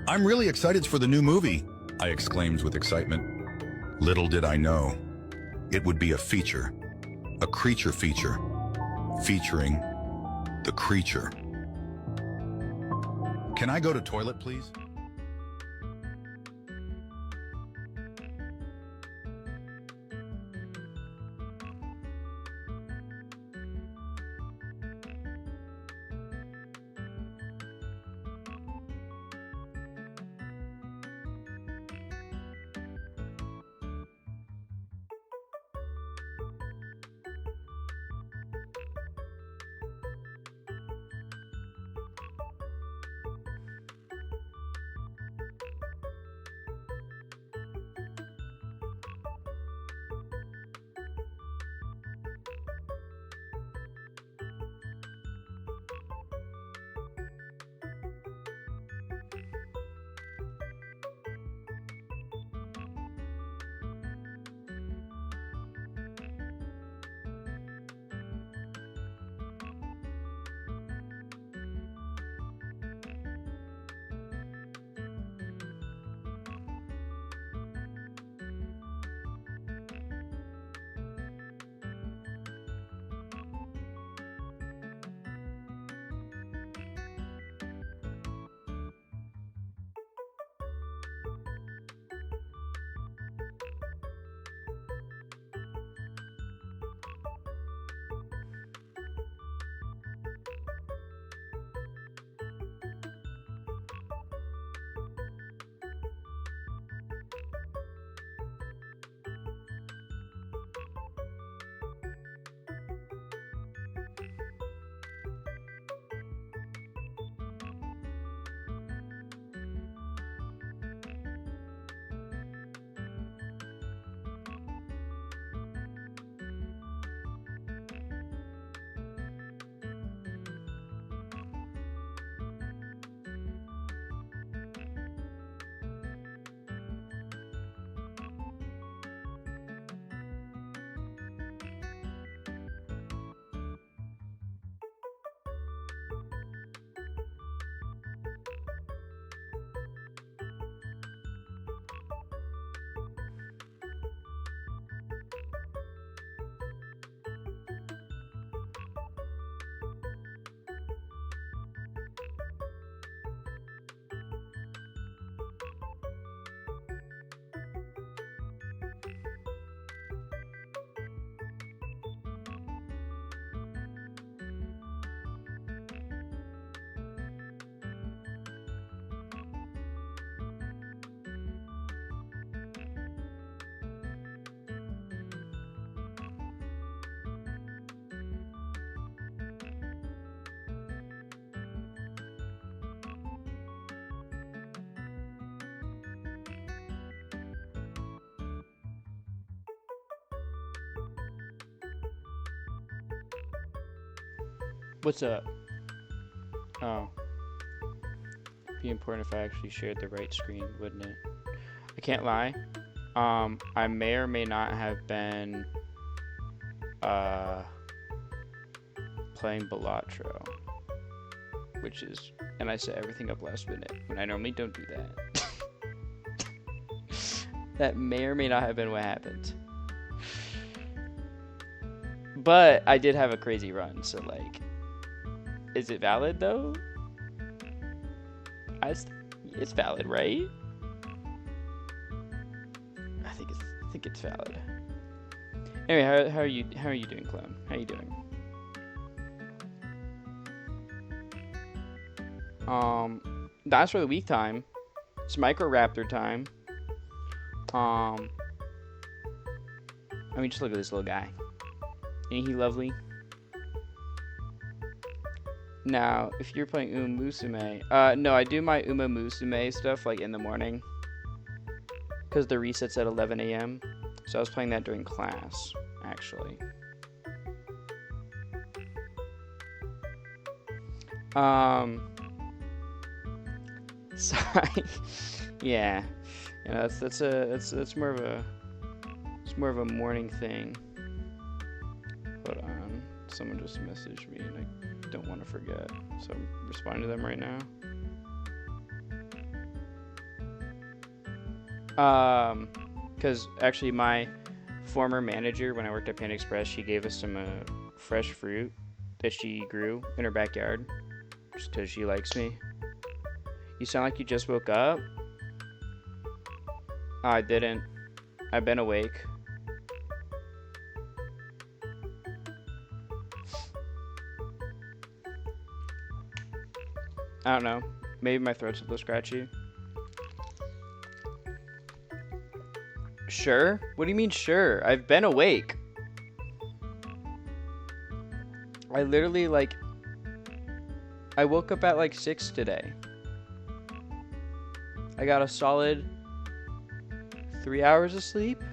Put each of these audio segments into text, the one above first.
I'm really excited for the new movie, I exclaimed with excitement. Little did I know, it would be a feature, a creature feature, featuring the creature. Can I go to toilet, please? What's up? Oh, be important if I actually shared the right screen, wouldn't it? I can't lie. I may or may not have been uh playing Balatro, which is, and I set everything up last minute when I normally don't do that. That may or may not have been what happened. But I did have a crazy run, so like, is it valid though? It's valid, right? I think it's valid. Anyway, how are you doing, Clone? How you doing? Dinosaur of the Week time. It's Micro Raptor time. I mean, just look at this little guy. Ain't he lovely? Now, if you're playing Uma Musume, no, I do my Uma Musume stuff like in the morning, because the reset's at 11 a.m. So I was playing that during class, actually. Sorry. Yeah, that's more of a morning thing. Hold on, someone just messaged me and I don't want to forget, so I'm responding to them right now. Because actually my former manager, when I worked at Panda Express, she gave us some fresh fruit that she grew in her backyard, just because she likes me. You sound like you just woke up. I didn't. I've been awake. I don't know. Maybe my throat's a little scratchy. Sure? What do you mean sure? I've been awake. I literally, like... I woke up at like 6 today. I got a solid 3 hours of sleep.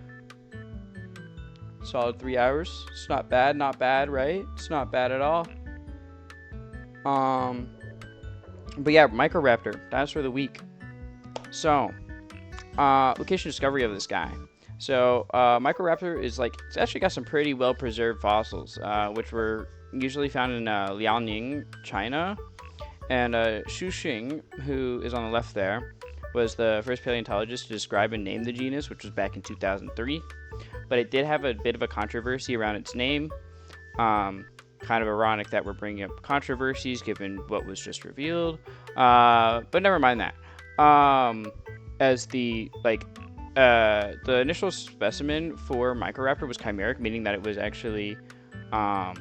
Solid 3 hours. It's not bad, right? It's not bad at all. But yeah, Microraptor. Dinosaur of the week. So, location discovery of this guy. So, Microraptor is like, it's actually got some pretty well preserved fossils, which were usually found in Liaoning, China. And Xu Xing, who is on the left there, was the first paleontologist to describe and name the genus, which was back in 2003. But it did have a bit of a controversy around its name. Kind of ironic that we're bringing up controversies given what was just revealed. But never mind that. As the initial specimen for Microraptor was chimeric, meaning that it was actually a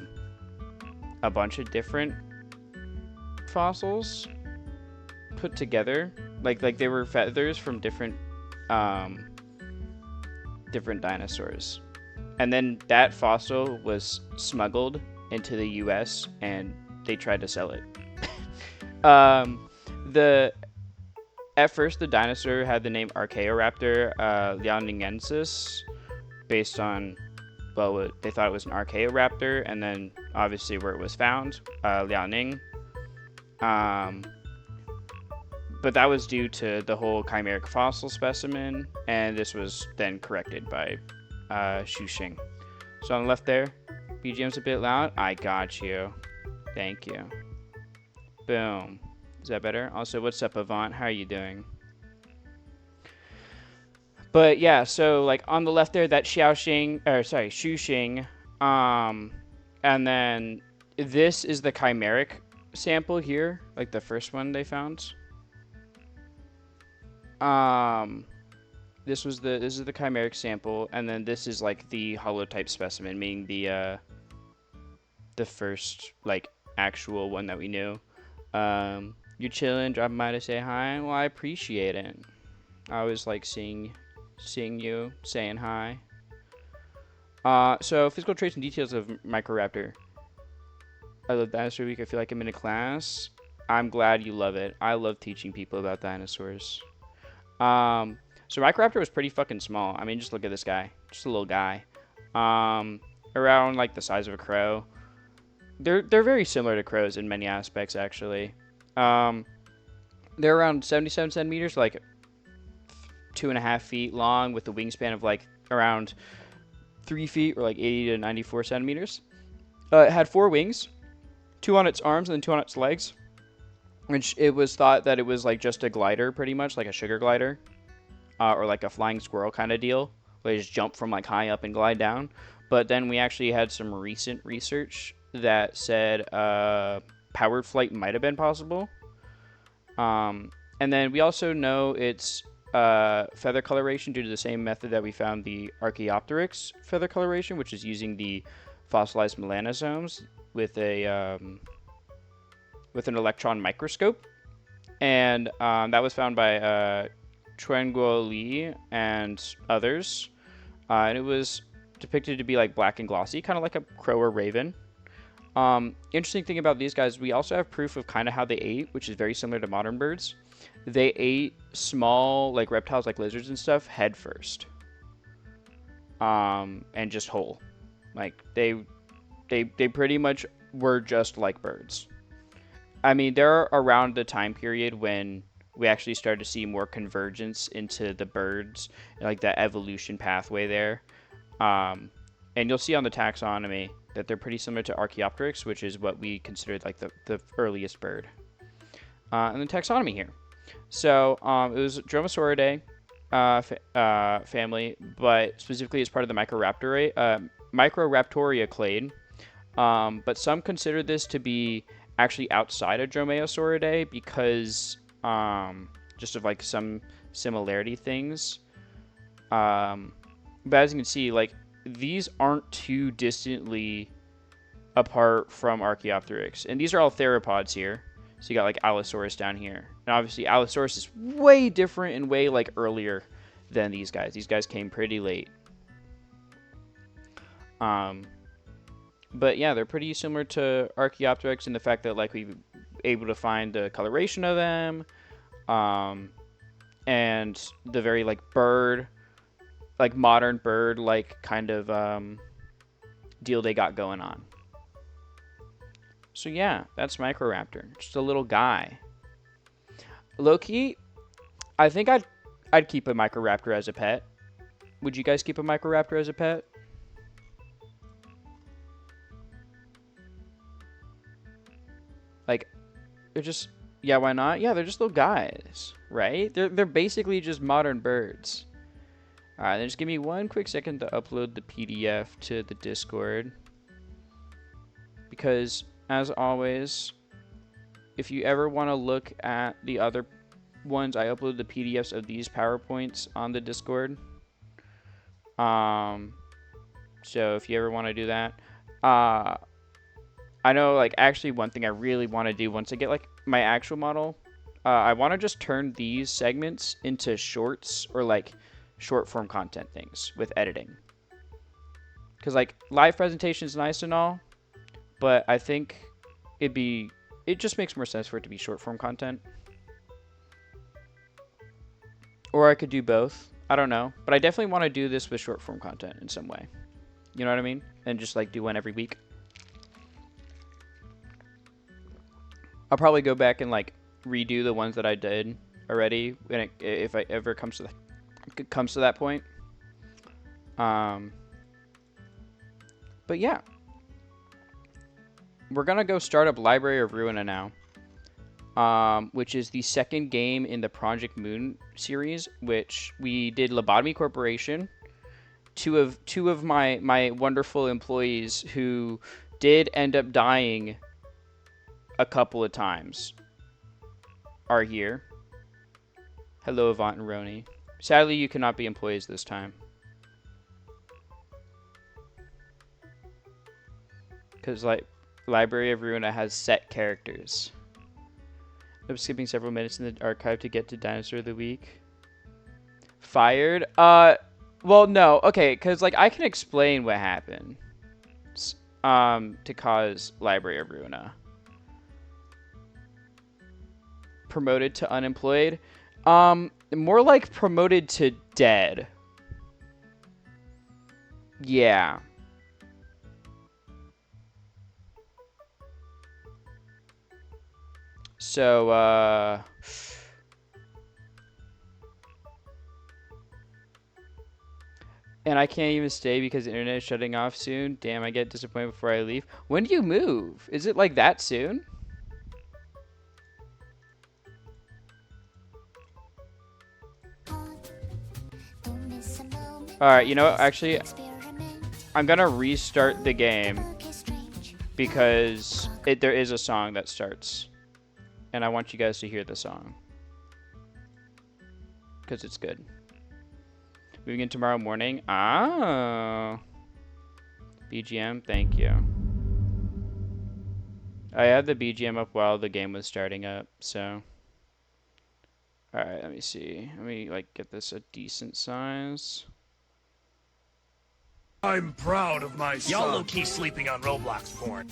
bunch of different fossils put together. Like they were feathers from different dinosaurs. And then that fossil was smuggled into the US and they tried to sell it. At first the dinosaur had the name Archaeoraptor liaoningensis, based on, well, they thought it was an Archaeoraptor, and then obviously where it was found, Liaoning. But that was due to the whole chimeric fossil specimen, and this was then corrected by Xu Xing. So on the left there, BGM's a bit loud. I got you. Thank you. Boom. Is that better? Also, what's up, Avant? How are you doing? But yeah, so like on the left there, that Xu Xing. And then this is the chimeric sample here, like the first one they found. This is the chimeric sample, and then this is like the holotype specimen, meaning the first like actual one that we knew. You're chilling, dropping by to say hi. Well, I appreciate it. I always like seeing you, saying hi. So physical traits and details of Microraptor. I love Dinosaur Week. I feel like I'm in a class. I'm glad you love it. I love teaching people about dinosaurs. So Microraptor was pretty fucking small. I mean, just look at this guy. Just a little guy. Around like the size of a crow. They're very similar to crows in many aspects, actually. They're around 77 centimeters, like 2.5 feet long, with a wingspan of like around 3 feet, or like 80 to 94 centimeters. It had 4 wings, 2 on its arms and then 2 on its legs, which it was thought that it was like just a glider, pretty much like a sugar glider, or like a flying squirrel kind of deal, where you just jump from like high up and glide down. But then we actually had some recent research that said powered flight might have been possible. And then we also know it's feather coloration due to the same method that we found the Archaeopteryx feather coloration, which is using the fossilized melanosomes with an electron microscope. And that was found by Chuanguo Li and others. And it was depicted to be like black and glossy, kind of like a crow or raven. Interesting thing about these guys, we also have proof of kind of how they ate, which is very similar to modern birds. They ate small like reptiles like lizards and stuff head first, and just whole. Like they pretty much were just like birds. I mean, they're around the time period when we actually started to see more convergence into the birds, like that evolution pathway there. And you'll see on the taxonomy that they're pretty similar to Archaeopteryx, which is what we considered like the earliest bird. And the taxonomy here. So it was Dromaeosauridae, family, but specifically as part of the Microraptoria clade. But some consider this to be actually outside of Dromaeosauridae because just of like some similarity things. But as you can see, like these aren't too distantly apart from Archaeopteryx, and these are all theropods here. So you got like Allosaurus down here, and obviously Allosaurus is way different and way like earlier than these guys. These guys came pretty late. But yeah, they're pretty similar to Archaeopteryx in the fact that like we've able to find the coloration of them, and the very like bird, like modern bird like kind of deal they got going on. So yeah, that's Microraptor, just a little guy. Low-key, I think I'd keep a Microraptor as a pet. Would you guys keep a Microraptor as a pet? Like, they're just, yeah, why not? Yeah, they're just little guys, right? They're basically just modern birds. All right, then just give me one quick second to upload the PDF to the Discord. Because, as always, if you ever want to look at the other ones, I upload the PDFs of these PowerPoints on the Discord. So if you ever want to do that, I know, like, actually one thing I really want to do once I get, like, my actual model, I want to just turn these segments into shorts or, like, short form content things with editing. Because, like, live presentation is nice and all, but I think it just makes more sense for it to be short form content. Or I could do both. I don't know. But I definitely want to do this with short form content in some way. You know what I mean? And just, like, do one every week. I'll probably go back and like redo the ones that I did already when if I ever comes to that point. But yeah, we're gonna go start up Library of Ruina now, which is the second game in the Project Moon series, which we did Lobotomy Corporation. Two of my wonderful employees who did end up dying a couple of times are here. Hello, Avant and Roni. Sadly, you cannot be employees this time. Because, like, Library of Ruina has set characters. I'm skipping several minutes in the archive to get to Dinosaur of the Week. Fired? Well, no. Okay, because, like, I can explain what happened to cause Library of Ruina. Promoted to unemployed. More like promoted to dead. Yeah. So, and I can't even stay because the internet is shutting off soon. Damn, I get disappointed before I leave. When do you move? Is it like that soon? Alright, you know what? Actually, I'm gonna restart the game because there is a song that starts. And I want you guys to hear the song. Because it's good. Moving in tomorrow morning. Ah. BGM, thank you. I had the BGM up while the game was starting up, so. Alright, let me see. Let me, like, get this a decent size. I'm proud of my son. Y'all low-key sleeping on Roblox porn.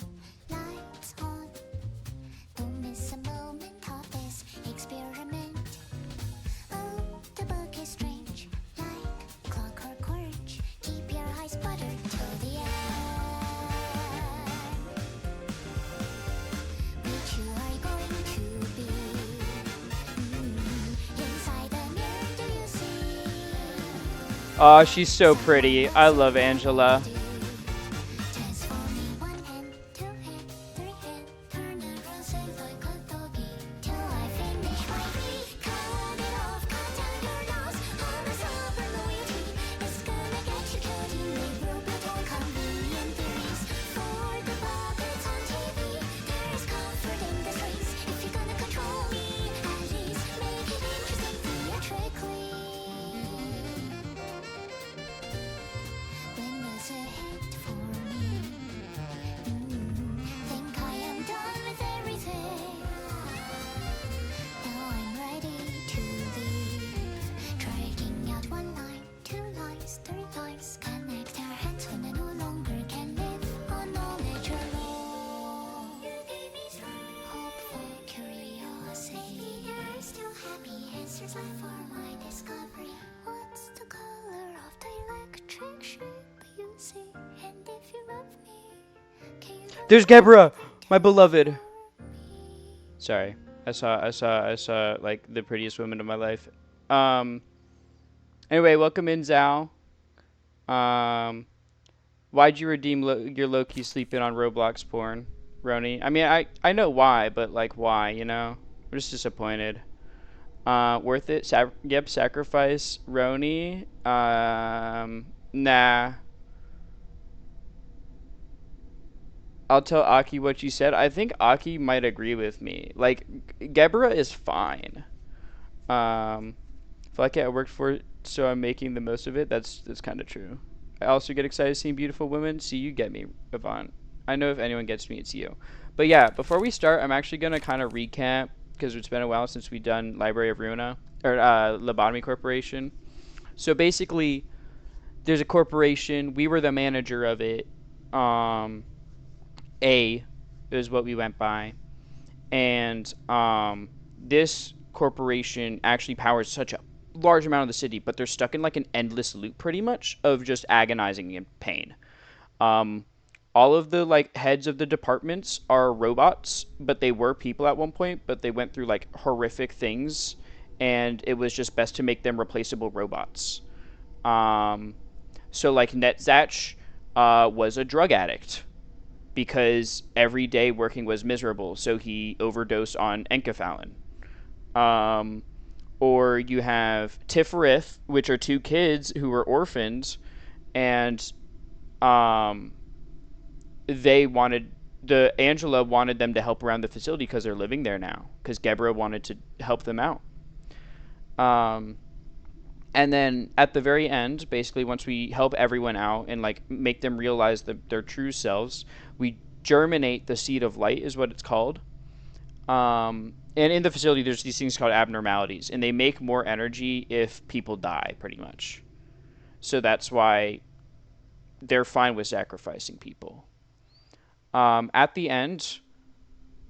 Oh, she's so pretty. I love Angela. There's Gebra, my beloved. Sorry, I saw like the prettiest woman of my life. Anyway, welcome in, Zal. Why'd you redeem your low-key sleeping on Roblox porn, Roni? I mean, I know why, but like why, you know? I'm just disappointed. Worth it? Yep, sacrifice. Roni. Nah. I'll tell Aki what you said. I think Aki might agree with me. Like, Gebra is fine. Feel like I worked for it, so I'm making the most of it. That's kind of true. I also get excited seeing beautiful women. See, you get me, Yvonne. I know if anyone gets me, it's you. But yeah, before we start, I'm actually going to kind of recap, because it's been a while since we've done Library of Ruina, or Lobotomy Corporation. So basically, there's a corporation. We were the manager of it. A is what we went by. And this corporation actually powers such a large amount of the city, but they're stuck in like an endless loop pretty much of just agonizing and pain. All of the like heads of the departments are robots, but they were people at one point, but they went through like horrific things, and it was just best to make them replaceable robots. So like Netzach was a drug addict because every day working was miserable, so he overdosed on enkephalin. Or you have Tifferith, which are two kids who were orphans, and Angela wanted them to help around the facility because they're living there now, because Gebra wanted to help them out. And then at the very end, basically once we help everyone out and like make them realize their true selves, we germinate the seed of light is what it's called. And in the facility, there's these things called abnormalities, and they make more energy if people die, pretty much. So that's why they're fine with sacrificing people. At the end,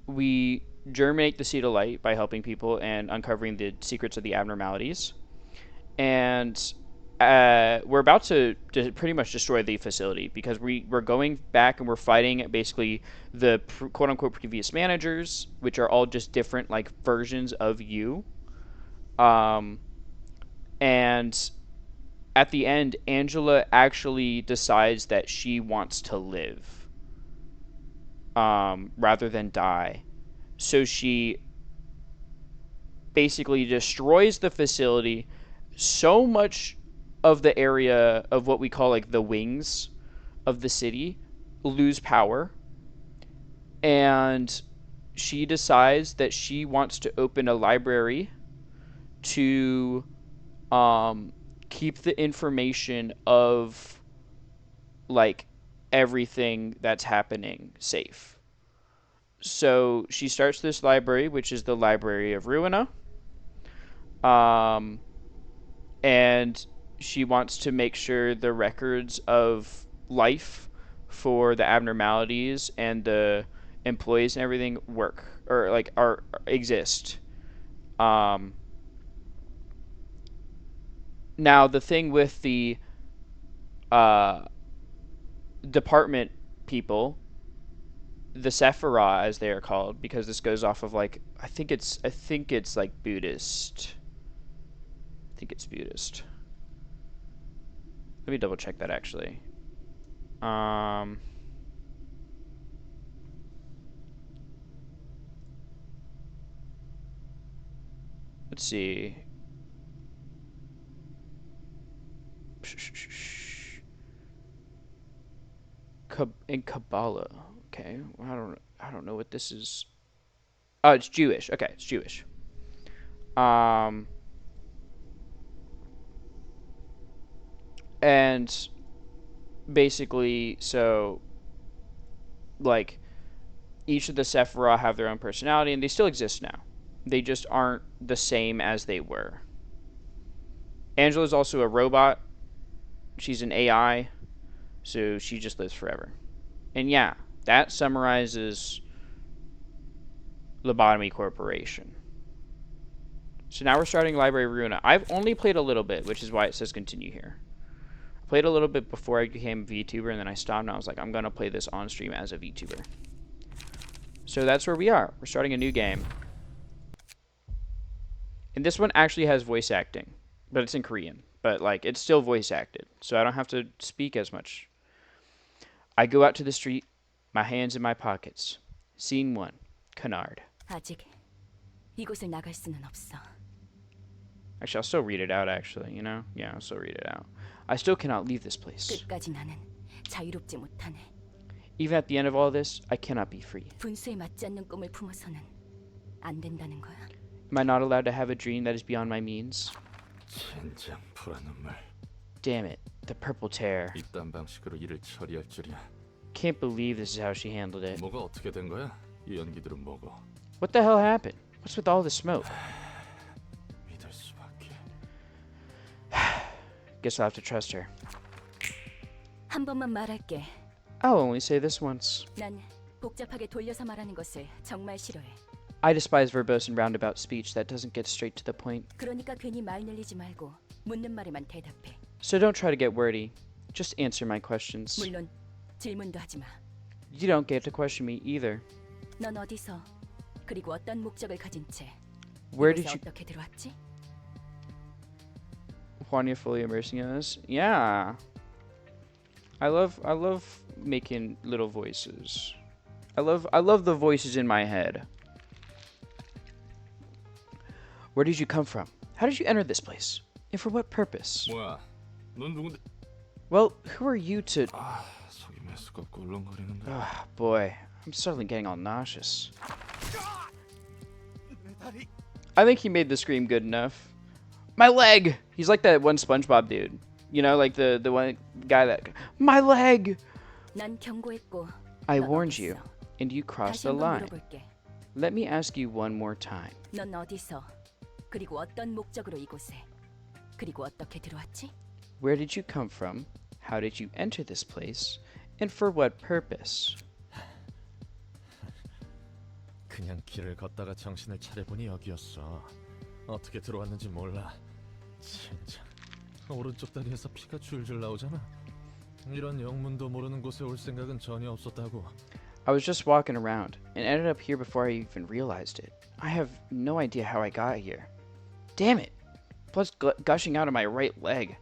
we germinate the seed of light by helping people and uncovering the secrets of the abnormalities. And we're about to pretty much destroy the facility because we're going back and we're fighting basically the quote-unquote previous managers, which are all just different like versions of you. And at the end, Angela actually decides that she wants to live rather than die. So she basically destroys the facility. So much of the area of what we call like the wings of the city lose power, and she decides that she wants to open a library to keep the information of like everything that's happening safe. So she starts this library, which is the Library of Ruina. And she wants to make sure the records of life for the abnormalities and the employees and everything work or like exist. Now the thing with the department people, the Sephirah as they are called, because this goes off of like I think it's like Buddhist. I think it's Buddhist. Let me double check that actually. Let's see. In Kabbalah. Okay. I don't know what this is. Oh, it's Jewish. Okay, it's Jewish. And basically, so like each of the Sephirah have their own personality, and they still exist now. They just aren't the same as they were. Angela's also a robot. She's an AI, so she just lives forever. And yeah, that summarizes Lobotomy Corporation. So now we're starting Library of Ruina. I've only played a little bit, which is why it says continue here. I played a little bit before I became a VTuber, and then I stopped, and I was like, I'm going to play this on stream as a VTuber. So that's where we are. We're starting a new game. And this one actually has voice acting, but it's in Korean. But like, it's still voice acted, so I don't have to speak as much. I go out to the street, my hands in my pockets. Scene 1. Canard. 아직 이곳을 나갈 수는 없어. Actually, I'll still read it out, actually, you know? Yeah, I'll still read it out. I still cannot leave this place. 끝까지 나는 자유롭지 못하네. Even at the end of all this, I cannot be free. 분수에 맞지 않는 꿈을 품어서는 안 된다는 거야. Am I not allowed to have a dream that is beyond my means? 젠장 불안 눈물. Damn it, the purple tear. 이딴 방식으로 일을 처리할 줄이야. Can't believe this is how she handled it. 뭐가 어떻게 된 거야? 이 연기들은 뭐고? What the hell happened? What's with all the smoke? 믿을 수밖에. Guess I'll have to trust her. 한 번만 말할게. I'll only say this once. 난 복잡하게 돌려서 말하는 것을 정말 싫어해. I despise verbose and roundabout speech that doesn't get straight to the point. 그러니까 괜히 말 늘리지 말고 묻는 말에만 대답해. So don't try to get wordy. Just answer my questions. 물론 질문도 하지 마. You don't get to question me either. 넌 어디서 그리고 어떤 목적을 가진 채 Where did 이곳에 you... 어떻게 들어왔지? Juania fully immersing us? Yeah. I love making little voices. I love the voices in my head. Where did you come from? How did you enter this place? And for what purpose? 뭐야? 넌 누군데? Well, who are you to... 아, 속이 메스껍고 울렁거리는데. Ah, boy. I'm suddenly getting all nauseous. I think he made the scream good enough. My leg! He's like that one SpongeBob dude. You know, like the one guy that... My leg! 난 경고했고 I 넌 warned 어딨어? you, and you crossed 다시 the 한번 line. 물어볼게. Let me ask you one more time. 넌 어디서 그리고 어떤 목적으로 이곳에 그리고 어떻게 들어왔지? Where did you come from? How did you enter this place? And for what purpose? 그냥 길을 걷다가 정신을 차려보니 여기였어. 어떻게 들어왔는지 몰라. 진짜 오른쪽 다리에서 피가 줄줄 나오잖아. 이런 영문도 모르는 곳에 올 생각은 전혀 없었다고. I was just walking around and ended up here before I even realized it. I have no idea how I got here. Damn it! Blood's gushing out of my right leg.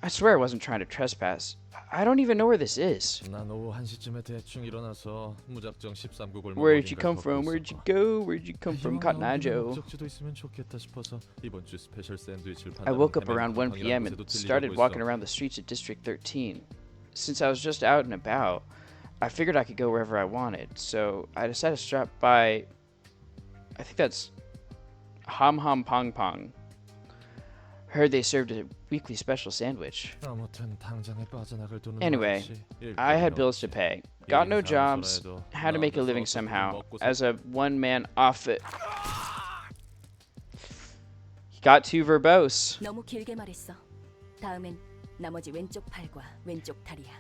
I swear I wasn't trying to trespass. I don't even know where this is. 난 오후 1시쯤에 대충 일어나서 무작정 13구 골목 Where did you 어딘가 come 걷고 from? Where'd you 있었고. go? Where'd you come from, Cotton Eye Joe? 목적지도 있으면 좋겠다 싶어서 이번 주 스페셜 샌드위치를 I woke up 판다는 around 1 해맑은 p.m. 곳에도 and started 들리려고 walking 있어. around the streets of District 13. Since I was just out and about, I figured I could go wherever I wanted, so I decided to stop by... I think that's... Ham Ham Pong Pong. Heard they served a weekly special sandwich. 아무튼 당장에 빠져나갈 돈은 Anyway, 없지. I had 일거리는 bills to 없지. pay. Got no 일이 jobs, 사무소라 해도 had to make a 나와서 living 어떻게 somehow, 먹고 살- as a one-man outfit. He got too verbose. 너무 길게 말했어. 다음엔 나머지 왼쪽 팔과 왼쪽 다리야.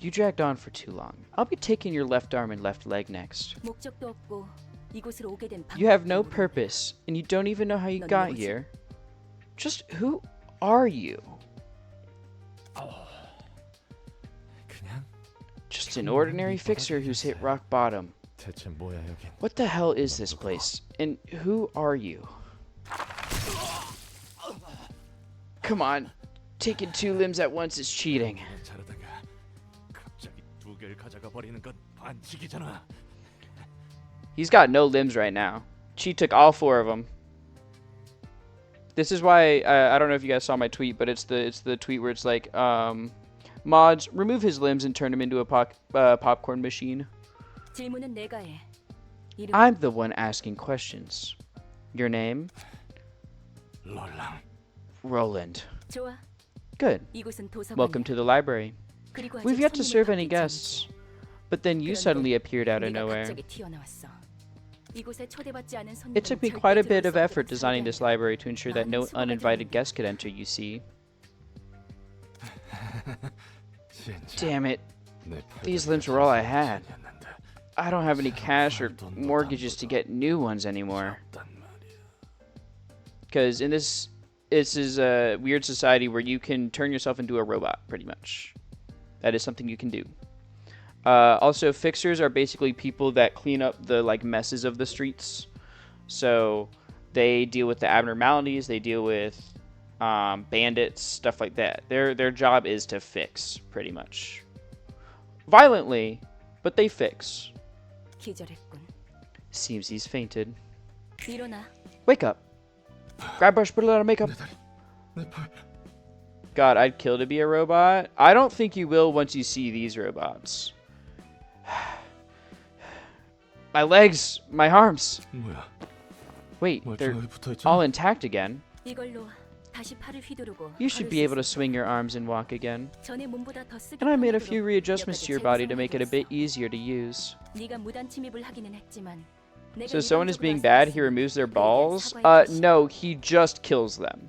You dragged on for too long. I'll be taking your left arm and left leg next. 목적도 없고 이곳으로 오게 된 You have no 방법도 모르는데 purpose, and you don't even know how you 넌 got 누구지? here. Just who are you? 그냥 Just an ordinary fixer who's hit rock bottom. 대체 뭐야 여긴? What the hell is this place? And who are you? Come on. Taking two limbs at once is cheating. 자르다가 갑자기 두 개를 가져가 버리는 건 반칙이잖아. He's got no limbs right now. Chi took all four of them. This is why I don't know if you guys saw my tweet, but it's the tweet where it's like, mods, remove his limbs and turn him into a popcorn machine. 질문은 내가 해. 이름 I'm the one asking questions. Your name? 롤랑. Roland. 좋아. Good. 이곳은 Welcome 도서관이야. to the library. 그리고 아직 We've yet to 손님을 serve any 받기 guests. But then you 그런데 suddenly appeared out of 전이지. 네가 nowhere. 갑자기 튀어나왔어. 이곳에 초대받지 않은 It took me 손님은 quite a 절대 bit of 들어올 수 effort 없도록 designing this 설계한다. library to ensure that no 나는 수고가 uninvited 되는데. guests could enter, you see. 젠장. Damn it. 내 These 팔다리가 limbs were all I had. 샌드위치였는데 I don't have any cash or mortgages to get new ones anymore. 없단 말이야. Because in this is a weird society where you can turn yourself into a robot, pretty much. That is something you can do. Also, fixers are basically people that clean up the like messes of the streets. So they deal with the abnormalities. They deal with bandits, stuff like that. Their job is to fix, pretty much. Violently, but they fix. 기절했군. Seems he's fainted. 일어나. Wake up. Grab brush, put a lot of makeup. God, I'd kill to be a robot. I don't think you will once you see these robots. My legs, my arms. 뭐야? Wait, they're 멀쩡하게 붙어있잖아. all intact again. 이걸로 다시 팔을 휘두르고 You should be able to swing your arms and walk again. 전에 몸보다 더 쓰기 And I made a 편하도록 few readjustments to your body to make it a 재구성해뒀어. bit easier to use. 네가 무단 침입을 하기는 했지만 내가 So someone is 일방적으로 being bad, he 왔으니 removes their 그에게 balls? 사과해야지. No, he just kills them.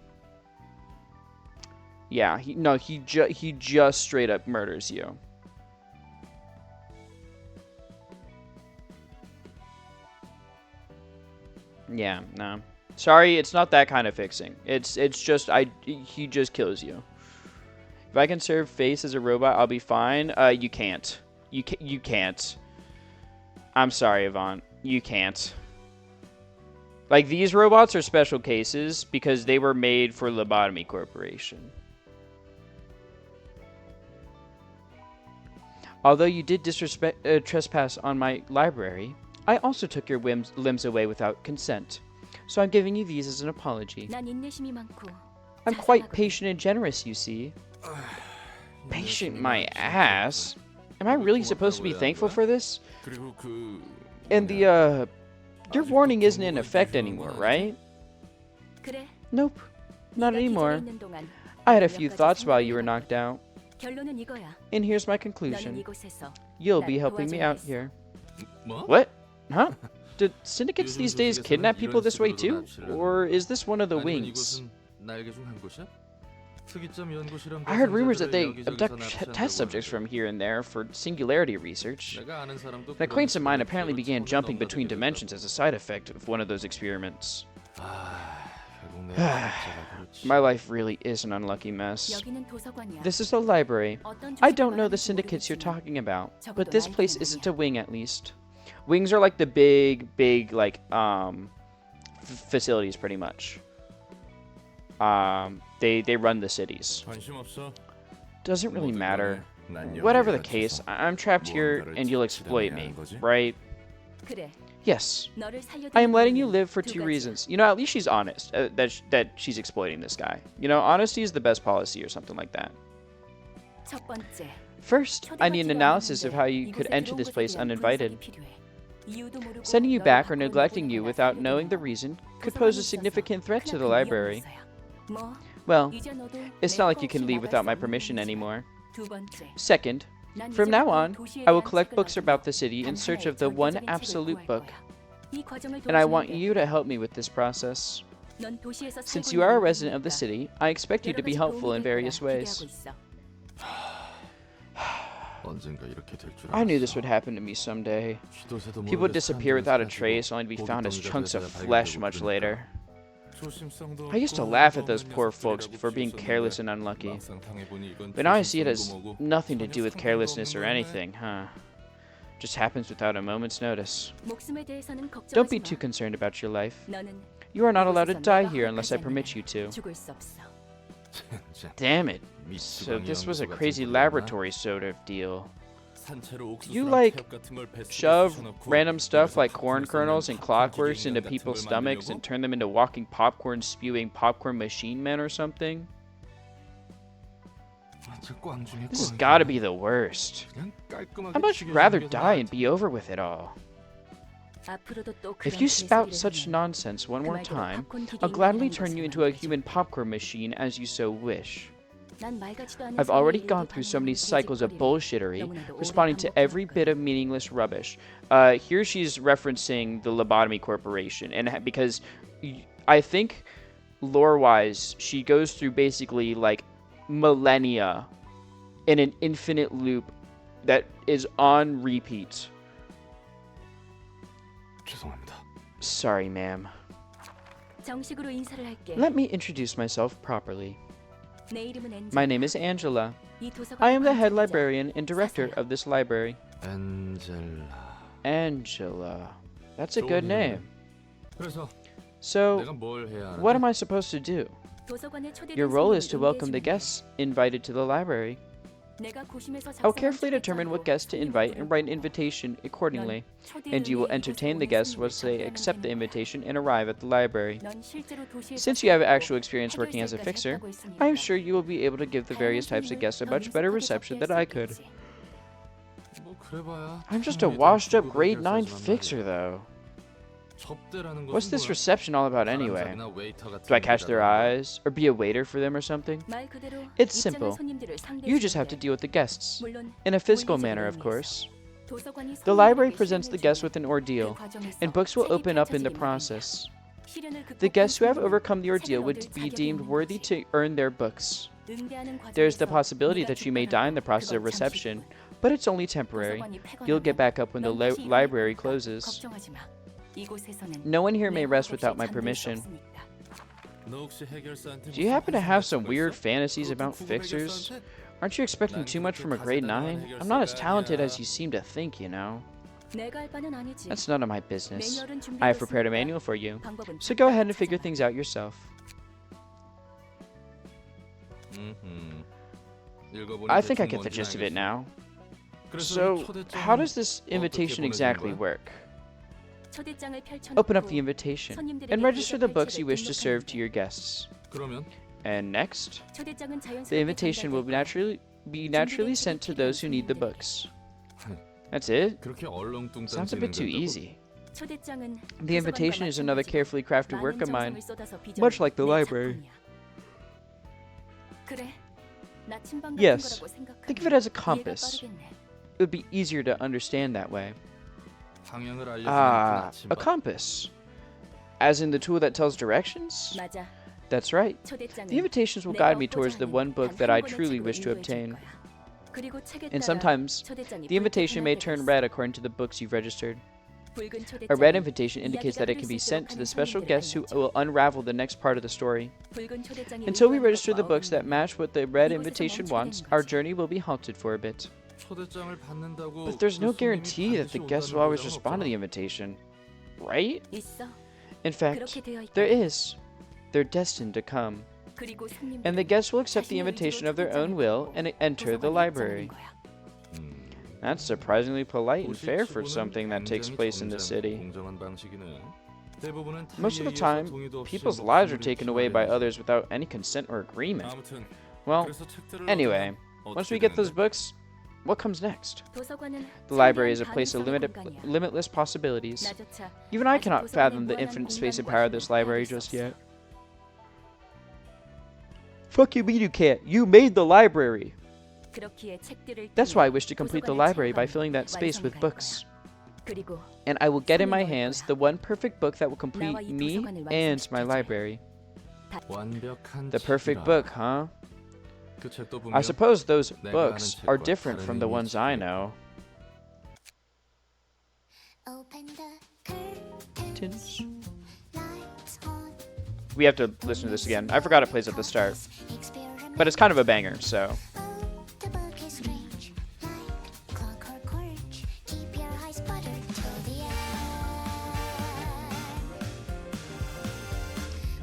Yeah, he just straight up murders you. Yeah, no. Sorry, it's not that kind of fixing. It's just he just kills you. If I can serve face as a robot, I'll be fine. You can't. You can't. I'm sorry, Yvonne. You can't. Like, these robots are special cases because they were made for Lobotomy Corporation. Although you did trespass on my library, I also took your limbs away without consent. So I'm giving you these as an apology. 난 인내심이 많고 I'm quite 자상하거든. patient and generous, you see. Patient my ass? Am I really supposed to be thankful for this? 그리고 그 And your warning isn't in effect anymore, right? 그래. Nope, not 네가 anymore. 기절해 있는 동안 I had a 몇 few 가지 thoughts while you were 생각을 knocked out. 결론은 이거야. And here's my 너는 conclusion. 이곳에서 You'll 날 be helping me out 도와줘야겠어. here. 뭐? What? Huh? Did syndicates these days kidnap people this way too? Or is this one of the 아니면 wings? 이곳은 나에게 중 한 곳이야? 특이점 연구실은 I heard rumors that 배송자들을 they 여기저기서 abduct 납치한다고 test subjects 하는데 from here and there for singularity research. 내가 아는 사람도 An acquaintance of mine 그런 apparently 식으로 began 처음에 jumping between 넘나들게 dimensions as a side effect of one of those experiments. 결국 내가 진짜가 그렇지. My life really is an unlucky mess. 여기는 도서관이야. This is a library. 어떤 I 주제를 don't know the 말하는지 syndicates you're 모르겠지만 talking about, 적어도 but this 나에게는 place isn't a 아니야. wing at least. Wings are like the big like facilities pretty much. They run the cities. 관심 없어? Doesn't really 뭐든 matter. 간에 난 여기에 Whatever the 갇혀서 case, I'm trapped here 무언가를 and you'll exploit 지켜내야 me, 하는 거지? right? 그래. Yes. 너를 살려두는 I am letting you 이유는 live for 두 two 가지야. reasons. You know, at least she's honest that she's exploiting this guy. You know, honesty is the best policy or something like that. 첫 번째. First, I need an 초대받지도 analysis of 않았는데 how you could 이곳에 enter 들어온 this 것에 place 대한 uninvited. 분석이 필요해. 이유도 모르고 Sending you 너를 back or 밖으로 neglecting you 내보내거나 without 살려두는 knowing the 건 reason could pose a 도서관에 significant 있어서 threat to the 크나큰 library. 위험한 뭐, Well, 이제 너도 it's 내 not like you 허 can 없이 leave 나갈 without 수 my 없는 permission 분이야. anymore. 두 번째. Second, 난 from now 이제부터 on, 도시에 I will 대한 collect 책을 books 가지고 about the city in 단 search 하나의 of the one 절대적인 책을 absolute 구할 book, 거야. 이 과정을 and I want 도와주는데 you to help me with this process. 넌 도시에서 Since 살고 you are a 있는 resident of the 이유니까 city, I expect you to 여러 be 가지 helpful 도움이 in 될 various 거라 ways. 기대하고 있어. 언젠가 이렇게 될 줄 I knew this 알았어. would happen to me someday. 쥐도새도 People 모르게 disappear 사람들을 without a 사라지고 trace, only to be found as 고깃덩이가 chunks of 돼서야 flesh 발견되고 much 그러니까. later. 조심성도 I used to 없고 laugh at those 없는 poor folks 녀석들이라고 for being 비웃었는데 careless and unlucky. 막상 당해보니 이건 But now I see it as 조심성도 뭐고 nothing to 전혀 do with 상관도 carelessness 없는 or 거네. anything, huh? Just happens without a moment's notice. 목숨에 대해서는 Don't be 걱정하지 too 마. concerned about your life. 너는 You are not allowed to 이곳에서 die 내가 here unless I 허락하지 permit 않는 you to. 죽을 수 없어. 진짜 Damn it. 미 So 지방이 this was a 연구소 crazy 같은 소리였나? laboratory sort of deal. 산채로 You, 옥수수랑 like, 태엽 같은 걸 뱃속에 Shove 쑤셔넣고 random stuff 거기서 like 팝콘을 corn 썰면 kernels and 팝콘 clockworks 기계인 into 같은 people's 걸 stomachs 만들려고? and turn them into walking popcorn spewing popcorn machine men or something? 완전 꽝 중에 This has 꽝이야. gotta be the worst. 그냥 깔끔하게 I'd much 튀겨서 rather 먹여서 die and 나한테 be over with it all. 앞으로도 또 If 그런 you spout 개소리를 such 하면 nonsense one 그 more 말대로 time, 팝콘 기계인 I'll gladly 하나님 turn you 것을 into a 만들지. human popcorn machine as you so wish. 난 말 같지도 않은 I've already 소리에 gone 일일이 through so many 반응하는 cycles of 개짓거리를 bullshittery, 너무나도 오래 responding to every 반복해왔거든. bit of meaningless rubbish. Here she's referencing the Lobotomy Corporation, and because I think lore-wise, she goes through basically like millennia in an infinite loop that is on repeat. 죄송합니다. Sorry, ma'am. 정식으로 인사를 할게. Let me introduce myself properly. 내 이름은 엔젤. My name is Angela. 이 도서관 I am the head 관장이자 librarian and director 사사야. of this library. 엔젤라. Angela. That's a 좋은 good 이름이네. name. 그래서 So, 내가 뭘 해야 하는데? what am I supposed to do? 도서관에 초대된 Your role is to 손님을 welcome the 응대해주면 돼. guests invited to the library. 내가 고심해서 I'll 작성한 carefully determine what guests to invite and write an 초대장으로 invitation accordingly, 초대의 and you will 의미에 entertain the 이곳에 guests 오는 once they 손님을 accept the 답변하는 invitation and arrive at the library. 거야. 넌 실제로 도시에서 Since you have 살고 actual experience working as a 해결사까지 fixer, 했다고 했으니까 I am sure you will be able to give the various types of guests a much better reception than I could. 뭐 그래봐야 I'm just a 평일이든 washed up 주급 grade 9 해결사지만 fixer 말이야. though. 접대라는 What's 것은 this 뭐야? reception all about anyway? 사람잡이나 웨이터 같은 Do I catch their 일이라는 거야. eyes? Or be a waiter for them or something? 말 그대로 It's 입장한 simple. 손님들을 You just have to 상대해주면 돼. deal with the guests. 물론 In a physical 물리적인 manner, of 의미에서. course. 도서관이 The library 손님들에게 presents the 시련을 guests 주면 with an 그 ordeal, 과정에서 and books will 책이 open up in the 펼쳐지기 process. 마련이야. 시련을 The 극복한 guests who have 손님은 overcome the ordeal 책을 would 얻을 be 자격이 deemed 있는 worthy 거지. to earn their books. 응대하는 There's the 과정에서 possibility 네가 that you may die in the process of 그건 reception, 잠시뿐. but it's only temporary. 도서관이 폐관하면 You'll get back up when the 넌 다시 일어날 library 거니까 closes. 걱정하지 마. 이곳에서는 No one here may 내 rest 허락 without 없이 my 잠들 수 permission. 없으니까. 너 혹시 해결사한테 Do you 무슨 happen to have some 환상 weird 같은 거 있어? fantasies 그것도 about 구급 fixers? 해결사한테? Aren't you expecting too much from a grade 9? I'm not as talented as you seem to think, you know. 내가 할 바는 아니지. That's none of my business. 매뉴얼은 I have prepared a 준비되어 manual for you, 있으니까 방법은 so go ahead and 적당히 figure 찾아라. things out yourself. 읽어보니 I think I 대충 get the 뭔지 gist of it 알겠어. now. 그래서 So, 초대장은 how does this 어떻게 invitation 보내주는 exactly 거야? work? 초대장을 펼쳐놓고 Open up the invitation 손님들에게 and register the 대접할 books you 책을 wish to serve to 등록하는데 your guests. 그러면 And next, 초대장은 the 자연스럽게 invitation will 전달될 be 거야. naturally 준비된 sent to 책이 those who 필요한 need the 손님들에게. books. That's it? 그렇게 얼렁뚱땅 Sounds a bit too easy. 초대장은 The invitation is another 도서관과 carefully crafted 마찬가지로 work of 많은 mine, 정성을 쏟아서 빚어낸 much like the 내 library. 작품이야. 그래, 나침반 같은 Yes, 거라고 생각하면 think of it as a 이해가 compass. 빠르겠네. It would be easier to understand that way. 방향을 알려주는 Ah, a 나침반. compass. As in the tool that tells directions? 맞아. That's right. 초대장은 The invitations will 내가 guide me towards the 얻고자 one 하는 book 단 that 한 I 권의 truly 책을 wish to 인도해 줄 obtain. 거야. 그리고 책에 And 따라 sometimes, 초대장이 the invitation may 붉게 turn 변할 때가 red 있어. according to the books you've registered. 붉은 A red 초대장은 invitation indicates that it can be 이야기가 sent to the special 흐를 수 있도록 guests who 하는 will unravel the next part of the story. 붉은 초대장이 Until we 의도하는 register the 것과 books that 어긋나면 match what the red 이곳에서 invitation 멈추게 wants, 되는 our 거지. journey will be halted for a bit. 초대장을 받는다고 But there's no 그 손님이 guarantee that the 반드시 guests 온다는 will always 보장은 respond to the 없잖아. invitation. Right? 있어. In fact, 그렇게 되어 있다. there is. They're destined to come. 그리고 손님들은 And the guests will accept the 자신의 invitation 의지로 of their own 초대장을 will 받고 and enter the 도서관에 library. 입장하는 거야. That's surprisingly polite and 도시 fair for 치고는 something that takes 굉장히 place in the 점잖고 city. 공정한 방식이네. 대부분은 Most of the 타이에 time, 의해서 동의도 없이 people's 목숨을 lives are taken away by 잃기만 others without any consent or agreement. 아무튼 Well, 그래서 책들을 anyway, 얻으면 once we 어떻게 get those 되는데? books, what comes next? 도서관은 The library is a 창대한 place of 가능성의 공간이야. limitless possibilities. 나조차 Even I 아직 cannot 도서관의 fathom the 무한한 infinite space and 공간과 power of this 힘을 library 헤아릴 수 just 없어. yet. Fuck you mean you can't? You made the library! 그렇기에 책들을 That's 통해 why I wish to complete the 도서관의 library by 체험을 filling that space with 완성할 books. 거야. 그리고 And I will get in my 손을 넣을 hands 거야. the one perfect book that will complete 나와 이 me 도서관을 and my 완성시켜줄. library. 완벽한 The perfect 책이라. book, huh? 그 책도 I 보면 suppose those 내가 books 아는 are 책과 different 다른 from the ones I 의미일 know. Open the curtains, lights on. We have to listen to this again. I forgot it plays at the start. But it's kind of a banger, so. Oh, the book is strange, like clockwork orange. Keep your eyes buttered till the end.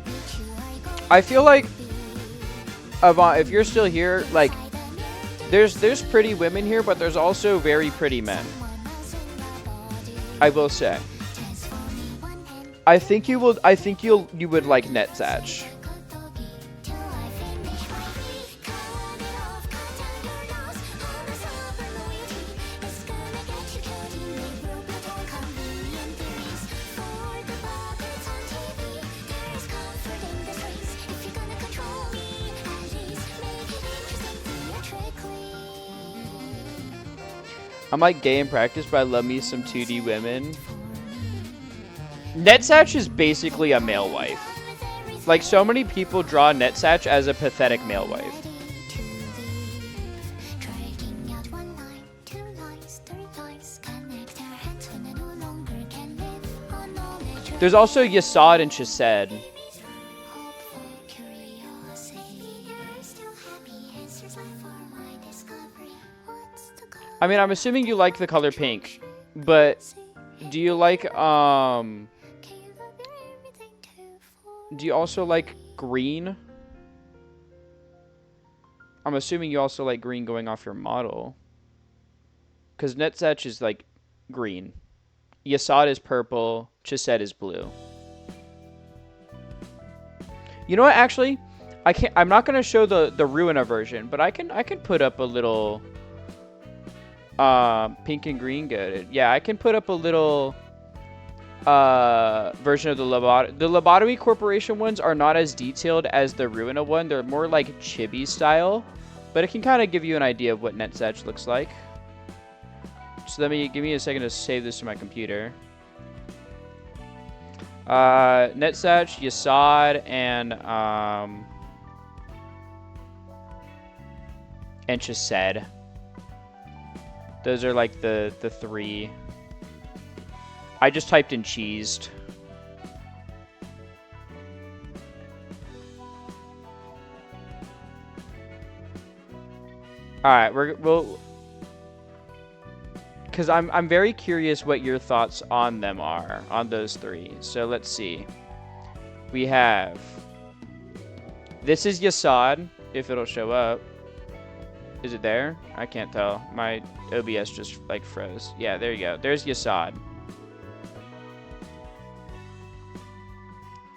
Which you are going I feel like, to be. if you're still here, like, there's pretty women here, but there's also very pretty men. I will say. I think you would like Netzach. I'm like gay in practice, but I love me some 2D women. Netzach is basically a male wife. Like, so many people draw Netzach as a pathetic male wife. There's also Yasad and Chesed. I mean, I'm assuming you like the color pink, but do you like, do you also like green? I'm assuming you also like green going off your model. Because Netsetch is like green. Yasad is purple. Chised is blue. You know what, actually? I'm not gonna show the Ruina version, but I can put up a little pink and green good. Yeah, I can put up a little version of the Lobotomy Corporation ones are not as detailed as the Ruina one. They're more like chibi style, but it can kind of give you an idea of what Netsetch looks like. So give me a second to save this to my computer. Netsetch, Yasad, and Chised. Those are like the three. I just typed in cheesed. All right, we'll because I'm very curious what your thoughts on them are, on those three. So let's see. We have, this is Yasad, if it'll show up. Is it there? I can't tell. My OBS just like froze. Yeah, there you go. There's Yasad.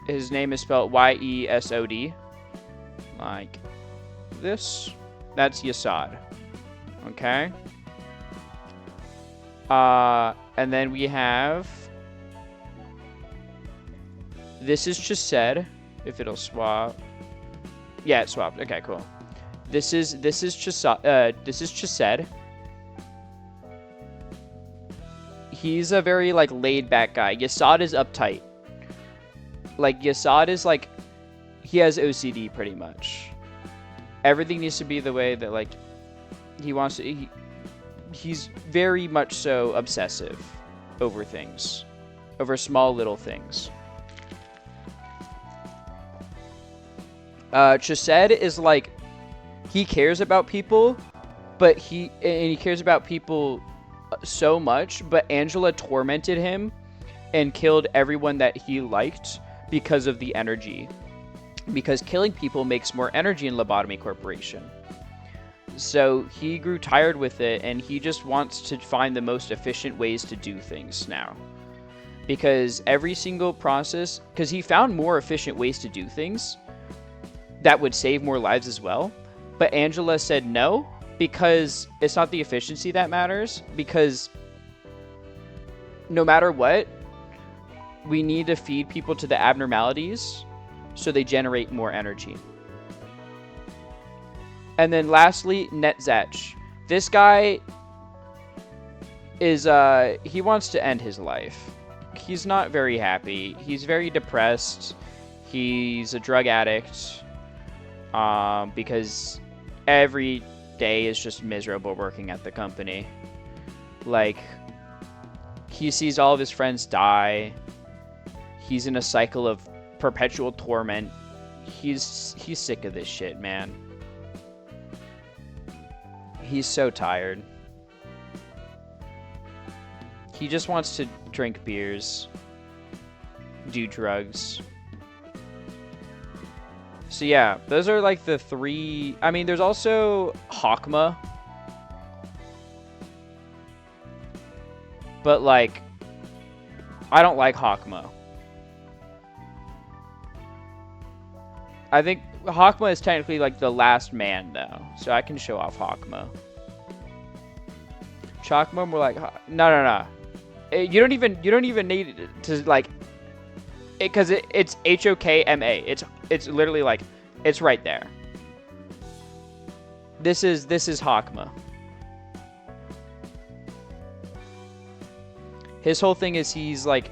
His name is spelled Y-E-S-O-D. Like this. That's Yasad. Okay. And then we have, this is Chised, if it'll swap. Yeah, it swapped. Okay, cool. This is Chised. He's a very like laid back guy. Yasad is uptight. Like Yasad is like, he has OCD pretty much. Everything needs to be the way that like he wants to. He's very much so obsessive over things, over small little things. Chised is like, he cares about people, but he cares about people so much, but Angela tormented him and killed everyone that he liked because of the energy. Because killing people makes more energy in Lobotomy Corporation. So he grew tired with it, and he just wants to find the most efficient ways to do things now. Because every single process, because he found more efficient ways to do things that would save more lives as well. But Angela said no, because it's not the efficiency that matters, because no matter what, we need to feed people to the abnormalities so they generate more energy. And then lastly, Netsetch. This guy is, he wants to end his life. He's not very happy. He's very depressed. He's a drug addict. Because every day is just miserable working at the company. Like, he sees all of his friends die. He's in a cycle of perpetual torment. He's sick of this shit, man. He's so tired. He just wants to drink beers, do drugs. So yeah, those are like the three. I mean, there's also Hakma. But like, I don't like Hakma. I think Hakma is technically like the last man though, so I can show off Hakma. Chakma, we're like, no. You don't even need to like, because it's Hokma. It's literally like, it's right there. This is Hakma. His whole thing is he's the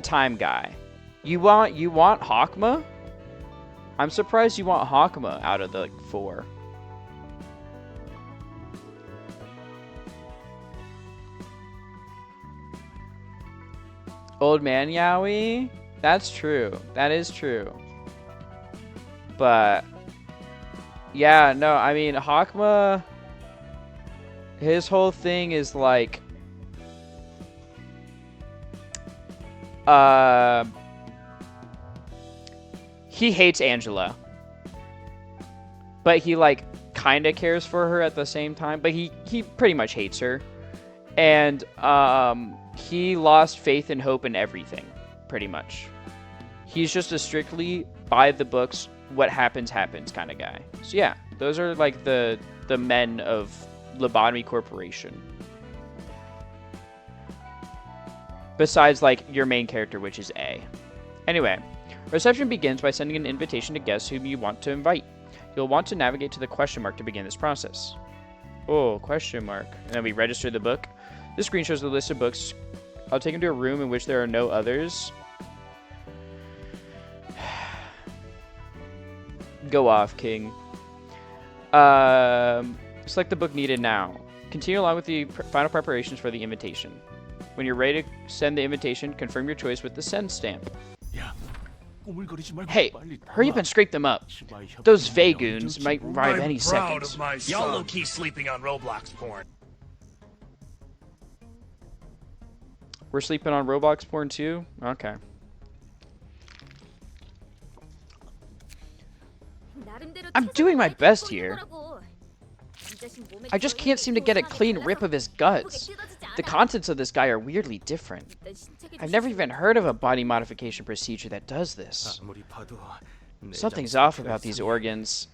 time guy. You want Hakma? I'm surprised you want Hakma out of the like, 4. Old man Yowie? That's true. That is true. But yeah, no, I mean Hakma, His whole thing is like, he hates Angela, but he like kind of cares for her at the same time, but he pretty much hates her. And he lost faith and hope in everything, pretty much. He's just a strictly by the books, what happens happens kind of guy. So yeah, those are like the men of Lobotomy Corporation. Besides like your main character, which is A. Anyway, reception begins by sending an invitation to guests whom you want to invite. You'll want to navigate to the question mark to begin this process. Oh, question mark. And then we register the book. This screen shows the list of books. I'll take him to a room in which there are no others. Go off, King. Select the book needed now. Continue along with the final preparations for the invitation. When you're ready to send the invitation, confirm your choice with the send stamp. Hey, hurry up and scrape them up. Those Vagoons might arrive any second. Y'all low-key sleeping on Roblox porn. We're sleeping on Roblox porn too? Okay. I'm doing my best here. I just can't seem to get a clean rip of his guts. The contents of this guy are weirdly different. I've never even heard of a body modification procedure that does this. Something's off about these organs.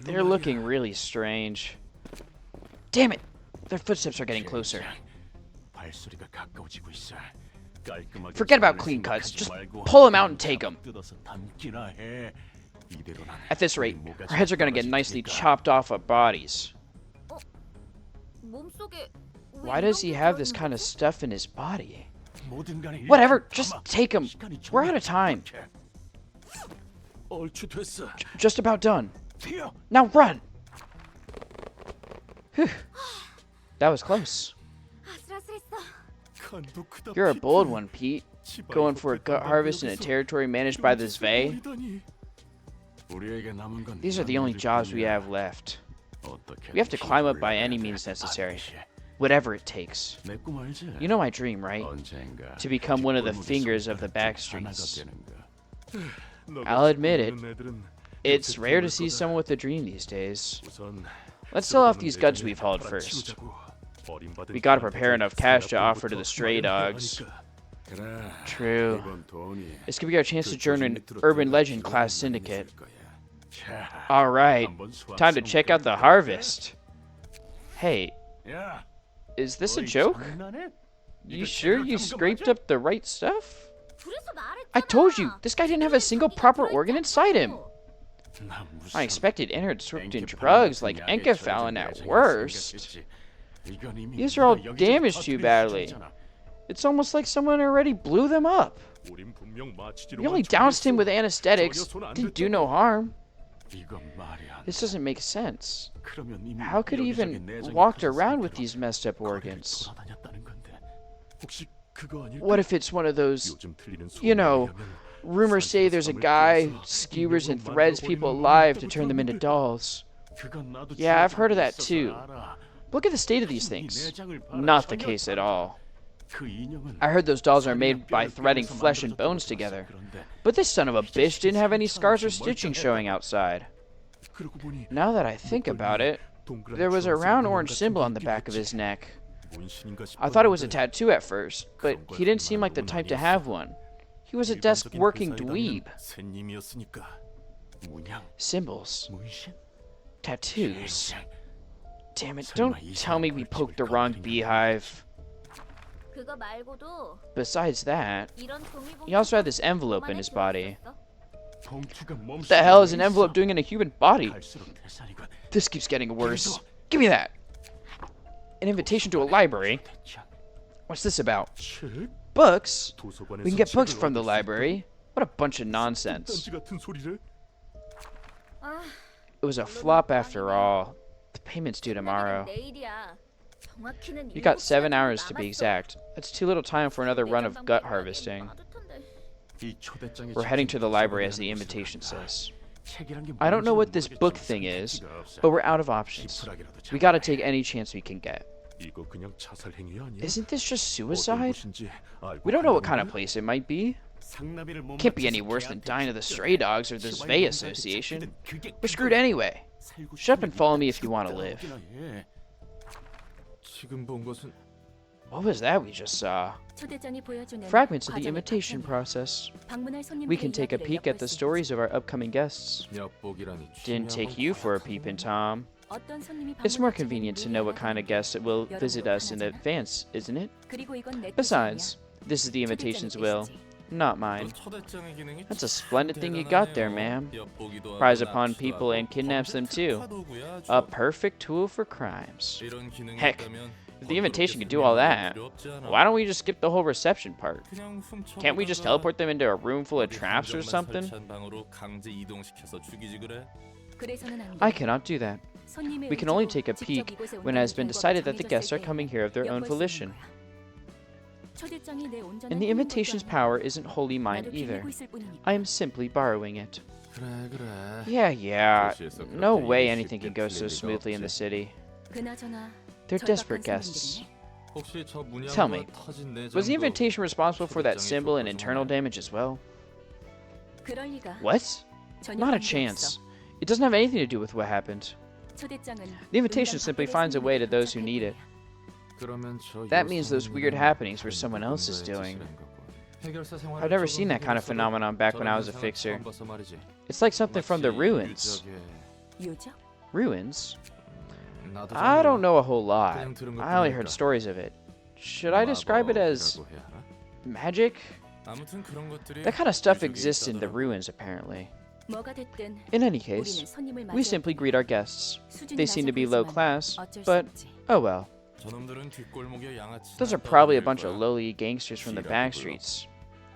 They're looking really strange. Damn it! Their footsteps are getting closer. Forget about clean cuts. Just pull them out and take them. At this rate, our heads are going to get nicely chopped off of bodies. Why does he have this kind of stuff in his body? Whatever, just take him. We're out of time. Just about done. Now run! Whew. That was close. You're a bold one, Pete. Going for a gut harvest in a territory managed by the Zve? These are the only jobs we have left. We have to climb up by any means necessary. Whatever it takes. You know my dream, right? To become one of the fingers of the backstreets. I'll admit it. It's rare to see someone with a dream these days. Let's sell off these goods we've hauled first. We gotta prepare enough cash to offer to the stray dogs. True. This could be our chance to join an urban legend class syndicate. Alright, time to check out the harvest. Hey, is this a joke? You sure you scraped up the right stuff? I told you, this guy didn't have a single proper organ inside him. I expected innards soaked in drugs like enkephalin at worst. These are all damaged too badly. It's almost like someone already blew them up. We only doused him with anesthetics, didn't do no harm. This doesn't make sense. How could he even walked around with these messed up organs? What if it's one of those, you know, rumors say there's a guy who skewers and threads people alive to turn them into dolls. Yeah, I've heard of that too. Look at the state of these things. Not the case at all. I heard those dolls are made by threading flesh and bones together. But this son of a bitch didn't have any scars or stitching showing outside. Now that I think about it, there was a round orange symbol on the back of his neck. I thought it was a tattoo at first, but he didn't seem like the type to have one. He was a desk-working dweeb. Symbols. Tattoos. Damn it, don't tell me we poked the wrong beehive. Besides that, he also had this envelope in his body. What the hell is an envelope doing in a human body? This keeps getting worse. Give me that! An invitation to a library? What's this about? Books? We can get books from the library? What a bunch of nonsense. It was a flop after all. The payment's due tomorrow. You got 7 hours to be exact. That's too little time for another run of gut harvesting. We're heading to the library as the invitation says. I don't know what this book thing is, but we're out of options. We gotta take any chance we can get. 이거 그냥 자살 행위 아니야? Isn't this just 어떤 suicide? 곳인지 알고 We don't know what 있는 kind of 거야? place it might be. 상나비를 못 Can't be any 맞춰서 worse than 걔한테 dying to the 죽든 stray dogs or the 시와의 Zvey 농사를 Association. 지키든 그게 We're screwed 그거야. anyway. 살고 Shut up and 싶으면 follow me if you want to 죽다 live. 오기나 해. 지금 본 것은 What was that we just saw? 초대장이 보여주는 Fragments of the 과정의 invitation 파편이야. process. 방문할 손님들의 We can take a 이야기를 peek at the 엿볼 수 stories 있지. of our upcoming guests. 엿보기라니. Didn't take you for a peep in, Tom. 어떤 손님이 It's more 방문할지는 convenient to know what kind of guests will visit us in advance, isn't it? 그리고 이건 내 Besides, 뜻이 this is the 아니야. invitation's 초대장의 will, 뜻이지. not mine. 초대장의 기능이 That's a 참 splendid thing you got there, 대단하네요. ma'am. 엿보기도 하고 Prize upon 납치도 people 하고 and kidnaps them too. 범죄 A 특화도구야, 아주. perfect tool for crimes. 이런 기능이 Heck, 있다면 If the invitation 번거롭게 could do all that, 설명할 필요 없지 않아. why don't we just skip the whole reception part? 그냥 훔쳐보다가 Can't we just teleport them into a room full of 어디 traps or 함정만 something? 설치한 방으로 강제 이동시켜서 죽이지 그래? 그래서는 안 돼. I cannot do that. 손님의 We can only 의지로 take a 직접 peek 이곳에 when it has 온다는 been 경고가 decided that the 정해졌을 guests are 때에 coming here of their own 엿볼 수 있는 volition. 거야. 초대장이 내 온전한 And the 힘인 것도 invitation's 아니고 power isn't wholly mine 나도 either. 빌리고 있을 뿐이니까. I am simply borrowing it. 그래 그래. Yeah. 도시에서 No 그렇게 way 일이 anything 쉽게 can go so 풀릴 리가 smoothly in the 없지. city. 그나저나 They're 절박한 desperate guests. 손님들이네. 혹시 저 문양과 Tell me, 터진 내장도 Was the invitation responsible for that 초대장이 symbol and 줬거든, internal 오늘. damage as well? 그럴 리가. What? 전혀 Not a 관계 chance. 없어. It doesn't have anything to do with what happened. 초대장은 The invitation 응당 simply 밖의 finds a way to 손님들에게 those who 도착할 need it. 뿐이야. 그러면 저 That means those 요소는 weird happenings were 다른 someone else is 누군가의 doing. 짓이란 거고. 해결사 생활을 I've never seen that kind of 적응하고서도 phenomenon back when I 저런 was a 현상을 fixer. 처음 봐서 말이지. It's like something from the 마치 ruins. 유적의- 유적? Ruins? 나도 I 잘 don't 몰라. know a whole lot. 그냥 들은 I only 것뿐이니까. heard stories of it. Should I describe it as 마법이라고 해야 하나? magic? 아무튼 그런 것들이 That kind of stuff 유적에 exists in the 있다더라고. ruins, apparently. 뭐가 됐든 In any 우리는 case, 손님을 we 맞이할 simply 때 greet our guests. 수준이 They seem to be low 낮아 보이지만 class, 어쩔 수 but 없지. oh well. 저놈들은 뒷골목에 양아치 Those are 다 probably a 떠들일 bunch of 거야. lowly gangsters from the 쥐라고 back 불러. streets.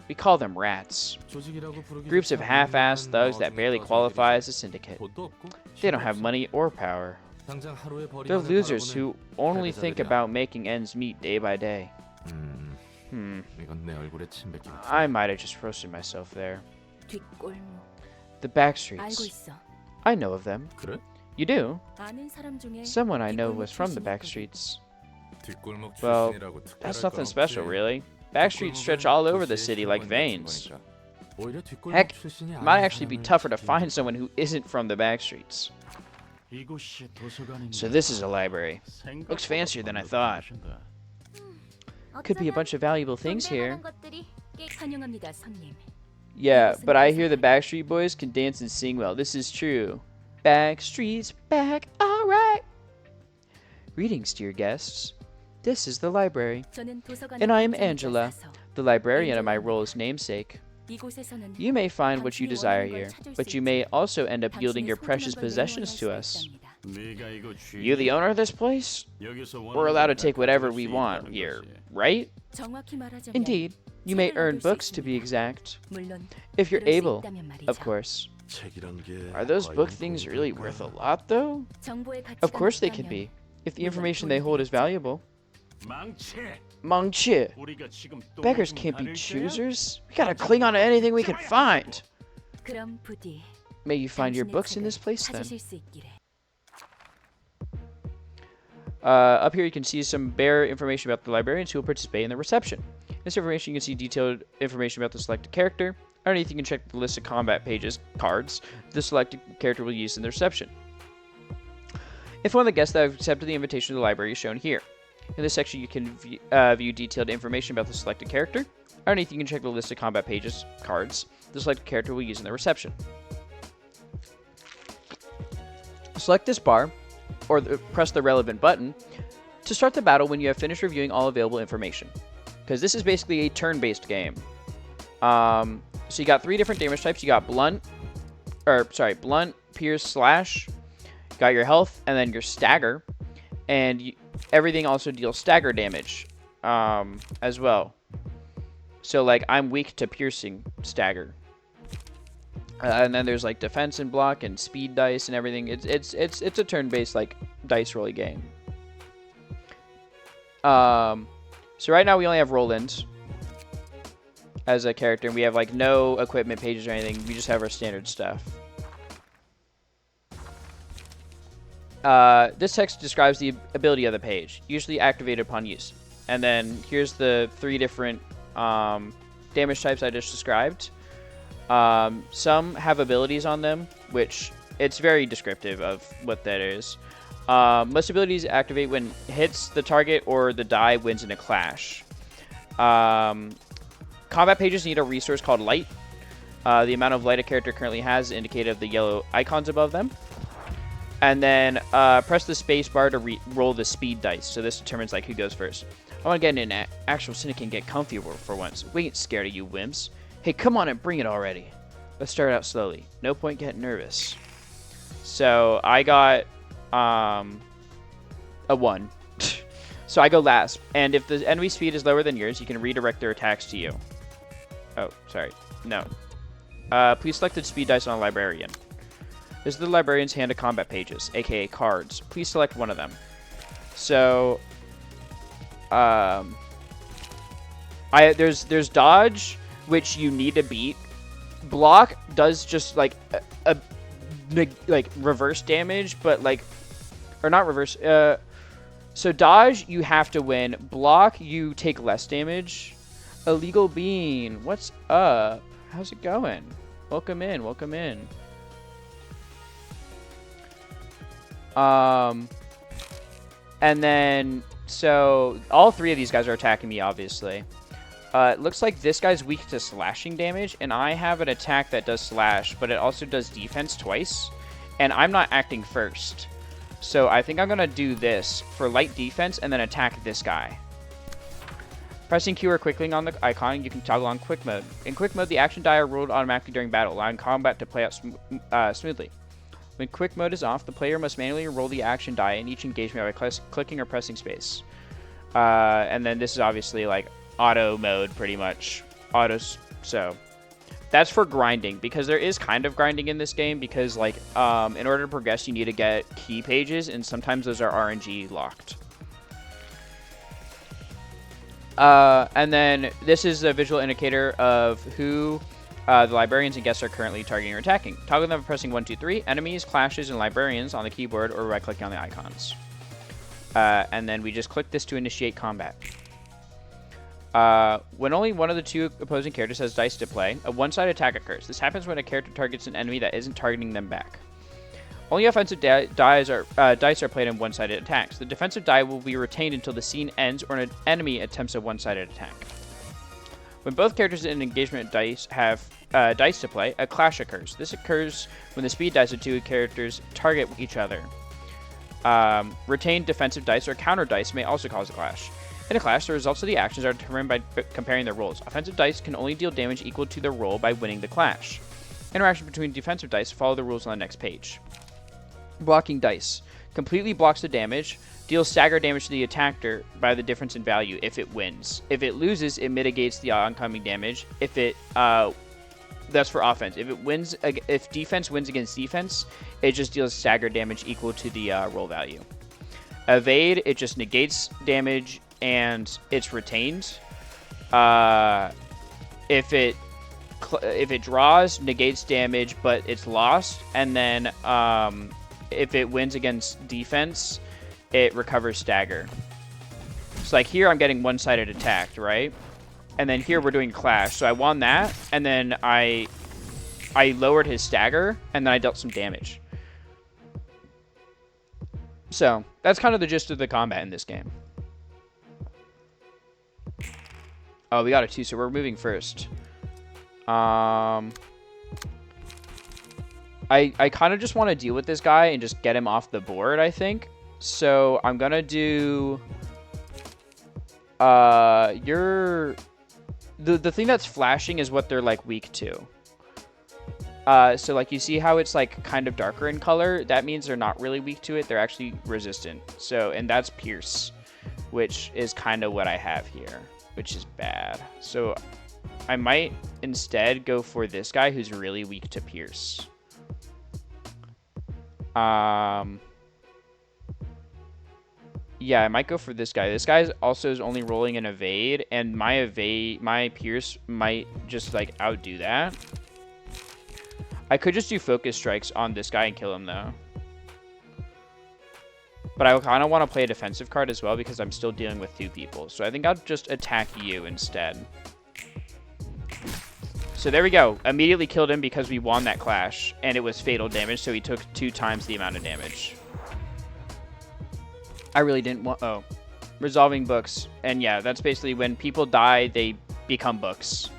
We call them rats. 조직이라고 부르기 Groups of 좋지 half-assed 않은 thugs that 나중에 barely 떠들 qualify 일이지. as a syndicate. 돈도 없고 They don't 힘도 have 없어. money or power. 당장 하루의 They're 벌이만을 losers 바라보는 who only think 패배자들이야. about making ends meet day by day. 이건 내 얼굴에 침 뱉기 같아. I might have just roasted myself there. 뒷골목. The back 알고 streets. 있어. I know of them. 그래? You do? 아는 사람 중에 Someone I know 뒷골목 was from the back 출신이었거든. streets. 뒷골목 Well, 출신이라고 특별할 That's 건 nothing special, 없지. really. Back streets stretch all over the city like veins. 오히려 뒷골목 Heck, 출신이 It might 아닌 actually be 사람을 tougher to 지키는 find someone who isn't from the back streets. 이곳이 도서관인가? So this is a library. Looks fancier than I thought. Could be a bunch of valuable things here. 환영합니다, 손님. Yeah, but I hear the Backstreet Boys can dance and sing well. This is true. Backstreet's back, alright. Greetings, dear guests. This is the library. 저는 도서관에 And I am 관점을 Angela, 쏴서 the librarian of my role's namesake. 이곳에서는 You may find what you 당신이 desire 원하는 걸 here, 찾을 but 수 you 있지. may also end up yielding 당신의 your precious 소중한 걸 possessions 내놓을 to 수 us. 있답니다. 네가 이거 You the owner of this place? 여기서 We're allowed to take whatever we want here, right? 정확히 말하자면 Indeed. You may 책을 earn 얻을 수 books to be 있습니다. exact. 물론 If you're 그럴 수 able, 있다면 말이죠. of course. 책이란 게 Are those book 과연 things 돈이 really 될까? worth a lot, though? 정보의 가치가 Of course they can 높다면 be, if the information they hold is valuable. 망치. Mangchi, 우리가 지금 beggars can't be choosers. We gotta cling on to anything we can find. 그럼 부디 May you find your 당신의 books in 책을 this place then. 찾으실 수 있기를. Up here you can see some bare information about the librarians who will participate in the reception. In this information you can see detailed information about the selected character. Underneath you can check the list of combat pages, cards, the selected character will use in the reception. If one of the guests that have accepted the invitation to the library is shown here. In this section you can view detailed information about the selected character. Underneath you can check the list of combat pages, cards, the selected character will use in the reception. Select this bar, or press the relevant button, to start the battle when you have finished reviewing all available information. Because this is basically a turn-based game. So you got 3 different damage types. You got blunt, pierce, slash. Got your health, and then your stagger. And everything also deals stagger damage as well. So like I'm weak to piercing stagger. And then there's like defense and block and speed dice and everything. It's a turn-based like dice rolling game. So right now we only have Roland as a character, and we have like no equipment pages or anything. We just have our standard stuff. this text describes the ability of the page, usually activated upon use. And then here's the 3 different damage types I just described. Some have abilities on them, which it's very descriptive of what that is. Most abilities activate when hits the target or the die wins in a clash. Combat pages need a resource called light. The amount of light a character currently has is indicated of the yellow icons above them. And then press the space bar to roll the speed dice. So this determines like who goes first. I want to get in an actual Cynic and get comfy for once. We ain't scared of you wimps. Hey, come on and bring it already. Let's start out slowly. No point getting nervous. So I got a 1. So I go last. And if the enemy speed is lower than yours, you can redirect their attacks to you. Oh, sorry. No. Please select the speed dice on a librarian. This is the librarian's hand of combat pages, aka cards. Please select one of them. So there's dodge, which you need to beat. Block does just like like reverse damage, but like, or not reverse. So dodge you have to win. Block you take less damage. Illegal Bean, what's up? How's it going? Welcome in. Welcome in. And then, so all 3 of these guys are attacking me, obviously. It looks like this guy's weak to slashing damage, and I have an attack that does slash, but it also does defense twice, and I'm not acting first. So I think I'm going to do this for light defense and then attack this guy. Pressing Q or quick link on the icon, you can toggle on quick mode. In quick mode, the action die are rolled automatically during battle, allowing combat to play out smoothly. When quick mode is off, the player must manually roll the action die in each engagement by clicking or pressing space. And then this is obviously like auto mode, pretty much. So that's for grinding, because there is kind of grinding in this game, because like in order to progress, you need to get key pages, and sometimes those are RNG locked. And then this is a visual indicator of who the librarians and guests are currently targeting or attacking. Toggle them by pressing 1, 2, 3, enemies, clashes, and librarians on the keyboard, or by clicking on the icons. And then we just click this to initiate combat. When only one of the 2 opposing characters has dice to play, a one-sided attack occurs. This happens when a character targets an enemy that isn't targeting them back. Only offensive dice are played in one-sided attacks. The defensive die will be retained until the scene ends or an enemy attempts a one-sided attack. When both characters in an engagement dice have dice to play, a clash occurs. This occurs when the speed dice of 2 characters target each other. Retained defensive dice or counter dice may also cause a clash. In a clash, the results of the actions are determined by comparing their rolls. Offensive dice can only deal damage equal to their roll by winning the clash. Interaction between defensive dice follow the rules on the next page. Blocking dice. Completely blocks the damage. Deals stagger damage to the attacker by the difference in value if it wins. If it loses, it mitigates the oncoming damage. If it that's for offense. If defense wins against defense, it just deals stagger damage equal to the roll value. Evade, it just negates damage and it's retained. If it draws, negates damage, but it's lost. And then if it wins against defense, it recovers stagger. So like here I'm getting one-sided attacked, right? And then here we're doing clash. So I won that, and then I lowered his stagger, and then I dealt some damage. So that's kind of the gist of the combat in this game. Oh, we got a 2, so we're moving first. I kind of just want to deal with this guy and just get him off the board, I think. So I'm gonna do the thing that's flashing is what they're like weak to. So like you see how it's like kind of darker in color, that means they're not really weak to it, they're actually resistant. So, and that's Pierce, which is kind of what I have here, which is bad. So I might instead go for this guy who's really weak to Pierce. Yeah, I might go for this guy. This guy also is only rolling an evade, and my Pierce might just like outdo that. I could just do focus strikes on this guy and kill him though. But I kind of want to play a defensive card as well because I'm still dealing with 2 people. So I think I'll just attack you instead. So there we go. Immediately killed him because we won that clash. And it was fatal damage, so he took 2 times the amount of damage. I really didn't want... Oh. Resolving books. And yeah, that's basically when people die, they become books.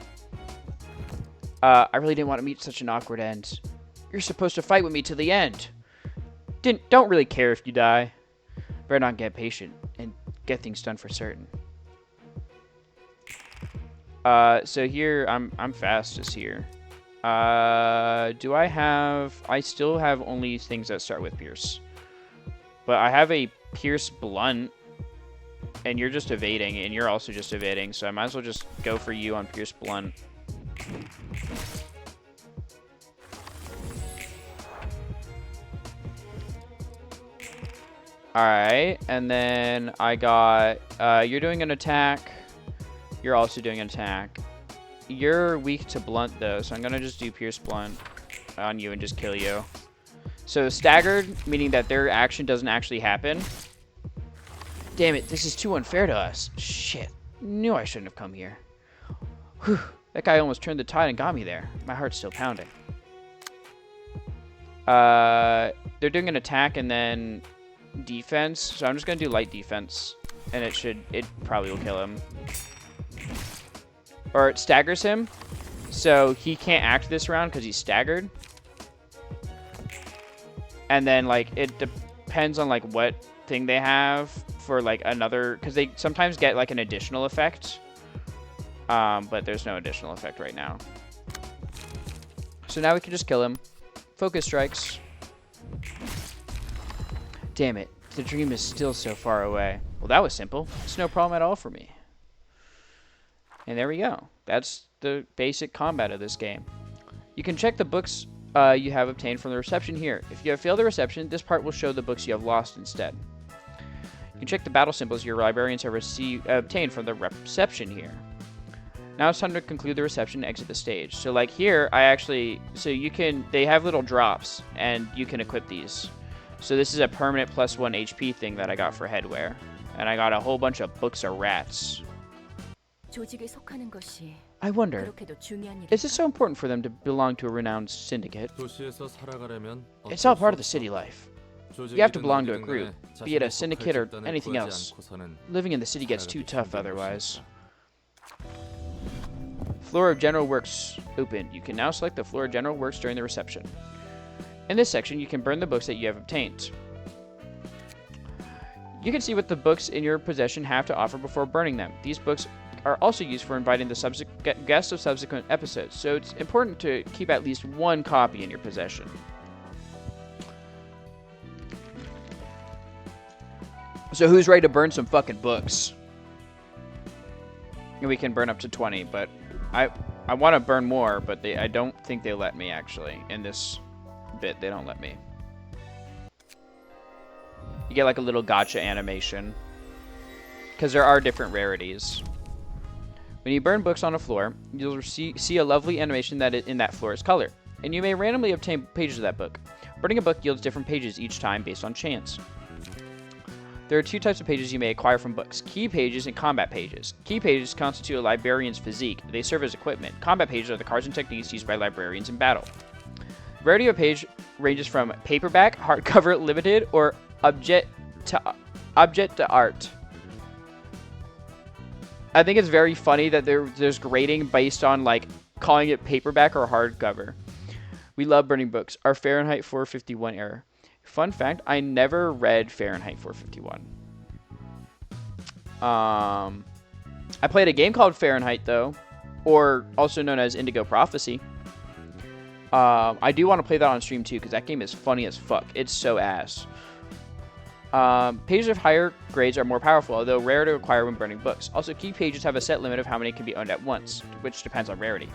I really didn't want to meet such an awkward end. You're supposed to fight with me to the end. Don't really care if you die. Better not get patient and get things done for certain. So here I'm fastest here. Do I have? I still have only things that start with Pierce, but I have a Pierce Blunt, and you're just evading, and you're also just evading. So I might as well just go for you on Pierce Blunt. Alright, and then I got, you're doing an attack. You're also doing an attack. You're weak to Blunt, though, so I'm going to just do Pierce Blunt on you and just kill you. So staggered, meaning that their action doesn't actually happen. Damn it, this is too unfair to us. Shit, knew I shouldn't have come here. Whew, that guy almost turned the tide and got me there. My heart's still pounding. They're doing an attack and then... defense, so I'm just gonna do light defense, and it probably will kill him, or it staggers him, so he can't act this round because he's staggered. And then like it depends on like what thing they have for like another, because they sometimes get like an additional effect, but there's no additional effect right now. So now we can just kill him. Focus strikes. Damn it, the dream is still so far away. Well, that was simple. It's no problem at all for me. And there we go. That's the basic combat of this game. You can check the books you have obtained from the reception here. If you have failed the reception, this part will show the books you have lost instead. You can check the battle symbols your librarians have obtained from the reception here. Now it's time to conclude the reception and exit the stage. So like here, they have little drops, and you can equip these. So this is a permanent +1 HP thing that I got for headwear. And I got a whole bunch of books of rats. 조직에 속하는 것이 I wonder, 그렇게도 중요한 is it 일인가? so important for them to belong to a renowned syndicate? 도시에서 살아가려면 It's all part of the city life. You have to belong to a group, be it a syndicate or 집단을 anything 구하지 else. 않고서는 Living in the city gets too 살아가기 tough 힘든 otherwise. 것이다. Floor of General Works open. You can now select the floor of General Works during the reception. In this section, you can burn the books that you have obtained. You can see what the books in your possession have to offer before burning them. These books are also used for inviting the guests of subsequent episodes, so it's important to keep at least 1 copy in your possession. So who's ready to burn some fucking books? And we can burn up to 20, but I want to burn more, but I don't think they let me actually in this bit. They don't let me. You get like a little gotcha animation because there are different rarities. When you burn books on a floor, you'll see a lovely animation that in that floor's color, and you may randomly obtain pages of that book. Burning a book yields different pages each time based on chance. There are 2 types of pages you may acquire from books: key pages and combat pages. Key pages constitute a librarian's physique. They serve as equipment. Combat pages are the cards and techniques used by librarians in battle. Rarity of a page ranges from paperback, hardcover, limited, or object to art. I think it's very funny that there's grading based on like calling it paperback or hardcover. We love burning books. Our Fahrenheit 451 error. Fun fact, I never read Fahrenheit 451. I played a game called Fahrenheit though, or also known as Indigo Prophecy. I do want to play that on stream too, because that game is funny as fuck. It's so ass. Pages of higher grades are more powerful, although rare to acquire when burning books. Also, key pages have a set limit of how many can be owned at once, which depends on rarity.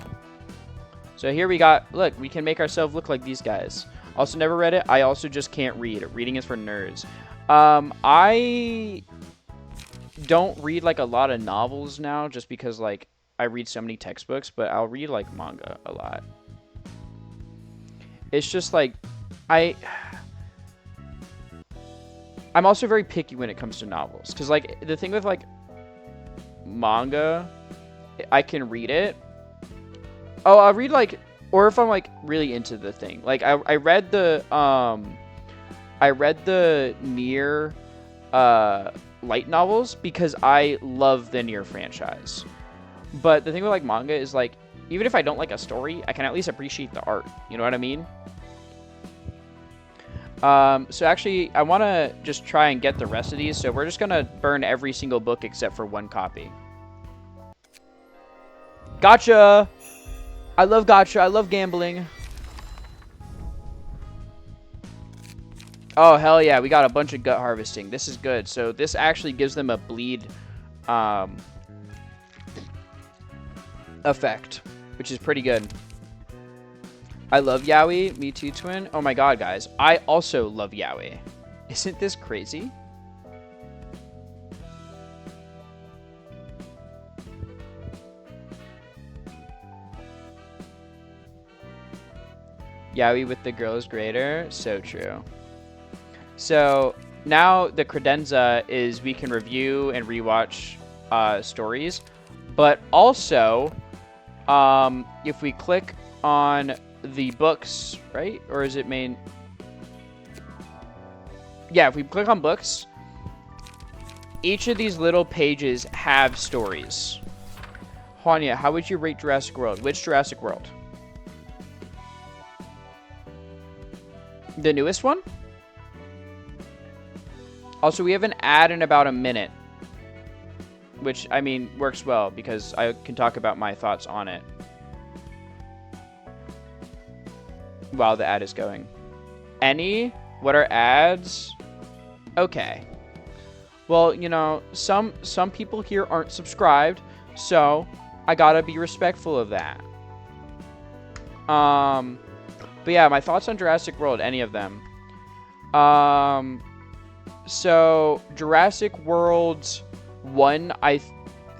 So here we got, look, we can make ourselves look like these guys. Also never read it. I also just can't read. Reading is for nerds. I don't read like a lot of novels now, just because like I read so many textbooks, but I'll read like manga a lot. It's just like, I'm also very picky when it comes to novels, because like the thing with like manga, I can read it. Oh, I'll read like, or if I'm like really into the thing, like I read the Nier light novels because I love the Nier franchise. But the thing with like manga is like, even if I don't like a story, I can at least appreciate the art. You know what I mean? So actually, I want to just try and get the rest of these. So we're just going to burn every single book except for one copy. Gotcha! I love gotcha. I love gambling. Oh, hell yeah. We got a bunch of gut harvesting. This is good. So this actually gives them a bleed effect, which is pretty good. I love yaoi. Me too, twin. Oh my god, guys. I also love yaoi. Isn't this crazy? Yaoi with the girl is greater. So true. So now the credenza is we can review and rewatch stories, but also if we click on the books, right? Or is it main? Yeah, if we click on books, each of these little pages have stories. Hanya, how would you rate Jurassic World? Which Jurassic World? The newest one? Also, we have an ad in about a minute, which, I mean, works well because I can talk about my thoughts on it while the ad is going. Any? What are ads? Okay. Well, you know, some people here aren't subscribed, so I gotta be respectful of that. But yeah, my thoughts on Jurassic World, any of them. So Jurassic World 1, I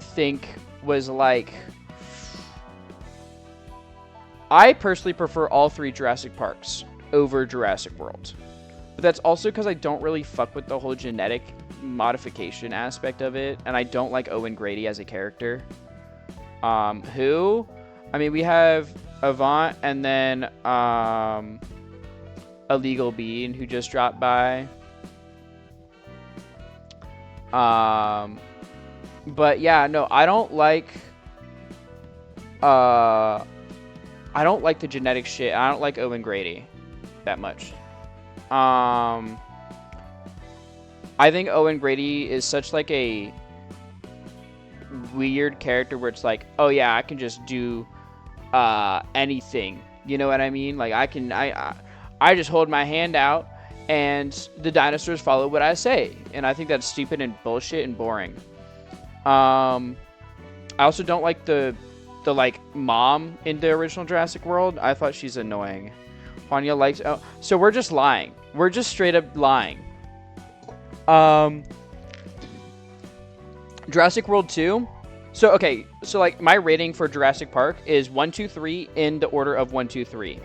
think was like, I personally prefer all three Jurassic Parks over Jurassic World. But that's also because I don't really fuck with the whole genetic modification aspect of it. And I don't like Owen Grady as a character. Who? I mean, we have Avant and then Illegal Bean who just dropped by. But yeah, no, I don't like the genetic shit. I don't like Owen Grady that much. I think Owen Grady is such like a weird character where it's like, oh yeah, I can just do anything. You know what I mean? Like I just hold my hand out and the dinosaurs follow what I say. And I think that's stupid and bullshit and boring. I also don't like the like mom in the original Jurassic World. I thought she's annoying. Juania likes, oh, so we're just lying. We're just straight up lying. Jurassic World 2. So okay, so like my rating for Jurassic Park is 1, 2, 3 in the order of 1, 2, 3.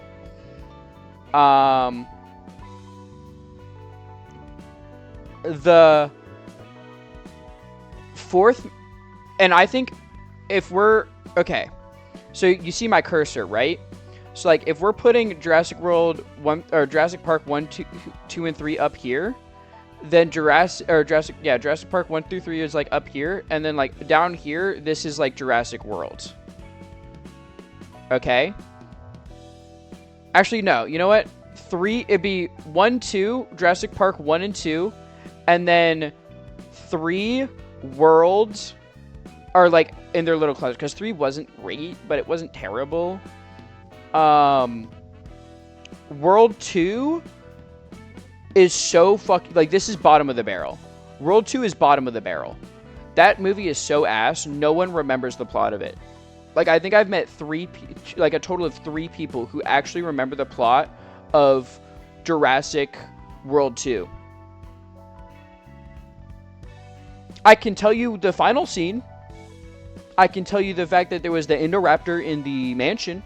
The fourth, and I think if we're okay, so you see my cursor, right? So like if we're putting Jurassic World 1 or Jurassic Park 1, 2 and 3 up here, then Jurassic Park 1 through 3 is like up here, and then like down here this is like Jurassic World. Okay? Actually no, you know what? 3, it'd be 1, 2, Jurassic Park 1 and 2, and then 3 worlds are like in their little clusters, because 3 wasn't great, but it wasn't terrible. World 2 is so fucking, like, this is bottom of the barrel. World 2 is bottom of the barrel. That movie is so ass, no one remembers the plot of it. Like, I think I've met a total of 3 people who actually remember the plot of Jurassic World 2. I can tell you the final scene. I can tell you the fact that there was the Indoraptor in the mansion.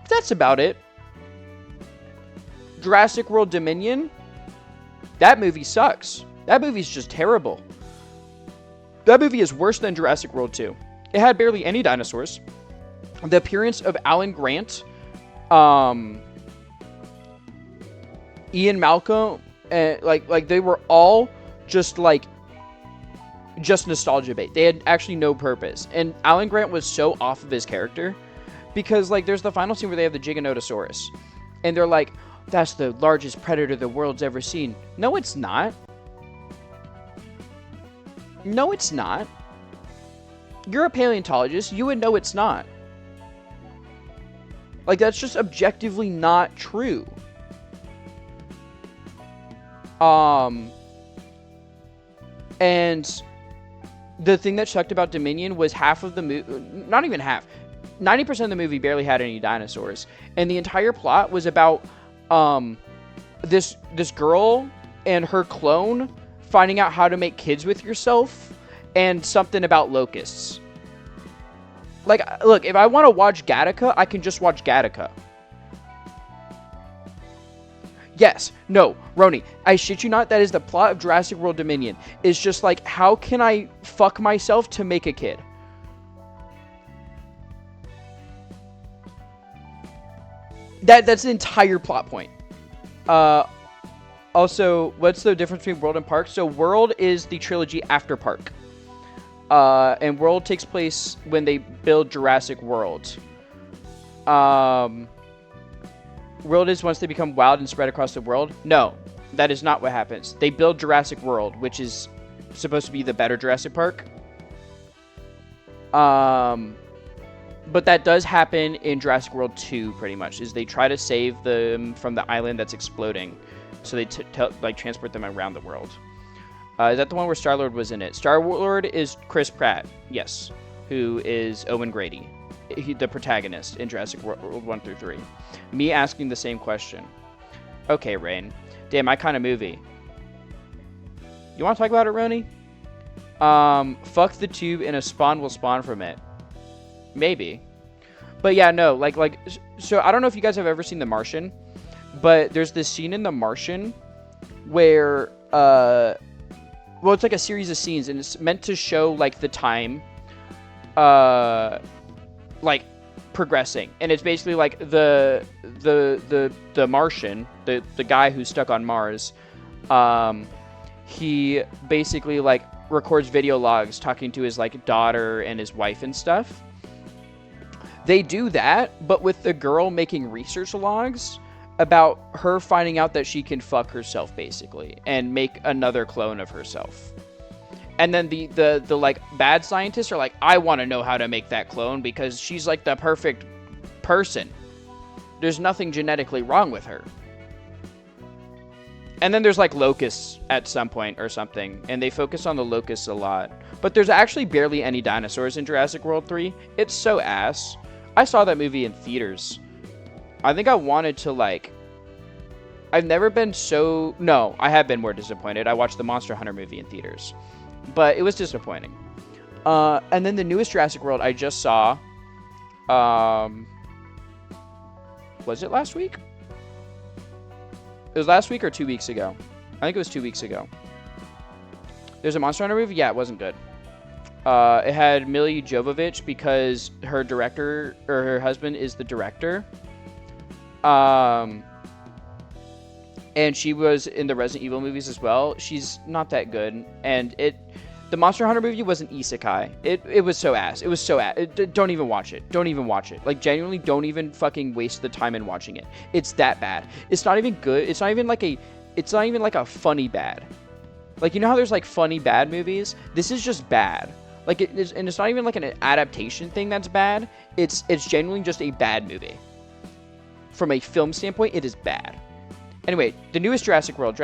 That's about it. Jurassic World Dominion. That movie sucks. That movie's just terrible. That movie is worse than Jurassic World 2. It had barely any dinosaurs. The appearance of Alan Grant, Ian Malcolm, and like they were all just nostalgia bait. They had actually no purpose. And Alan Grant was so off of his character because like there's the final scene where they have the Giganotosaurus and they're like, that's the largest predator the world's ever seen. No, it's not. No, it's not. You're a paleontologist. You would know it's not. Like, that's just objectively not true. And the thing that sucked about Dominion was half of the movie, not even half, 90% of the movie barely had any dinosaurs. And the entire plot was about this girl and her clone finding out how to make kids with yourself and something about locusts. Like, look, if I want to watch Gattaca, I can just watch Gattaca. Yes, no, Roni, I shit you not, that is the plot of Jurassic World Dominion. It's just like, how can I fuck myself to make a kid? That's the entire plot point. Also, what's the difference between World and Park? So World is the trilogy after Park. And World takes place when they build Jurassic World. World is once they become wild and spread across the world. No, that is not what happens. They build Jurassic World, which is supposed to be the better Jurassic Park. But that does happen in Jurassic World 2, pretty much, is they try to save them from the island that's exploding. So they transport them around the world. Is that the one where Star-Lord was in it? Star-Lord is Chris Pratt, yes, who is Owen Grady, the protagonist in Jurassic World 1 through 3. Me asking the same question. Okay, Rain. Damn, my kind of movie. You want to talk about it, Roni? Fuck the tube and a spawn will spawn from it. Maybe. But yeah, no, so I don't know if you guys have ever seen The Martian, but there's this scene in The Martian where, well, it's like a series of scenes, and it's meant to show, like, the time, like, progressing. And it's basically, like, the Martian, the guy who's stuck on Mars, he basically, like, records video logs talking to his, like, daughter and his wife and stuff. They do that, but with the girl making research logs about her finding out that she can fuck herself, basically, and make another clone of herself. And then the like bad scientists are like, I want to know how to make that clone because she's like the perfect person. There's nothing genetically wrong with her. And then there's like locusts at some point or something, and they focus on the locusts a lot. But there's actually barely any dinosaurs in Jurassic World 3. It's so ass. I saw that movie in theaters. I think I wanted to, like... I've never been so... No, I have been more disappointed. I watched the Monster Hunter movie in theaters. But it was disappointing. And then the newest Jurassic World I just saw... was it last week? It was last week or 2 weeks ago. I think it was 2 weeks ago. There's a Monster Hunter movie? Yeah, it wasn't good. It had Milla Jovovich because her director, or her husband, is the director. And she was in the Resident Evil movies as well. She's not that good. And the Monster Hunter movie was an isekai. It was so ass. It was so ass. Don't even watch it. Don't even watch it. Like, genuinely, don't even fucking waste the time in watching it. It's that bad. It's not even good. It's not even like a funny bad. Like, you know how there's like funny bad movies? This is just bad. Like, and it's not even like an adaptation thing that's bad. It's genuinely just a bad movie. From a film standpoint, it is bad. Anyway, the newest Jurassic World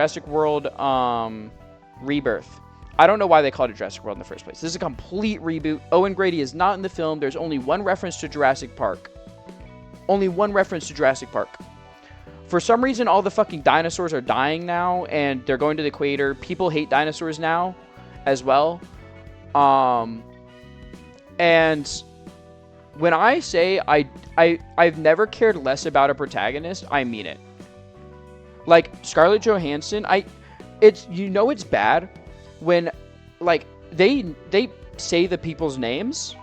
Rebirth. I don't know why they called it Jurassic World in the first place. This is a complete reboot. Owen Grady is not in the film. There's only one reference to Jurassic Park. Only one reference to Jurassic Park. For some reason, all the fucking dinosaurs are dying now, and they're going to the equator. People hate dinosaurs now, as well. And when I say I've never cared less about a protagonist, I mean it. Like, Scarlett Johansson, it's, you know, it's bad when, like, they say the people's names,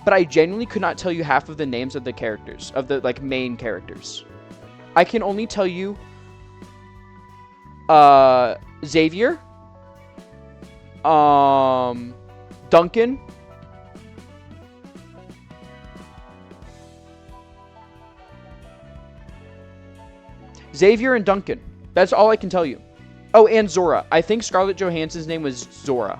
but I genuinely could not tell you half of the names of the characters, of the, like, main characters. I can only tell you Xavier, Duncan, Xavier and Duncan. That's all I can tell you. Oh, and Zora. I think Scarlett Johansson's name was Zora.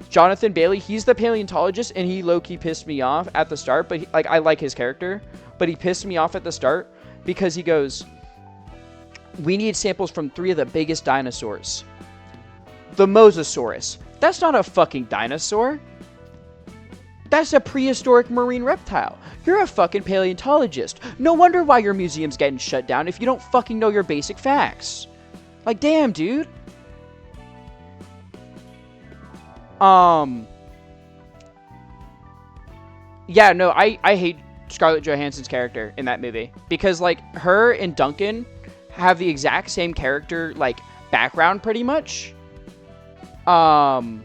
Jonathan Bailey, he's the paleontologist, and he low-key pissed me off at the start, but like, I like his character, but he pissed me off at the start because he goes, we need samples from 3 of the biggest dinosaurs. The Mosasaurus. That's not a fucking dinosaur. That's a prehistoric marine reptile. You're a fucking paleontologist. No wonder why your museum's getting shut down if you don't fucking know your basic facts. Like, damn, dude. Yeah, no, I hate Scarlett Johansson's character in that movie. Because, like, her and Duncan have the exact same character, like, background, pretty much. They have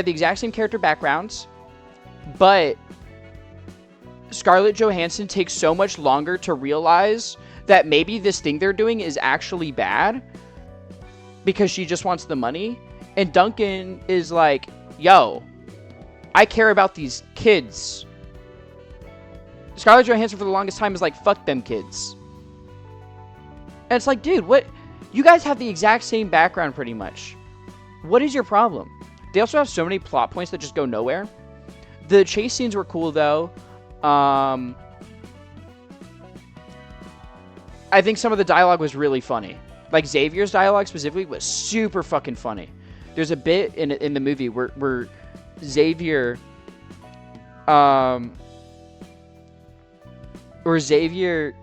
the exact same character backgrounds. But Scarlett Johansson takes so much longer to realize that maybe this thing they're doing is actually bad because she just wants the money. And Duncan is like, yo, I care about these kids. Scarlett Johansson for the longest time is like, fuck them kids. And it's like, dude, what? You guys have the exact same background pretty much. What is your problem? They also have so many plot points that just go nowhere. The chase scenes were cool, though. I think some of the dialogue was really funny. Like, Xavier's dialogue specifically was super fucking funny. There's a bit in the movie where Xavier... where Xavier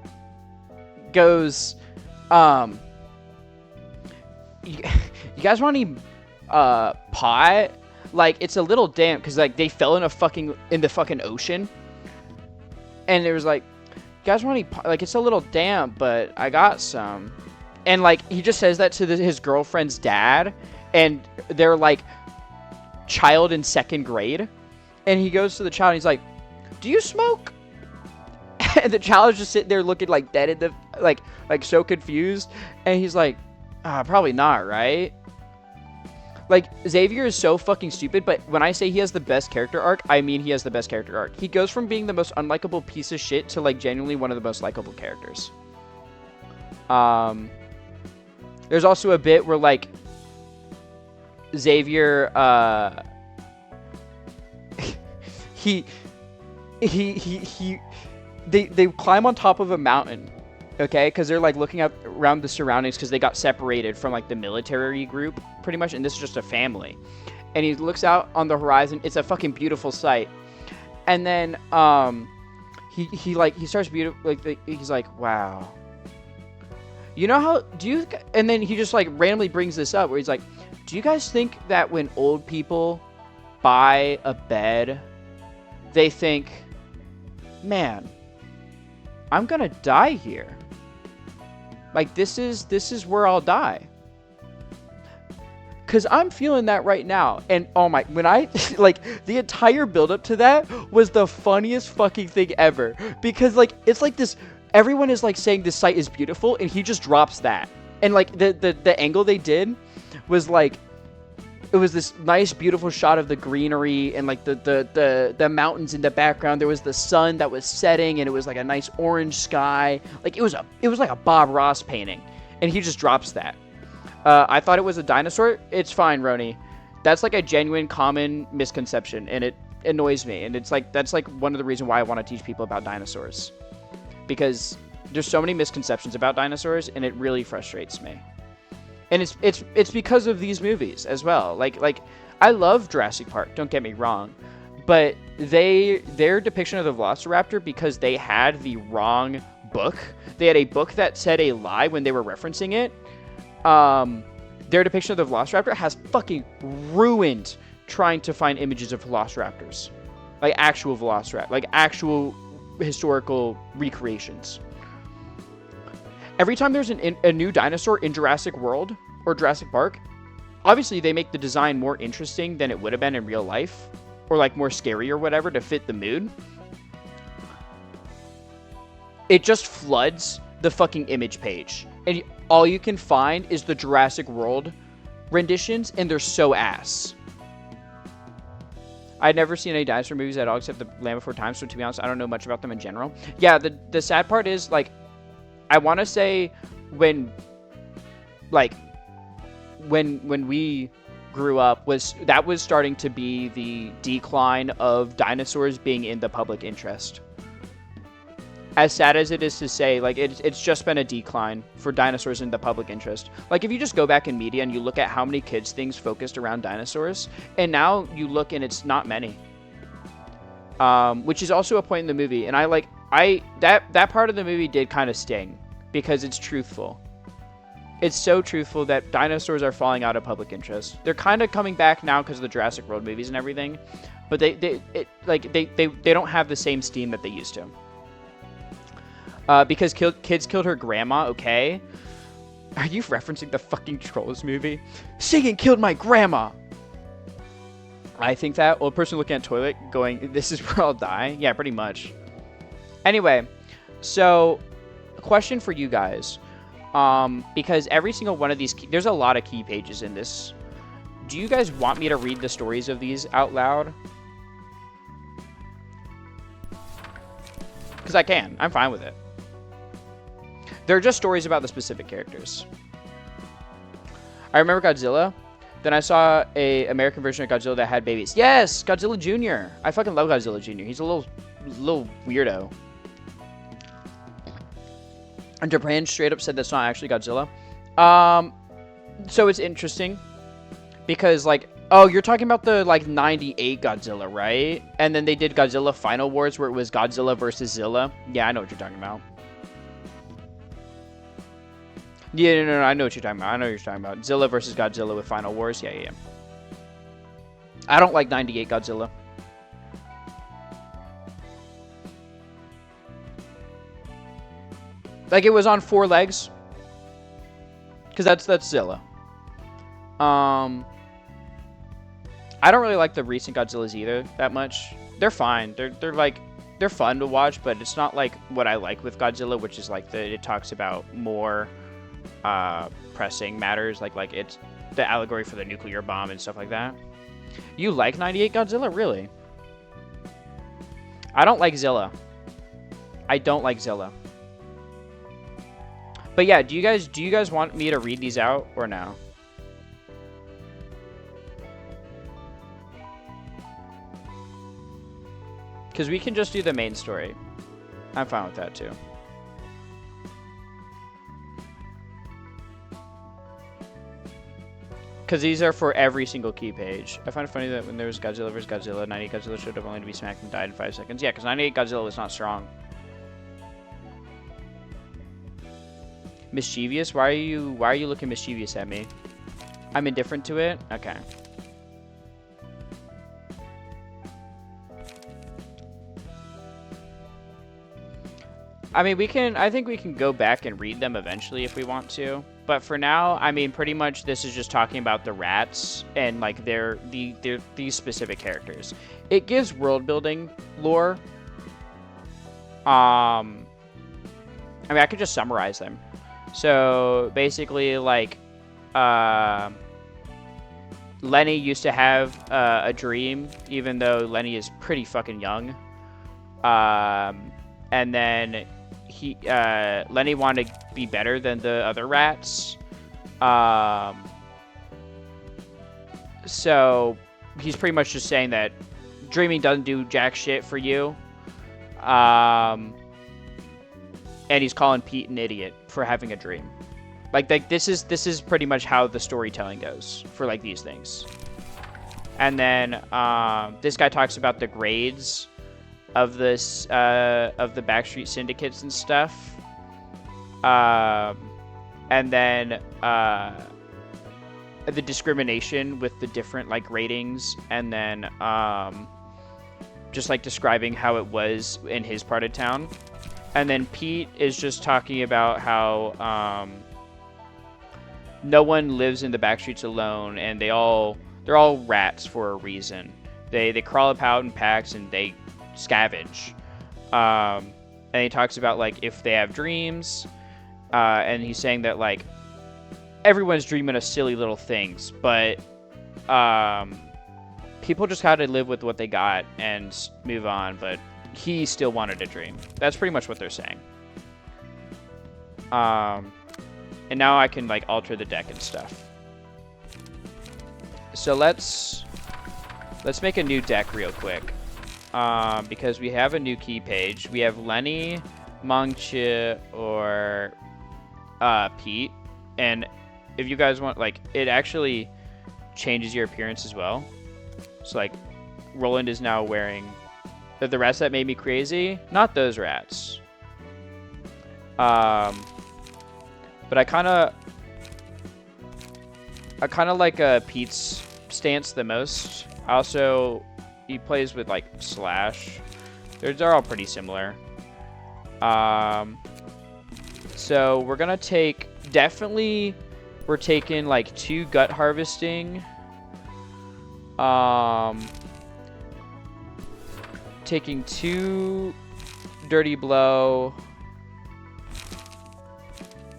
goes... you guys want any pot? Like, it's a little damp because, like, they fell in the fucking ocean, and it was like, you guys want any pot? Like, it's a little damp, but I got some. And, like, he just says that to his girlfriend's dad, and they're like child in 2nd grade, and he goes to the child and he's like, do you smoke? And the child is just sitting there looking like dead in the like so confused, and he's like, probably not, right? Like, Xavier is so fucking stupid, but when I say he has the best character arc, I mean he has the best character arc. He goes from being the most unlikable piece of shit to, like, genuinely one of the most likable characters. There's also a bit where, like, Xavier, they climb on top of a mountain, okay? Because they're, like, looking up around the surroundings because they got separated from, like, the military group, pretty much, and this is just a family. And he looks out on the horizon. It's a fucking beautiful sight. And then, he starts he's like, wow. You know how, and then he just, like, randomly brings this up where he's like, do you guys think that when old people buy a bed, they think, man, I'm gonna die here. Like, this is where I'll die. Cause I'm feeling that right now. And oh my, when I, like, the entire build up to that was the funniest fucking thing ever. Because, like, it's like this, everyone is, like, saying this site is beautiful, and he just drops that. And, like, the angle they did was, like, it was this nice, beautiful shot of the greenery and, like, the mountains in the background. There was the sun that was setting, and it was, like, a nice orange sky. Like, it was like a Bob Ross painting. And he just drops that. I thought it was a dinosaur. It's fine, Roni. That's, like, a genuine common misconception, and it annoys me. And it's, like, that's, like, one of the reasons why I want to teach people about dinosaurs. Because there's so many misconceptions about dinosaurs, and it really frustrates me. And it's because of these movies as well. Like I love Jurassic Park, don't get me wrong, but their depiction of the Velociraptor, because they had the wrong book. They had a book that said a lie when they were referencing it. Their depiction of the Velociraptor has fucking ruined trying to find images of Velociraptors, like actual Velociraptor, like actual historical recreations. every time there's a new dinosaur in Jurassic World or Jurassic Park, obviously they make the design more interesting than it would have been in real life, or like more scary or whatever to fit the mood. It just floods the fucking image page, and all you can find is the Jurassic World renditions, and they're so ass. I'd never seen any dinosaur movies at all except The Land Before Time, so to be honest, I don't know much about them in general. Yeah, the sad part is, like, I want to say when we grew up, was starting to be the decline of dinosaurs being in the public interest. As sad as it is to say, like, it's just been a decline for dinosaurs in the public interest. Like, if you just go back in media and you look at how many kids things focused around dinosaurs, and now you look and it's not many. Which is also a point in the movie, and that part of the movie did kind of sting, because it's truthful. It's so truthful that dinosaurs are falling out of public interest. They're kind of coming back now because of the Jurassic World movies and everything, but they don't have the same steam that they used to. Because kids killed her grandma, okay? Are you referencing the fucking Trolls movie? Singing killed my grandma! I think that old person looking at toilet going, this is where I'll die? Yeah, pretty much. Anyway, so, a question for you guys. Because every single one of these, there's a lot of key pages in this. Do you guys want me to read the stories of these out loud? Because I can. I'm fine with it. They're just stories about the specific characters. I remember Godzilla. Then I saw a American version of Godzilla that had babies. Yes, Godzilla Jr. I fucking love Godzilla Jr. He's a little weirdo. And Japan straight up said that's not actually Godzilla. So it's interesting because, like, oh, you're talking about the, like, 98 Godzilla, right? And then they did Godzilla Final Wars where it was Godzilla versus Zilla. Yeah, I know what you're talking about. Yeah, no, I know what you're talking about. I know what you're talking about. Zilla versus Godzilla with Final Wars. Yeah. I don't like 98 Godzilla. Like, it was on 4 legs. Because that's Zilla. I don't really like the recent Godzillas either that much. They're fine. They're fun to watch, but it's not like what I like with Godzilla, which is like it talks about more pressing matters, like it's the allegory for the nuclear bomb and stuff like that. You like 98 Godzilla? Really? I don't like Zilla. I don't like Zilla. But yeah, do you guys want me to read these out or no? Because we can just do the main story. I'm fine with that too. Because these are for every single key page. I find it funny that when there was Godzilla vs. Godzilla, 98 Godzilla should have only to be smacked and died in 5 seconds. Yeah, because 98 Godzilla was not strong. Mischievous? Why are you looking mischievous at me? I'm indifferent to it? Okay. I mean, I think we can go back and read them eventually if we want to. But for now, I mean, pretty much this is just talking about the rats and, like, these specific characters. It gives world building lore. I mean, I could just summarize them. So, basically, like, Lenny used to have a dream, even though Lenny is pretty fucking young. And then Lenny wanted to be better than the other rats. So he's pretty much just saying that dreaming doesn't do jack shit for you. And he's calling Pete an idiot for having a dream. Like this is pretty much how the storytelling goes for, like, these things. And then this guy talks about the grades of this of the Backstreet syndicates and stuff, and then the discrimination with the different, like, ratings, and then just, like, describing how it was in his part of town. And then Pete is just talking about how no one lives in the backstreets alone, and they're all rats for a reason. They crawl about in packs and they scavenge. And he talks about like if they have dreams, and he's saying that like everyone's dreaming of silly little things, but people just got to live with what they got and move on. But he still wanted to dream. That's pretty much what they're saying. And now I can like alter the deck and stuff. So let's make a new deck real quick. Because we have a new key page. We have Lenny, Mangchi, or Pete. And if you guys want, like, it actually changes your appearance as well. So like Roland is now wearing the rats that made me crazy, not those rats. But I kind of like Pete's stance the most. He plays with like Slash. They're all pretty similar. So we're gonna take we're taking like 2 gut harvesting. Taking 2 dirty blow.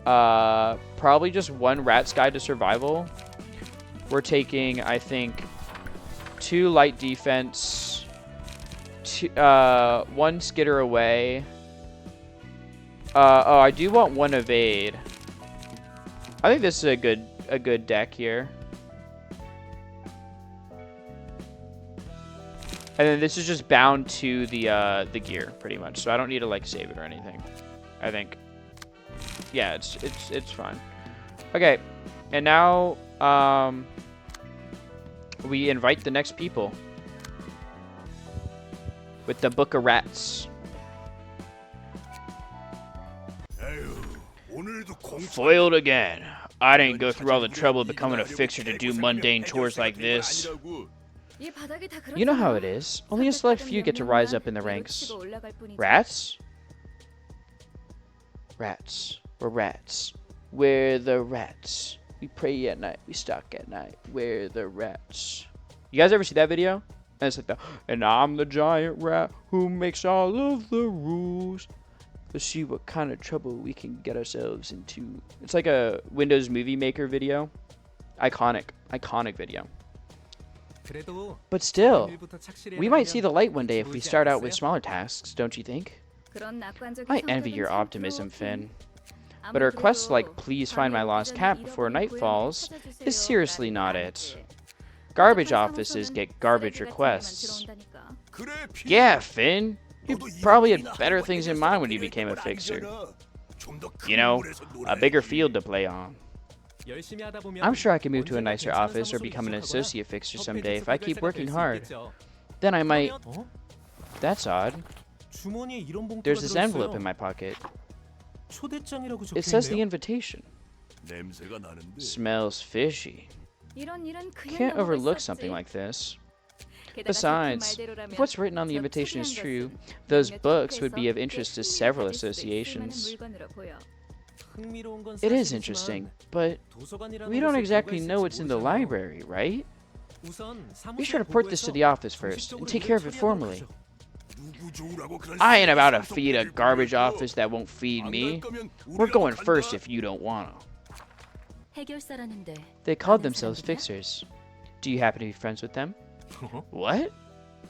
Probably just 1 rat's guide to survival. We're taking, I think, 2 light defense, 1 skitter away. Oh, I do want 1 evade. I think this is a good deck here. And then this is just bound to the gear pretty much, so I don't need to like save it or anything. I think, yeah, it's fine. Okay, and now we invite the next people with the Book of Rats. Foiled again. I didn't go through all the trouble of becoming a fixer to do mundane chores like this. You know how it is. Only a select few get to rise up in the ranks. Rats? Rats. We're rats. We're the rats. We pray at night. We stalk at night. We're the rats. You guys ever see that video? And it's like and I'm the giant rat who makes all of the rules. Let's see what kind of trouble we can get ourselves into. It's like a Windows Movie Maker video. Iconic video. But still, we might see the light one day if we start out with smaller tasks, don't you think? I envy your optimism, Finn. But a request like please find my lost cat before night falls is seriously not it. Garbage offices get garbage requests. Yeah, Finn. You probably had better things in mind when you became a fixer. You know, a bigger field to play on. I'm sure I can move to a nicer office or become an associate fixer someday if I keep working hard. Then I might... That's odd. There's this envelope in my pocket. It says the invitation. Smells fishy. Can't overlook something like this. Besides, if what's written on the invitation is true, those books would be of interest to several associations. It is interesting, but we don't exactly know what's in the library, right? Be sure to report this to the office first, and take care of it formally. I ain't about to feed a garbage office that won't feed me. We're going first if you don't wanna. They called themselves fixers. Do you happen to be friends with them? What?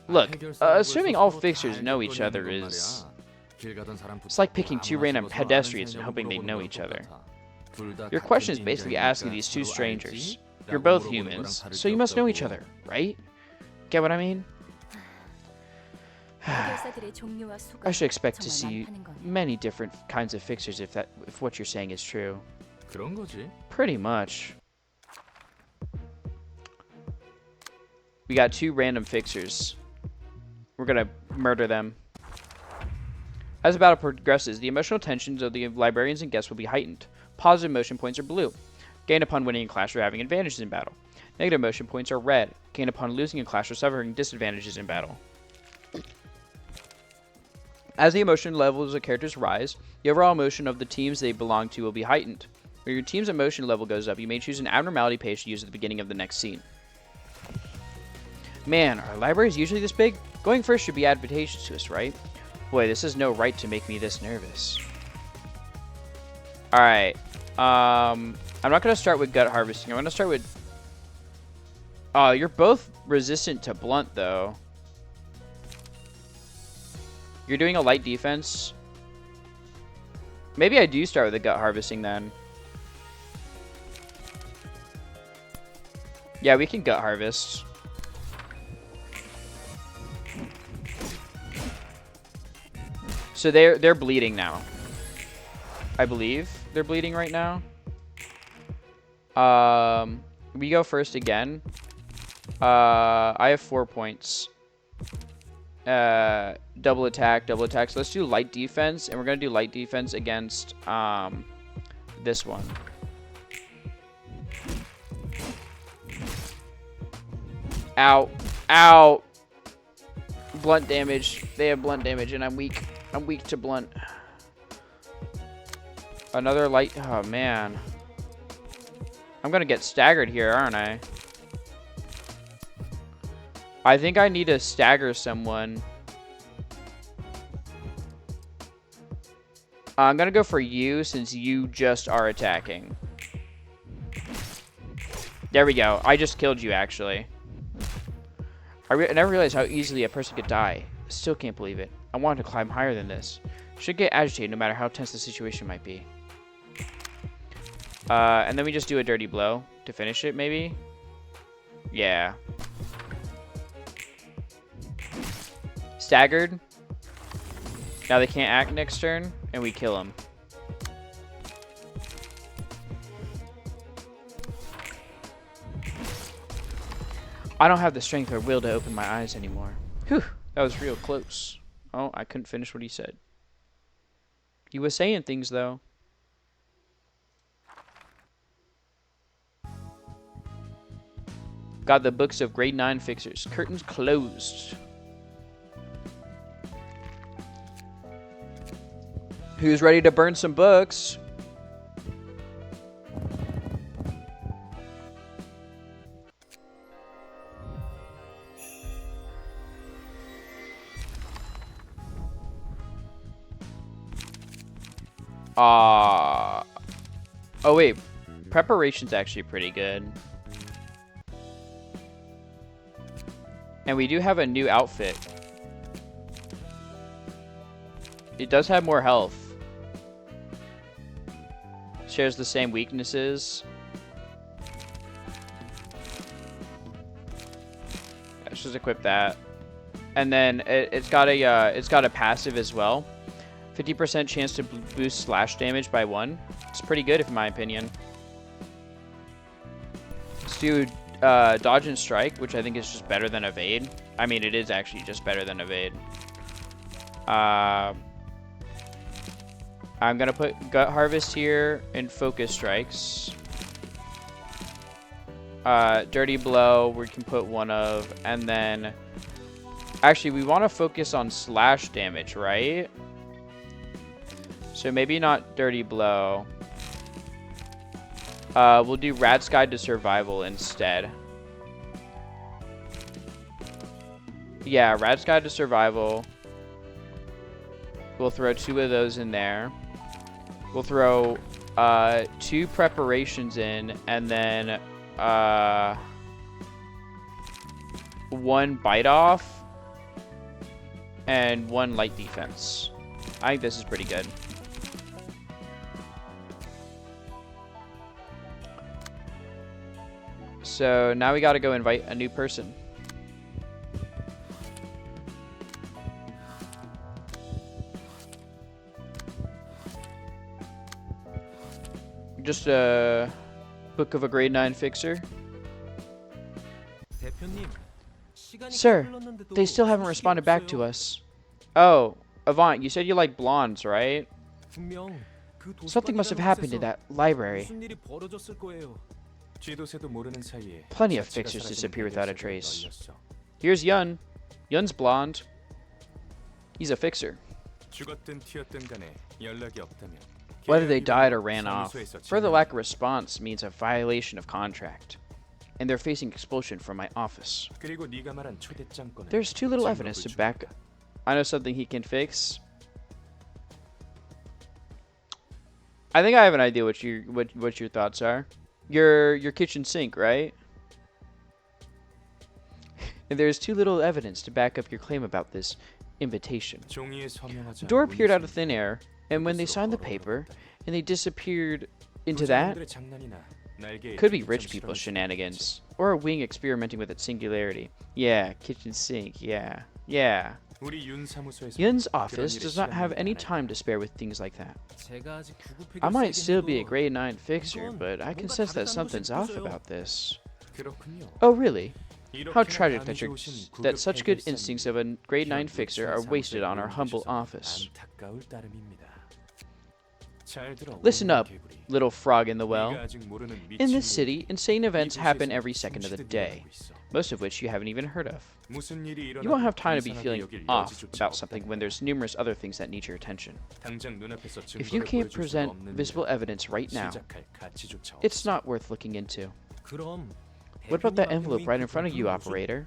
Look, assuming all fixers know each other is... It's like picking 2 random pedestrians and hoping they know each other. Your question is basically asking these 2 strangers. You're both humans, so you must know each other, right? Get what I mean? I should expect to see many different kinds of fixers if what you're saying is true. Pretty much. We got 2 random fixers. We're gonna murder them. As the battle progresses, the emotional tensions of the librarians and guests will be heightened. Positive emotion points are blue. Gain upon winning a clash or having advantages in battle. Negative emotion points are red. Gain upon losing a clash or suffering disadvantages in battle. As the emotion levels of characters rise, the overall emotion of the teams they belong to will be heightened. When your team's emotion level goes up, you may choose an abnormality page to use at the beginning of the next scene. Man, our library is usually this big? Going first should be advantageous to us, right? Boy, this is no right to make me this nervous. Alright. I'm not going to start with gut harvesting. I'm going to start with... Oh, you're both resistant to blunt, though. You're doing a light defense. Maybe I do start with the gut harvesting then. Yeah, we can gut harvest. So they're bleeding now. I believe they're bleeding right now. We go first again. I have 4 points. Double attack. So let's do light defense, and we're gonna do light defense against this one. Ow. Ow. Blunt damage. They have blunt damage, and I'm weak. I'm weak to blunt. Another light. Oh, man. I'm gonna get staggered here, aren't I? I think I need to stagger someone. I'm gonna go for you since you just are attacking. There we go. I just killed you, actually. I never realized how easily a person could die. I still can't believe it. I wanted to climb higher than this. Should get agitated no matter how tense the situation might be. And then we just do a dirty blow to finish it, maybe? Yeah. Staggered. Now they can't act next turn, and we kill them. I don't have the strength or will to open my eyes anymore. Whew, that was real close. Oh, I couldn't finish what he said. He was saying things, though. Got the books of grade 9 fixers. Curtains closed. Who's ready to burn some books? Oh wait, preparation's actually pretty good. And we do have a new outfit. It does have more health. Shares the same weaknesses. Let's just equip that. And then it's got a passive as well. 50% chance to boost slash damage by 1. It's pretty good, in my opinion. Let's do dodge and strike, which I think is just better than evade. I mean, it is actually just better than evade. I'm gonna put gut harvest here and focus strikes. Dirty blow, we can put one of, and then actually we want to focus on slash damage, right? So maybe not dirty blow. We'll do Rat's Guide to Survival instead. Yeah, Rat's Guide to Survival. We'll throw 2 of those in there. We'll throw 2 preparations in, and then 1 bite off and 1 light defense. I think this is pretty good. So now we gotta go invite a new person. Just a book of a grade 9 fixer. Sir, they still haven't responded back to us. Oh, Avant, you said you like blondes, right? Something must have happened to that library. Plenty of fixers disappear without a trace. Here's Yun. Yun's blonde. He's a fixer. 죽었든 튀었든 간에 연락이 없다면 Whether they died or ran 계약이 off. 사무소에서 Further 진행한다. lack of response means a violation of contract. And they're facing expulsion from my office. 그리고 네가 말한 초대장 건은 There's too little 증거로 evidence to 보여주겠다. back. I know something he can fix. I think I have an idea what your thoughts are. Your kitchen sink, right? And there's too little evidence to back up your claim about this invitation. 종이에 서명하자 Door appeared out of 문이 thin air, and when they signed the paper, and they disappeared into that, 부자들의 장난이나 날개에 could be 좀 rich people's 실험이 shenanigans. Or a wing experimenting with its singularity. Yeah, kitchen sink, yeah. Yeah. 우리 윤 사무소에서 Yun's 그런 office 일에 does not have 실험이 any 많아요. time to spare with things like that. 제가 아직 구급 I might 해결사이긴 still be a 해도 grade 9 fixer, 이건 but I can 뭔가 sense that 다르다는 something's 것이 off 느껴져요. about this. 그렇군요. Oh, really? How 이렇게나 tragic 감이 that 좋으신 구급 that such good 해결사님, instincts of a grade 9 기업 fixer 유치원 are wasted 사무소에 on our humble 옮겨주셔서 office. 안타까울 따름입니다. 잘 들어, Listen 오늘의 up, 개구리. little frog in the 네가 well. 아직 모르는 In 미친 this city, insane events 이곳에서 happen every second of the 숨쉬듯 day, 일어나고 있어. most of which you haven't even heard of. 무슨 일이 You won't have 일어나도 time to be 이상하게 feeling 여길 off 여지조차 about something 없다는 when there's numerous other things that need your attention. 당장 눈앞에서 If you 증거를 can't 보여줄 수가 present 없는 visible 일은 evidence right now, 시작할 가치조차 it's 없어. not worth looking into. 그럼 What about that 대표님 envelope right in front of you, 앞에 놓인 그 operator?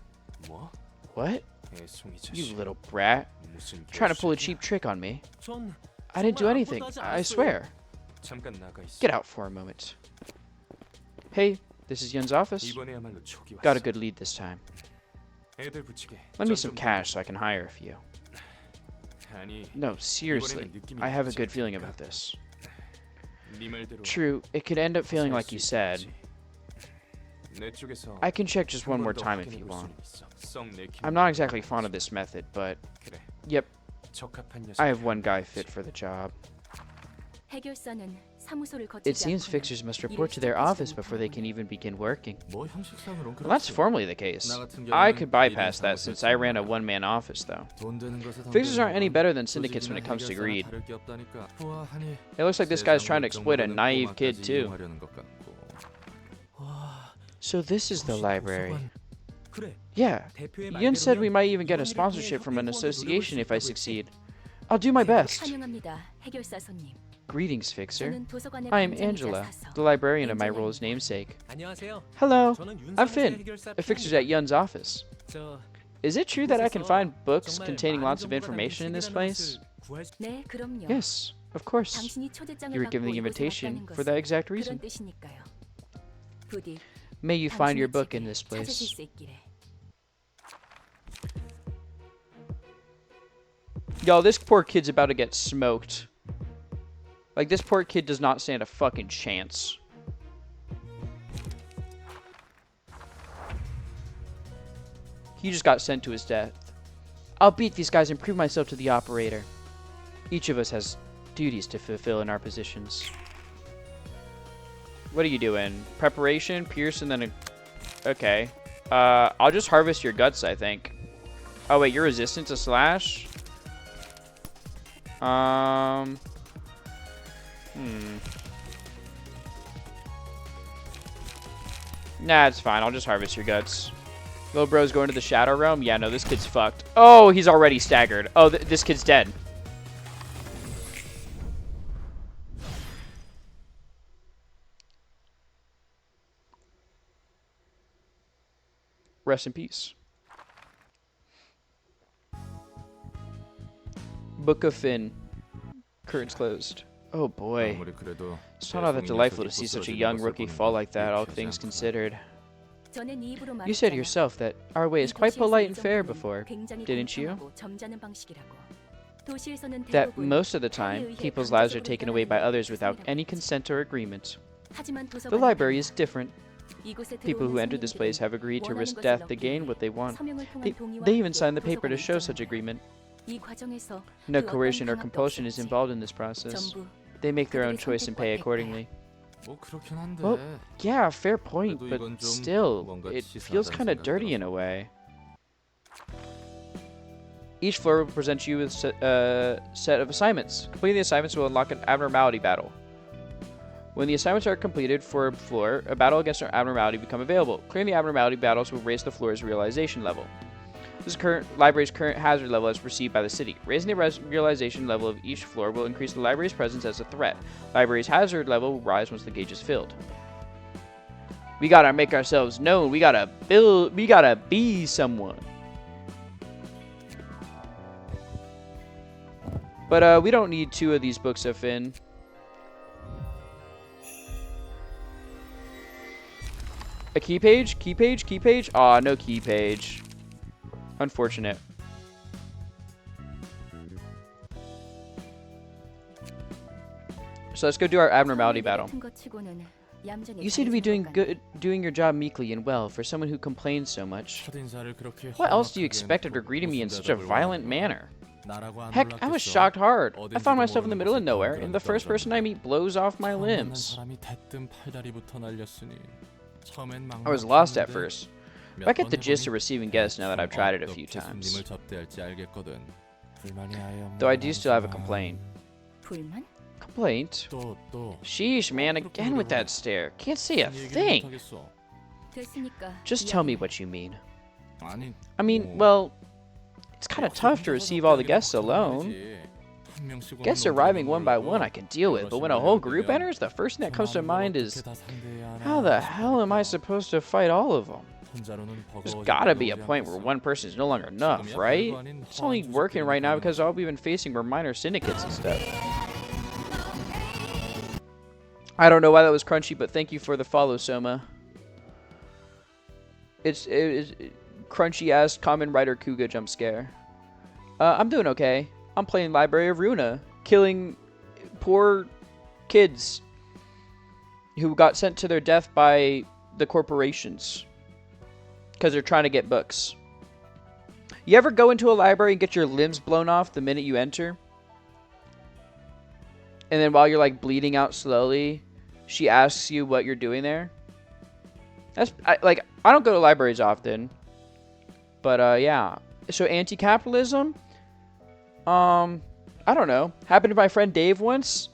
뭐? What? 애송이 You 자식. little brat. 무슨 Trying to pull a 개새끼야. cheap trick on me. 전 I didn't do 정말 anything, 아무것도 하지 I 않았어요. swear. 잠깐 나가 있어. Get out for a moment. Hey, this is Yun's office. 이번에야말로 촉이 Got a 왔어. good lead this time. 애들 붙이게. Lend me 전 some 좀 cash so I can hire a few. 아니, No, seriously. 이번에는 느낌이 I have a 나쁘지 good feeling 않으니까. about this. 네 말대로 True, it could end up feeling 살 like 수 you said. 있겠지. 내 쪽에서 I can check just 한 one 번 more 더 time if 확인해 you 볼 want. 수는 있어. 썩 내키는 I'm not 건 exactly 아니지. fond of this method, but 그래. yep, 적합한 녀석. I have one guy fit for the job. 해결사는 사무소를 거치지 It seems 않고는 fixers must report to their office before they can even begin working. 뭐 형식상으로는 Well, that's 그렇지. formally the case. 나 같은 I 경우는 could bypass 일인 that since I 사무소에서 ran a one-man office, though. 돈 되는 것에 Fixers 덤비는 aren't any 건 better than syndicates when it 조직이나 comes to 해결사나 greed. 다를 게 없다니까. 보아하니 It looks like this guy's trying to 세상을 exploit a 정보를 naive kid, 꼬마까지 too. 이용하려는 것 같고. 와, So this is the 혹시 library. 도서관. 그래, Yeah, 대표의 Yun said we 말대로면 might even get a 이번 일을 sponsorship 통해 from an 협회 후원을 association if I 노려볼 수 있다고 succeed. I'll do my best. 환영합니다, 해결사 손님. Greetings, Fixer. 저는 도서관의 I am 관장이자 Angela, 사서. the librarian of my role's namesake. 안녕하세요. Hello, 저는 윤 I'm 사무소의 Finn, 해결사 a fixer's at Yun's office. 저 Is it true that I can find books 정말 containing 많은 lots of 정보가 information in this 담긴 place? 책이라는 것을 구할 수- 네, 그럼요. Yes, of course. 당신이 초대장을 You were 받고 given the 이곳에 invitation 왔다는 for that 것은 exact 그런 reason. 뜻이니까요. 부디 May you find your 당신의 book in 책을 this 찾으실 place. 수 있기를. Yo, this poor kid's about to get smoked. Like, this poor kid does not stand a fucking chance. He just got sent to his death. I'll beat these guys and prove myself to the operator. Each of us has duties to fulfill in our positions. What are you doing? Preparation, pierce, and then a... Okay. I'll just harvest your guts, I think. Oh, wait, you're resistant to slash? Hmm. Nah, it's fine. I'll just harvest your guts. Little bro's going to the Shadow Realm? Yeah, no, this kid's fucked. Oh, he's already staggered. Oh, this kid's dead. Rest in peace. Book of Finn. Curtains closed. Oh boy. 아무리 그래도 It's not all that 세상에 delightful to 녀석이 see such a 부스러지는 young 것을 rookie 보는 fall 건 like that, all 유쾌하지 things 않다. considered. 전에 네 입으로 You said 말했잖아. yourself that our way is 이 quite 도시에서 polite and 이 fair 정도는 before, 굉장히 didn't you? 공평하고 점잖은 방식이라고. 도시에서는 That 대부분 most of the 타에 time, 의해 people's lives are 강제적으로 taken away by 이끌어내는 others without 세상이라고 any 했지. consent or agreement. 하지만 The 도서관은 library is 달라. different. 이곳에 People who 들어오는 entered this place 손님들은 have agreed to 원하는 risk 것을 death to 얻기 gain 위해 what they want. 서명을 통한 They, 동의와 they even 함께 signed the paper to 도서관에 show such 입장한다. agreement. 이 과정에서 No 그 어떤 coercion or 강압도 compulsion is 없었지. involved in this process. 전부 They make their own 그들의 choice and pay 선택과 accordingly. 뭐 그렇긴 한데. Well, yeah, fair point, 그래도 but 이건 좀 still, 뭔가 it feels 치사하다는 kind of 생각이 dirty in 들어서. a way. Each floor will present you with a set of assignments. Completing the assignments will unlock an abnormality battle. When the assignments are completed for a floor, a battle against an abnormality become available. Clearing the abnormality battles will raise the floor's realization level. This is library's current hazard level as perceived by the city. Raising the realization level of each floor will increase the library's presence as a threat. Library's hazard level will rise once the gauge is filled. We gotta make ourselves known. We gotta be someone. But we don't need 2 of these books of Finn. A key page? Key page? Key page? Aw, no key page. Unfortunate. So let's go do our abnormality battle. You seem to be doing your job meekly and well for someone who complains so much. What else do you expect after greeting me in such a violent manner? Heck, I was shocked hard. I found myself in the middle of nowhere, and the first person I meet blows off my limbs. I was lost at first, but I get the gist of receiving guests now that I've tried it a few times. Though I do still have a complaint. Complaint? Sheesh, man, again with that stare. Can't say a thing. Just tell me what you mean. I mean, well, it's kind of tough to receive all the guests alone. Guests arriving one by one I can deal with, but when a whole group enters, the first thing that comes to mind is, how the hell am I supposed to fight all of them? There's gotta be a point where one person is no longer enough, right? It's only working right now because all we've been facing were minor syndicates and stuff. I don't know why that was crunchy, but thank you for the follow, Soma. It is crunchy-ass Common Rider Kuga jump scare. I'm doing okay. I'm playing Library of Ruina, killing poor kids who got sent to their death by the corporations because they're trying to get books. You ever go into a library and get your limbs blown off the minute you enter? And then while you're like bleeding out slowly, she asks you what you're doing there? I don't go to libraries often. But yeah. So anti-capitalism? I don't know. Happened to my friend Dave once.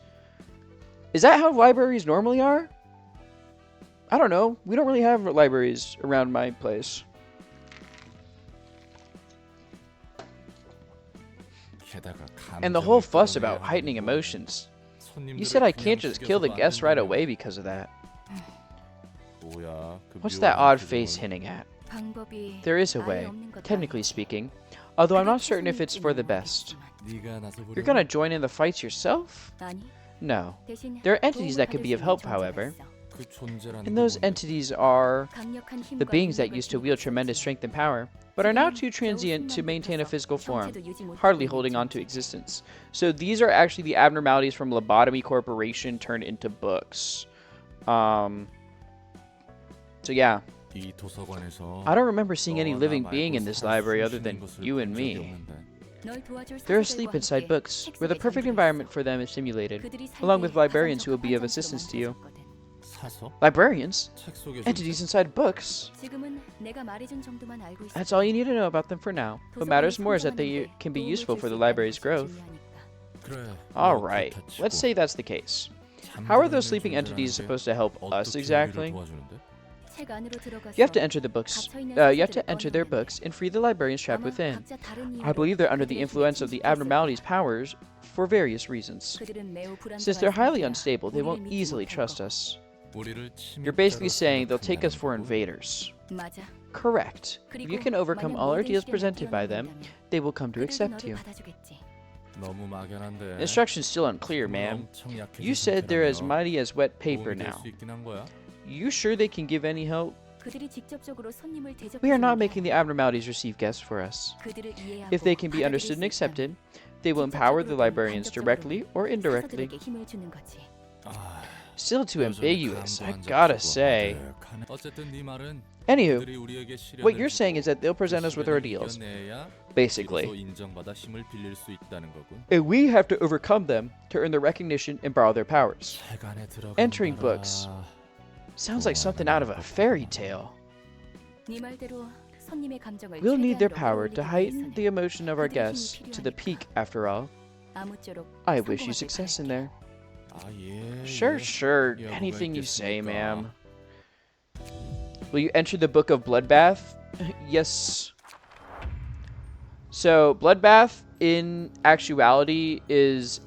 Is that how libraries normally are? I don't know. We don't really have libraries around my place. And the whole fuss about heightening emotions. You said I can't just kill the guests right away because of that. What's that odd face hinting at? There is a way, technically speaking, although I'm not certain if it's for the best. You're gonna join in the fights yourself? No. There are entities that could be of help, however. And those entities are the beings that used to wield tremendous strength and power, but are now too transient to maintain a physical form, hardly holding on to existence. So these are actually the abnormalities from Lobotomy Corporation turned into books. So yeah. I don't remember seeing any living being in this library other than you and me. They're asleep inside books, where the perfect environment for them is simulated, along with librarians who will be of assistance to you. Librarians? Entities inside books? That's all you need to know about them for now. What matters more is that they can be useful for the library's growth. Alright, let's say that's the case. How are those sleeping entities supposed to help us exactly? You have to enter the books. You have to enter their books and free the librarians trapped within. I believe they're under the influence of the abnormalities' powers for various reasons. Since they're highly unstable, they won't easily trust us. You're basically saying they'll take us for invaders. Correct. If you can overcome all ordeals presented by them, they will come to accept you. The instruction's still unclear, ma'am. You said they're as mighty as wet paper now. You sure they can give any help? We are not making the abnormalities receive guests for us. If they can be understood and accepted, they will empower the librarians directly or indirectly. Still too ambiguous, I gotta say. Anywho, what you're saying is that they'll present us with ordeals, basically. And we have to overcome them to earn their recognition and borrow their powers. Entering books sounds like something out of a fairy tale. We'll need their power to heighten the emotion of our guests to the peak, after all. I wish you success in there. Sure. Anything you say, ma'am. Will you enter the Book of Bloodbath? Yes. So bloodbath in actuality is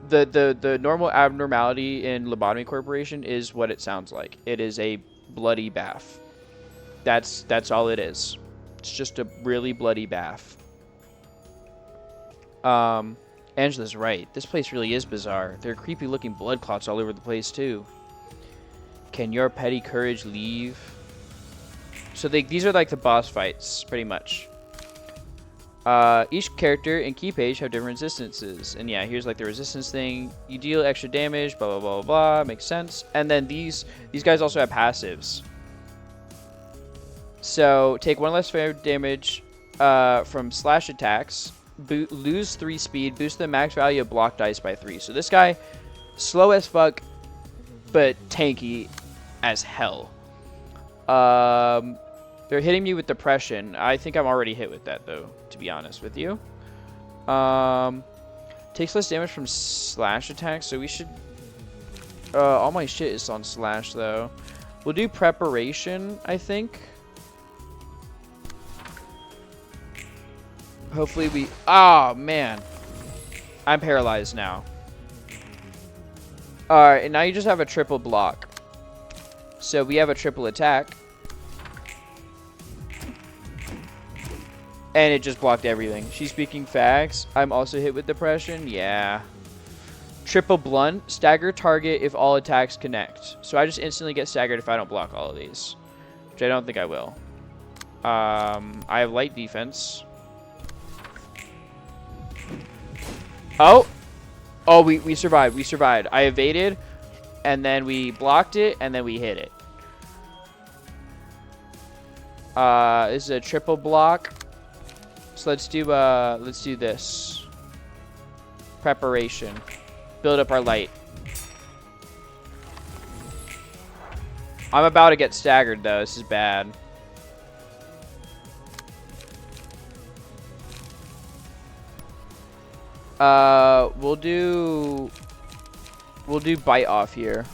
the normal abnormality in Lobotomy Corporation is what it sounds like. It is a bloody bath. That's all it is. It's just a really bloody bath. Angela's right. This place really is bizarre. There are creepy looking blood clots all over the place too. Can your petty courage leave? So these are like the boss fights, pretty much. Each character and key page have different resistances. And yeah, here's like the resistance thing. You deal extra damage, blah, blah, blah, blah. Makes sense. And then these guys also have passives. So take 1 less fair damage from slash attacks. Lose 3 speed. Boost the max value of block dice by 3. So this guy, slow as fuck, but tanky as hell. They're hitting me with depression. I think I'm already hit with that, though, to be honest with you. Takes less damage from slash attacks, so we should... all my shit is on slash, though. We'll do preparation, I think. Hopefully we... Oh, man. I'm paralyzed now. Alright, and now you just have a triple block. So we have a triple attack. And it just blocked everything. She's speaking facts. I'm also hit with depression. Yeah. Triple blunt. Stagger target if all attacks connect. So I just instantly get staggered if I don't block all of these. Which I don't think I will. I have light defense. Oh! Oh, we survived. We survived. I evaded. And then we blocked it. And then we hit it. This is a triple block. So let's do this. Preparation. Build up our light. I'm about to get staggered though. This is bad. We'll do bite off here.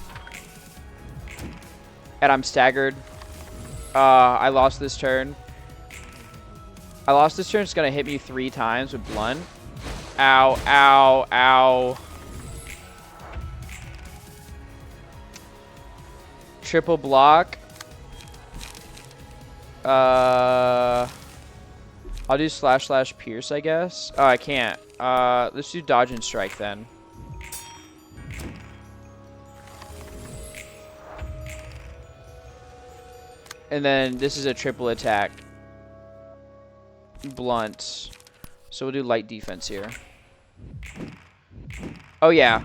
And I'm staggered. I lost this turn. It's gonna hit me 3 times with blunt. Ow, ow, ow. Triple block. I'll do slash pierce, I guess. Oh, I can't. Let's do dodge and strike then. And then this is a triple attack. Blunt. So we'll do light defense here. Oh yeah.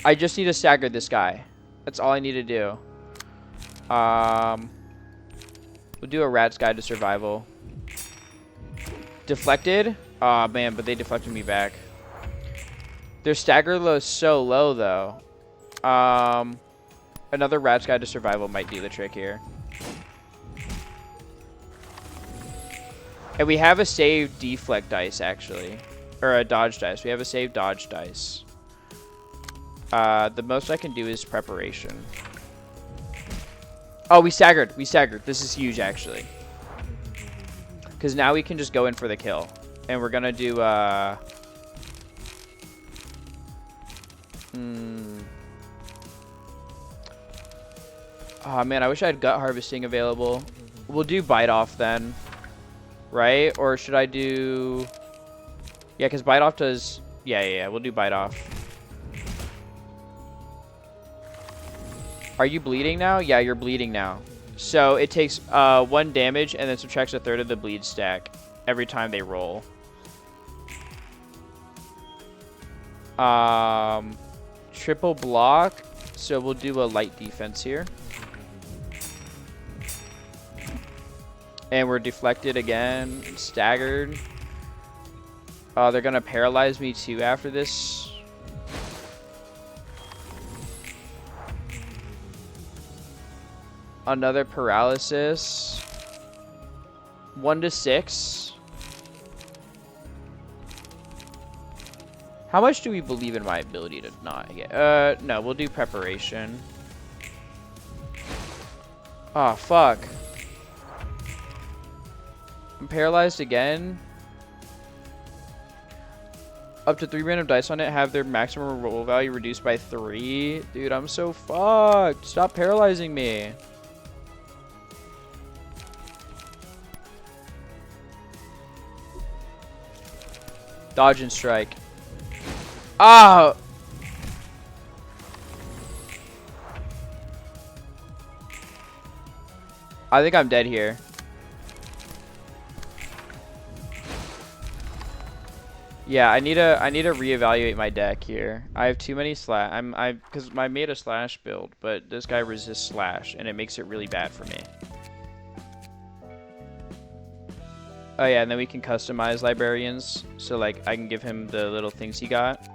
I just need to stagger this guy. That's all I need to do. We'll do a rat's guide to survival. Deflected? Aw, oh, man, but they deflected me back. Their stagger low is so low though. Another rat's guide to survival might do the trick here. And we have a saved deflect dice, actually. Or a dodge dice. We have a saved dodge dice. The most I can do is preparation. Oh, we staggered. We staggered. This is huge, actually. Because now we can just go in for the kill. And we're going to do... Oh, man, I wish I had gut harvesting available. We'll do bite off then. Right? Or should I do... Yeah, because bite off does... Yeah, we'll do bite off. Are you bleeding now? Yeah, you're bleeding now. So it takes 1 damage and then subtracts 1/3 of the bleed stack every time they roll. Triple block. So we'll do a light defense here. And we're deflected again. Staggered. They're going to paralyze me too after this. Another paralysis. 1 to 6. How much do we believe in my ability to not get? No, we'll do preparation. Oh, fuck. paralyzed again. Up to 3 random dice on it have their maximum roll value reduced by 3. Dude, I'm so fucked. Stop paralyzing me. Dodge and strike. Ah! I think I'm dead here. Yeah, I need to reevaluate my deck here. I have too many slash. Because I made a slash build, but this guy resists slash, and it makes it really bad for me. Oh yeah, and then we can customize librarians. So like, I can give him the little things he got.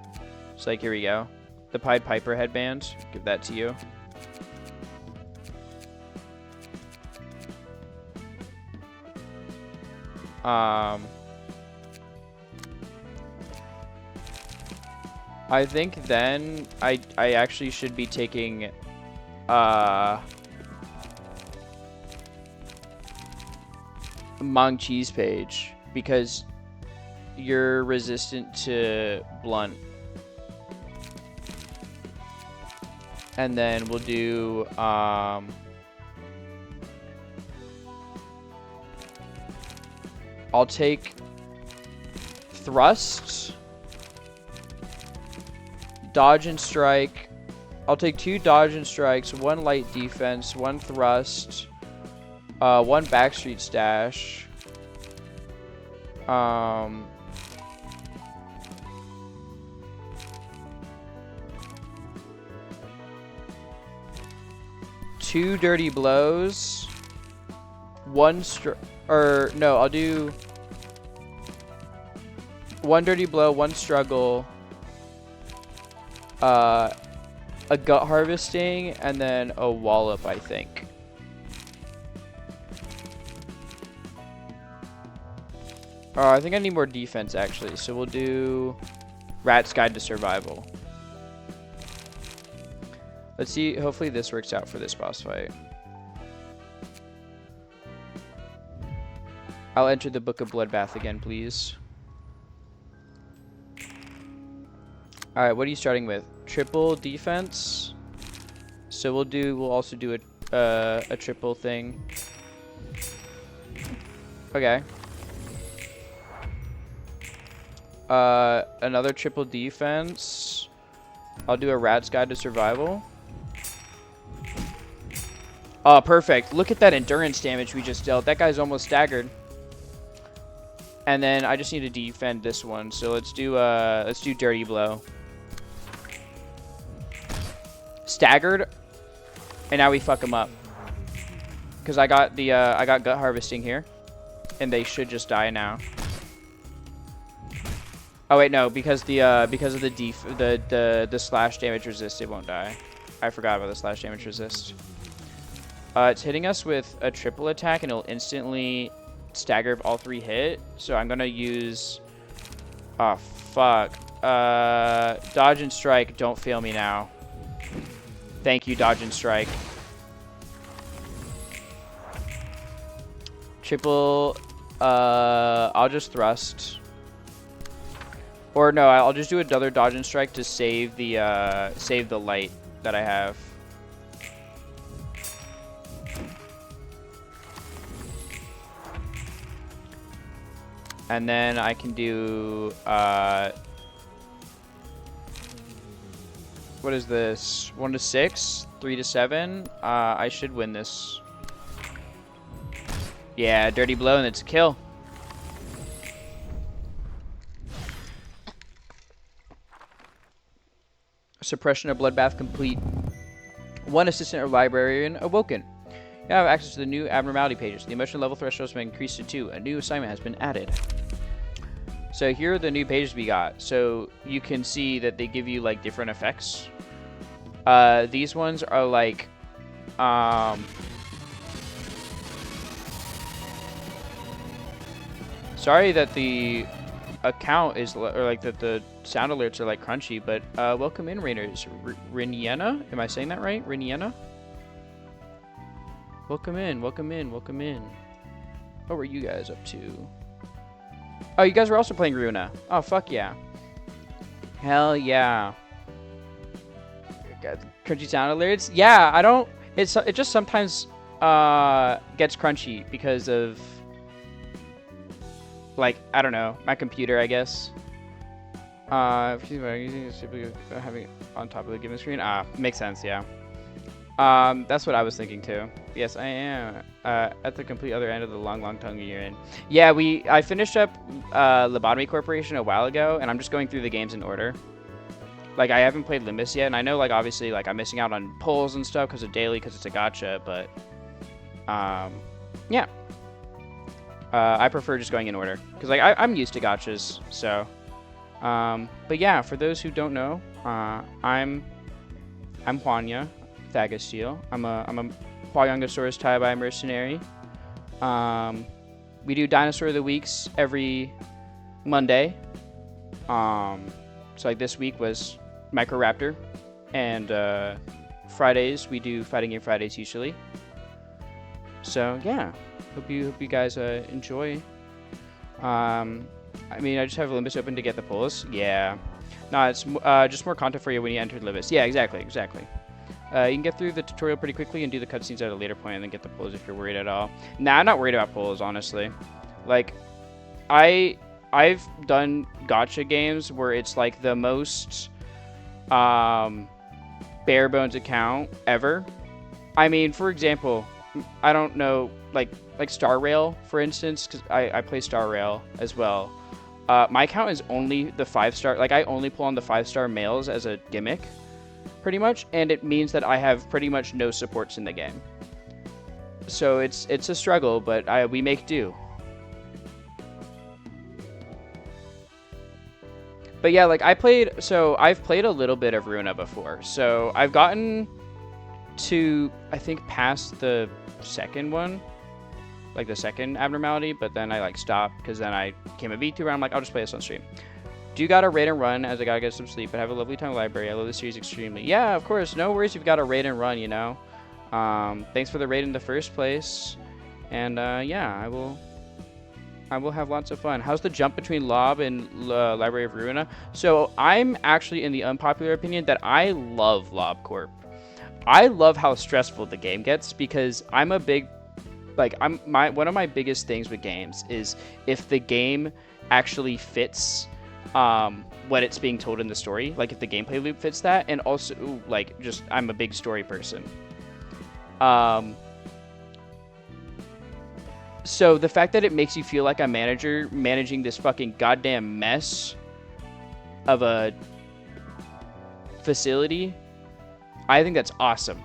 So like, here we go. The Pied Piper headband. Give that to you. I think then I actually should be taking Mong Cheese Page because you're resistant to blunt. And then we'll do I'll take thrust, dodge and strike. I'll take 2 dodge and strikes, 1 light defense, 1 thrust, 1 backstreet stash. Two dirty blows, 1 I'll do 1 dirty blow, 1 struggle, a gut harvesting, and then a wallop, I think. I think I need more defense actually, so we'll do Rat's Guide to Survival. Let's see, hopefully this works out for this boss fight. I'll enter the Book of Bloodbath again, please. Alright, what are you starting with? Triple defense. So we'll also do a triple thing. Okay. Another triple defense. I'll do a Rat's Guide to Survival. Oh, perfect. Look at that endurance damage we just dealt. That guy's almost staggered. And then I just need to defend this one. So let's do Dirty Blow. Staggered. And now we fuck him up. Because I got gut harvesting here. And they should just die now. Oh wait, no, because of the slash damage resist, it won't die. I forgot about the slash damage resist. It's hitting us with a triple attack and it'll instantly stagger if all 3 hit. So I'm gonna use fuck. Dodge and strike, don't fail me now. Thank you, dodge and strike. Triple I'll just thrust. Or no, I'll just do another dodge and strike to save the light that I have. And then I can do what is this? 1 to 6, 3 to 7. I should win this. Yeah, dirty blow and it's a kill. Suppression of Bloodbath complete. 1 assistant or librarian awoken. You have access to the new abnormality pages. The emotion level threshold has been increased to 2. A new assignment has been added. So here are the new pages we got. So you can see that they give you like different effects. These ones are like sorry that the account is or like that the sound alerts are like crunchy, but welcome in, Rainers. Riniena? Am I saying that right? Riniena? Welcome in, welcome in, welcome in. What were you guys up to? Oh, you guys were also playing Ruina. Oh, fuck yeah. Hell yeah. Crunchy sound alerts? Yeah, I don't... It just sometimes gets crunchy because of... Like, I don't know. My computer, I guess. Using having on top of the given screen. Makes sense, yeah. That's what I was thinking too. Yes, I am at the complete other end of the long tongue you're in. Yeah, I finished up Lobotomy Corporation a while ago, and I'm just going through the games in order. Like, I haven't played Limbus yet, and I know, like, obviously, like, I'm missing out on pulls and stuff because of daily, because it's a gacha, but yeah. I prefer just going in order because, like, I'm used to gachas, so. But yeah, for those who don't know, I'm Juanya Thagasteel. I'm a Huayongosaurus Taibai mercenary. We do Dinosaur of the Weeks every Monday. So like this week was Microraptor, and Fridays we do Fighting Game Fridays usually. So yeah, hope you guys enjoy. I mean, I just have Limbus open to get the pulls. Yeah. No, it's just more content for you when you enter Limbus. Yeah, exactly. You can get through the tutorial pretty quickly and do the cutscenes at a later point and then get the pulls if you're worried at all. Nah, I'm not worried about pulls, honestly. Like, I've done gacha games where it's like the most bare bones account ever. I mean, for example, I don't know, like Star Rail, for instance, because I play Star Rail as well. My account is only the 5-star. Like, I only pull on the 5-star males as a gimmick, pretty much, and it means that I have pretty much no supports in the game. So it's a struggle, but we make do. But yeah, like I've played a little bit of Ruina before. So I've gotten to, I think, past the second one, like the second abnormality, but then I like stopped because then I became a VTuber and I'm like, I'll just play this on stream. Do you gotta raid and run as I gotta get some sleep, but have a lovely time library. I love the series extremely. Yeah, of course, no worries if you've got to raid and run, you know. Thanks for the raid in the first place. And yeah, I will have lots of fun. How's the jump between Lob and Library of Ruina? So I'm actually in the unpopular opinion that I love Lob Corp. I love how stressful the game gets because I'm a big, like, one of my biggest things with games is if the game actually fits what it's being told in the story, like if the gameplay loop fits that, and also like just I'm a big story person. So the fact that it makes you feel like a manager managing this fucking goddamn mess of a facility, I think that's awesome.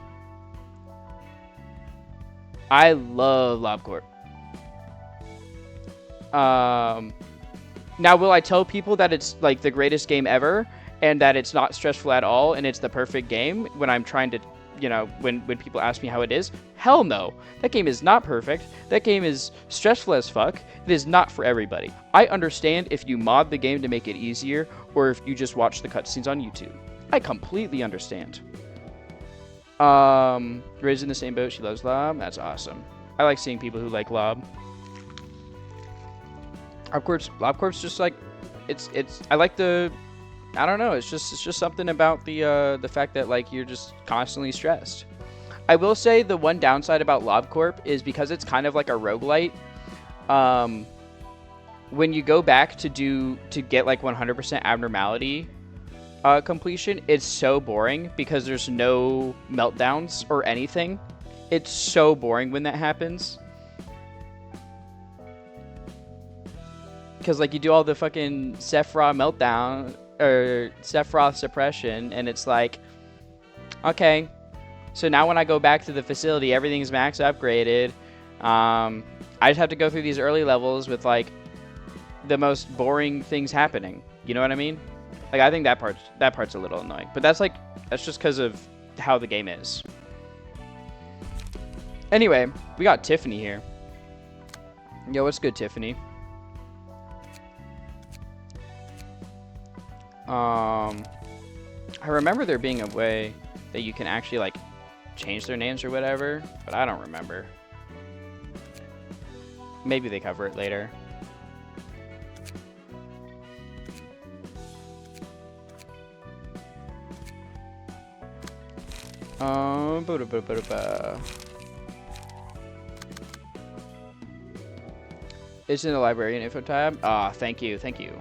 I love LobCorp. Now, will I tell people that it's like the greatest game ever and that it's not stressful at all and it's the perfect game when I'm trying to, you know, when people ask me how it is? Hell no. That game is not perfect. That game is stressful as fuck. It is not for everybody. I understand if you mod the game to make it easier or if you just watch the cutscenes on YouTube. I completely understand. Raised in the same boat, she loves Lob. That's awesome. I like seeing people who like Lob. LobCorp's just like, it's. I like the, I don't know. It's just something about the fact that like you're just constantly stressed. I will say the one downside about LobCorp is because it's kind of like a roguelite. When you go back to get like 100% abnormality completion, it's so boring because there's no meltdowns or anything. It's so boring when that happens. Because like you do all the fucking Sephiroth meltdown or Sephiroth suppression, and it's like, okay, so now when I go back to the facility, everything's max upgraded. I just have to go through these early levels with like the most boring things happening. You know what I mean? Like I think that part's a little annoying, but that's just because of how the game is. Anyway, we got Tiffany here. Yo, what's good, Tiffany? I remember there being a way that you can actually like change their names or whatever, but I don't remember. Maybe they cover it later. Ba-da-ba-da-ba-da-ba. It's in the librarian info tab. Ah, thank you, thank you.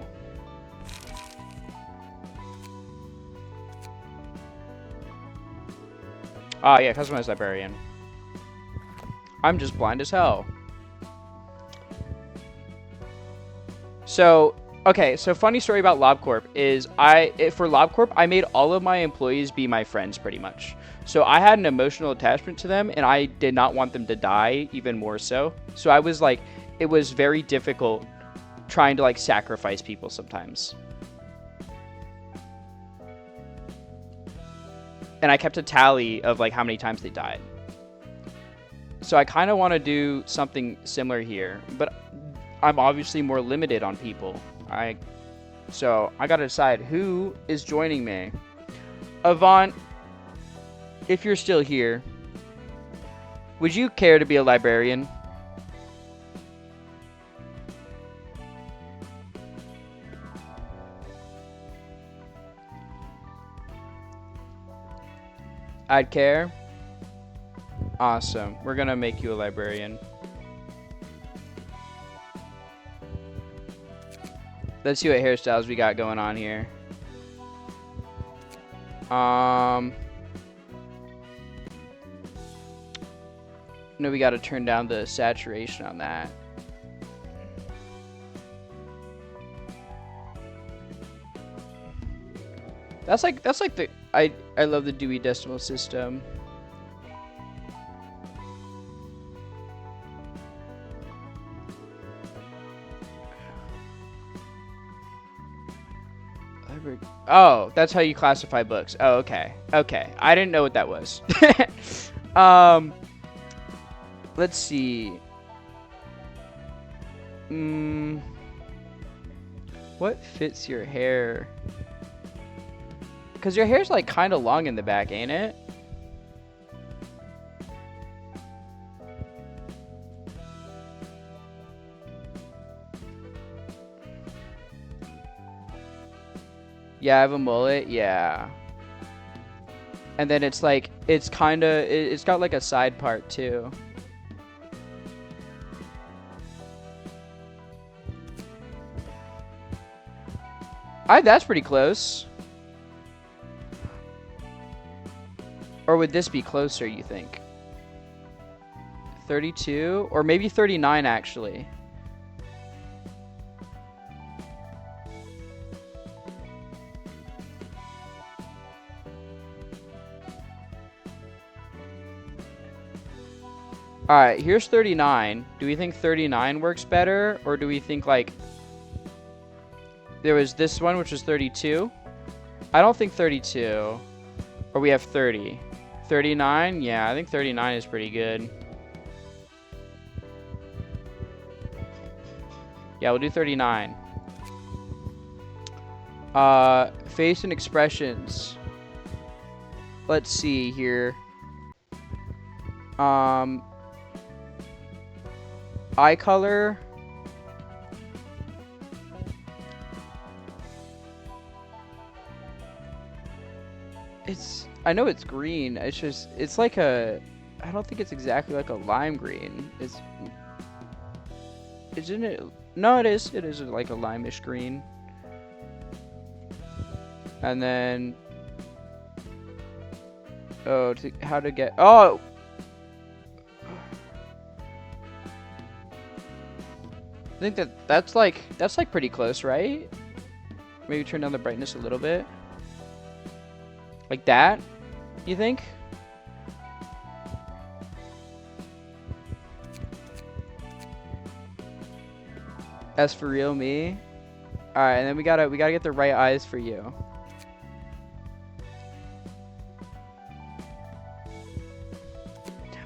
Ah, yeah, customized librarian. I'm just blind as hell. So, okay, so funny story about LobCorp is for LobCorp, I made all of my employees be my friends pretty much. So I had an emotional attachment to them and I did not want them to die even more so. So I was like, it was very difficult trying to like sacrifice people sometimes. And I kept a tally of like how many times they died. So I kind of want to do something similar here, but I'm obviously more limited on people. So I gotta decide who is joining me. Avant, if you're still here, would you care to be a librarian? I'd care. Awesome. We're gonna make you a librarian. Let's see what hairstyles we got going on here. No, we gotta turn down the saturation on that. That's like the I love the Dewey Decimal System. Oh, that's how you classify books. Oh, okay. Okay. I didn't know what that was. Let's see. What fits your hair? Because your hair's like kind of long in the back, ain't it? Yeah, I have a mullet. Yeah. And then it's like, it's kind of, it's got like a side part too. That's pretty close. Or would this be closer, you think? 32? Or maybe 39, actually. Alright, here's 39. Do we think 39 works better? Or do we think, like... There was this one, which was 32. I don't think 32. Or we have 30. 39? Yeah, I think 39 is pretty good. Yeah, we'll do 39. Face and expressions. Let's see here. Eye color. I know it's green. It's just, it's like a, I don't think it's exactly like a lime green. Isn't it? No, it is. It is like a lime-ish green. And then, how to get, oh! I think that's like pretty close, right? Maybe turn down the brightness a little bit. Like that, you think? That's for real me. All right, and then we gotta get the right eyes for you.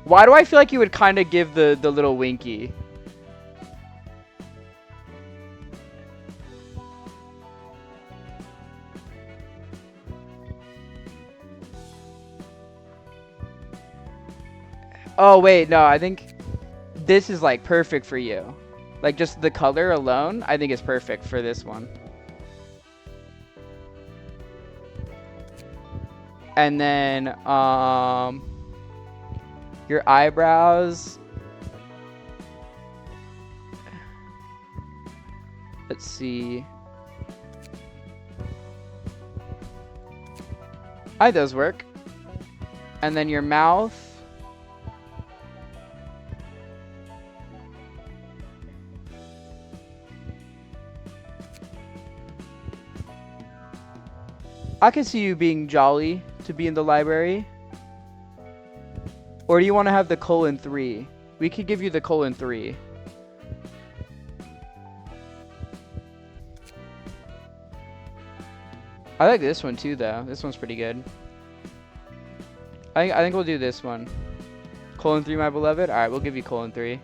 Why do I feel like you would kind of give the little winky? Oh wait, no, I think this is like perfect for you. Like just the color alone, I think is perfect for this one. And then your eyebrows. Let's see. Those work. And then your mouth. I can see you being jolly to be in the library. Or do you want to have the :3? We could give you the :3. I like this one too, though. This one's pretty good. I think we'll do this one. :3, my beloved. All right, we'll give you :3.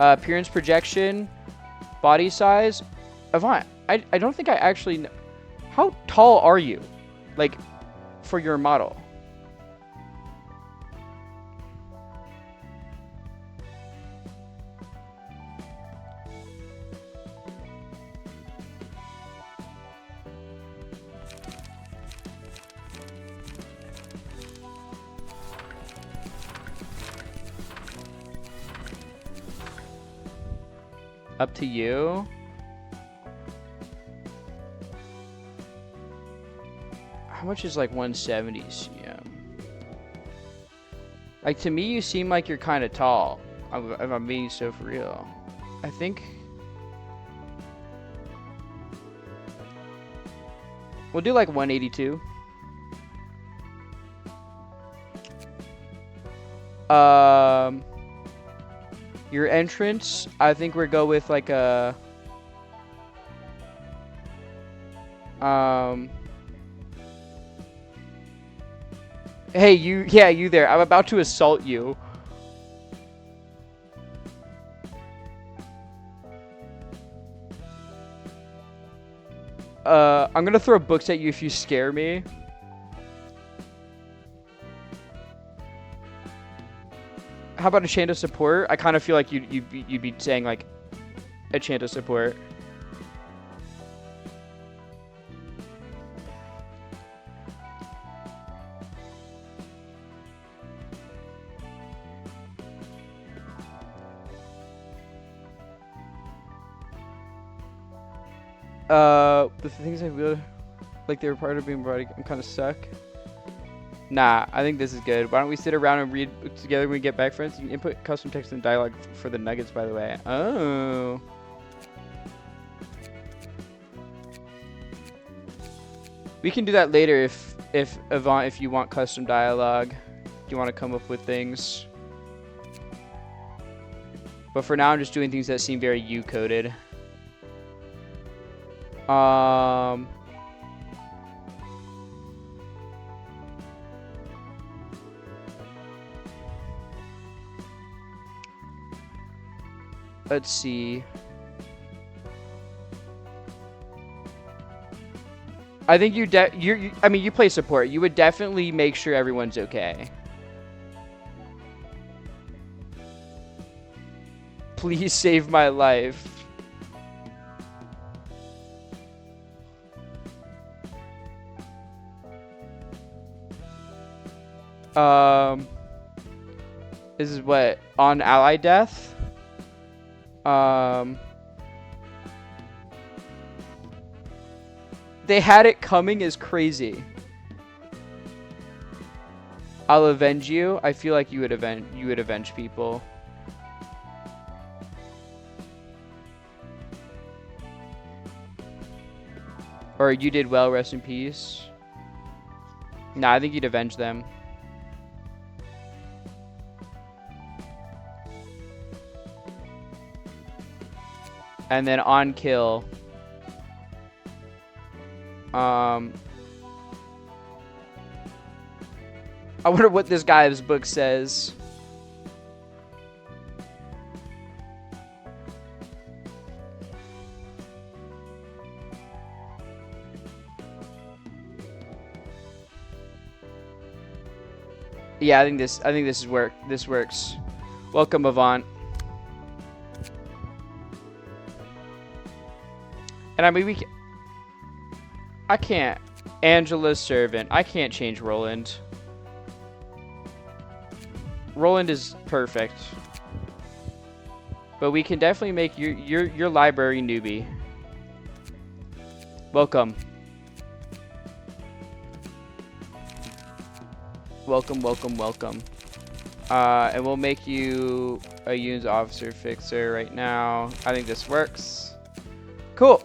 Appearance, projection, body size. Avant, I don't think I actually know. How tall are you? Like, for your model? Up to you. How much is like 170 cm? Like, to me, you seem like you're kind of tall. If I'm being so for real. I think we'll do like 182. Your entrance, I think we'll go with like a hey, you there. I'm about to assault you. I'm gonna throw books at you if you scare me. How about a chant of support? I kind of feel like you'd be saying like a chant of support. The things I really like they were part of being brought. I'm kind of suck. Nah, I think this is good. Why don't we sit around and read together when we get back, friends? You can input custom text and dialogue for the nuggets, by the way. Oh. We can do that later if Avant, if you want custom dialogue. You want to come up with things. But for now, I'm just doing things that seem very U-coded. Let's see. I think I mean, you play support. You would definitely make sure everyone's okay. Please save my life. This is what? On ally death? They had it coming is crazy. I'll avenge you. I feel like you would avenge people. Or you did well, rest in peace. Nah, I think you'd avenge them. And then on kill. I wonder what this guy's book says. Yeah, I think this works. Welcome, Avant. And I mean, I can't. Angela's servant. I can't change Roland. Roland is perfect. But we can definitely make your library newbie. Welcome. Welcome, welcome, welcome. And we'll make you a Yoon's officer fixer right now. I think this works. Cool.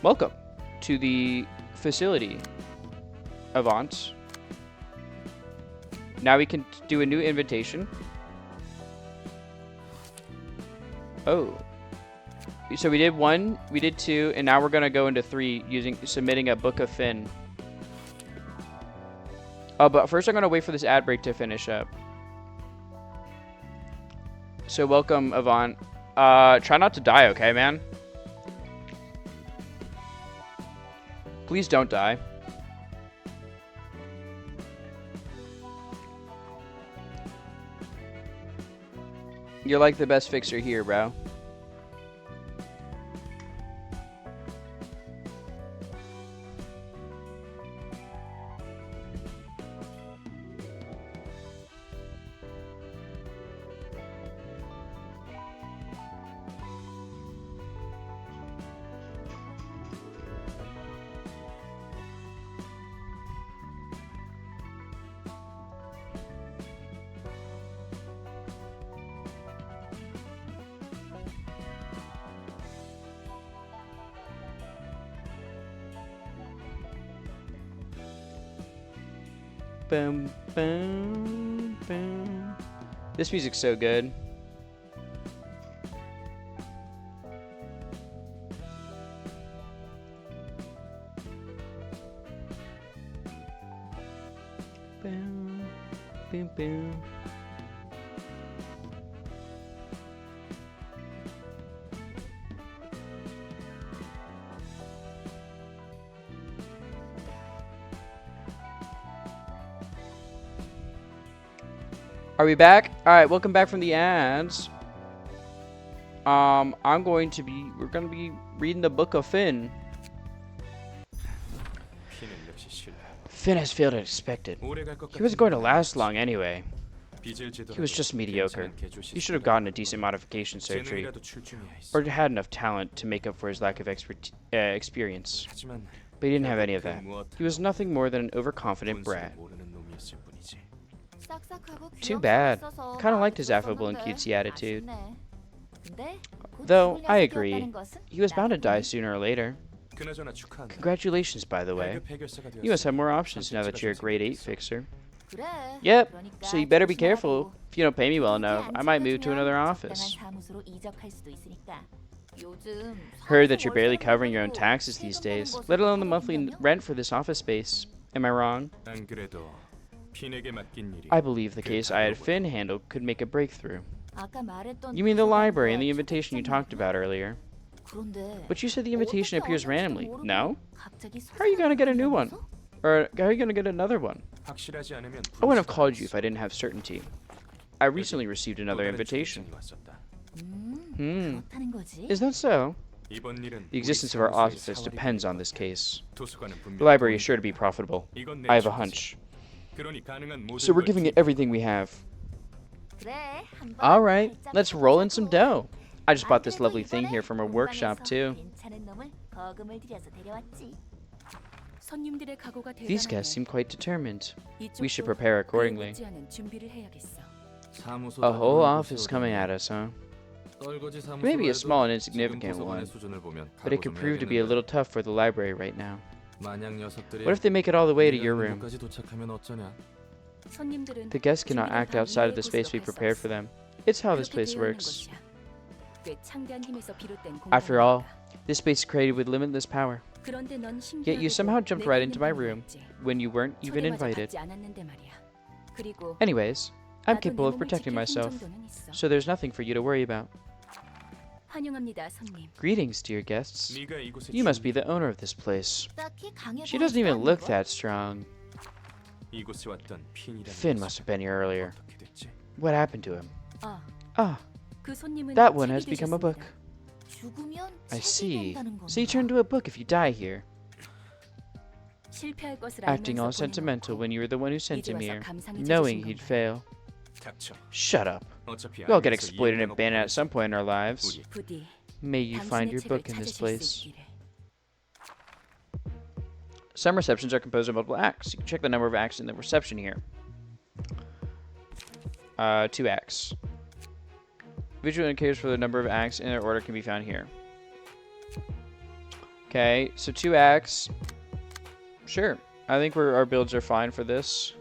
Welcome to the facility, Avant. Now we can do a new invitation. Oh. So we did 1, we did 2, and now we're gonna go into 3 submitting a Book of Finn. Oh, but first I'm gonna wait for this ad break to finish up. So welcome, Avant. Try not to die, okay, man? Please don't die. You're like the best fixer here, bro. Boom, boom, boom. This music's so good. Boom, boom, boom. Are we back? All right, welcome back from the ads. We're gonna be reading the Book of Finn. Finn has failed as expected. He wasn't going to last long anyway. He was just mediocre. He should have gotten a decent modification surgery, or had enough talent to make up for his lack of experience. But he didn't have any of that. He was nothing more than an overconfident brat. Too bad. Kinda liked his affable and cutesy attitude. Though, I agree. He was bound to die sooner or later. Congratulations, by the way. You must have more options now that you're a grade 8 fixer. Yep, so you better be careful. If you don't pay me well enough, I might move to another office. Heard that you're barely covering your own taxes these days, let alone the monthly rent for this office space. Am I wrong? I believe the case I had Finn handle could make a breakthrough. You mean the library and the invitation you talked about earlier? But you said the invitation appears randomly, no? How are you going to get a new one? Or how are you going to get another one? I wouldn't have called you if I didn't have certainty. I recently received another invitation. Is that so? The existence of our office depends on this case. The library is sure to be profitable. I have a hunch. So we're giving it everything we have. Alright, let's roll in some dough. I just bought this lovely thing here from a workshop too. These guests seem quite determined. We should prepare accordingly. A whole office coming at us, huh? Maybe a small and insignificant one, but it could prove to be a little tough for the library right now. What if they make it all the way to your room? The guests cannot act outside of the space we prepared for them. It's how this place works. After all, this space is created with limitless power. Yet you somehow jumped right into my room when you weren't even invited. Anyways, I'm capable of protecting myself, so there's nothing for you to worry about. Greetings, dear guests. You must be the owner of this place. She doesn't even look that strong. Finn must have been here earlier. What happened to him? Ah, 그 손님은 That one 책이 has become a book. 되셨습니다. 죽으면 I 책이 see. 된다는 So you 건가? turn into a book if you die here. 실패할 것을 Acting all 알면서 sentimental 보내놓고 when you were the one who sent 이제 him 와서 here, 감상이 knowing 젖으신 he'd 건가요? fail. 닥쳐. Shut up. 어차피 We all get 알면서 exploited and 이해하고 abandoned at some point in our lives. 우리 부디 May you find 당신의 your 책을 book in this 찾으실 수 place. 있기를. Some receptions are composed of multiple acts. You can check the number of acts in the reception here. 2 acts. Visual indicators for the number of acts in their order can be found here. Okay, so 2 acts. Sure. I think our builds are fine for this.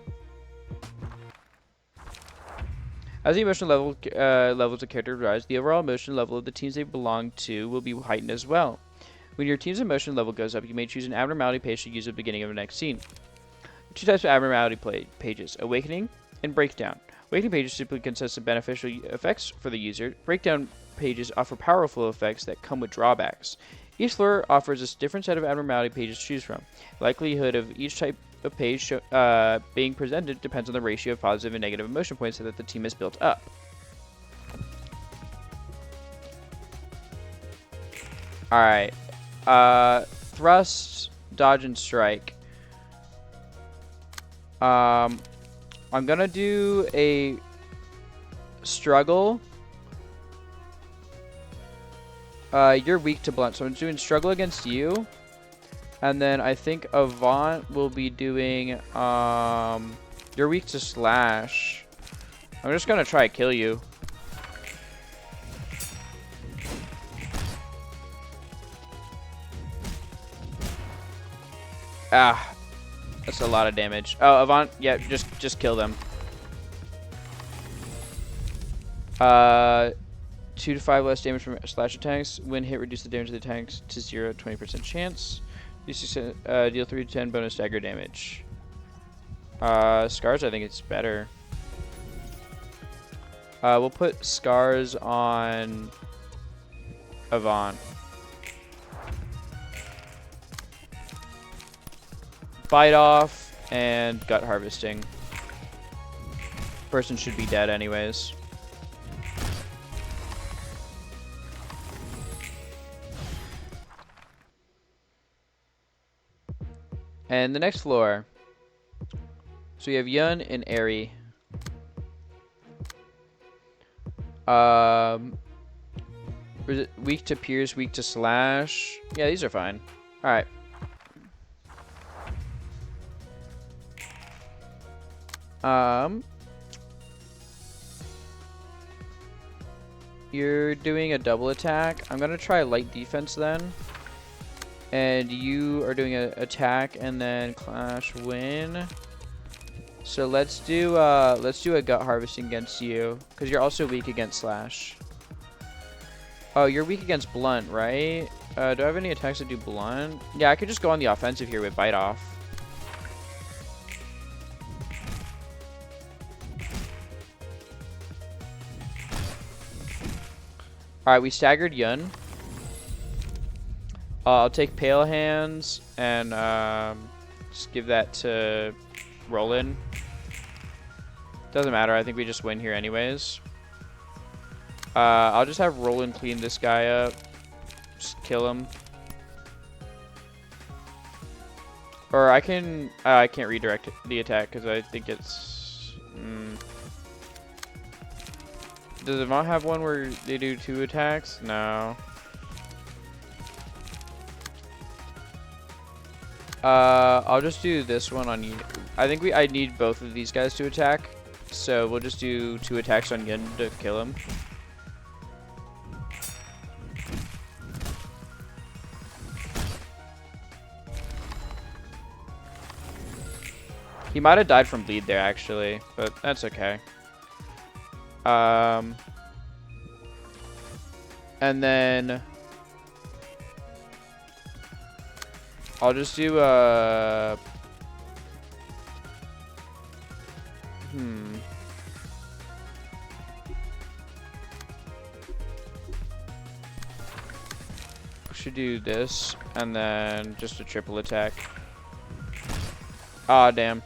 As the emotional levels of character rise, the overall emotion level of the teams they belong to will be heightened as well. When your team's emotion level goes up, you may choose an abnormality page to use at the beginning of the next scene. 2 types of abnormality pages, Awakening and Breakdown. Awakening pages simply consist of beneficial effects for the user. Breakdown pages offer powerful effects that come with drawbacks. Each floor offers a different set of abnormality pages to choose from. The likelihood of each type of page being presented depends on the ratio of positive and negative emotion points that the team has built up. Alright. Thrust, dodge, and strike. I'm gonna do a struggle. You're weak to blunt, so I'm doing struggle against you. And then I think Avant will be doing, you're weak to slash. I'm just gonna try to kill you. Ah, that's a lot of damage. Oh, Avant, yeah, just kill them. 2 to 5 less damage from slash attacks. When hit, reduce the damage of the attacks to 0, 20% chance. Deal 3 to 10 bonus dagger damage. Scars, I think it's better. We'll put Scars on Avant. Bite off and gut harvesting. Person should be dead anyways. And the next floor. So we have Yun and Airy. Weak to pierce, weak to slash. Yeah, these are fine. Alright. You're doing a double attack. I'm gonna try light defense then. And you are doing an attack and then clash win. So let's do a gut harvesting against you because you're also weak against slash. Oh, you're weak against blunt, right? Do I have any attacks that do blunt? Yeah, I could just go on the offensive here with bite off. Alright, we staggered Yun. I'll take Pale Hands and just give that to Roland. Doesn't matter, I think we just win here anyways. I'll just have Roland clean this guy up. Just kill him. Or I can't redirect the attack because I think it's... Does Avant have one where they do 2 attacks? No. I'll just do this one on you. I think I need both of these guys to attack. So we'll just do 2 attacks on Yun to kill him. He might have died from bleed there actually, but that's okay. And then I'll just do should do this and then just a triple attack. Ah, damn.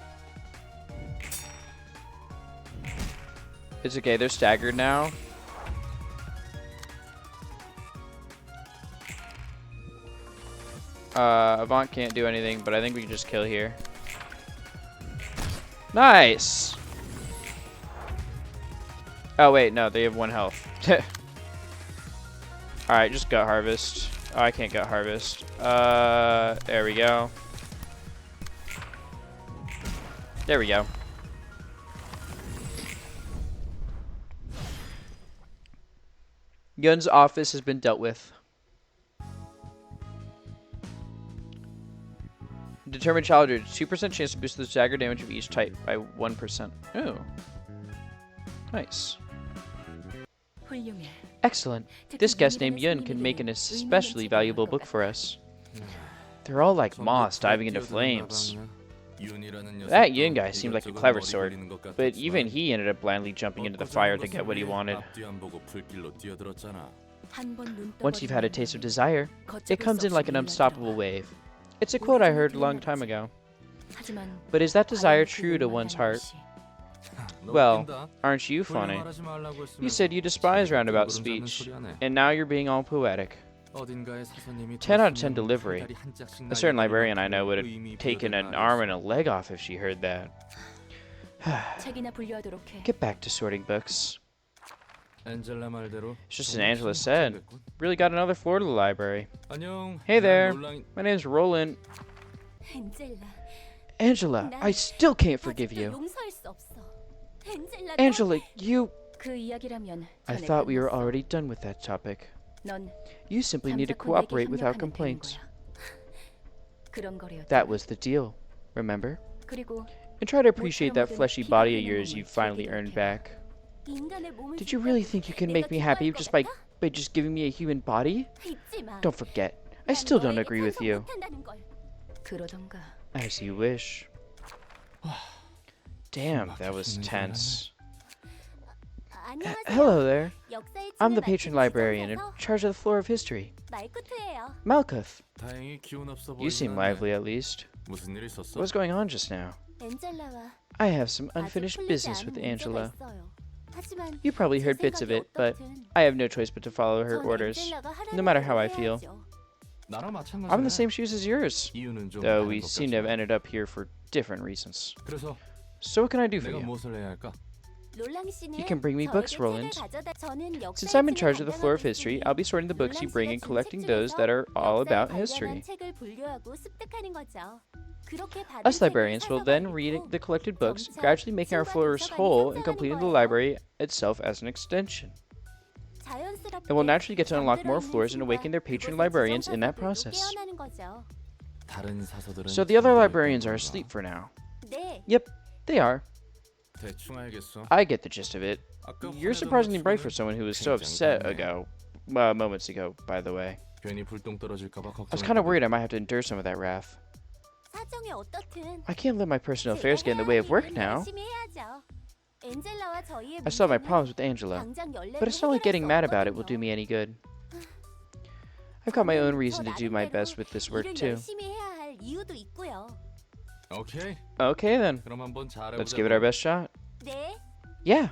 It's okay, they're staggered now. Avant can't do anything, but I think we can just kill here. Nice! Oh, wait, no, they have 1 health. Alright, just gut harvest. Oh, I can't gut harvest. There we go. There we go. Yun's office has been dealt with. Determined challenge, 2% chance to boost the dagger damage of each type by 1%. Oh. Nice. 훌륭해. Excellent. This guest named Yun can make an especially valuable book for us. They're all like moths diving into flames. That Yun guy seemed like a clever sort, but even he ended up blindly jumping into the fire to get what he wanted. Once you've had a taste of desire, it comes in like an unstoppable wave. It's a quote I heard a long time ago. But is that desire true to one's heart? Well, aren't you funny? You said you despise roundabout speech, and now you're being all poetic. 10 out of 10 delivery. A certain librarian I know would have taken an arm and a leg off if she heard that. Get back to sorting books. It's just as Angela said. Really got another floor to the library. Hey there, my name's Roland. Angela, I still can't forgive you. Angela, you... I thought we were already done with that topic. You simply need to cooperate without complaints. That was the deal, remember? And try to appreciate that fleshy body of yours you've finally earned back. Did you really think you can make me happy just by just giving me a human body? Don't forget, I still don't agree with you. As you wish. Damn, that was tense. Hello there. I'm the patron librarian in charge of the floor of history. Malkuth. You seem lively at least. What's going on just now? I have some unfinished business with Angela. You probably heard bits of it, but I have no choice but to follow her orders, no matter how I feel. I'm in the same shoes as yours, though we seem to have ended up here for different reasons. So what can I do for you? You can bring me books, Roland. Since I'm in charge of the floor of history, I'll be sorting the books you bring and collecting those that are all about history. Us librarians will then read the collected books, gradually making our floors whole and completing the library itself as an extension. And we'll naturally get to unlock more floors and awaken their patron librarians in that process. So the other librarians are asleep for now. Yep, they are. I get the gist of it. You're surprisingly bright for someone who was so upset moments ago, by the way. I was kind of worried I might have to endure some of that wrath. I can't let my personal affairs get in the way of work now. I still have my problems with Angela, but it's not like getting mad about it will do me any good. I've got my own reason to do my best with this work too. Okay then, let's give it our best shot. Yeah.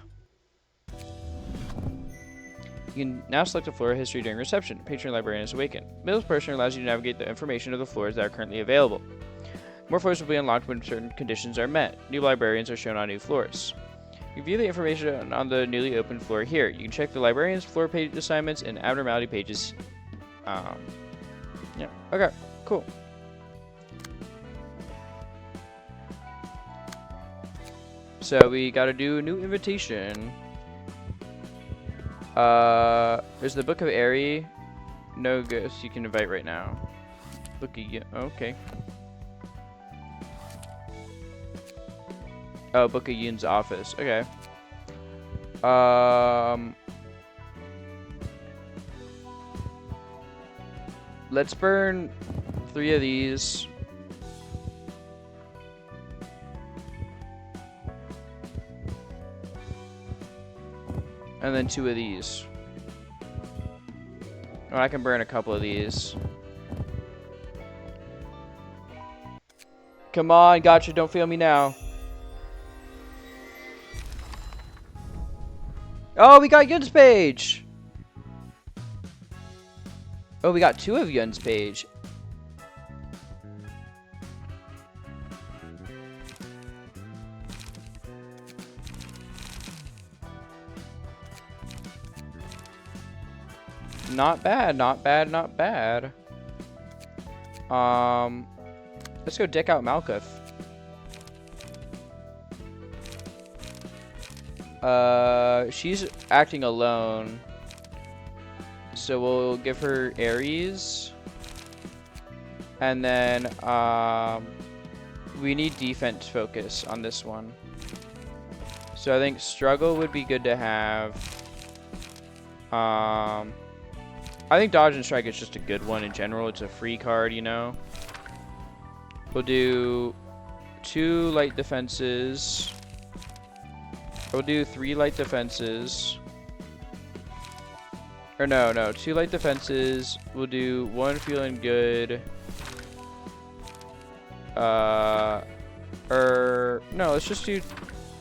You can now select a floor of history during reception. Patron librarian is awakened. Middle person allows you to navigate the information of the floors that are currently available. More floors will be unlocked when certain conditions are met. New librarians are shown on new floors. You view the information on the newly opened floor here. You can check the librarian's floor page assignments and abnormality pages. Yeah. Okay. Cool. So we gotta do a new invitation. There's the Book of Airy. No ghosts you can invite right now. Book of okay. Oh, Book of Yun's office. Okay. Let's burn 3 of these. And then 2 of these. Oh, I can burn a couple of these. Come on, gotcha, don't fail me now. Oh, we got Yun's page! Oh, we got 2 of Yun's page. Not bad, not bad, not bad. Let's go deck out Malkuth. She's acting alone. So we'll give her Ares. And then, we need defense focus on this one. So I think struggle would be good to have. I think dodge and strike is just a good one in general. It's a free card, you know. We'll do 2 light defenses. We'll do 3 light defenses. Or no, 2 light defenses. We'll do 1 feeling good. Or no, let's do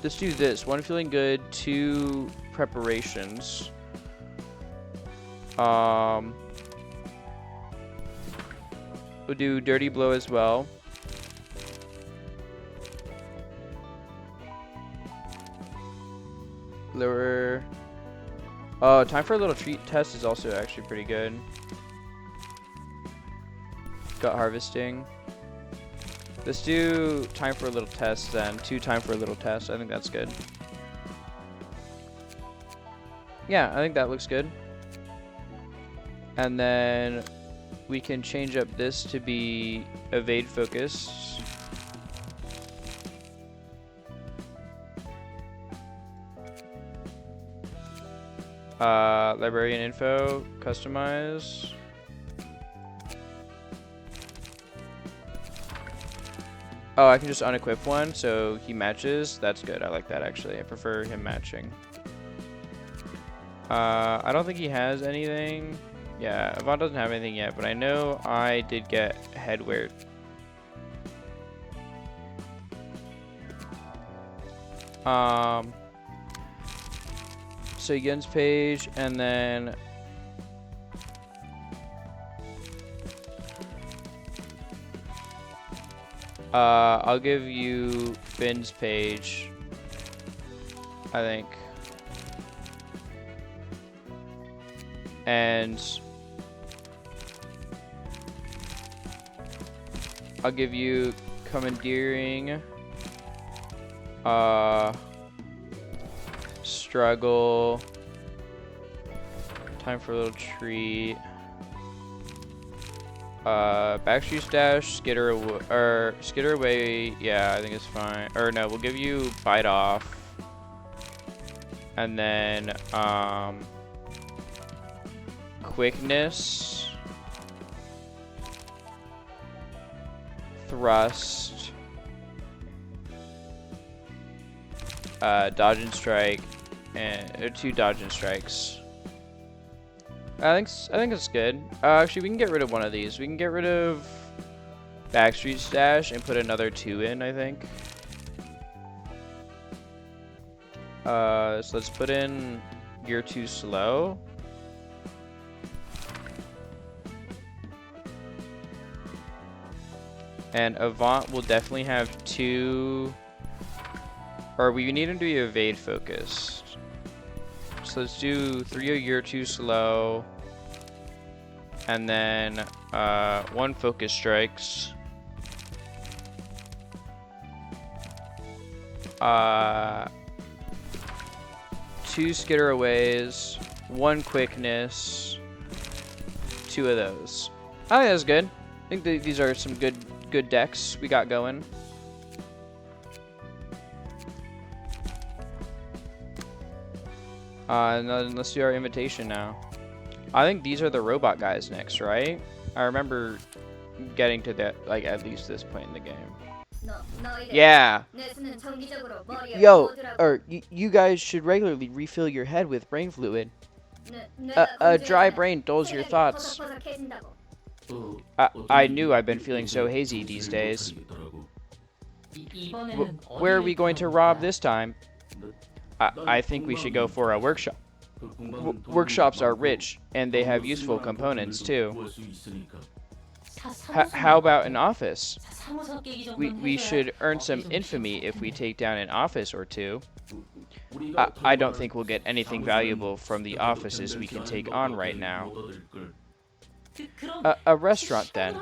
this. 1 feeling good, 2 preparations. We'll do dirty blow as well. Lower. Oh, time for a little treat test is also actually pretty good. Gut harvesting. Let's do time for a little test then. 2 time for a little test. I think that's good. Yeah, I think that looks good. And then we can change up this to be evade focus. Librarian info, customize. Oh, I can just unequip one, so he matches. That's good. I like that, actually. I prefer him matching. I don't think he has anything. Yeah, Avant doesn't have anything yet, but I know I did get headwear. So Yen's page, and then I'll give you Finn's page, I think. And I'll give you commandeering, struggle, time for a little treat, backstreet stash, skitter away. Yeah, I think it's fine. Or no, we'll give you bite off, and then quickness, thrust, dodge and strike, and 2 dodge and strikes. I think it's good. Actually, we can get rid of one of these. We can get rid of backstreet stash and put another 2 in, I think. So let's put in you're too slow. And Avant will definitely have 2, or we need him to be evade focused. So let's do 3 of you're too slow, and then 1 focus strikes, 2 skitter aways, 1 quickness, 2 of those. I think that's good. I think these are some good decks we got going. And then let's do our invitation now. I think these are the robot guys next, right? I remember getting to that, like, at least this point in the game. Yeah. Yo, or you guys should regularly refill your head with brain fluid. A dry brain dulls your thoughts. I knew I've been feeling so hazy these days. Where are we going to rob this time? I think we should go for a workshop. Workshops are rich, and they have useful components, too. How about an office? We should earn some infamy if we take down an office or two. I don't think we'll get anything valuable from the offices we can take on right now. A restaurant, then.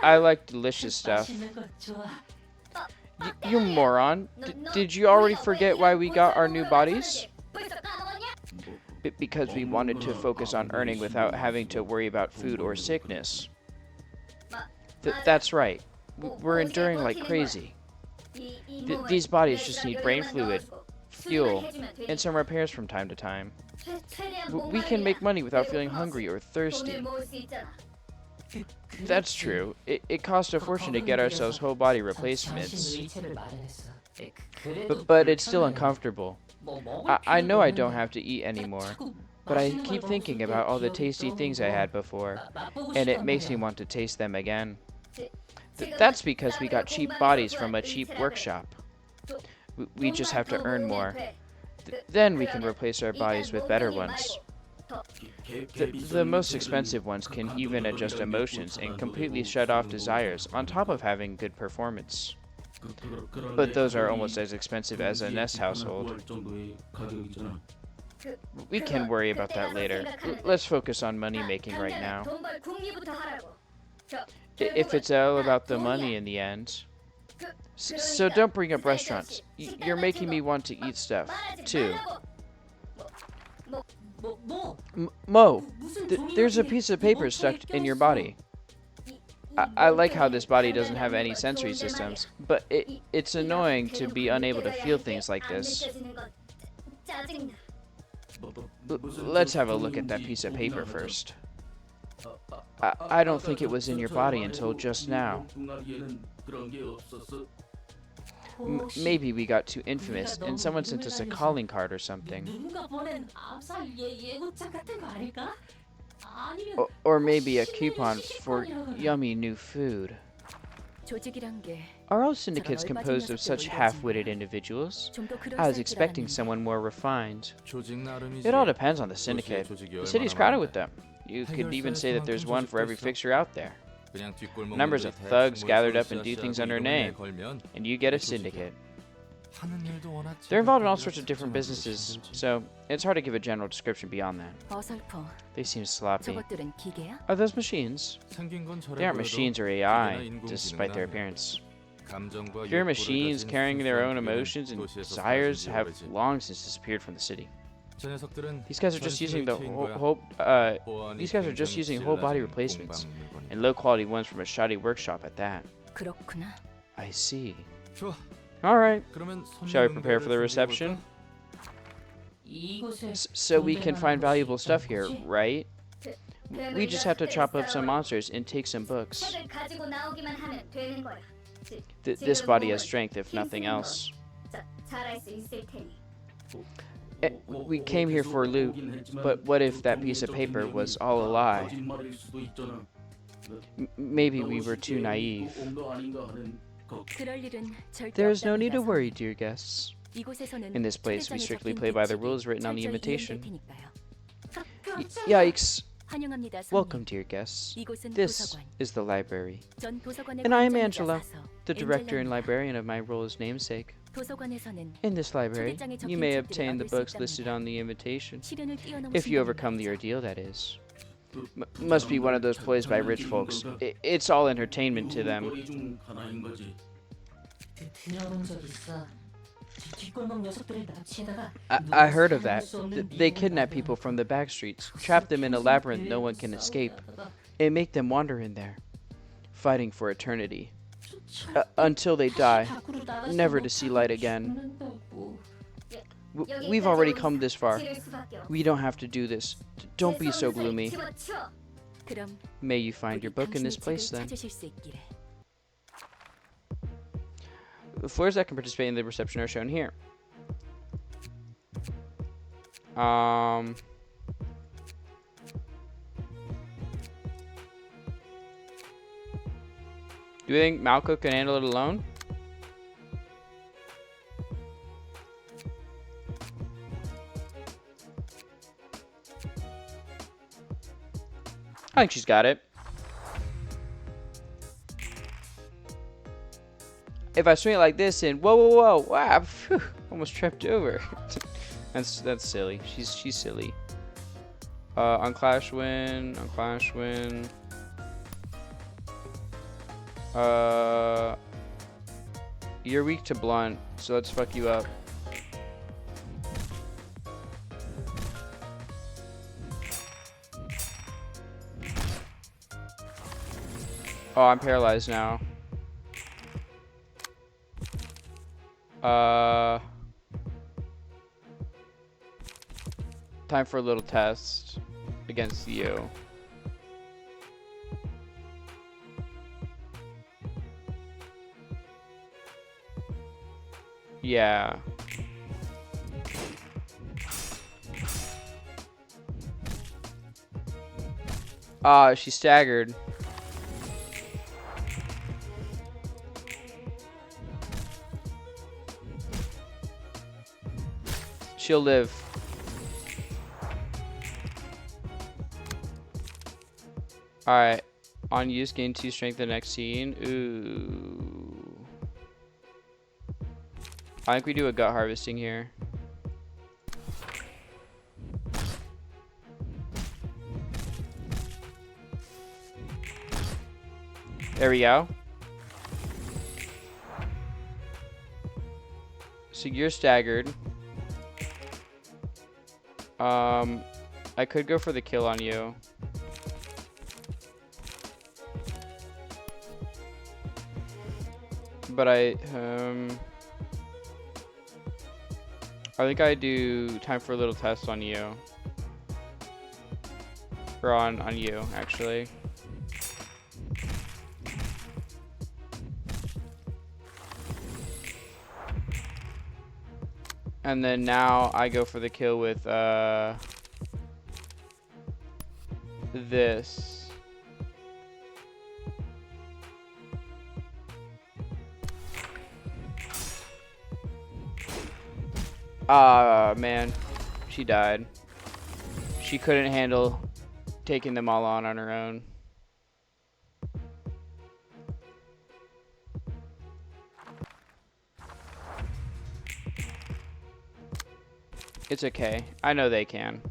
I like delicious stuff. You moron. Did you already forget why we got our new bodies? Because we wanted to focus on earning without having to worry about food or sickness. That's right. We're enduring like crazy. These bodies just need brain fluid, fuel, and some repairs from time to time. We can make money without feeling hungry or thirsty. That's true. It costs a fortune to get ourselves whole body replacements. But it's still uncomfortable. I know I don't have to eat anymore, but I keep thinking about all the tasty things I had before, and it makes me want to taste them again. That's because we got cheap bodies from a cheap workshop. We just have to earn more. Then we can replace our bodies with better ones. The most expensive ones can even adjust emotions and completely shut off desires on top of having good performance. But those are almost as expensive as a nest household. We can worry about that later. Let's focus on money making right now. If it's all about the money in the end. So don't bring up restaurants. You're making me want to eat stuff, too. Mo, there's a piece of paper stuck in your body. I like how this body doesn't have any sensory systems, but it's annoying to be unable to feel things like this. Let's have a look at that piece of paper first. I don't think it was in your body until just now. Maybe we got too infamous and someone sent us a calling card or something. Or maybe a coupon for yummy new food. Are all syndicates composed of such half-witted individuals? I was expecting someone more refined. It all depends on the syndicate. The city's crowded with them. You could even say that there's one for every fixture out there. Numbers of thugs gathered up and do things under a name, and you get a syndicate. They're involved in all sorts of different businesses, so it's hard to give a general description beyond that. They seem sloppy. Are those machines? They aren't machines or AI, despite their appearance. Pure machines carrying their own emotions and desires have long since disappeared from the city. These guys are just using whole body replacements, and low-quality ones from a shoddy workshop at that. I see. All right. Shall we prepare for the reception? So we can find valuable stuff here, right? We just have to chop up some monsters and take some books. This body has strength, if nothing else. We came here for loot, but what if that piece of paper was all a lie? Maybe we were too naive. There is no need to worry, dear guests. In this place, we strictly play by the rules written on the invitation. Yikes! Welcome, dear guests. This is the library. And I am Angela, the director and librarian of my role's namesake. In this library, you may obtain the books listed on the invitation, if you overcome the ordeal, that is. Must be one of those plays by rich folks. It's all entertainment to them. I heard of that. They kidnap people from the back streets, trap them in a labyrinth no one can escape, and make them wander in there, fighting for eternity. Until they die, never to see light again. We've already come this far. We don't have to do this. Don't be so gloomy. May you find your book in this place, then. The floors that can participate in the reception are shown here. Do you think Malco can handle it alone? I think she's got it. if I swing it like this and whoa, wow, phew, almost tripped over. that's silly. She's silly. On Clash win. You're weak to blunt, so let's fuck you up. Oh, I'm paralyzed now. Time for a little test against you. Yeah. She staggered. She'll live. Alright. On use, gain 2 strength the next scene. Ooh. I think we do a gut harvesting here. There we go. So you're staggered. I could go for the kill on you. But I think I do time for a little test on you. Or on you, actually. And then now I go for the kill with this. Man, she died. She couldn't handle taking them all on her own. It's okay. I know they can.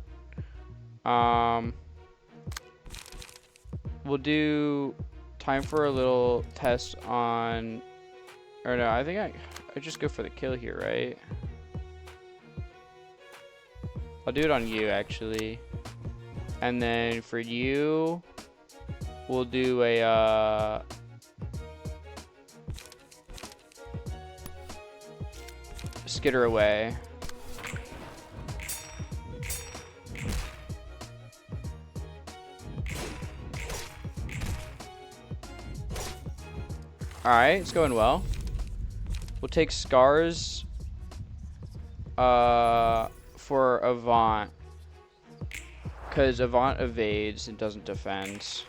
We'll do time for a little test on... Or no, I think I just go for the kill here, right? I'll do it on you, actually. And then for you, we'll do a... skitter away. Alright, it's going well. We'll take scars for Avant. Because Avant evades and doesn't defend.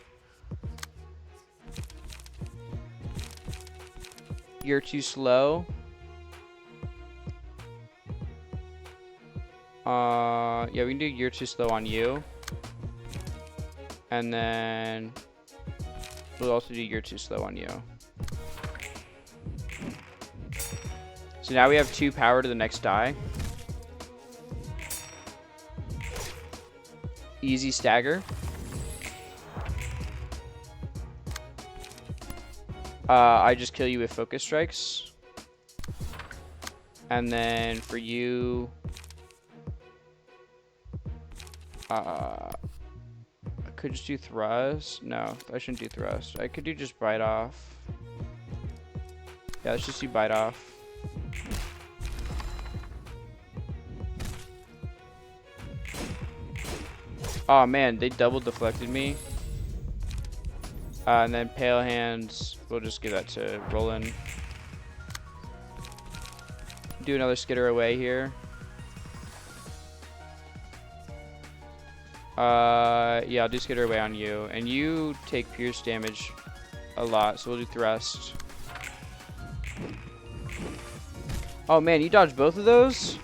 You're too slow. Yeah, we can do you're too slow on you. And then we'll also do you're too slow on you. So now we have 2 power to the next die. Easy stagger. I just kill you with focus strikes. And then for you... I could just do thrust. No, I shouldn't do thrust. I could do just bite off. Yeah, let's just do bite off. Oh man, they double deflected me. And then Pale Hands, we'll just give that to Roland. Do another skitter away here. Yeah, I'll do skitter away on you. And you take pierce damage a lot, so we'll do thrust. Oh man, you dodged both of those?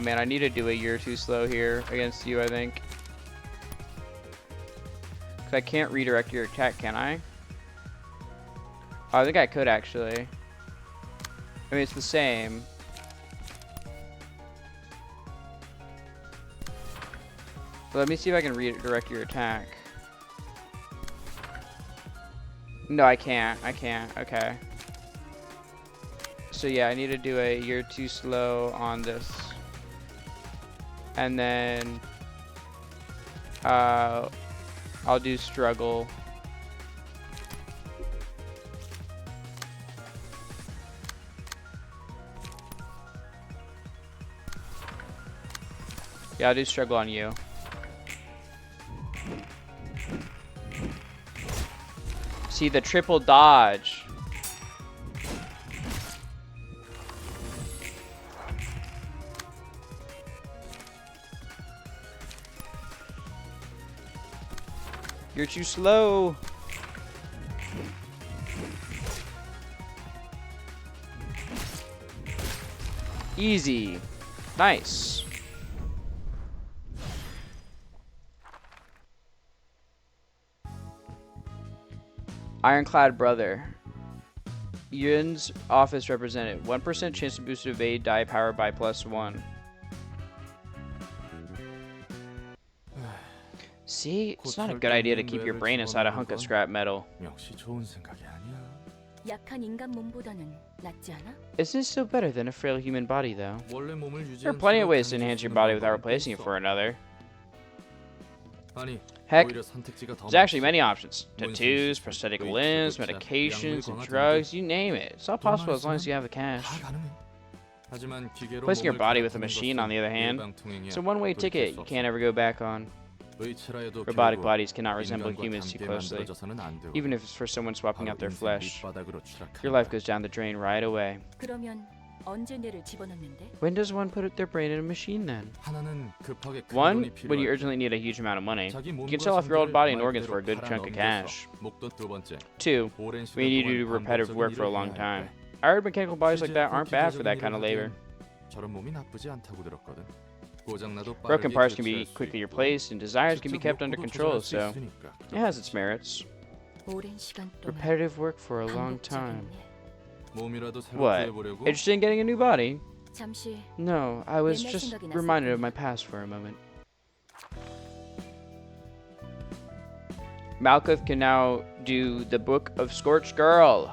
Man, I need to do a year too slow here against you, I think. But I can't redirect your attack, can I? Oh, I think I could actually. I mean, it's the same. But let me see if I can redirect your attack. No, I can't. I can't. Okay. So yeah, I need to do a you're too slow on this. And then I'll do struggle. Yeah, I'll do struggle on you. See the triple dodge. You're too slow. Easy. Nice. Ironclad brother. Yun's office represented 1% chance to boost evade die power by +1. See, it's not a good idea to keep your brain inside a hunk of scrap metal. 역시 좋은 생각이 아니야. 약한 인간 몸보다는 낫지 않아? Isn't it still better than a frail human body, though? 원래 몸을 There are plenty of ways to enhance your body without replacing it for another. 아니, Heck, 오히려 선택지가 더 there's actually 많지. many options. Tattoos, prosthetic limbs, medications, and drugs, you name it. It's all possible as long as you have the cash. 다 가능해. 하지만 기계로 Placing your 몸을 body with a 갈아타는 machine, 것은 on the other hand, 일방통행이야. it's a one-way 돌이킬 ticket 수 you 없어. can't ever go back on. 의치라에도 Robotic 결국 bodies cannot resemble 인간과 humans too 함께 closely, 만들어져서는 안 되고 even if it's for someone swapping out 바로 their 인생 flesh. 밑바닥으로 추락하는 Your life 거야. goes down the drain right away. 그러면 언제 뇌를 집어넣는데? When does one put their brain in a machine then? 하나는 급하게 큰 One, 돈이 when you 필요할 urgently need a huge amount of money. 자기 You can 몸과 sell off your old 성질을 body and 말 organs for a 그대로 good chunk of 갈아 cash. 넘겨서 목돈 두 번째, Two, 오랜 we need you to 시간 do 동안 repetitive 반복적인 work for a 일을 long 해야 time. 돼. I heard mechanical bodies like that 실제로 aren't bad for that 기계적인 kind of 일을 labor. 하기엔 저런 몸이 나쁘지 않다고 들었거든. Broken parts can be quickly replaced, and desires can be kept under control, so it has its merits. 오랜 시간 동안 Repetitive work for a long time. 반복적이네. What? Interested in getting a new body? 잠시 No, I was 옛날 just 생각이 reminded of 났었군요. my past for a moment. Malkuth can now do the Book of Scorched Girl.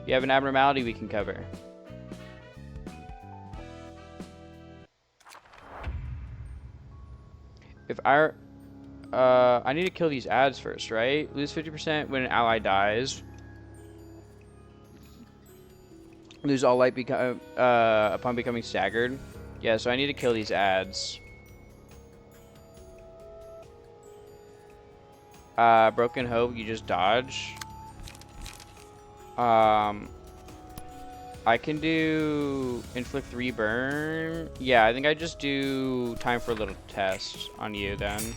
You have an abnormality we can cover. If I need to kill these ads first, right? Lose 50% when an ally dies. Lose all light upon becoming staggered. Yeah, so I need to kill these ads. Broken Hope, you just dodge. I can do inflict 3 burn. Yeah, I think I just do time for a little test on you then.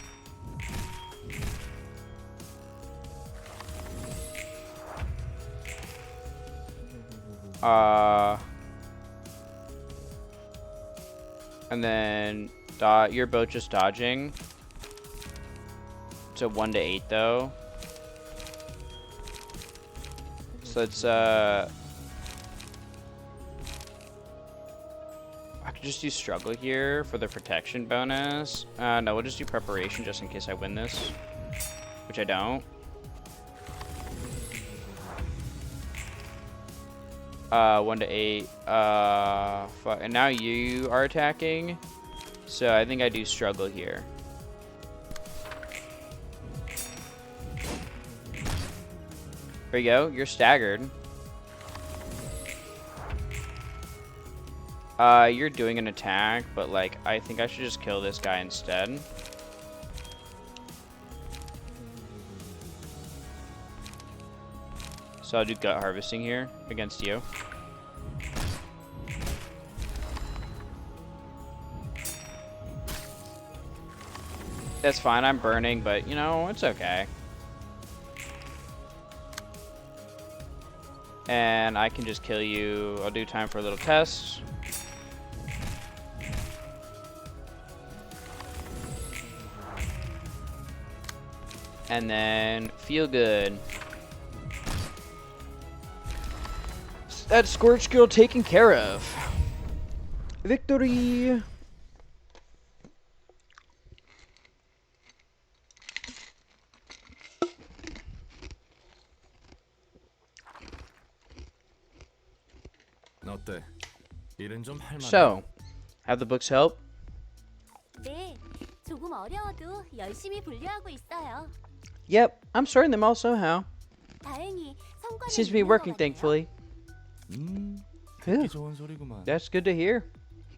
And then you're both just dodging. So 1 to 8 though. So it's I could just do struggle here for the protection bonus. No, we'll just do preparation just in case I win this, which I don't. 1 to 8. Fuck. And now you are attacking. So I think I do struggle here. There you go. You're staggered. You're doing an attack, but like I think I should just kill this guy instead. So I'll do gut harvesting here against you. That's fine, I'm burning, but you know, it's okay. And I can just kill you. I'll do time for a little test. And then feel good. That Scorch Girl taken care of. Victory! 어때? 일은 좀 할만해. So, have the books help? 네, 조금 어려워도 열심히 분류하고 있어요. Yep, I'm sorting them all somehow. 다행히 성과는 Seems to be 있는 것 working, 같네요. thankfully. 듣기 좋은 소리구만. That's good to hear.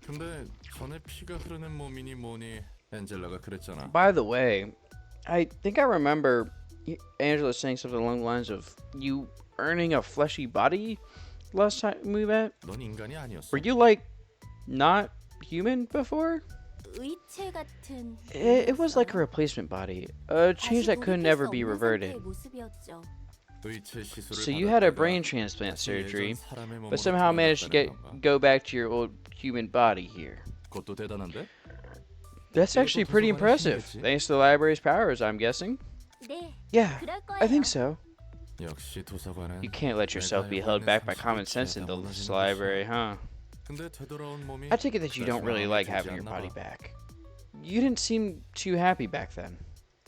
근데 전에 피가 흐르는 몸이니 뭐니 엔젤라가 그랬잖아. By the way, I think I remember Angela saying something along the lines of you earning a fleshy body last time we met. 넌 인간이 아니었어. Were you like not human before? 의체 같은 It was like a replacement body, a change that could never be reverted. 모습이었죠. 의체 시술을 So you had a 받았다가 brain transplant 다시 예전 surgery, 사람의 몸으로 but somehow managed to 돌아갔다는 건가? go back to your old human body here. 그것도 대단한데? That's actually pretty impressive, 힘이겠지? thanks to the library's powers, I'm guessing. 네, Yeah, 그럴 거예요. I think so. 역시 도서관은 You can't let yourself be held back by common sense in this library, huh? 근데 되돌아온 몸이 I take it that you don't really like having your body back. You didn't seem too happy back then.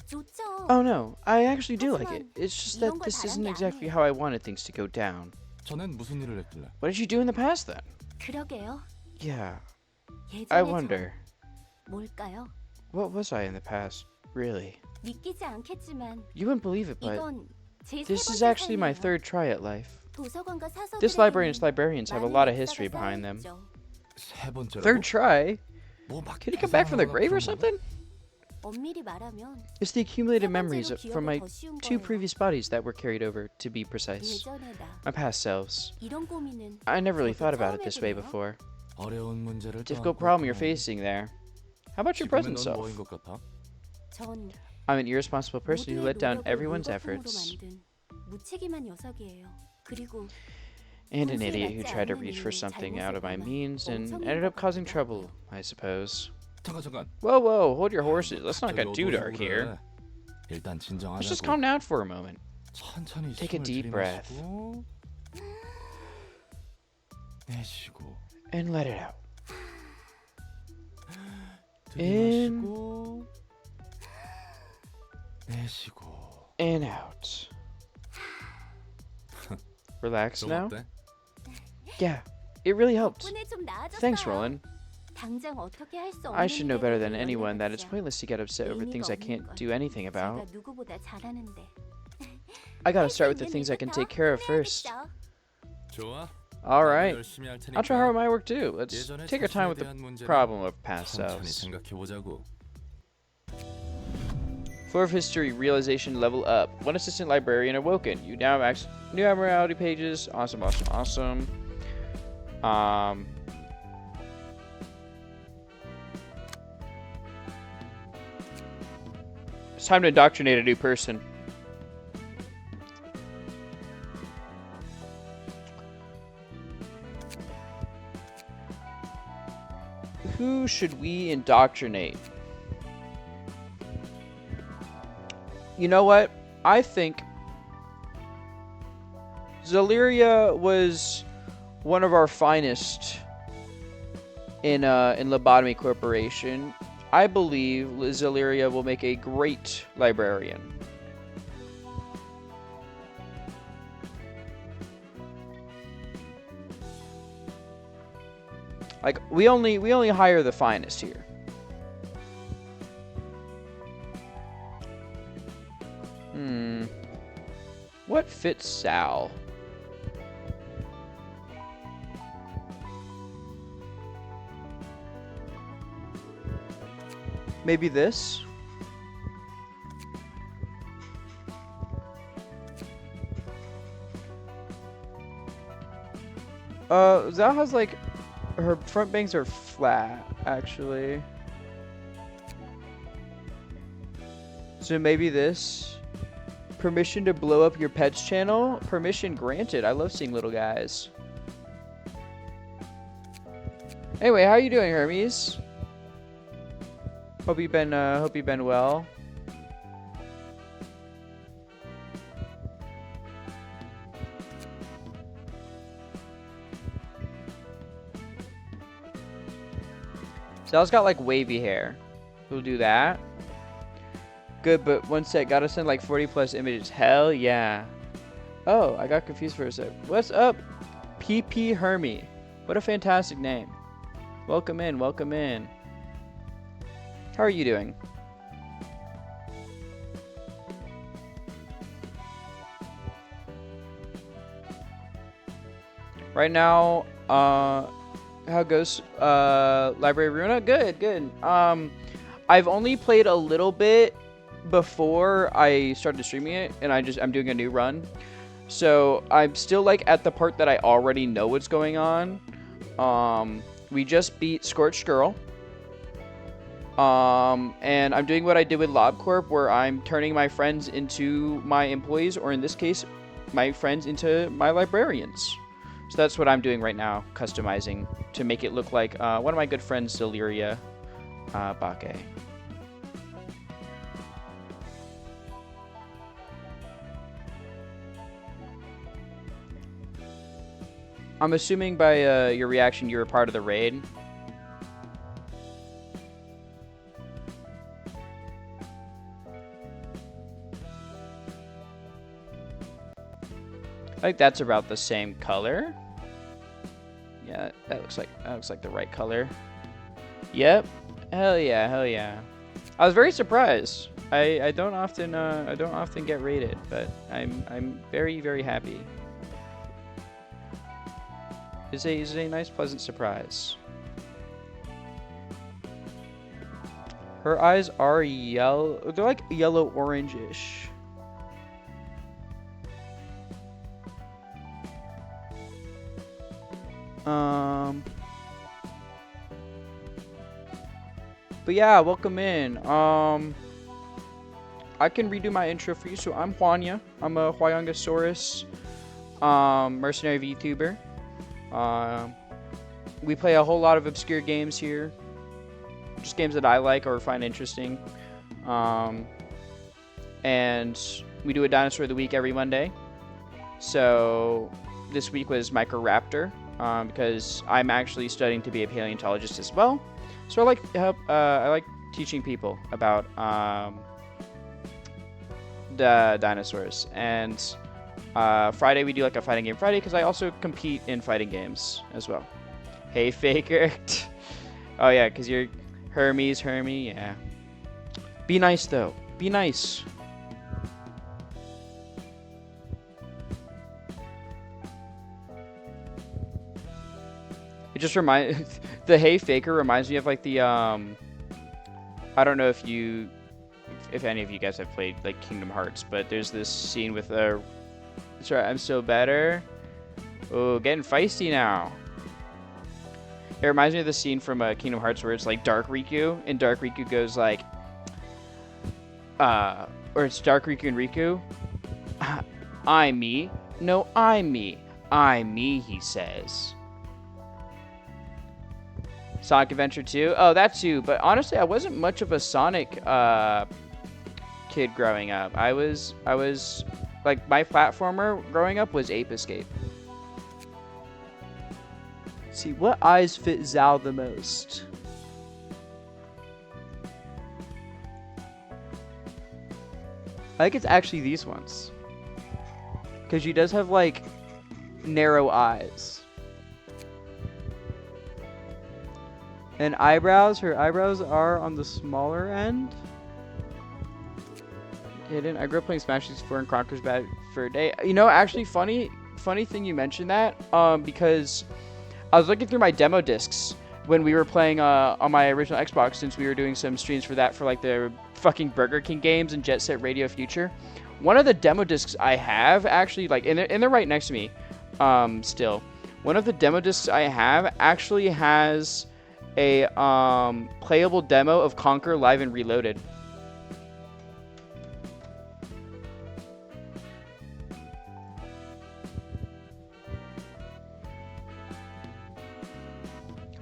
좋죠. Oh no, I actually do like it. It's just that this isn't exactly how I wanted things to go down. 전엔 무슨 일을 했길래? What did you do in the past then? 그러게요. Yeah, 예전에 I wonder. 뭘까요? What was I in the past, really? 믿기지 않겠지만 You wouldn't believe it, but 이건 제 this 세 is 번째 actually my 삶이에요. third try at life. 도서관과 사서들에게는 This library and its librarians have a 많은 lot of 역사가 history behind them. 쌓여있죠. 세 번째라고? Third try? 뭐막 Can he come back from the grave or something? 엄밀히 말하면 It's the accumulated 세 memories 번째로 from my 기억은 더 쉬운 two 거예요. previous bodies that were carried over, to be precise. 예전에 나 My past selves. 이런 고민은 I never really 저도 thought about 처음 it this way 해보네요. before. 어려운 문제를 Difficult 떠안고 problem you're 있구나. facing there. How about your 지금은 present 넌 self? 뭐인 것 같아? 전 I'm an irresponsible person who 모두의 let down 노력을 everyone's 물거품으로 efforts, 만든 무책임한 녀석이에요. 그리고 and an 평소에 idiot who 맞지 tried to 않는 reach for 일을 something out of my 잘못했거나 means and 멍청한 ended 것 up causing 같기도 trouble, 하고요. I suppose. 잠깐. Whoa, whoa, hold your horses. Let's not get 갑자기 too 어두워서 dark 그래. here. 일단 Let's just 진정하자고. calm down for a moment. 천천히 Take a 숨을 deep breath. 들이마시고 내쉬고 And let it out. In. 들이마시고 내쉬고. And out. Relax 좀 now? 어때? Yeah, it really helped. 덕분에 좀 나아졌어요. Thanks, Roland. 당장 어떻게 할 수 없는 I should know better than 일에 anyone that it's 연연하자. pointless to get upset over things I can't do anything about. 제가 누구보다 잘하는데. I gotta 할수 start with the 있는 things I can 일부터 take care of first. 끝내야겠죠. 좋아. Alright, 열심히 할 I'll try hard 테니까 with my work too. Let's 예전의 take our time with 자신에 the 대한 문제를 problem of past 천천히 selves. 생각해 보자고. Floor of History realization level up. One assistant librarian awoken. You now have new abnormality pages. Awesome, awesome, awesome. It's time to indoctrinate a new person. Who should we indoctrinate? You know what? I think Zaleria was one of our finest in Lobotomy Corporation. I believe Zaleria will make a great librarian. Like we only hire the finest here. What fits Sal? Maybe this? Zal has like her front bangs are flat actually. So maybe this? Permission to blow up your pet's channel? Permission granted. I love seeing little guys. Anyway, how you doing, Hermes? Hope you've been well. Sal's got like wavy hair. We'll do that. Good, but one sec. Gotta send like 40 plus images. Hell yeah. Oh, I got confused for a sec. What's up, PP Hermie? What a fantastic name. Welcome in, welcome in. How are you doing? Right now, how goes Library of Ruina? Good, good. I've only played a little bit before I started streaming it, and I'm doing a new run. So I'm still like at the part that I already know what's going on. We just beat Scorched Girl. And I'm doing what I did with LobCorp, where I'm turning my friends into my employees, or in this case, my friends into my librarians. So that's what I'm doing right now, customizing to make it look like one of my good friends, Deliria Bake. I'm assuming by your reaction you were part of the raid. I think that's about the same color. Yeah, that looks like the right color. Yep. Hell yeah, hell yeah. I was very surprised. I don't often get rated, but I'm very, very happy. It's a nice, pleasant surprise. Her eyes are yellow. They're like yellow orange-ish. But yeah, welcome in. I can redo my intro for you. So I'm Juanya. I'm a Huayangosaurus mercenary VTuber. We play a whole lot of obscure games here. Just games that I like or find interesting. And we do a Dinosaur of the Week every Monday. So this week was Microraptor, because I'm actually studying to be a paleontologist as well. So I like to help. I like teaching people about the dinosaurs. And Friday we do like a fighting game Friday, because I also compete in fighting games as well. Hey Faker. Oh yeah, because you're Hermes, Hermie. Yeah. Be nice though. Be nice. It just reminds the Hey Faker reminds me of like the I don't know if any of you guys have played like Kingdom Hearts, but there's this scene with that's right, I'm still better. Oh, getting feisty now. It reminds me of the scene from Kingdom Hearts where it's like Dark Riku, and Dark Riku goes like or it's Dark Riku and Riku. I'm me. No, I'm me. I'm me, he says. Sonic Adventure 2. Oh, that too. But honestly, I wasn't much of a Sonic kid growing up. I was like, my platformer growing up was Ape Escape. Let's see, what eyes fit Zao the most? I think it's actually these ones. Because she does have like narrow eyes. And eyebrows, her eyebrows are on the smaller end. Hidden. I grew up playing Smash 64 and Conker's Bad for a day. You know, actually, funny thing you mentioned that. Because I was looking through my demo discs when we were playing on my original Xbox, since we were doing some streams for that for like the fucking Burger King games and Jet Set Radio Future. One of the demo discs I have actually, like, and they're right next to me. Still, one of the demo discs I have actually has a playable demo of Conker Live and Reloaded.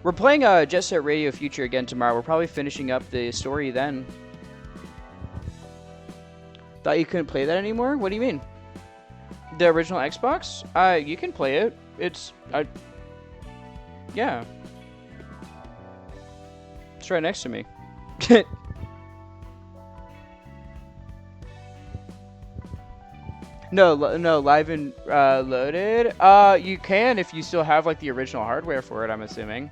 We're playing Jet Set Radio Future again tomorrow. We're probably finishing up the story then. Thought you couldn't play that anymore? What do you mean? The original Xbox? You can play it. It's yeah. It's right next to me. No, no, live and loaded. You can if you still have like the original hardware for it. I'm assuming.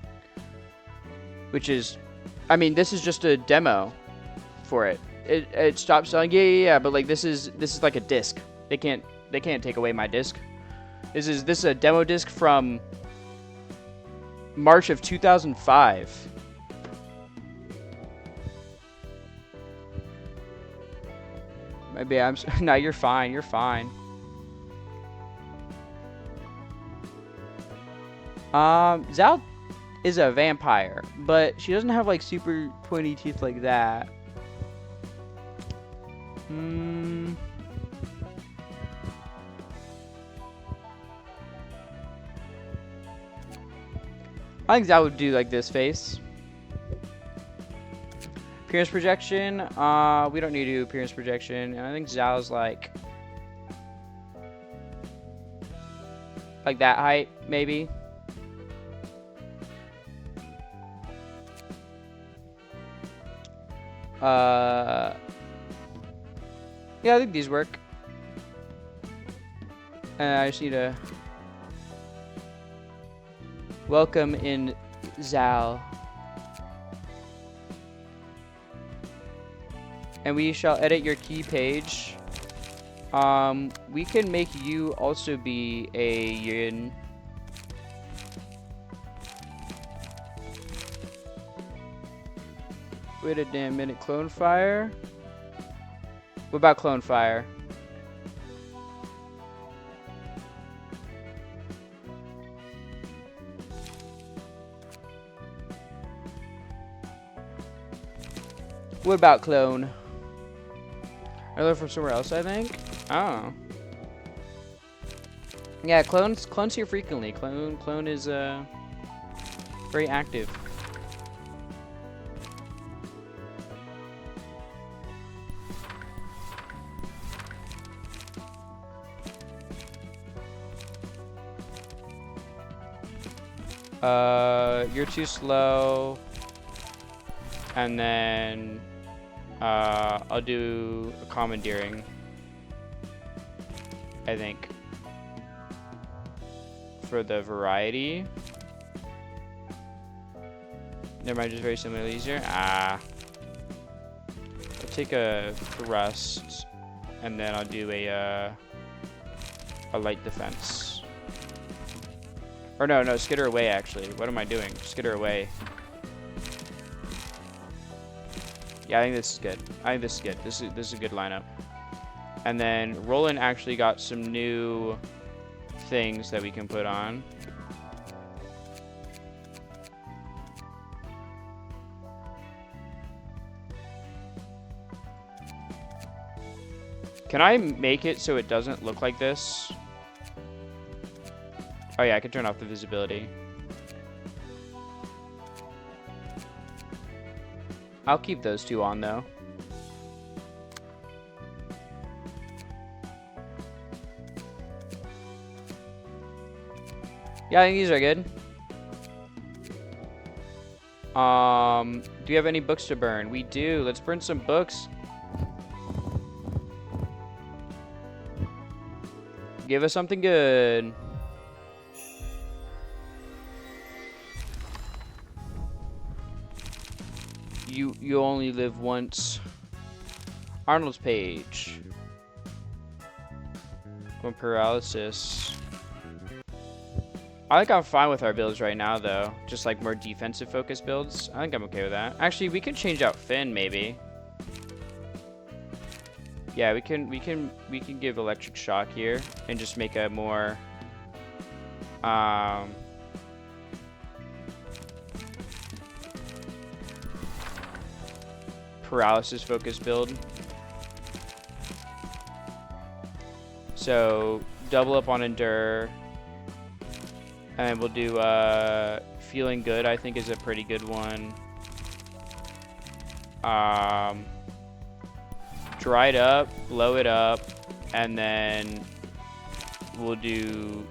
Which is, I mean, this is just a demo for it. It stopped selling. Yeah. But like this is like a disc. They can't take away my disc. This is a demo disc from March of 2005. Maybe I'm. No, you're fine. You're fine. Zal is a vampire, but she doesn't have like super pointy teeth like that. I think Zal would do like this face. Appearance projection, we don't need to do appearance projection, and I think Zal's like that height, maybe. Yeah, I think these work. And I just need to welcome in Zal. And we shall edit your key page. We can make you also be a yin. Wait a damn minute, clone fire? What about clone fire? What about clone? I learned from somewhere else, I think. Oh. Yeah, clones here frequently. Clone is very active. You're too slow. And then I'll do a commandeering, I think, for the variety. Never mind, just very similarly easier. I'll take a thrust, and then I'll do a light defense. Or no, skitter away, actually. What am I doing? Skitter away. Yeah, I think this is good. This is a good lineup. And then Roland actually got some new things that we can put on. Can I make it so it doesn't look like this? Oh yeah, I can turn off the visibility. I'll keep those two on though. Yeah, I think these are good. Do you have any books to burn? We do. Let's burn some books. Give us something good. You only live once. Arnold's page. One paralysis. I think I'm fine with our builds right now though. Just like more defensive focused builds. I think I'm okay with that. Actually, we could change out Finn maybe. Yeah, we can give electric shock here and just make a more paralysis focused build. So double up on endure, and we'll do feeling good. I think is a pretty good one. Dried up, blow it up, and then we'll do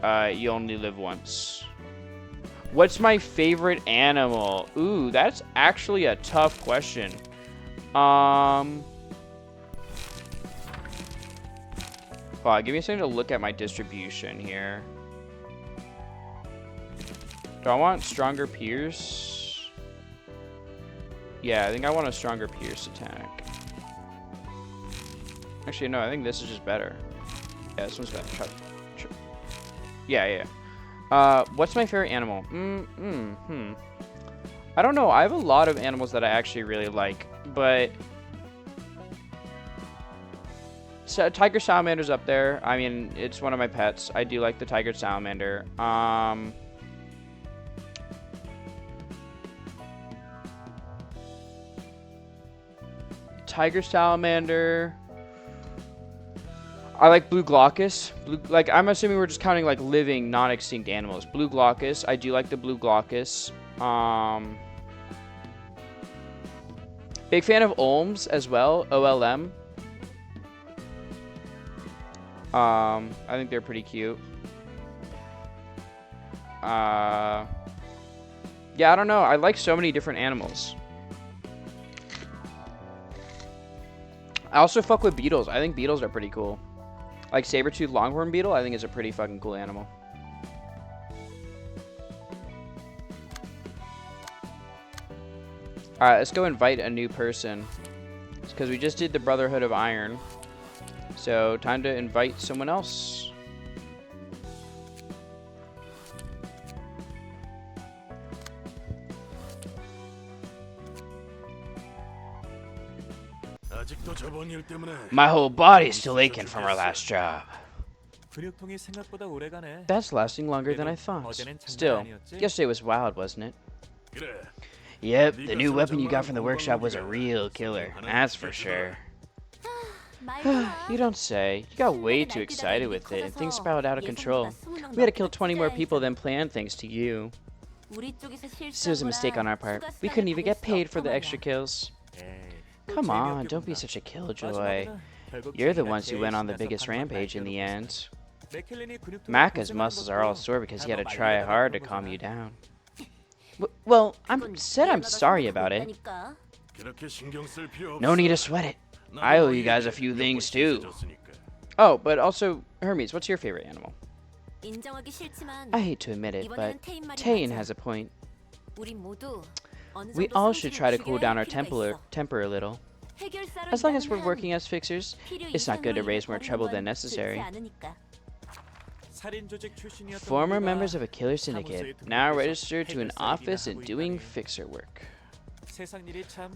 you only live once. What's my favorite animal? Ooh, that's actually a tough question. Hold on, give me a second to look at my distribution here. Do I want stronger pierce? Yeah, I think I want a stronger pierce attack. Actually, no, I think this is just better. Yeah, this one's better. Yeah. What's my favorite animal? I don't know. I have a lot of animals that I actually really like, but so, tiger salamander's up there. I mean, it's one of my pets. I do like the tiger salamander. Tiger salamander. I like blue glaucus. Like, I'm assuming we're just counting like living, non-extinct animals. Blue glaucus. I do like the blue glaucus. Big fan of olms as well. OLM. I think they're pretty cute. Yeah, I don't know. I like so many different animals. I also fuck with beetles. I think beetles are pretty cool. Like saber-toothed longhorn beetle, I think is a pretty fucking cool animal. Alright, let's go invite a new person. Because we just did the Brotherhood of Iron. So, time to invite someone else. My whole body's still aching from our last job. That's lasting longer than I thought. Still, yesterday was wild, wasn't it? Yep, the new weapon you got from the workshop was a real killer. That's for sure. You don't say. You got way too excited with it, and things spiraled out of control. We had to kill 20 more people than planned thanks to you. This was a mistake on our part. We couldn't even get paid for the extra kills. Come on, don't be such a killjoy. You're the ones who went on the biggest rampage in the end. Maka's muscles are all sore because he had to try hard to calm you down. Well, I'm sorry about it. No need to sweat it. I owe you guys a few things too. Oh, but also, Hermes, what's your favorite animal? I hate to admit it, but Tayin has a point. We all should try to cool down our temper a little. As long as we're working as fixers, it's not good to raise more trouble than necessary. Former members of a killer syndicate, now registered to an office and doing fixer work.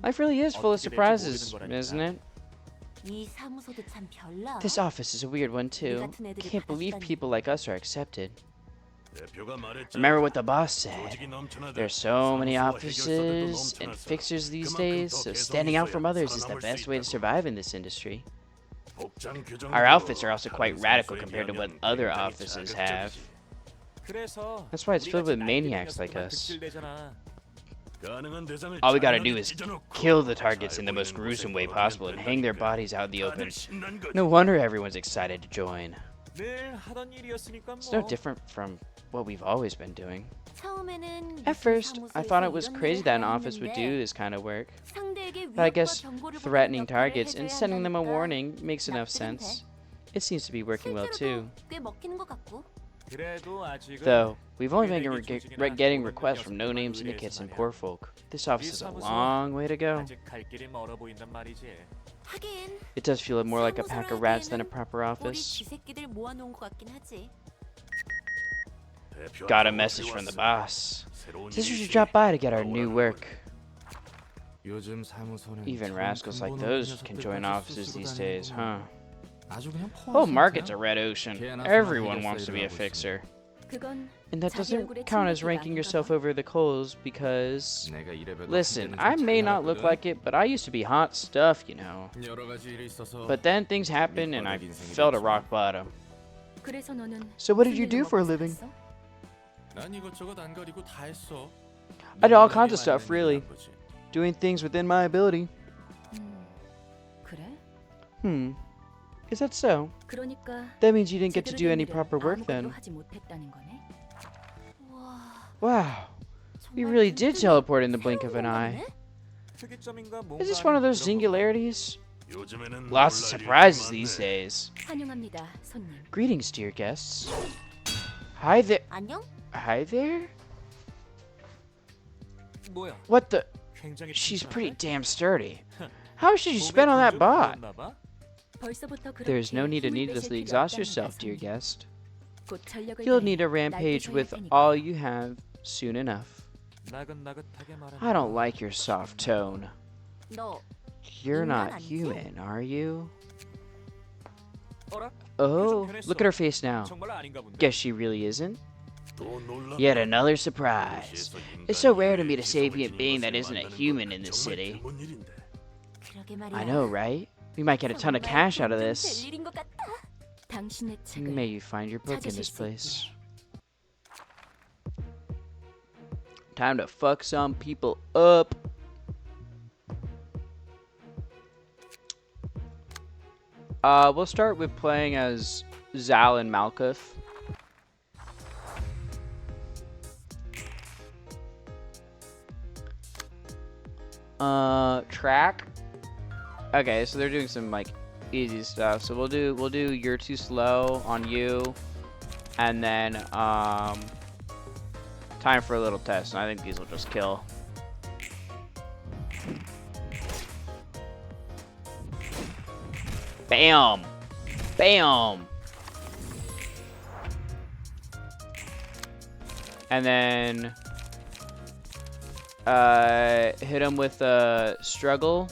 Life really is full of surprises, isn't it? This office is a weird one too. Can't believe people like us are accepted. Remember what the boss said. There's so many offices and fixers these days, so standing out from others is the best way to survive in this industry. Our outfits are also quite radical compared to what other offices have. That's why it's filled with maniacs like us. All we gotta do is kill the targets in the most gruesome way possible and hang their bodies out in the open. No wonder everyone's excited to join. It's no different from what we've always been doing. At first, I thought it was crazy that an office would do this kind of work. But I guess threatening targets and sending them a warning makes enough sense. It seems to be working well too. Though, we've only been getting requests from no-name syndicates and poor folk. This office is a long way to go. It does feel more like a pack of rats than a proper office. Got a message from the boss. Says we should drop by to get our new work. Even rascals like those can join offices these days, huh? Whole market's a red ocean. Everyone wants to be a fixer. And that doesn't count as ranking yourself over the coals because... Listen, I may not look like it, but I used to be hot stuff, you know. But then things happened and I fell to rock bottom. So what did you do for a living? I did all kinds of stuff, really. Doing things within my ability. Is that so? That means you didn't get to do any proper work then. Wow, we 정말 really did 눈뜬 teleport in the blink of 새로운 an eye. 공간이네? 특이점인가 Is 뭔가 this one of 아닌 those 그런 singularities? 요즘에는 Lots of 놀랄 일이 surprises 많네. these days. 환영합니다, 손님. Greetings, dear guests. Hi there. 안녕? Hi there? 뭐야? What the? 굉장히 She's 튼튼한데? pretty damn sturdy. How much did you 몸에 spend on that 좀 bot? 들었나 봐? 벌써부터 그렇게 There's no need to 힘을 needlessly 빼실 필요 exhaust 없답니다, yourself, dear 손님. guest. 곧 전력을 You'll 다해 need a rampage 날뛰셔야 with 할 테니까. all you have soon enough. 나긋나긋하게 말하는 I don't like your soft tone. 너 You're 인간 not 아니지? human, are you? 어라? Oh, 변했어. look at her face now. 정말 아닌가 본데. Guess she really isn't. 또 놀랍다. Yet another surprise. 도시에서 It's so 인간이 rare to 왜 meet a sapient 지성을 being 지닌 that 것을 isn't a 만나는 human 건 in this 정말 city. 드문 일인데. 그러게 말이야. I know, right? We might get a ton of cash out of 정말 this. 될 일인 것 같아. 당신의 책을 May you find your book in this 찾으실 수 place. Time to fuck some people up. We'll start with playing as Zal and Malkuth. Track. Okay, so they're doing some like easy stuff. So we'll do You're Too Slow on you, and then time for a little test. And I think these will just kill. Bam! Bam! And then hit him with a struggle.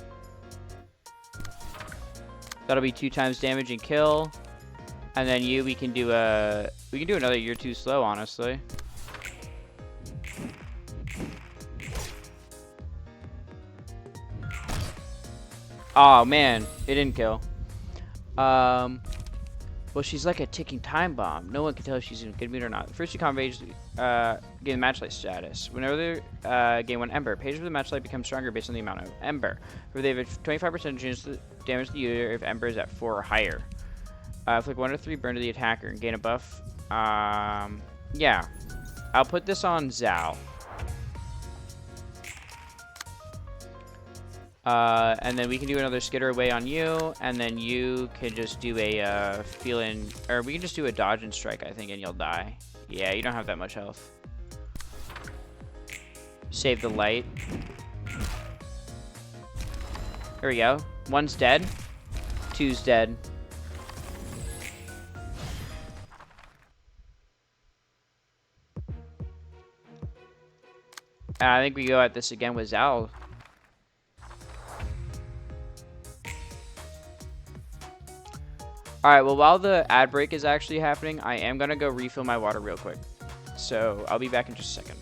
That'll be 2 times damage and kill. And then we can do another You're Too Slow, honestly. Oh man, it didn't kill. Well, she's like a ticking time bomb. No one can tell if she's in good mood or not. First you convage, gain matchlight status. Whenever they gain 1 ember, pages with the matchlight become stronger based on the amount of ember. If they have a 25% chance to damage the user if ember is at 4 or higher. Flick 1 or 3 burn to the attacker and gain a buff. Yeah. I'll put this on Zal. And then we can do another skitter away on you, and then you can just do a we can just do a dodge and strike, I think, and you'll die. Yeah, you don't have that much health. Save the light. There we go. 1's dead. 2's dead. And I think we go at this again with Zal. Alright, well, while the ad break is actually happening, I am going to go refill my water real quick. So, I'll be back in just a second.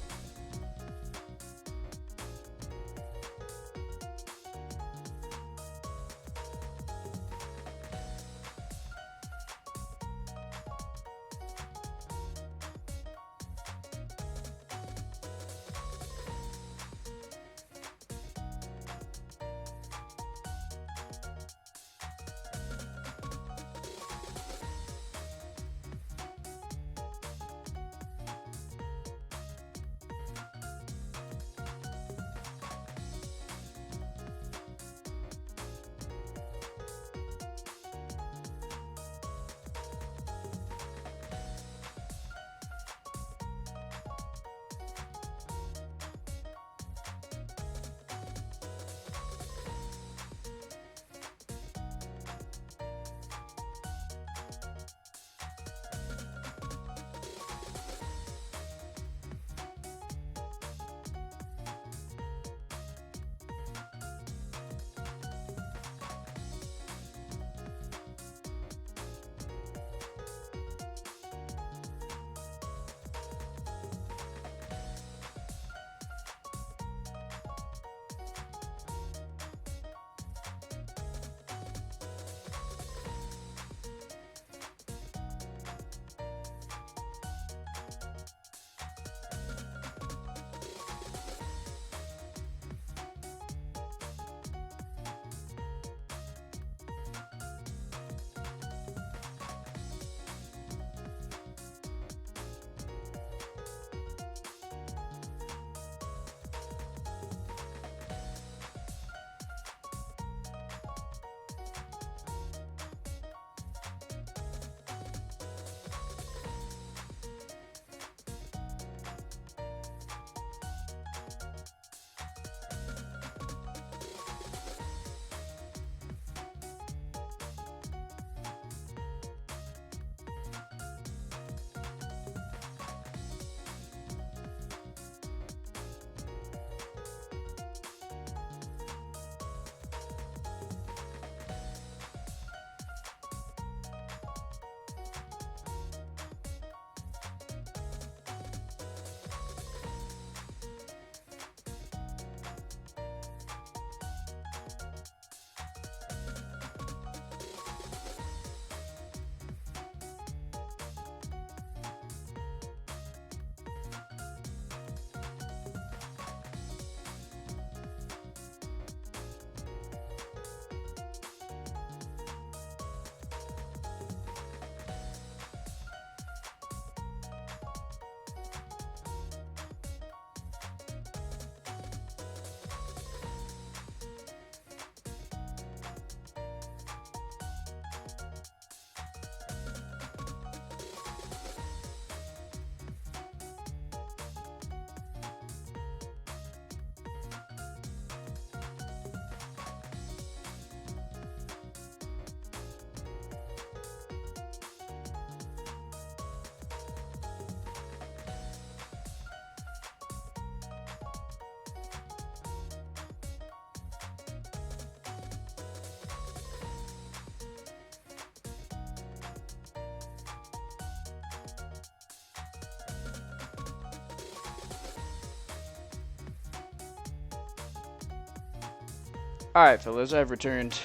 Alright, fellas, I've returned.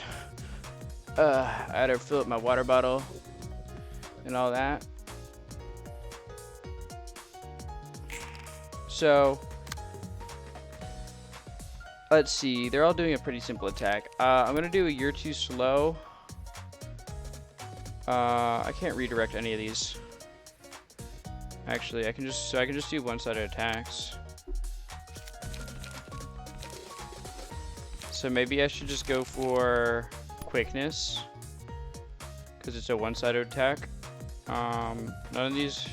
I had to fill up my water bottle and all that. So, let's see. They're all doing a pretty simple attack. I'm gonna do a you're too slow. I can't redirect any of these. Actually, I can just do one-sided attacks. So maybe I should just go for quickness, because it's a one-sided attack. None of these.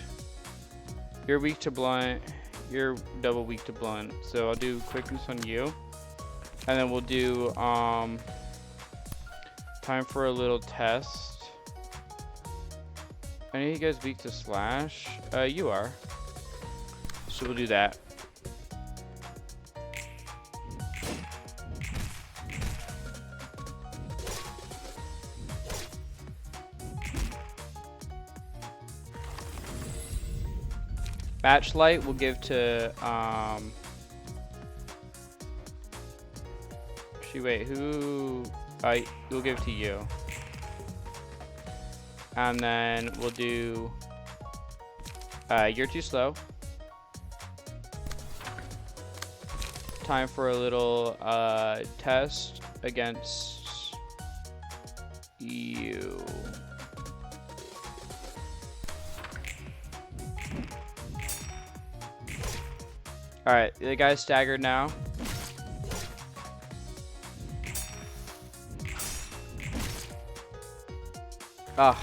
You're weak to blunt. You're double weak to blunt. So I'll do quickness on you, and then we'll do time for a little test. Any of you guys weak to slash? You are. So we'll do that. Matchlight we'll give to actually wait, who we'll give to you. And then we'll do you're too slow. Time for a little test against you. Alright, the guy's staggered now. Ah,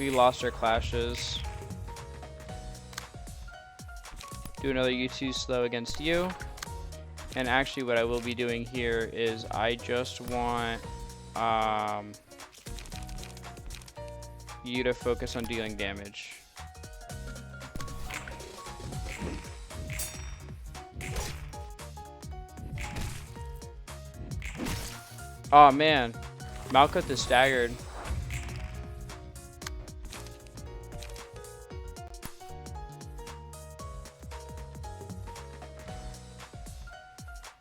we lost our clashes. Do another you too slow against you. And actually what I will be doing here is I just want you to focus on dealing damage. Oh man, Malkuth is staggered.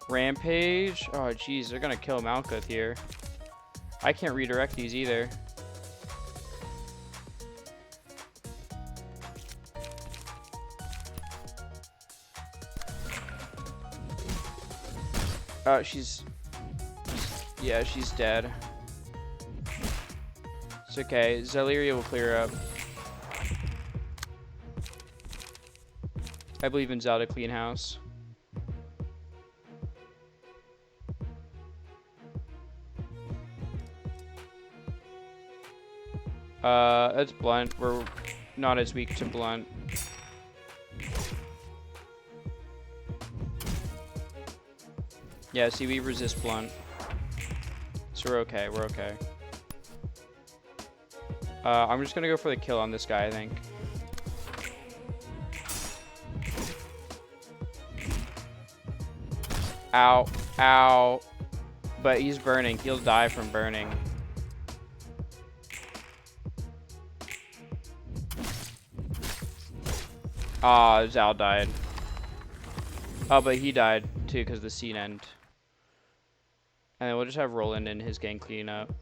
Rampage. Oh geez, they're gonna kill Malkuth here. I can't redirect these either. Oh, yeah, she's dead. It's okay. Zelyria will clear up. I believe in Zelda Clean House. That's blunt. We're not as weak to blunt. Yeah, see, we resist blunt. So we're okay, we're okay. I'm just gonna go for the kill on this guy, I think. Ow, ow. But he's burning, he'll die from burning. Ah, Zal died. Oh, but he died too because of the scene end. And then we'll just have Roland and his gang clean up.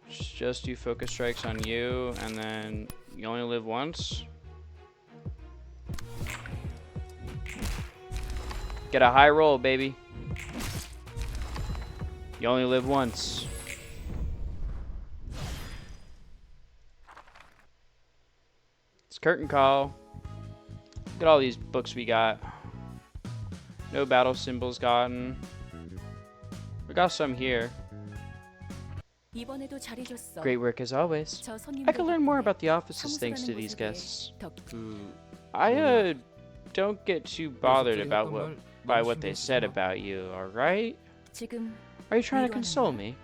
Just do focus strikes on you, and then you only live once. Get a high roll, baby. You only live once. It's curtain call. Look at all these books we got. No battle symbols gotten. We got some here. 이번에도 잘해줬어. Great work as always. 저 I could learn more 덕분에 about the offices thanks to 사무소라는 these 곳에 guests. 더 I don't get too bothered 녀석들이 about 했던 말 by 너무 what they said 신경 쓰지 마. about you, alright? 지금 Are you trying to 위로하는 console 거야. me?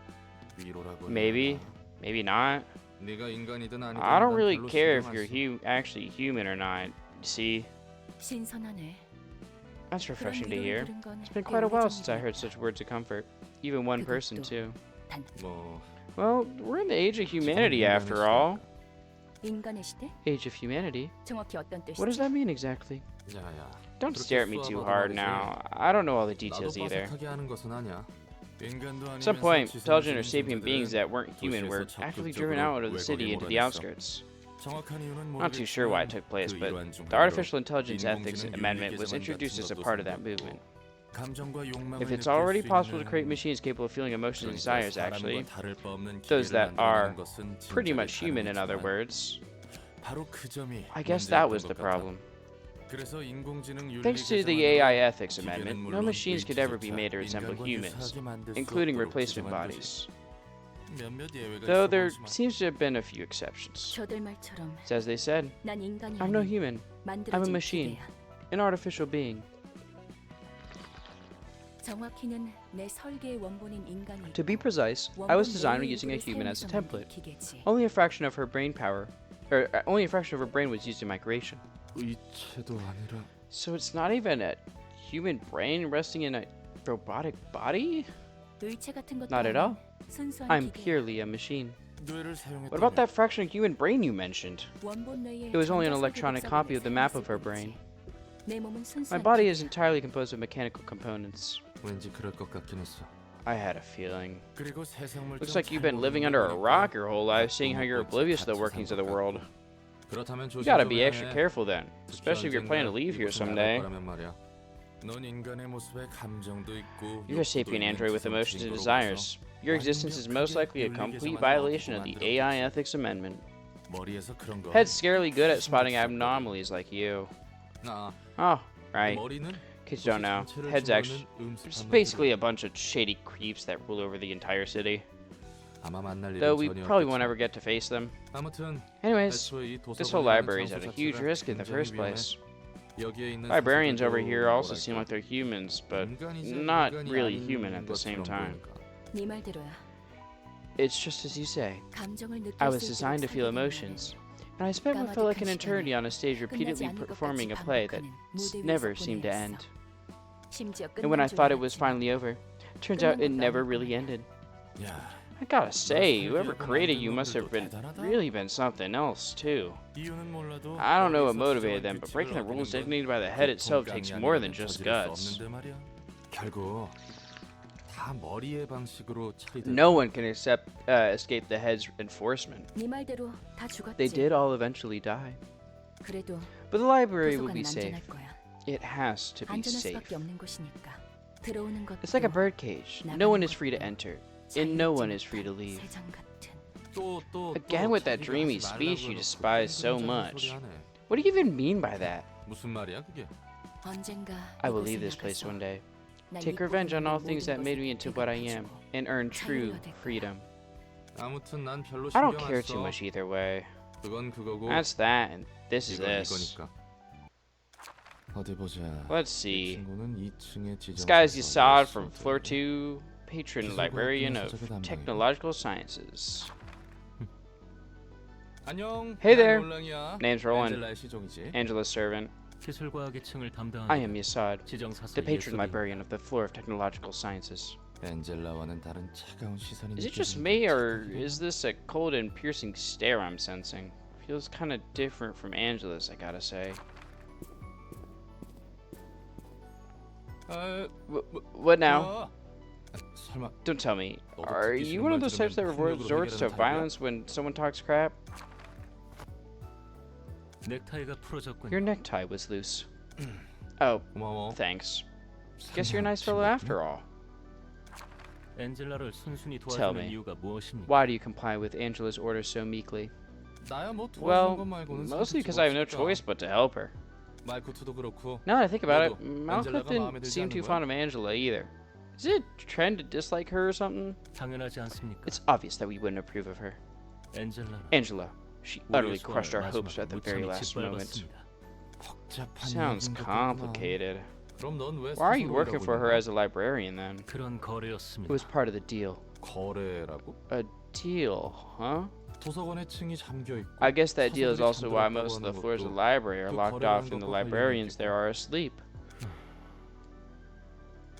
위로라고 Maybe. 해야 Maybe not. 네가 인간이든 아니든 I don't 난 really 별로 care if 신경 안 you're 써. actually human or not. See? 신선하네. That's refreshing to 그런 hear. 위로를 들은 건 It's been quite a while since I 오래전이야. heard such words of comfort. Even one person, 그것도 too. 단 뭐 Well, we're in the age of humanity after all. 인간의 시대? Age of humanity? 정확히 어떤 뜻이지? What does that mean exactly? 야야. Don't 그렇게 stare at me too 쏘아봐도 hard 말이지. now. I don't know all the 나도 details either. 빠삭하게 하는 것은 아니야. 인간도 At some 아니면서 point, 지성을 intelligent or 지닌 sapient beings 존재들은 that weren't human were 도시에서 actively 적극적으로 driven out of the 외곽에 city into the 몰아냈어. outskirts. 정확한 이유는 Not too sure why it took place, but the Artificial Intelligence Ethics 인공지능 Amendment 윤리 was 개정안 introduced as a 같은 part of 것도 that movement. 감정과 욕망을 If it's 느낄 already 수 possible to 있는, create machines capable of feeling emotions and 그러니까 desires, actually, 사람과 다를 바 없는 those 기계를 that are 만들어내는 것은 pretty 진작에 much human, in other 가능했지만 words, 바로 그 점이 I guess that was 문제였던 the 것 같아. problem. 그래서 인공지능 윤리 Thanks to the 개정안으로 AI Ethics 기계는 Amendment, no 물론 machines could ever be 의지조차 made to resemble 인간과 humans, 유사하게 만들 수 including 없도록 replacement 지정한 bodies. 것이. 몇몇 예외가 Though there 있어보지만 seems to have been a few exceptions. 저들 말처럼 It's as they said, 난 인간이 I'm no 아닌 human, 만들어진 I'm a machine. 기계야. an artificial being. 정확히는 내 설계의 원본인 인간이 To be precise, I was designed using a human as a template. 기계지. Only a fraction of her brain power, or only a fraction of her brain was used in my creation. 의체도 아니라 So it's not even a human brain resting in a robotic body? 의체 같은 것도 Not at 아닌 all. 순수한 I'm 기계야. purely a machine. 뇌를 사용했다면 What about that fraction of human brain you mentioned? 원본 내에 It was only an 전자 electronic 설계 copy of the map of 복사본을 her brain. 사용했을 뿐이지. 내 몸은 My 순수한 body is 기계야. entirely composed of mechanical components. 왠지 그럴 것 같긴 했어. I had a feeling. 그리고 세상물 Looks like you've been living under a rock your whole life, seeing how you're oblivious to the workings of the world. 그렇다면 You 조심 gotta 좀 be extra 해. careful then, especially if you're planning to leave here 이곳을 나갈 someday. 거라면 말이야. 넌 인간의 모습에 감정도 있고 You're a sapient android with emotions and desires. Your existence is most likely a complete violation of the AI Ethics Amendment. 머리에서 그런 거. Head's scarily good at spotting anomalies like you. 나 Oh, right. 머리는 In case you don't know, Head's actually just basically a bunch of shady creeps that rule over the entire city. 아마 만날 일은 Though we 전혀 probably 없겠지. won't ever get to face them. 아무튼 Anyways, 애초에 이 this whole 도서관이라는 library is 장소 at a huge 자체가 risk in the 굉장히 first 위험해. place. 여기에 있는 Librarians over 사람들도 here also 뭐랄까, seem like they're humans, but 인간이자 not 인간이 really 아닌 human at the same 것처럼 time. 보이니까. 네 말대로야. It's just as you say. 감정을 느낄 I was 수 있도록 designed to feel 설계된 emotions, and I spent what felt like an eternity on a stage repeatedly performing a play that never seemed to end. 심지어 And when I 끝난 줄 thought it was 알았지만 finally over, turns out it never really ended. 야, I gotta say, whoever created you must have really been something else too. 이유는 몰라도 I don't know what 거기서 motivated 지정한 them, but breaking the 규칙을 rules 어기는 건 dictated by the head itself 보통이 takes 아니라면 more than just 저지를 수 guts. 없는데 말이야. 결국 다 머리의 방식으로 처리될 No 거야. one can escape the head's enforcement. 네 말대로 다 죽었지. They did all eventually die. 그래도 But the library will be 도서관은 safe. 안전할 거야. It has to be 안전할 safe. 수밖에 없는 곳이니까. 들어오는 것도 It's like a birdcage. No one is free to enter, and no one is free to leave. 세상 같은. 또 Again with that 자기가 dreamy 하지 말라고 speech you 해놓고 despise so 그런 much. 소리 안 해. What do you even mean by that? 무슨 말이야 그게? 언젠가 I will 이곳을 leave this place 나가서 one day. 날 Take 믿고 revenge on 있는 all things 모든 that made me 것을 into what I am, 대갚아주고 and earn true 자유가 될 거야. freedom. 아무튼 난 별로 I don't 신경 care 안 too 써. much either way. 그건 그거고 That's that, and this is 이건 this. 이거니까. 어디 보자. Let's 이 see. 친구는 2층에 This guy's 지정해서 Yasad from 있어야 floor 돼. 2, patron 기술과 librarian 학교 of 서적의 담당이고. technological sciences. 안녕. Hey 난 there. 롤랑이야. Name's Roland, 엔젤라의 시종이지. Angela's servant. 기술과학의 층을 담당하는 I am Yasad, 지정사서 the patron 예술인. librarian of the floor of technological sciences. 엔젤라와는 다른 차가운 시선이 Is it just 느껴지는 me, 것 or 같아. is this a cold and piercing stare I'm sensing? Feels kind of different from Angela's, I gotta say. What now? 설마 Don't tell me. 너도 Are 듣기 you 싫은 one of 말 those types that 들으면 폭력으로 resorts to 해결하는 타입이야? violence when someone talks crap? 넥타이가 풀어졌군. Your necktie was loose. Oh, 고마워. thanks. Guess you're a nice fellow after all. 엔젤라를 순순히 Tell 도와주는 me. 이유가 무엇입니까? Why do you comply with Angela's orders so meekly? 나야 뭐 도와주는 Well, 것 말고는 mostly 선택지가 because I have no 없으니까. choice but to help her. 마이코트도 그렇고 Now that I think about it, 너도 Malcolm 엔젤라가 마음에 didn't 들지 seem too 않는 fond of Angela either. Is it a trend to dislike her or something? 당연하지 않습니까? It's obvious that we wouldn't approve of her. 엔젤라는 Angela, she 우리의 utterly 소원을 crushed our hopes 마지막에 at the very 무참히 last moment. 짓밟았습니다. 복잡한 Sounds 이야기인 것 같구나. complicated. 그럼 넌왜 Why are you working for her as a librarian then? 그런 It 거래였습니다. was part of the deal. 거래라고? A deal, huh? 도서관에 층이 잠겨 있고 I guess that deal is 사서들이 also why 잠들었다고 most of the 하는 floors of the 것도 library are 그 locked 거래라는 off and the 것과 librarians 관련이 there are asleep.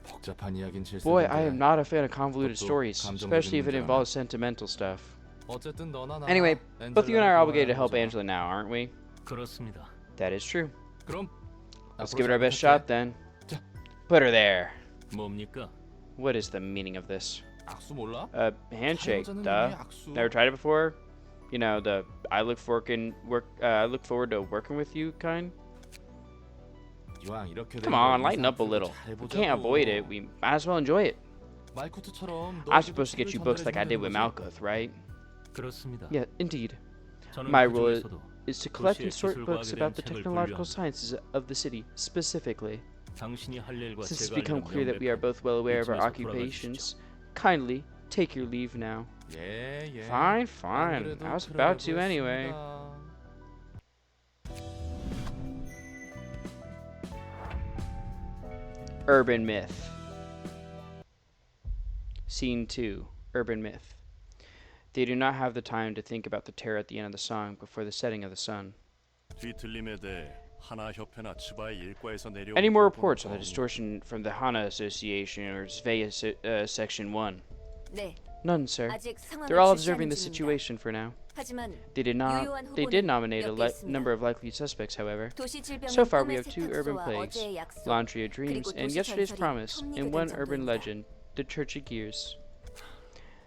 복잡한 이야기는 Boy, 질색인데 I am not a fan of convoluted 그것도 stories, 감정적인 especially if it 문제라면. involves sentimental stuff. 어쨌든 너나 나나 Anyway, both you and I are 엔젤라를 obligated to 도와야 help 하는 Angela now, aren't we? 그렇습니다. That is true. 거잖아. 그럼 Let's 앞으로 give it our best 잘 shot then. Put her there. 뭡니까? What is the meaning of this? 악수 몰라? A handshake, 여자는 duh. 왜 악수? Never tried it before? You know, the I look forward to working with you kind? 이왕 이렇게 Come 된 on, 거 lighten up a 인상 little. 잘 We can't avoid it. 보자고. We might as well enjoy it. 마이코트처럼 I'm 너희들도 supposed to get you 책을 books like I 전달해주면 did with 되는 거지. Malkuth, right? 그렇습니다. Yeah, indeed. 저는 My 그 role 중에서도 is to collect and 도시의 sort 기술과학에 books about the 대한 책을 technological 분류합니다. sciences of the city, specifically. 당신이 할 일과 Since it's 제가 할 become 일은 clear that we are 명백한 both well aware of our 이쯤에서 돌아가 occupations, kindly take your leave now. 예, 예. Fine, 안 fine. 그래도 I was about to 그러려고 anyway. 했습니다. Urban myth. Scene 2. Urban myth. They do not have the time to think about the terror at the end of the song before the setting of the sun. 뒤틀림에 대해 하나 협회나 츠바의 일과에서 내려온 Any more 보고는 reports on the 없고 distortion from the Hana Association or Svea Section 1? 네, None, sir. 아직 상황을 They're all 주시하는 observing the 중입니다. situation for now. 하지만 They did 유효한 did 후보는 nominate a 몇 개 있습니다. number of likely suspects, however. 도시질병은 So far, we 꿈의 have 2 urban 세탁소와 plagues, 어제의 약속, Laundry of Dreams, 그리고 and 도시 Yesterday's 전설이 Promise, and 톱니가 된 1 urban 정도입니다. legend, the Church of Gears.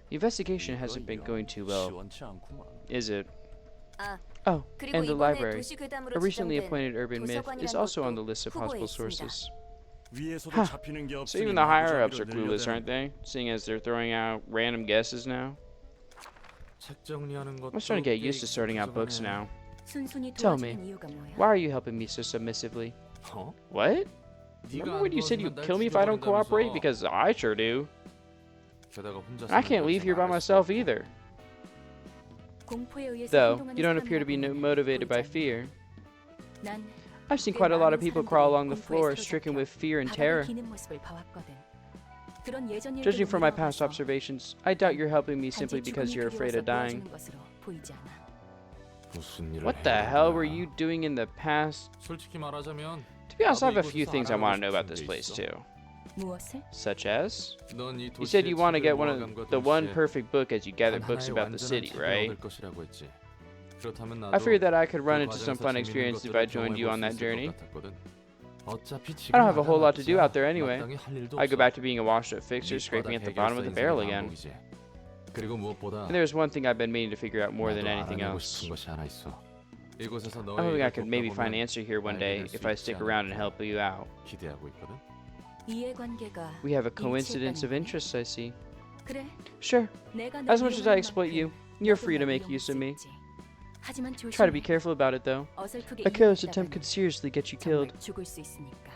The investigation hasn't been going too well, 시원치 않구만. is it? 아, Oh, 그리고 and the 이번에 library. 도시 괴담으로 A recently 지정된 appointed urban myth is 도서관이라는 also on 것도 the list of 후보에 possible 있습니다. sources. 위에서도 Huh. 잡히는 게 So 없으니 even the higher ups 마구잡이로 are clueless, 늘려대는 aren't they? Seeing as they're throwing out random guesses now. 책 정리하는 것도 I'm starting to get 꽤 used to sorting out books 익숙해져가네. now. 순순히 Tell 도와주는 me, 이유가 뭐야? Why are you helping me so submissively? 어? What? 네가 Remember 안 when you said 도와주면 you'd 날 kill me if I don't cooperate? 죽여버린다면서. Because I sure do. 게다가 혼자 I 사는 can't leave here by 당신 myself 알았어. either. 공포에 의해서 Though, 행동하는 you don't appear to be 사람이라고 motivated by 보이지 fear. 않아. 난 I've seen 꽤 quite a lot of 많은 people 사람들이 crawl along the 공포에 floor, 사로잡혀 stricken with fear and 바닥을 terror. 기는 모습을 봐왔거든. 그런 예전 일들을 Judging from my past 미뤄와서 observations, I doubt you're helping me 단지 simply because 죽음이 you're afraid of 두려워서 dying. 도와주는 것으로 보이지 않아. 무슨 일을 What the 해야 hell 되나. were you doing in the past? 솔직히 말하자면 To be honest, I have a 나도 few 이곳에서 things I 알아보고 want to know 싶은 about 게 this place 있어. too. 무엇을? Such as? 넌이 You said 도시의 you want to 책을 get 모아간 the one 동시에 perfect book as you gather 단 books 하나의 about the 완전한 city, 책을 right? 얻을 것이라고 했지. 그렇다면 I 나도 figured that I could run 그 into some 과정에서 fun 재밌는 experience if 것들을 I joined you 경험해볼 on 수 that 있을 것 journey. 같았거든. 어차피 I don't have a 지금 whole lot to do 나가봤자 out there anyway. 마땅히 할 일도 I go 없어. back to being a washed-up fixer, 네 scraping at 바닥 the bottom of the 해결사 barrel 인생의 again. 반복이지. 그리고 무엇보다 And there's one thing I've been meaning to figure out more than 나도 anything 알아내고 else. 싶은 것이 하나 있어. 이곳에서 I'm 너의 hoping I 일을 could maybe 돕다 find an 보면 answer here one day 발견할 수 if I 있지 stick around and 않을까 help you out. 기대하고 있거든. 이해관계가 We have a coincidence of 일치했다는 interests, I see. 그래. Sure, 내가 as 널 much as I 이용하는 exploit you, 만큼 you're 너도 free to 날 make 이용할 use of 수 me. 있지. 하지만 Try to be 조심해. careful about it though. 어설프게 A careless attempt 이용했다가는 could seriously get you 정말 killed. 죽을 수 있으니까.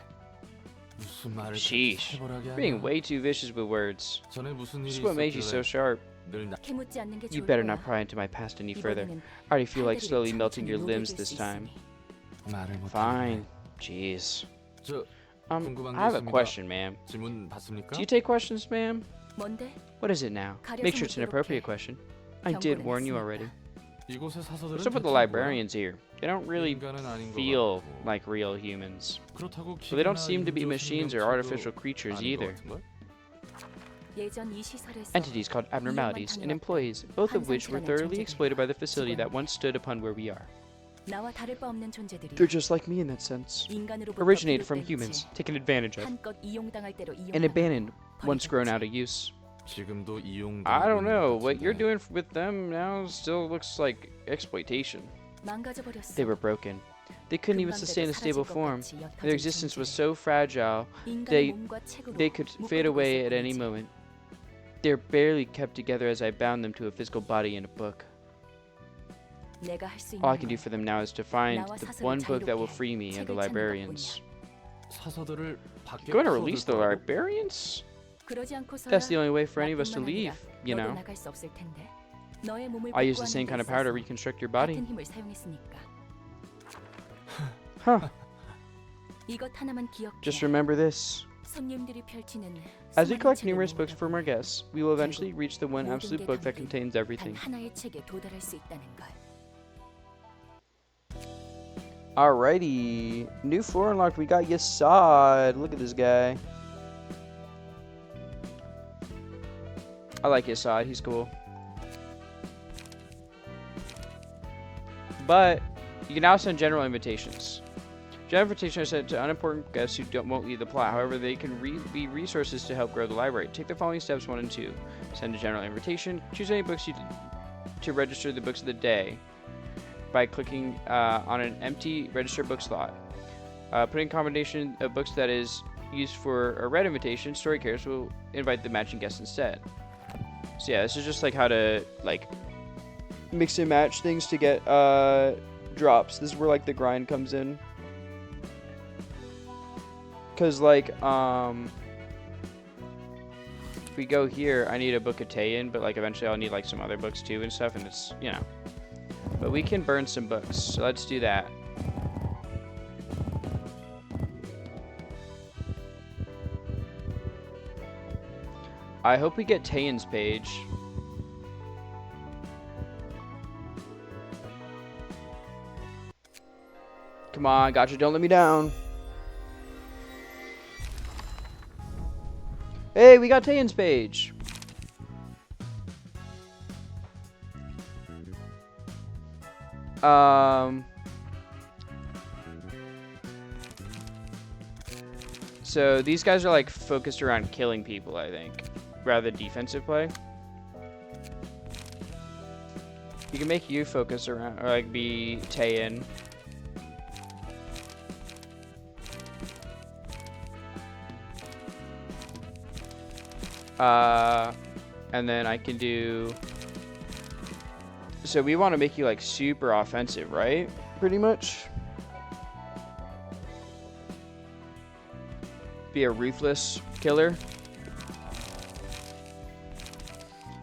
무슨 말을 Sheesh, 해보라게 being 하냐. way too vicious with words. 전에 무슨 일이 Just what makes you so 있었길래 sharp? 늘 나. 캐묻지 않는 게 You 좋을 better 거야. not pry into my past any further. 이번에는 I already feel like 팔다리를 slowly melting 천천히 your limbs 녹여줄 this 수 time. 있으니. 말을 못 Fine. Jeez. 저 궁금한 게 I have a 있습니다. question, ma'am. 질문 받습니까? Do you take questions, ma'am? 뭔데? What is it now? Make sure it's an appropriate question. I did warn you already. 이곳의 사서들은 What's up with the 대체 뭐야? librarians here? They don't really 인간은 아닌 것 feel 같고. like real humans. 그렇다고 But they don't 기계나 seem to be 인조 machines or 생명체도 artificial creatures 아닌 것 either. 같은걸? 예전 이 시설에서 Entities called abnormalities and employees, both of which were thoroughly exploited by the facility that once stood upon where we are. 나와 다를 바 없는 존재들이 They're just like me in that sense. 인간으로부터 Originated from 비롯된 humans, 채 taken advantage of, 한껏 이용당할 대로 and abandoned once grown out of 버려졌지. use. 지금도 이용. I don't know. What you're doing with them now still looks like exploitation. 망가져버렸어. They were broken. They couldn't even 금방 sustain a 사라질 stable 것 form. 같이 옅어진 Their existence was 존재. so fragile, 인간의 몸과 책으로 they could fade 묶어두고 away at 있을 any 뿐이지. moment. They're barely kept together as I bound them to a physical body in a book. 내가 할 수 All I 있는 can do 건 for them now is to find 나와 the 사슬을 one book that will 자유롭게 free me and the 책을 찾는 librarians. 사서들을 밖에 Going to release the 풀어둘 거라고? librarians? 그러지 않고서야 That's the only way for any of us to 나뿐만 leave, 아니라 you 너도 know. 나갈 수 없을 텐데. 너의 몸을 I use the 복구하는 same 데 kind of power to 있어서 reconstruct your body. 같은 힘을 사용했으니까. Huh. 이것 하나만 기억해. Just remember this. 손님들이 펼치는 As we 수많은 collect 책의 numerous books 모으라고 from our guests, we will eventually reach the one 모든 absolute 게 book that 담긴 contains 단 everything. 하나의 책에 도달할 수 있다는 걸. Alrighty. New floor unlocked. We got Yasad. Look at this guy. I like Yasad. He's cool. but you can now send general invitations. General invitations are sent to unimportant guests who won't lead the plot. However, they can be resources to help grow the library. Take the following steps 1 and 2. Send a general invitation. Choose any books to register the books of the day by clicking on an empty register book slot. Putting a combination of books that is used for a red invitation, story characters will invite the matching guest instead. So yeah, this is just like how to like mix and match things to get drops. This is where like the grind comes in. Cause like if we go here, I need a book of Taein, but like eventually I'll need like some other books too and stuff, and it's, you know. But we can burn some books, so let's do that. I hope we get Taein's page. Come on, gotcha, don't let me down. Hey, we got Taein's page. So these guys are like focused around killing people, I think, rather than defensive play. You can make you focus around, or like be Taein. And then I can do. So we want to make you like super offensive, right? Pretty much. Be a ruthless killer.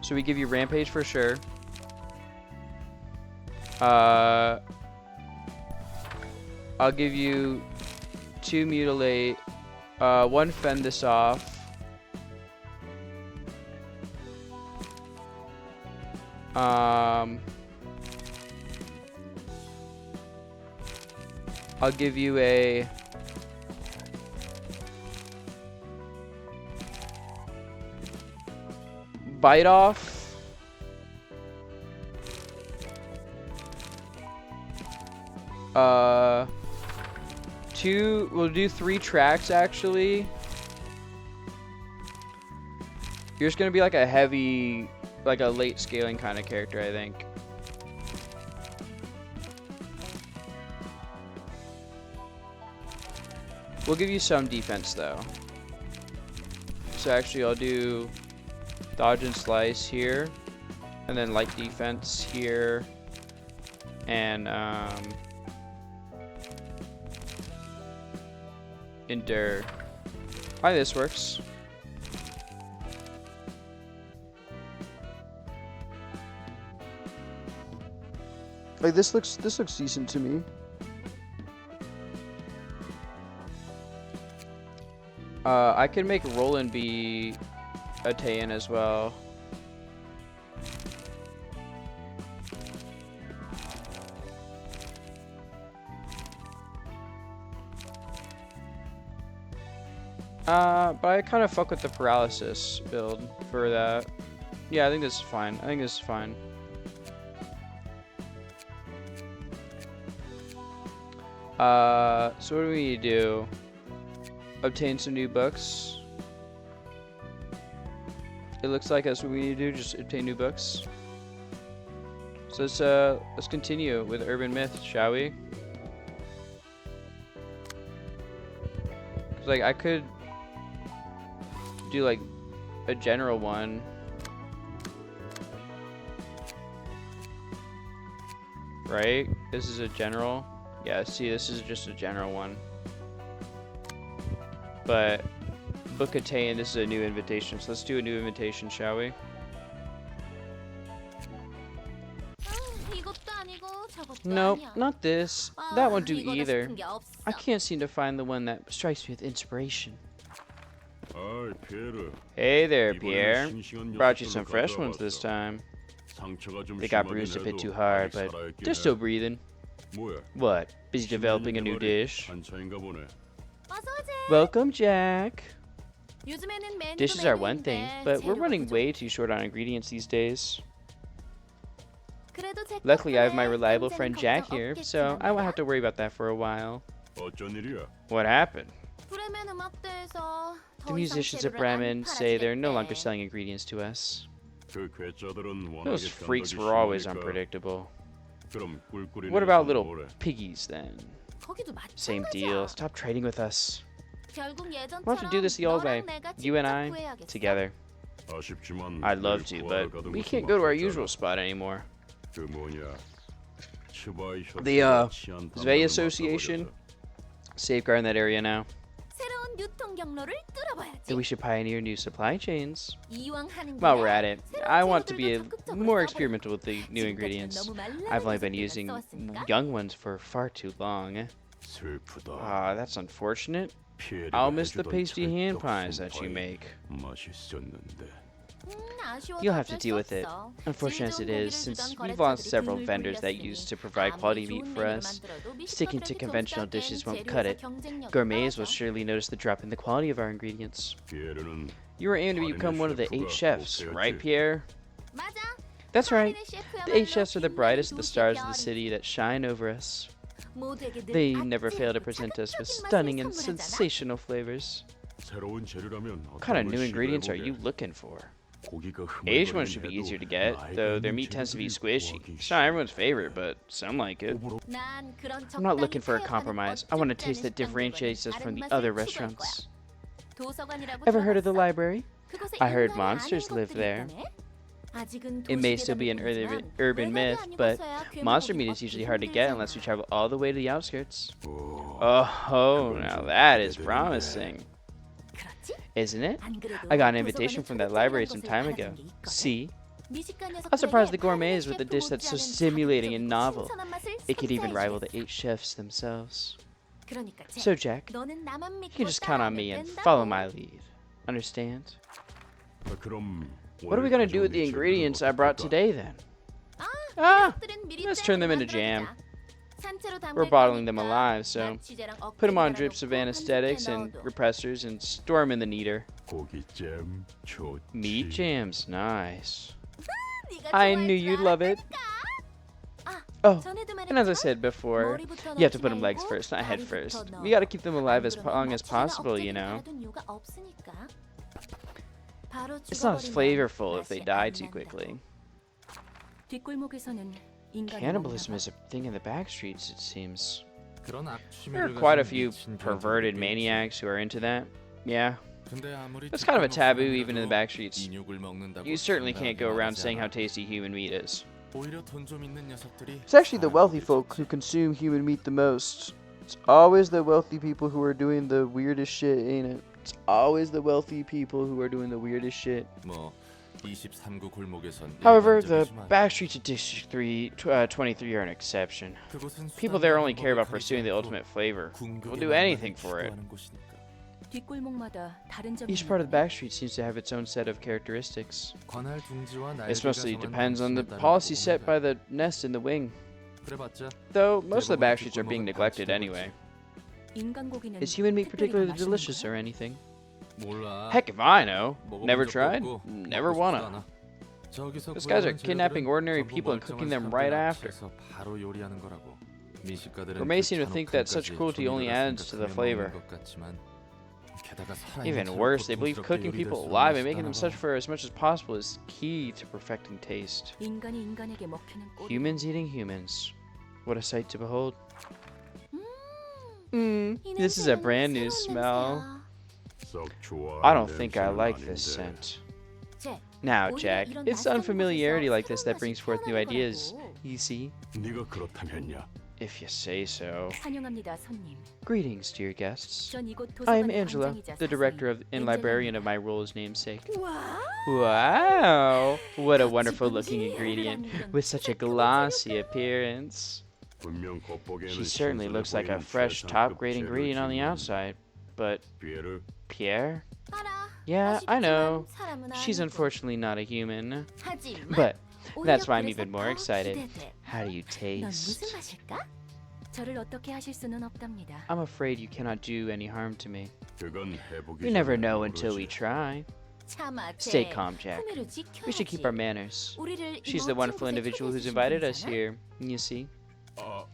So we give you rampage for sure. I'll give you 2 mutilate, 1 fend this off. I'll give you a bite off. We'll do 3 tracks actually. You're just gonna be like a heavy, like a late scaling kind of character, I think. We'll give you some defense though. So actually I'll do dodge and slice here, and then light defense here, and endure. Hi, this works. Like this looks decent to me. I can make Roland be a Taein as well. But I kind of fuck with the paralysis build for that. Yeah, I think this is fine. So what do we need to do? Obtain some new books. It looks like that's what we need to do, just obtain new books. So let's continue with Urban Myth, shall we? 'Cause, like, I could do like a general one. Right? This is a general. Yeah, see, this is just a general one. But Book of Taein, this is a new invitation. So let's do a new invitation, shall we? Nope, not this. That won't do either. I can't seem to find the one that strikes me with inspiration. Hey there, Pierre. Brought you some fresh ones this time. They got bruised a bit too hard, but they're still breathing. What? Busy developing a new dish? Welcome, Jack. Dishes are one thing, but we're running way too short on ingredients these days. Luckily, I have my reliable friend Jack here, so I won't have to worry about that for a while. 어쩐 일이야? What happened? 브레멘 음악대에서 The musicians of Bremen say they're no longer selling ingredients to us. 그 괴짜들은 워낙에 Those freaks 변덕이 were always 심하니까. unpredictable. 그럼 꿀꿀이네 What about 이상은 little 뭐래? piggies then? 거기도 Same 마찬가지야. deal. Stop trading with us. 결국 예전처럼 We'll have to do this the old way. 너랑 내가 You and 직접 I, 구해야겠어. together. 아쉽지만 I'd love 내일 to, 구하러 but 가던 we 곳은 can't go to our 막혔잖아. usual spot anymore. 그 뭐냐? 츠바이 The, 셔츠가 치안 Zvey 담당을 Association? 맡아버렸어. Safeguarding that area now. 새로운 유통 경로를 뚫어봐야지. That we should pioneer new supply chains. 이왕 하는 While 길에 we're at it, 새로운 I want to be 재료들도 적극적으로 more 써보려고. experimental with the new 지금까지는 ingredients. 너무 말라진 I've only been 녀석들만 using 써왔으니까. young ones for far too long. 슬프다. Ah, that's unfortunate. 피에리가 I'll miss the 해주던 pasty hand 찰떡 pies that you 순파이. make. 맛있었는데. 아쉬워도 You'll have to 어쩔 deal 수 with it. 없어. Unfortunate as 질 it 좋은 is, 고기를 since 주던 we've lost 거래처들이 several 등을 vendors that 돌렸으니 used to provide quality 아무리 meat 좋은 for 메뉴를 us, 만들어도 sticking to 미식가들에게 conventional 좀 dishes 싸게 won't cut it. 재료에서 경쟁력이 Gourmets will 떨어져. surely notice the drop in the quality of our ingredients. 피에르는 You were aiming to become one of the 8 chefs, right, Pierre? 맞아. That's right. 파리의 The 8 셰프야말로 chefs are the 빛나는 brightest of the 도시의 stars of the 별이. city that shine over us. 모두에게 늘 They never fail to 아찔하고 present us with 자극적인 맛을 stunning and 선물하잖아. sensational flavors. 새로운 재료라면 What kind of 어떤 new 걸 ingredients are 시도해보게. you looking for? 고기가 Aged 흐물거리긴 ones should be 해도 easier to get, 나이가 though 있는 their meat tends to be 재료들이 squishy. 구하기 It's not everyone's favorite, but some like it. 난 그런 I'm not 적당히 looking for a 타협하는 compromise. I want a taste that 어줍지 않은 differentiates us 식당보다는 from the 다른 other 맛을 추구할 거야. restaurants. 도서관이라고 Ever heard of the 들어봤어? library? 그곳에 I heard 인간이 monsters 아닌 live 것들이 there. 있다네? 아직은 It may 도시 still be an 계단일 urban 뿐이지만 myth, 외곽이 but 아니고서야 괴물 monster 고기 meat is 얻기 usually hard to get unless you 힘들잖아. travel all the way to the outskirts. 오, Oh, 그건 now 좀 that is 기대되는데. promising, 그렇지? isn't it? 안 그래도 I got an invitation 도서관에 from that 초대장이란 library some 것을 time 받아본 ago. 게 있거든. See? 미식가 I'm surprised the 녀석들에게 gourmet 파리의 is with a 셰프 dish that's so 못지않은 stimulating and 자극적이고 novel. 신선한 맛을 It could even rival the 선사해주겠어. 8 chefs themselves. 그러니까 잭, So, Jack, 너는 나만 you 믿고 can just count on me 따라하면 and 된다고. follow my lead. Understand? 그럼 What are we gonna do with the 오늘 ingredients I 가져온 brought 재료는 today then? 아, let's turn them into jam. We're bottling them alive, so put them on drips of anesthetics and repressors and store them in the kneader. 고기잼 좋지. Meat jams, nice. I knew you'd love it. Oh, and as I said before, you have to put them legs first, not head first. We gotta keep them alive as long as possible, you know. It's not as flavorful if they die too quickly. 뒷골목에서는 인간이 Cannibalism 먹나 is a thing in the back streets, it seems. 그런 There are 악취미를 quite a 가진 few 미친 perverted 병들이 maniacs who are into that. Yeah, 근데 아무리 that's kind of a taboo 뒷골목 even in the 사람이라도 back streets. 인육을 먹는다고 You certainly 당당하게 can't go around 말하지 saying how 않아. tasty human meat is. 오히려 돈 좀 있는 녀석들이 It's actually the wealthy 사람들이 folk who consume human meat the most. It's always the wealthy people who are doing the weirdest shit, ain't it? It's always the wealthy people who are doing the weirdest shit. 뭐 23구 골목에선 However, the 일반적이지만 back streets of District 23 are an exception. 그곳은 People there 수단과 only care 방법을 about pursuing the 가리지 않고 ultimate flavor. 궁극의 They'll do 맛만을 anything for it. 추구하는 곳이니까. 뒷골목마다 다른 점이 Each part of the 있는데 back street seems to have its own set of characteristics. 관할 둥지와 This 날개가 mostly 정한 depends on the 방침에 따른 policy 보호가 set by the nest in the wing. 그래봤자 Though most of the back streets are being neglected anyway. 인간 고기는 Is human meat 특별히 더 particularly 맛있는 delicious 거야? or anything? 몰라. Heck if I know. 먹어본 Never 적도 tried. 없고 Never 먹고 싶지도 wanna. 않아. 저기서 Those guys are 구해오는 kidnapping 재료들은 ordinary 전부 people and 멀쩡한 cooking them 사람들 right after. 납치해서 바로 요리하는 거라고. 미식가들은 Gourmet 그 seem to think that such 잔혹함까지 cruelty only 조미료라 adds to the 생각하며 flavor. 먹는 것 같지만 게다가 살아있는 Even 채로 worse, they believe 고통스럽게 cooking 요리될 people 수는 alive and making them 없다는 such 거. for as much as possible is key to perfecting taste. 인간이 인간에게 먹히는 꼴. Humans eating humans. What a sight to behold. 이 This is a 냄새는 brand new 새로운 smell. 냄새야. 썩 좋아하는 I don't think I 냄새는 like this 아닌데. scent. 잭, Now, 오히려 Jack, 이런 it's 낯선 unfamiliarity 곳에서 like this that 새로운 brings 맛이 forth new 태어나는 ideas. 거라고. You see? 네가 그렇다면야. If you say so. 환영합니다, 손님. Greetings, dear guests. 전 이곳 I am 도서관의 Angela, 관장이자 the director of and 사수인 librarian of 엔젤라입니다. my role's namesake. 와, Wow! What a wonderful looking 번지르르 ingredient 하는 with such a glossy appearance. 분명 겉보기에는 She certainly 신선해 looks like a 보이는 fresh, 최상급 top-grade 재료 ingredient on the 중에 outside. But 피에르, Pierre? 알아. Yeah, I know. 사람은 She's 아니고. unfortunately not a human. 하지만 But 오히려 that's why I'm 그래서 even more 더 excited. 기대돼. How do you 넌 무슨 taste? 맛일까? 저를 어떻게 하실 수는 없답니다. I'm afraid you cannot do any harm to me. 그건 해보기 We never 전에 know until we 모르지. try. 참아, Stay 잭. calm, Jack. 품위를 We should keep our 지켜야지. manners. 우리를 She's 이곳 the wonderful 친구들 individual who's 초대해주신 invited us 분이잖아. here. You see? 어,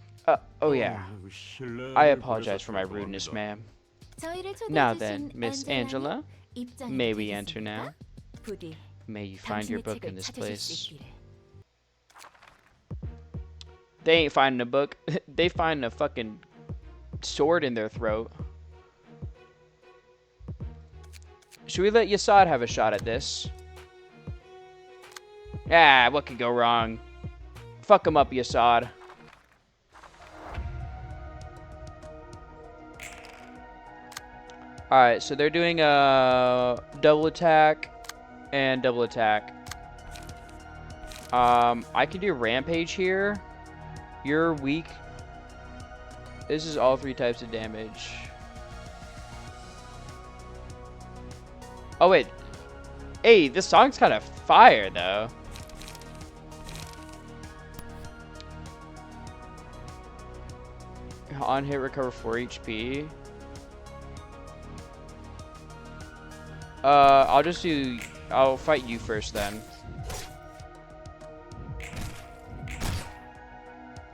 Yeah. 실례를 I apologize for my 그래서 rudeness, 죄송합니다. ma'am. 저희를 Now 초대해주신 then, Miss 안젤라님, Angela, 입장이 may we enter now? 되셨습니까? 부디 May you find your 당신의 book 책을 in this 찾으실 수 place. 있기를. They ain't finding a book. They find a fucking sword in their throat. Should we let Yasad have a shot at this? Ah, what could go wrong? Fuck him up, Yasad. Alright, so they're doing a double attack and double attack. I can do rampage here. You're weak. This is all 3 types of damage. Oh wait. Hey, this song's kind of fire though. On hit, recover 4 HP. I'll fight you first then.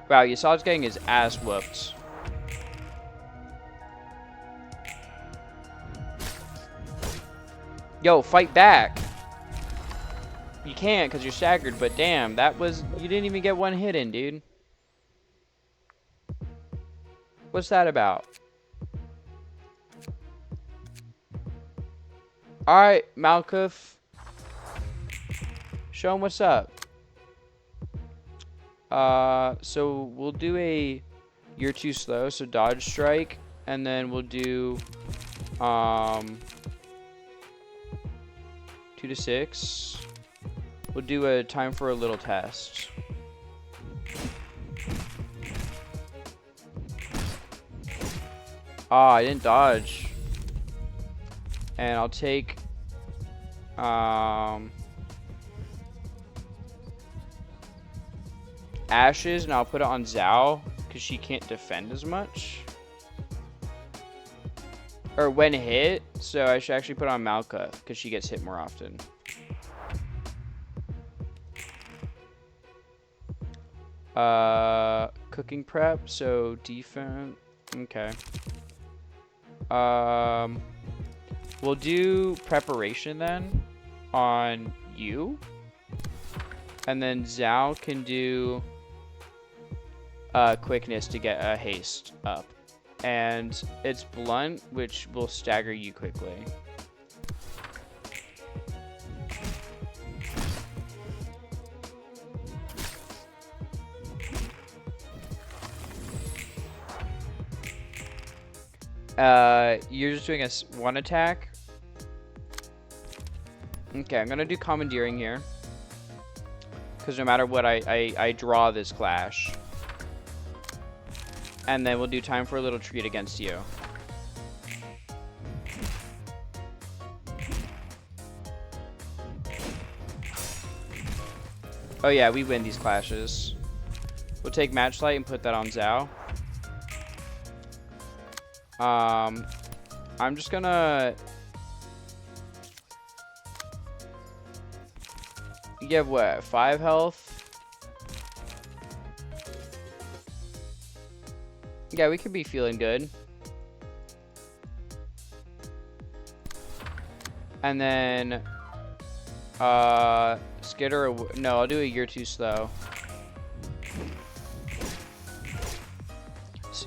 Wow, Yasad's getting his ass whooped. Yo, fight back. You can't because you're staggered, but damn, you didn't even get 1 hit in, dude. What's that about? Alright, Malkuth. Show him what's up. So we'll do a you're too slow, so dodge strike, and then we'll do 2 to 6. We'll do a time for a little test. Ah, I didn't dodge. And I'll take Ashes, and I'll put it on Zhao because she can't defend as much. Or when hit, so I should actually put on Malka because she gets hit more often. Cooking prep, so defense. Okay. We'll do preparation then on you. And then Zhao can do quickness to get a haste up. And it's blunt, which will stagger you quickly. You're just doing a 1 attack. Okay, I'm gonna do commandeering here. Because no matter what, I draw this clash. And then we'll do time for a little treat against you. Oh yeah, we win these clashes. We'll take Matchlight and put that on Zhao. I'm just gonna... You have what, 5 health? Yeah, we could be feeling good. And then, Skitter, no, I'll do a you're too slow.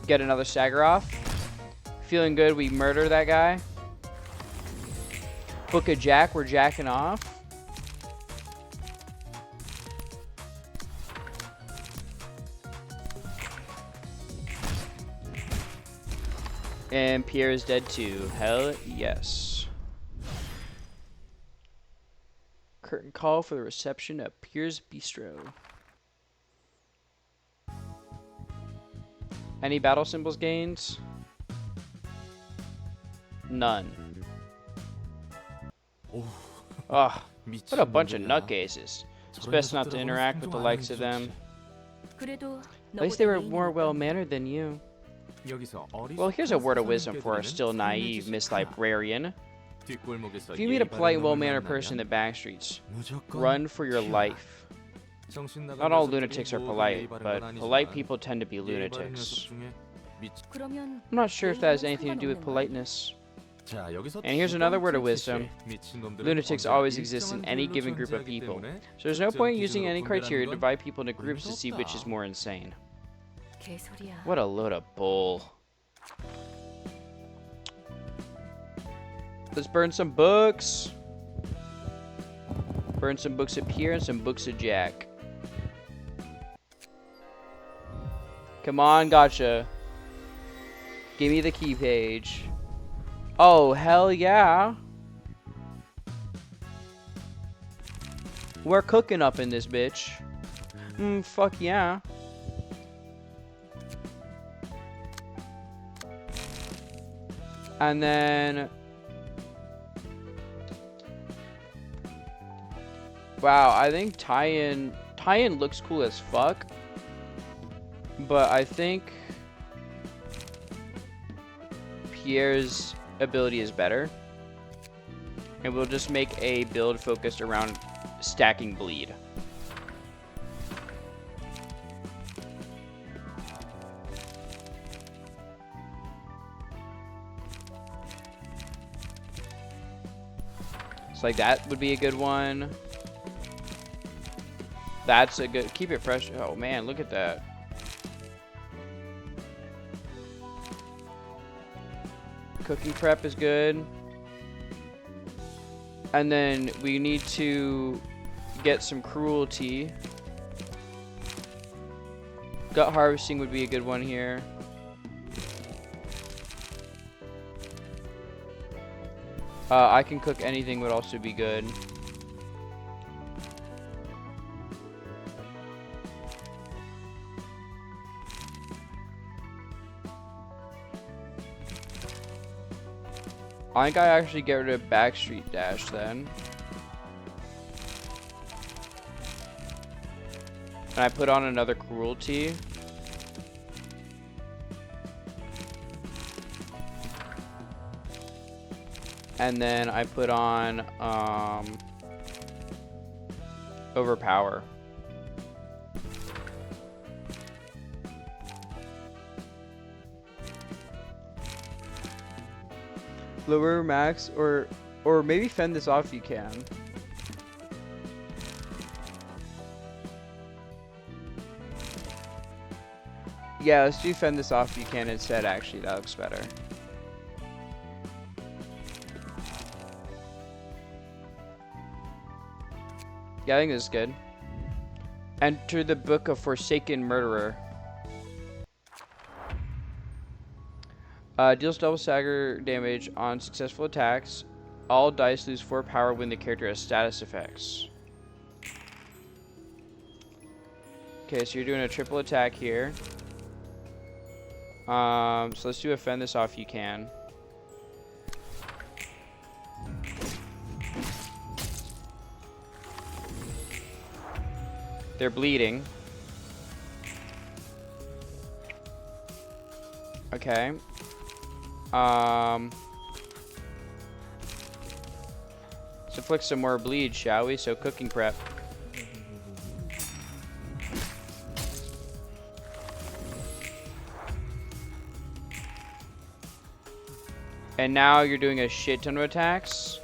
Get another stagger off. Feeling good, we murder that guy. Book a jack, we're jacking off. And Pierre is dead too. Hell yes. Curtain call for the reception at Pierre's Bistro. Any battle symbols gains? None. Ugh, what a bunch of nutcases. It's best not to interact with the likes of them. At least they were more well-mannered than you. Well, here's a word of wisdom for a still naive Miss Librarian. 뒷골목에서 If you meet a 예의 polite, 바른 놈을 well-mannered person in 만나면 the back streets, 무조건 run for your 튀어라. life. 정신 나간 Not all 녀석들이 lunatics are 모두 polite, 예의 바른 but 건 polite 아니지만 people tend to be 예의 바른 lunatics. 녀석 중에 미치- 그러면 I'm not sure if that has 예의와는 anything to do with 상관없는 politeness. 자, 여기서 And here's 두 another word 번째 of wisdom. 지시. 미친 놈들은 Lunatics 언제나 always exist in 일정한 any 비율로 given group of 존재하기 people. 때문에 So there's no 특정 point using 기준으로 any criteria to 분별하는 건 divide people into groups to 의미가 see which is 없다. more insane. 개소리야. What a load of bull. Let's burn some books. Burn some books up here and some books of Jack. Come on, gotcha. Give me the key page. Oh, hell yeah. We're cooking up in this bitch. Fuck yeah. And then... Wow, I think tie-in looks cool as fuck. But I think Pierre's ability is better. And we'll just make a build focused around stacking bleed. So like that would be a good one. That's a good, keep it fresh. Oh man, look at that. Cooking prep is good. And then we need to get some cruelty. Gut harvesting would be a good one here. I can cook anything would also be good. I think I actually get rid of Backstreet Dash then. And I put on another cruelty. And then I put on overpower. Lower max or maybe fend this off if you can. Yeah, let's do fend this off if you can instead, actually. That looks better. Yeah, I think this is good. Enter the Book of Forsaken Murderer. Deals double stagger damage on successful attacks. All dice lose 4 power when the character has status effects. Okay, so you're doing a triple attack here. So let's do a fend this off if you can. They're bleeding. Okay. Let's inflict some more bleed, shall we? So cooking prep. And now you're doing a shit ton of attacks.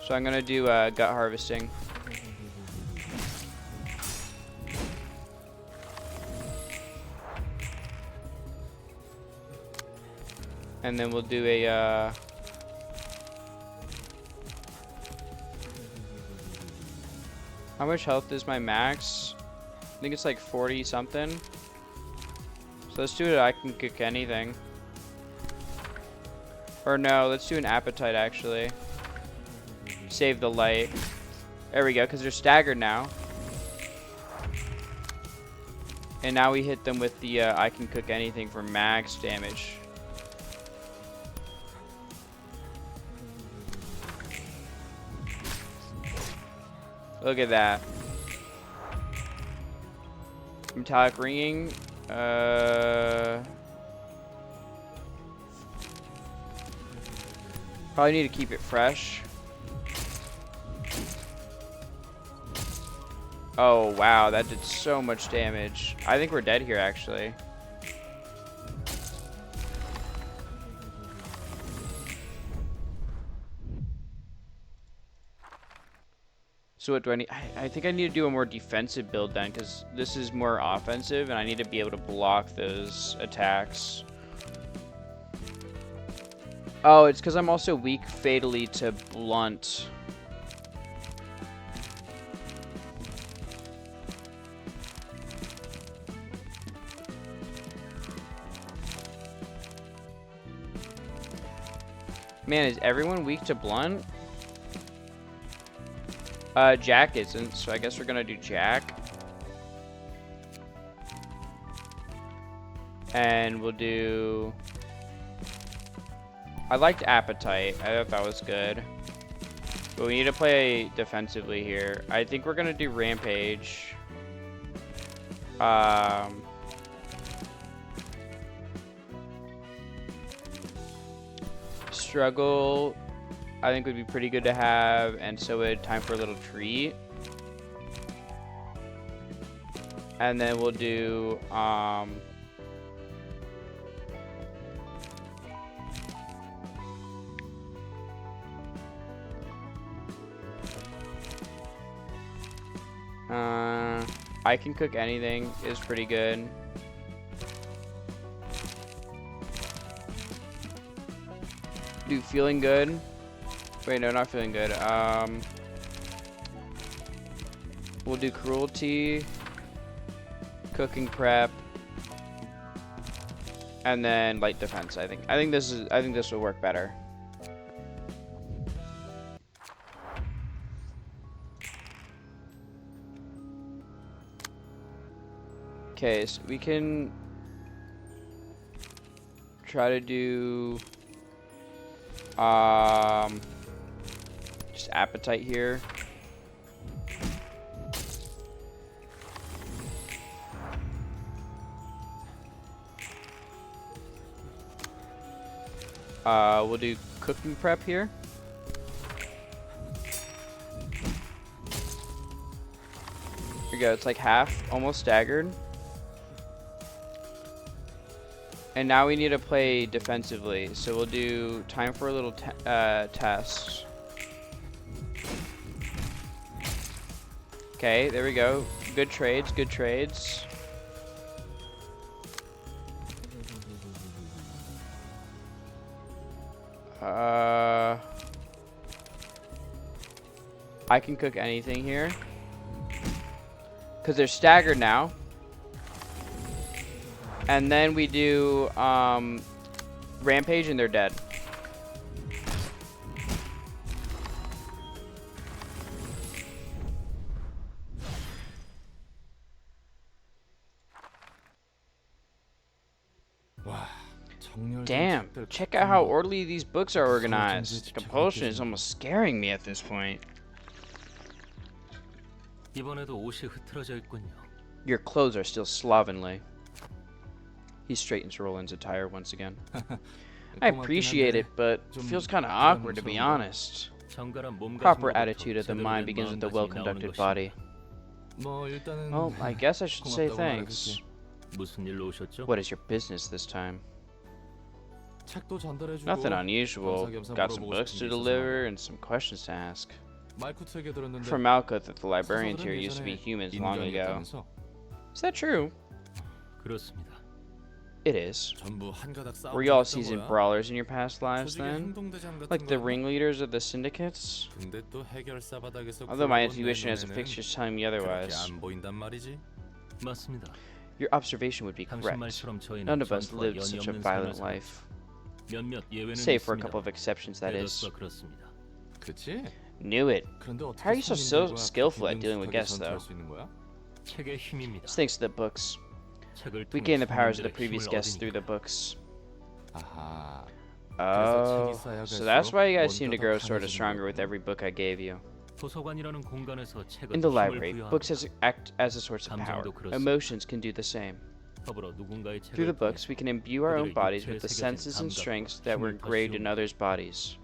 So I'm gonna do gut harvesting. And then we'll do a how much health is my max? I think it's like 40 something. So let's do it. I can cook anything. Or no, let's do an appetite actually. Save the light. There we go, because they're staggered now. And now we hit them with the I can cook anything for max damage. Look at that. Metallic ringing. Probably need to keep it fresh. Oh, wow, that did so much damage. I think we're dead here, actually. So what do I need? I think I need to do a more defensive build then, because this is more offensive, and I need to be able to block those attacks. Oh, it's because I'm also weak fatally to blunt. Man, is everyone weak to blunt? Jack isn't, so I guess we're gonna do Jack. And we'll do... I liked Appetite. I thought that was good. But we need to play defensively here. I think we're gonna do Rampage. Struggle, I think would be pretty good to have, and so would Time for a Little Treat. And then we'll do I Can Cook Anything is pretty good. Do Feeling Good. Wait, no, not Feeling Good. We'll do Cruelty, Cooking Prep, and then Light Defense. I think this will work better. Okay, so we can try to do just Appetite here. We'll do Cooking Prep here. Here we go, it's like half, almost staggered. And now we need to play defensively, so we'll do Time for a Little Test. Okay, there we go. Good trades, good trades. I Can Cook Anything here. Because they're staggered now. And then we do Rampage and they're dead. Damn, check out how orderly these books are organized. Compulsion is almost scaring me at this point. 이번에도 옷이 흐트러져 있군요. Your clothes are still slovenly. He straightens Roland's attire once again. I appreciate it, but it feels kind of awkward to be honest. Proper attitude of the mind begins with a well-conducted body. Well, I guess I should say thanks. What is your business this time? Nothing unusual. Got some books to deliver and some questions to ask. From Malkuth that the librarians here used to be humans long ago. Is that true? It is. Were you all seasoned brawlers in your past lives then? Like the ringleaders of the syndicates? Although my intuition as a fixture is telling me otherwise. Your observation would be correct. None of us lived such a violent life. Save for a couple of exceptions, that is. Knew it. How are you so skillful at dealing with guests, though? It's thanks to the books. We gained the powers of the previous guests through the books. Oh, so that's why you guys seem to grow sort of stronger with every book I gave you. In the library, books act as a source of power. Emotions can do the same. Through the books, we can imbue our own bodies with the senses and strengths that were engraved in others' bodies.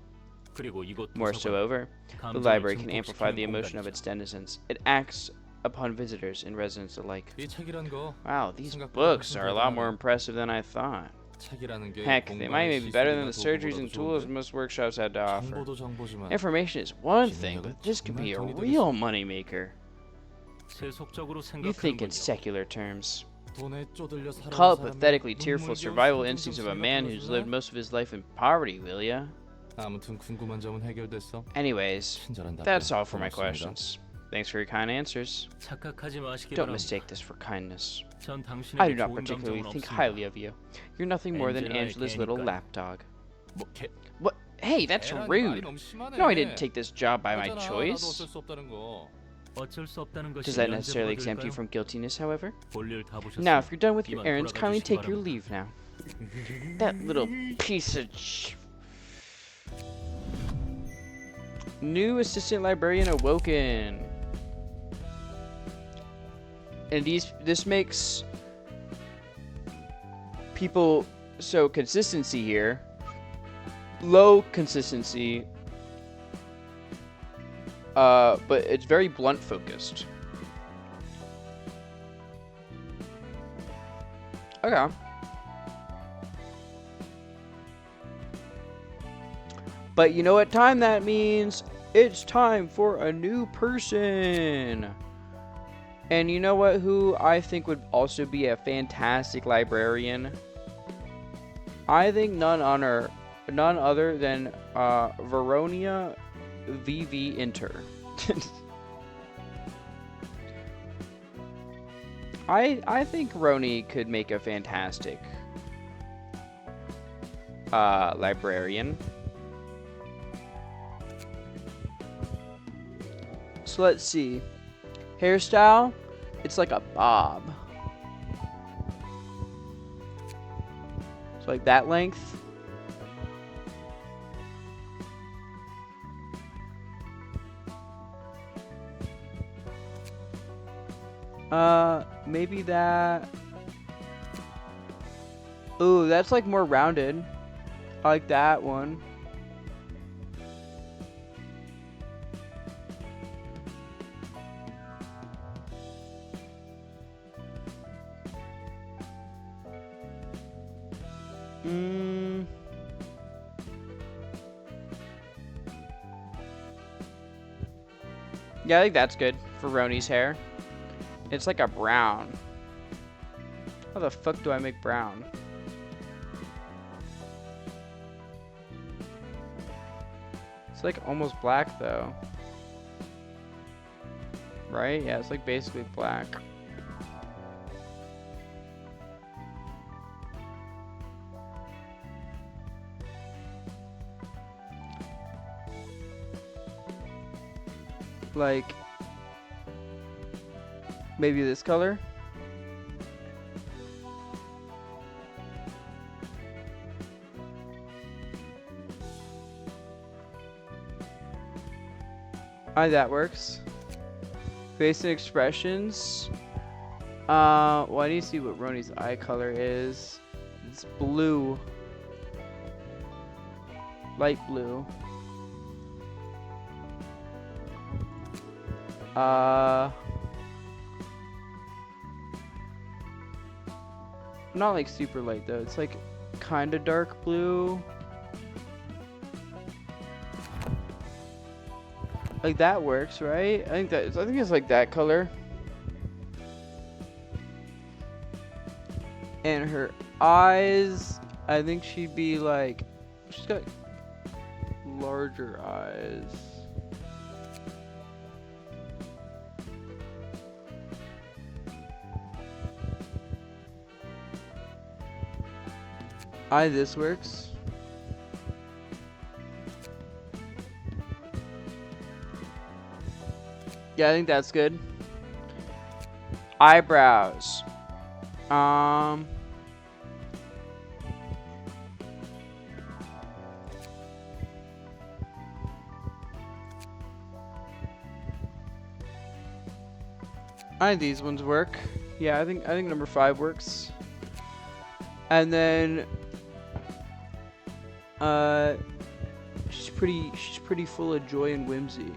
그리고 이곳 Moreover, the library can amplify the emotion of its denizens. It acts upon visitors and residents alike. 이 책이란 거 Wow, these 생각보다 books 훨씬 are a lot more 대단하네. impressive than I thought. 책이라는 게 Heck, they might even be better than the surgeries and tools most workshops had to offer. 정보도 정보지만 Information is one thing, but this could be a real moneymaker. 세속적으로 You think in 생각하는 거죠. secular terms. 돈에 쪼들려 살아온 Call it 사람의 pathetically tearful 눈물겨운 survival 숨 instincts of 좀 a man who's 생각해보자. lived most of his life in poverty, will ya? 아무튼 궁금한 점은 해결됐어. Anyways, 친절한 답변 that's all for my 고맙습니다. questions. Thanks for your kind answers. 착각하지 마시기 Don't 바랍니다. mistake this for kindness. 전 I do 당신에게 not 좋은 particularly 감정은 think 없습니다. highly of you. You're nothing more than Angela의 Angela's little 개니까요. lapdog. 뭐 개. What? Hey, that's 애라니 말이 rude. 너무 심하네. No, I didn't take this job by my 그러잖아, 나도 choice. 어쩔 수 없다는 거. 어쩔 수 없다는 것이 Does that necessarily 면제부가 exempt you 될까요? from guiltiness, however? 볼일 다 보셨어요? Now, if you're done with your 이만 errands, 돌아가 kindly 주시기 take your 바랍니다. leave now. That little piece of New assistant librarian awoken. And this makes people, so consistency here, low consistency, but it's very blunt focused. Okay. But you know what time that means? It's time for a new person. And you know what? Who I think would also be a fantastic librarian? I think none other than Veronia VV Inter. I think Roni could make a fantastic librarian. So let's see. Hairstyle, it's like a bob. So like that length. Maybe that. Ooh, that's like more rounded. I like that one. Yeah, I think that's good for Roni's hair. It's like a brown. How the fuck do I make brown? It's like almost black though. Right? Yeah, it's like basically black. Like maybe this color. That works. Face and expressions. Well, I need to see what Roni's eye color is. It's blue. Light blue. Not like super light though. It's like kind of dark blue. Like that works, right? I think it's like that color. And her eyes, I think she'd be like, she's got larger eyes. This works. Yeah, I think that's good. Eyebrows. I think these ones work. Yeah, I think number 5 works. And then she's she's pretty full of joy and whimsy.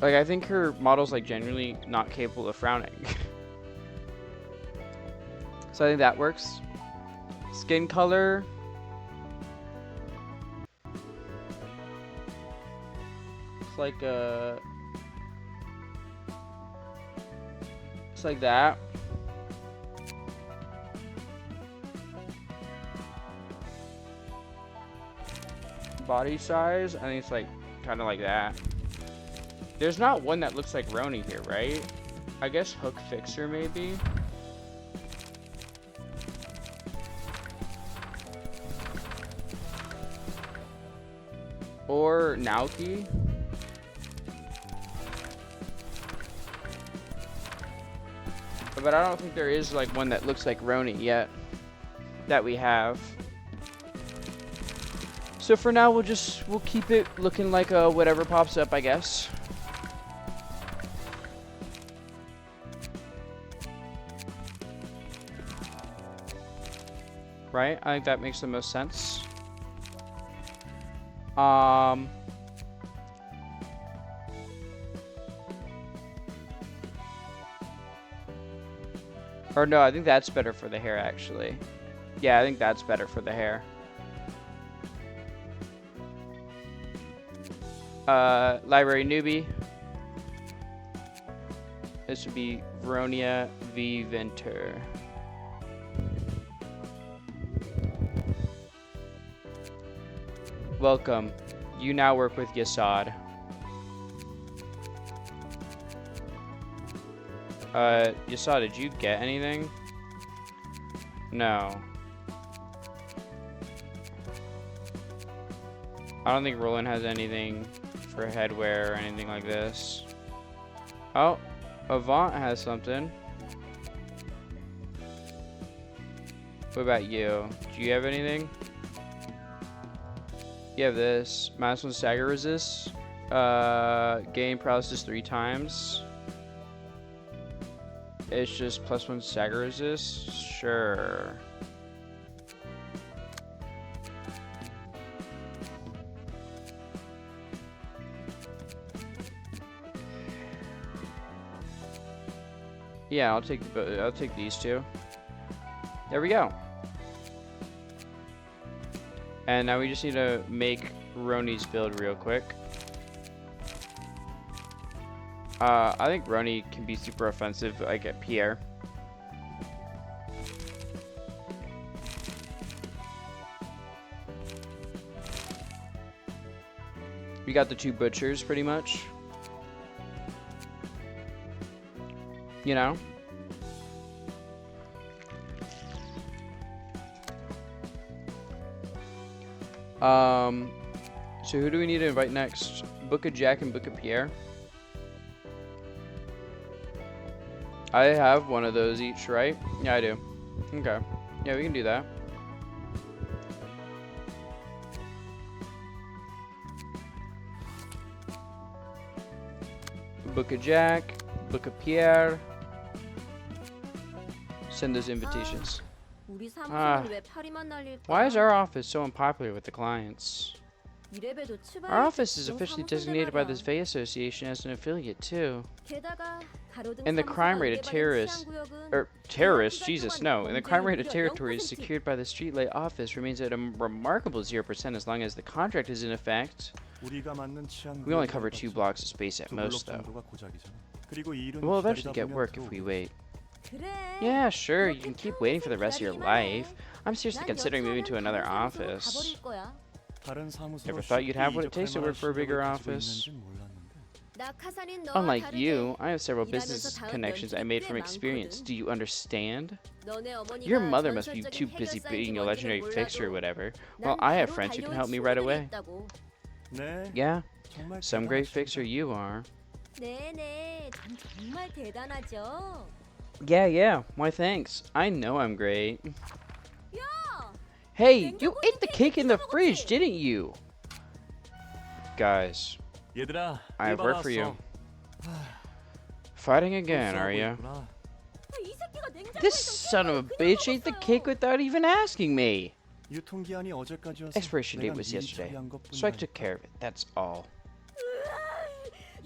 Like, I think her model's like genuinely not capable of frowning. So I think that works. Skin color. It's like it's like that. Body size, I think it's like kind of like that. There's not one that looks like Roni here, right? I guess Hook Fixer maybe. Or Naoki. But I don't think there is like one that looks like Roni yet that we have. So for now we'll keep it looking like whatever pops up, I guess. Right? I think that makes the most sense. Or no, I think that's better for the hair, actually. Yeah, I think that's better for the hair. Library newbie. This would be Veronia V. Venter. Welcome. You now work with Yasad. Yasad, did you get anything? No. I don't think Roland has anything for headwear or anything like this. Oh, Avant has something. What about you? Do you have anything? You have this. -1 stagger resist. Gain paralysis 3 times. It's just +1 stagger resist. Sure. Yeah, I'll take these two. There we go. And now we just need to make Roni's build real quick. I think Roni can be super offensive, like at Pierre. We got the 2 butchers pretty much. You know? So who do we need to invite next? Book of Jack and Book of Pierre. I have one of those each, right? Yeah, I do. Okay. Yeah, we can do that. Book of Jack, Book of Pierre. Send those invitations. 우리 사무실은 왜 파리만 날릴까? Why is our office so unpopular with the clients? 이래봬도 추발 Our office is 집중 officially 사무소인데 designated by the 말이야. Faye Association as an affiliate too. 게다가 가로등 And the 사무소가 crime rate of 의뢰받은 terrorists, 치안구역은 terrorists, 기간 Jesus, 동안 no. And the crime rate of 범죄율이 territory is 0%. secured by the streetlight office remains at a remarkable 0% as long as the contract is in effect. We only cover 2 blocks of space at most, though. We'll eventually get work if we wait. 그래. Yeah, sure, you can 그렇게 keep waiting for the rest of your 기다리기만 해. life. I'm seriously 난 considering moving to 여차하면 another 다른 office. 사무소로 가버릴 거야. Never thought you'd have what it takes to work for a bigger office. 낙하산인 너와 Unlike 다르게 you, I have several 일하면서 business 다운 connections I 연줄이 made 꽤 from experience. 많거든. Do you understand? 너네 어머니가 Your mother must be 전설적인 too busy 해결사인지 being a 뭔지는 legendary 몰라도 fixer or whatever. 난 Well, I have 바로 friends who can 달려올 help me right 친구들이 away. 있다고. Yeah, some great fixer you are. 네네, 전 정말 대단하죠. Yeah, why thanks. I know I'm great. 야, Hey, you ate the cake in the fridge, didn't you? Guys, 얘들아, I have 일 work for you. 받았어. Fighting again, are you? 이 새끼가 냉장고에 This 좀 son of a bitch ate the cake without even asking me. 유통기한이 어제까지여서 Expiration date 내가 was 미리 yesterday, 처리한 so I took 것뿐이라니까. care of it. That's all.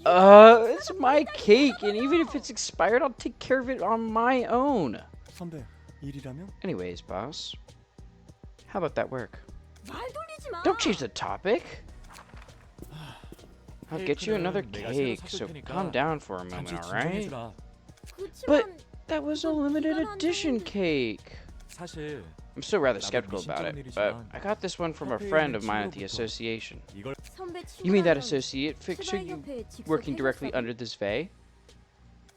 It's my cake, and even if it's expired, I'll take care of it on my own. 선배, 일이라면? Anyways, boss, how about that work? 말 돌리지 마. Don't change the topic. I'll get you another 내가 새로 cake, 사줄 so 테니까 calm down for a moment, 잠시 alright? 진정해주라. But 그치만 that was a limited edition cake. 사실 I'm still rather 나도 skeptical about 미심쩍은 it, but 일이지만 I got this one from a 협회에 friend 있는 of mine at the 친구로부터 association. 이걸 선배 You mean that 친구라면 associate fixture you 시바이협회에 직접 working directly 해줬어. under this vey?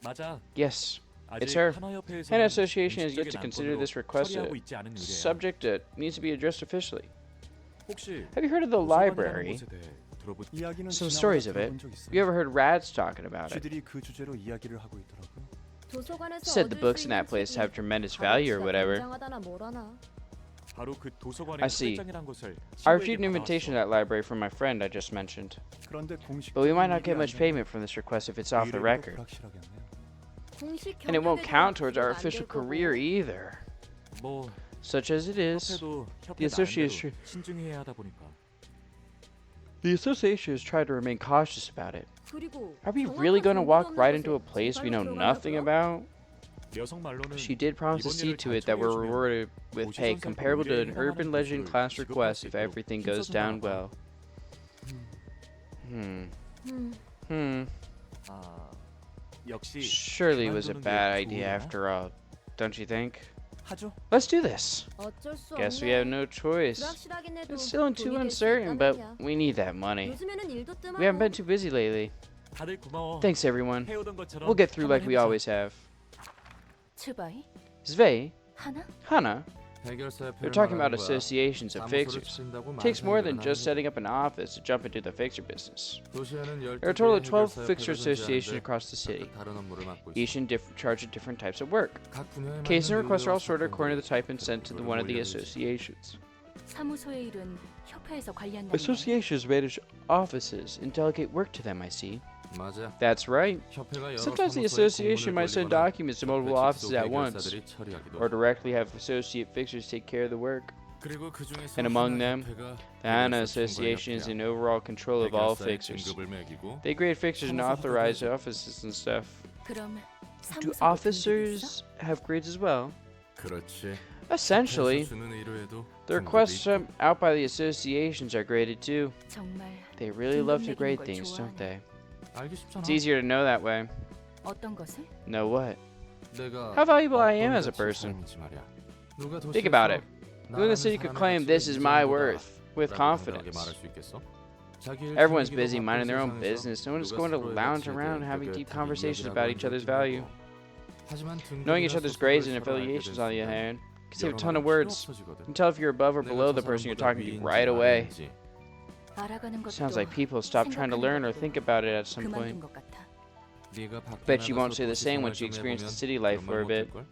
맞아. Yes. 아직 her. 한화협회에서는 Hana Association has yet 공식적인 to consider 안건으로 this request a 처리하고 있지 않은 의뢰야. subject that needs to be addressed officially. 혹시 Have you heard of the 도서관이라는 library? 곳에 대해 들어본 이야기는 Some 지나가다 stories of it. 들어본 적 있어. You ever heard Rads talking about it? 쥐들이 그 주제로 이야기를 하고 있더라고요. 도서관에서 Said the 얻을 books 수 in that 있는 place 책이 have tremendous value or 값어치가 whatever. 굉장하다나 뭐라나. 바로 그 도서관의 I see. 소개장이란 곳을 I received 친구에게 an invitation to 받아왔어. that library from my friend I just mentioned. 그런데 공식 But we might not get much payment from this request if it's off the record. 공식 And it won't 경력에도 count towards our 기록 안 official 될 거고. career either. 뭐 Such as it is, 협회도 the 협회 association 나름대로 신중히 해야 하다 보니까 the association has tried to remain cautious about it. 그리고 Are we 정확한 really going to 정보도 walk 없는 right 곳에 into a place we know 제발로 nothing 들어간다고요? about? 여성 말로는 She did promise to 이번 see 일을 to 잘 it that we're 처리해주면 rewarded with pay 도시전사고 comparable to an 의뢰에 urban 해당하는 legend 곳을 class 지급할 request 수 if 있도록 everything goes 힘써준다. down well. 음, 아 역시 Surely it was a 그만두는 게 bad idea 좋으려나? after all, don't you think? 하죠. Let's do this. 어쩔 수 Guess we 없네. have no choice. 불확실하긴 해도 It's still 돈이 too 될수 uncertain, 있다는 but 얘기야. we need that money. 요즘에는 일도 뜸하고. We haven't been too busy lately. 다들 고마워. Thanks everyone. 해오던 것처럼 We'll get through like 한번 we 해보자. always have. 츠바이? Zvei, 하나? Hana, 해결사협회를 they're talking about 말하는 거야. associations of 사무소를 fixers. 차린다고 It takes more than 만상이 just 일어나는 setting up an office to jump into the fixer business. 도시에는 There are a total of 12 12 해결사협회가 fixer associations 존재하는데 across the city, 각각 다른 업무를 맡고 있어. each in charge of different types of work. 각 분야에 Cases and 맞는 requests are all 요구와 sorted according to the 사건들이 type and sent to the one of the 그걸 associations. 사무소의 일은 협회에서 관리한다는 Associations manage offices and delegate work to them, I see. 맞아. That's right. 협회가 여러 Sometimes the 사무소에 association 공문을 might send 돌리거나 documents to 협회 multiple 직속 offices at once, 해결사들이 처리하기도 or directly have associate fixers take care of the work. 그리고 그중에서 And among them, 하나협회가 The Hana 해결사 Association is 총괄협회야. in overall control of all 해결사의 fixers. 진급을 매기고 They grade fixers and 사무소 authorize 하나도 offices and stuff. 그럼 Do 사무소도 등급이 있어? officers have grades as well? 그렇지. Essentially, 협회에서 주는 의뢰에도 the 등급이 requests 있고. sent out by the associations are graded too. 정말 They really love to 등급 grade 매기는 걸 things, don't 좋아하네. they? 알기 쉽잖아. It's easier to know that way. 어떤 것을? Know what? 내가 How valuable I am 어떤 as a 가치 person. 사람인지 말이야. 누가 Think about 도시에서 it. Who in the city could claim 나라는 this is my 사람의 worth with 가치보다 라고 당당하게 confidence? 말할 수 있겠어? 자기 일 Everyone's 챙기기도 busy 바쁜 minding their own 세상에서 business. No one's 누가 going to 서로의 lounge 가치에 around 대해 having deep 뚜렷하게 conversations 이야기를 about 하고 each other's 있는 value. 거고. 하지만 Knowing each 등급이나 other's 소속을 grades and 서로 알게 affiliations, on the 됐을 other 때 hand, you can save a 여러 ton of 말이 필요 words. 없어지거든. You can tell if you're above or 내가 below 저 the person you're 사람보다 talking to 위인지 right away. 아닌지. 알아가는 것도 Sounds like people stop trying to learn or think about it at some 그만둔 point. 것 같아. 네가 밖에 Bet you 나가서 won't say the 도시 same 생활 once you 좀 experience the 해보면 city life 그런 for a 말 bit. 못할걸?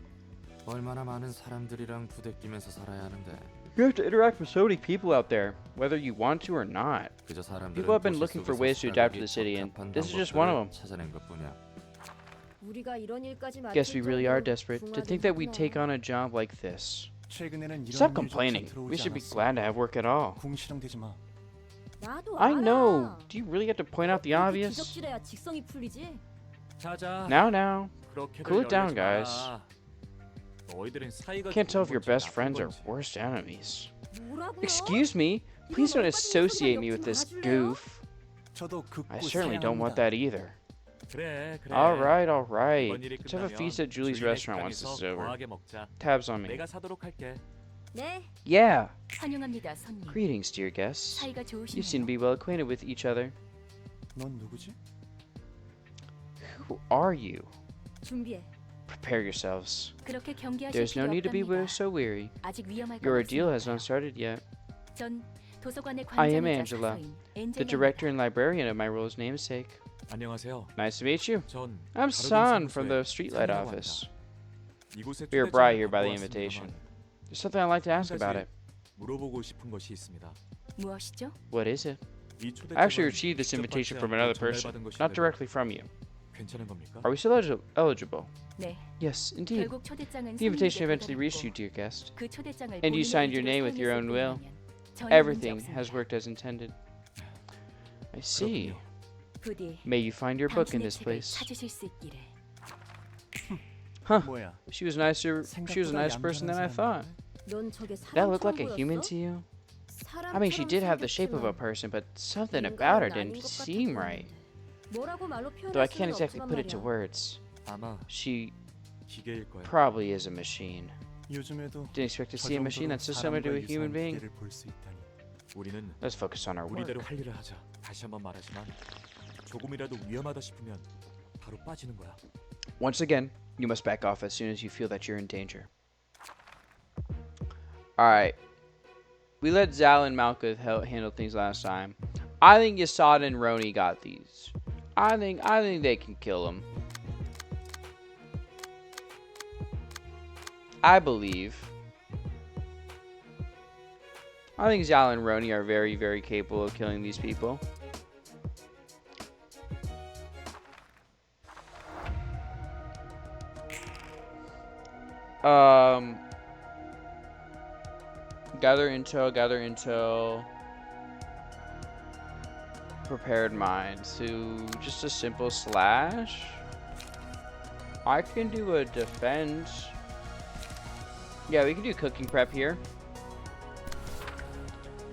얼마나 많은 사람들이랑 부대끼면서 살아야 하는데 You have to interact with so many people out there, whether you want to or not. 그저 사람들은 People have been 도시 looking for 속에서 ways to adapt to 살아가기 the city, and 적합한 this is just one of them. 방법들을 찾아낸 것뿐이야. 우리가 이런 일까지 맡을 Guess we really are 정도로 desperate to think that we'd take 궁하긴 on a job like this. 최근에는 이런 Stop 일조차 complaining. We 들어오지 should be 않았어. glad to have work at all. 궁시렁대지 마. 하구나. 나도 I know. 알아. Do you really have to point out the 이렇게 obvious? 기적질해야 직성이 풀리지. 자자. Now. 그렇게들 Cool it down, 열내지 guys. 마라. 너희들은 사이가 Can't tell if 좋은 your 건지 best 나쁜 friends are 건지. worst enemies. 뭐라고요? Excuse me? Please don't associate me with this goof. 저도 극구 I certainly don't want 사양합니다. that either. 그래. Alright. 이번 일이 Let's have a 끝나면 feast at Julie's 주인의 restaurant once this 식당에서 is over. 거하게 먹자. Tabs on me. 내가 사도록 할게. 네. Yeah. 환영합니다, 손님. Greetings, dear guests. 사이가 You seem to 좋으시네요. be well acquainted with each other. 넌 누구지? Who are you? 준비해. Prepare yourselves. 그렇게 경계하실 There's no 필요 need to be 없답니다. so weary. 아직 위험할 것 Your ordeal has 같습니다. not started yet. 전 도서관의 I am 관장이자 Angela, 사서인 The 엔젤라입니다. director and librarian of my role's namesake. 안녕하세요. Nice to meet you. 전 I'm 다루긴 San from 사무소의 the streetlight 산이라고 office. 합니다. 이곳에 We were brought here 초대장을 by the 받고 invitation. 왔습니다만 There's something I'd like to ask 한 about 가지 it. 물어보고 싶은 것이 있습니다. 무엇이죠? What is it? 이 I actually 초대장은 received this 직접 invitation 받지 from 않고 another person, 전달받은 not 것인데도 directly from you. 괜찮은 겁니까? Are we still eligible? 네. Yes, indeed. 결국 초대장은 The invitation 손님에게 eventually reached you, 배달했고, dear guest. 그 초대장을 And you 본인의 signed your 의지로 name with your 사용했을 own will. 뿐이라면 전혀 문제 Everything 없습니다. has worked as intended. I see. 그렇군요. 부디 May you find your book in 당신의 this 책을 place. 찾으실 수 있기를. 뭐야? She was nicer. She was a nicer person than I thought. 넌 저게 That looked like 사람처럼 a human 보였어? to you? I mean, she did have the shape of a person, but something about her didn't seem right. 뭐라고 말로 Though I 표현할 can't 수는 exactly 없지만 put it to 말이야. words. 아마 She 기계일 거예요. probably is a machine. 요즘에도 Didn't expect to 저 see a machine 정도로 that's so similar to a 사람과 human 유사한 being. 기계를 볼 수 있다니. 우리는 Let's focus on our work. 우리대로 할 일을 하자. 다시 한번 말하지만 조금이라도 위험하다 싶으면 바로 빠지는 거야. Once again, you must back off as soon as you feel that you're in danger. Alright. We let Zal and Malkuth handle things last time. I think Yasada and Roni got these. I think they can kill him. I believe. I think Zal and Roni are very, very capable of killing these people. Gather intel. Prepared mind. So just a simple slash. I can do a defense. Yeah, we can do cooking prep here.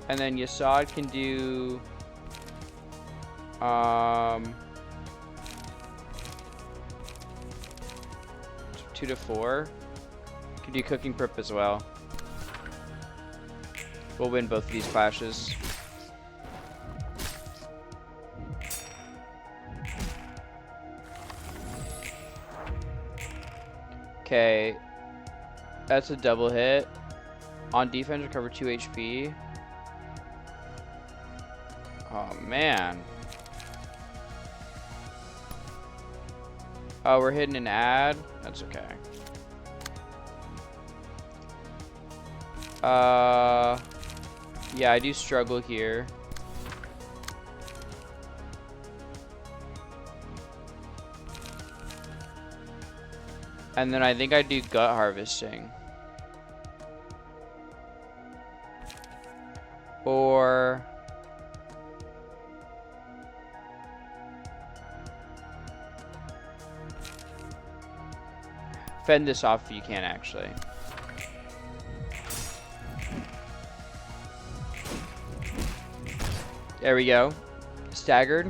And then Yasad can do 2 to 4. Can do cooking prep as well. We'll win both of these clashes. Okay. That's a double hit. On defense, recover 2 HP. Oh, man. Oh, we're hitting an ad? That's okay. Yeah, I do struggle here. And then I think I do gut harvesting. Or fend this off if you can, actually. There we go. Staggered.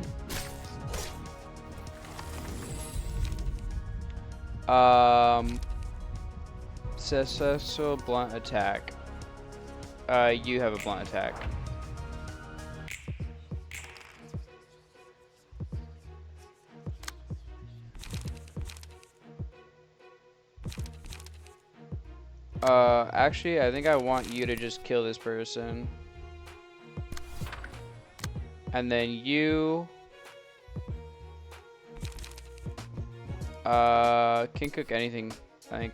Successful blunt attack. You have a blunt attack. Actually, I think I want you to just kill this person. And then you can cook anything, I think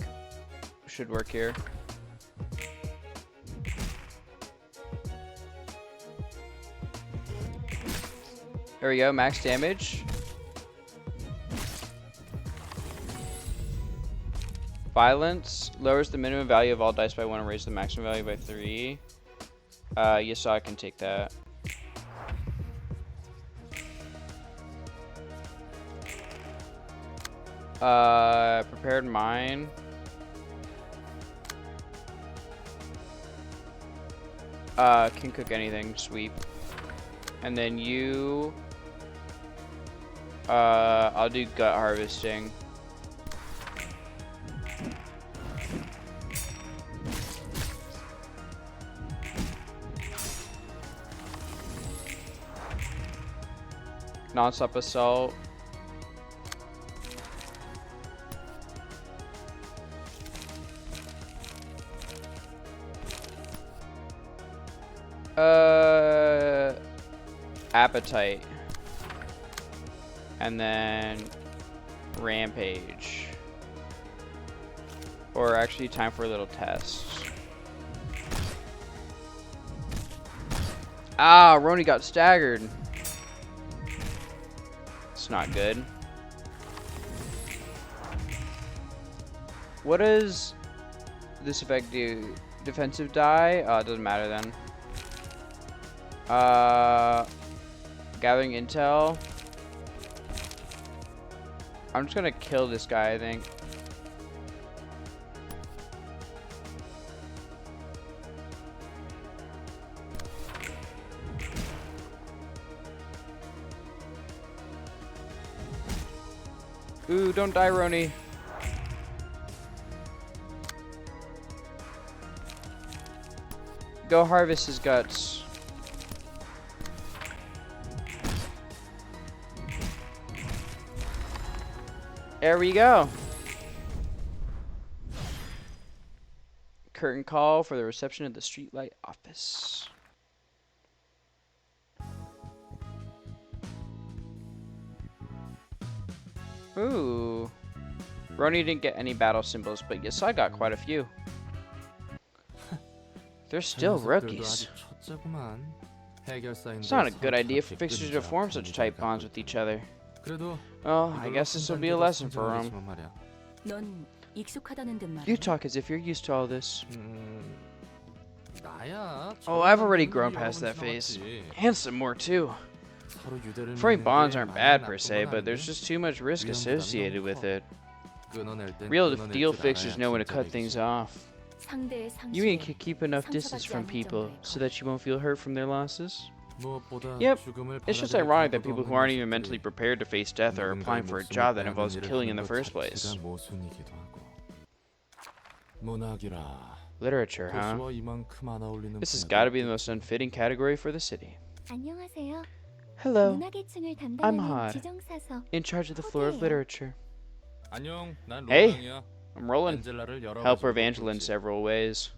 should work here. There we go, max damage. Violence lowers the minimum value of all dice by 1 and raises the maximum value by 3. Yasada can take that. Prepared mine. Can cook anything, sweep. And then you I'll do gut harvesting. Non-stop assault. Appetite. And then rampage. Or actually time for a little test. Ah, Roni got staggered. It's not good. What does this effect do? Defensive die? It doesn't matter then. Gathering intel. I'm just gonna kill this guy, I think. Ooh, don't die, Roni. Go harvest his guts. There we go. Curtain call for the reception at the streetlight office. Ooh. Roni didn't get any battle symbols, but yes, I got quite a few. They're still rookies. It's not a good idea for fixers to form such tight bonds with each other. Well, I guess this will be a lesson for them. 넌 익숙하다는 듯 말이야. You talk as if you're used to all this. Oh, I've already grown past that phase. And some more too. Forming bonds aren't bad per se, but there's just too much risk associated with it. Real deal fixers know when to cut things off. 상대의 You mean 상실에 keep enough distance from people so that you won't feel hurt from their losses? 무엇보다 Yep, 죽음을 it's just 받아들일 ironic that 각오가 people who 없는 aren't even 자들이 mentally prepared to face death are applying for a job that involves killing in the first place. 모순이기도 하고. 문학이라. Literature, huh? 도시와 이만큼 안 어울리는 This has 분야도 got to be the most unfitting category for the city. 안녕하세요. Hello, 문화계층을 I'm 담당하는 Hod, 지정사서 in charge of the floor of literature. 안녕, 난 Hey. 로랑이야. I'm Roland, 안젤라를 여러 helper of 가지로 Angela in 돕지. several ways.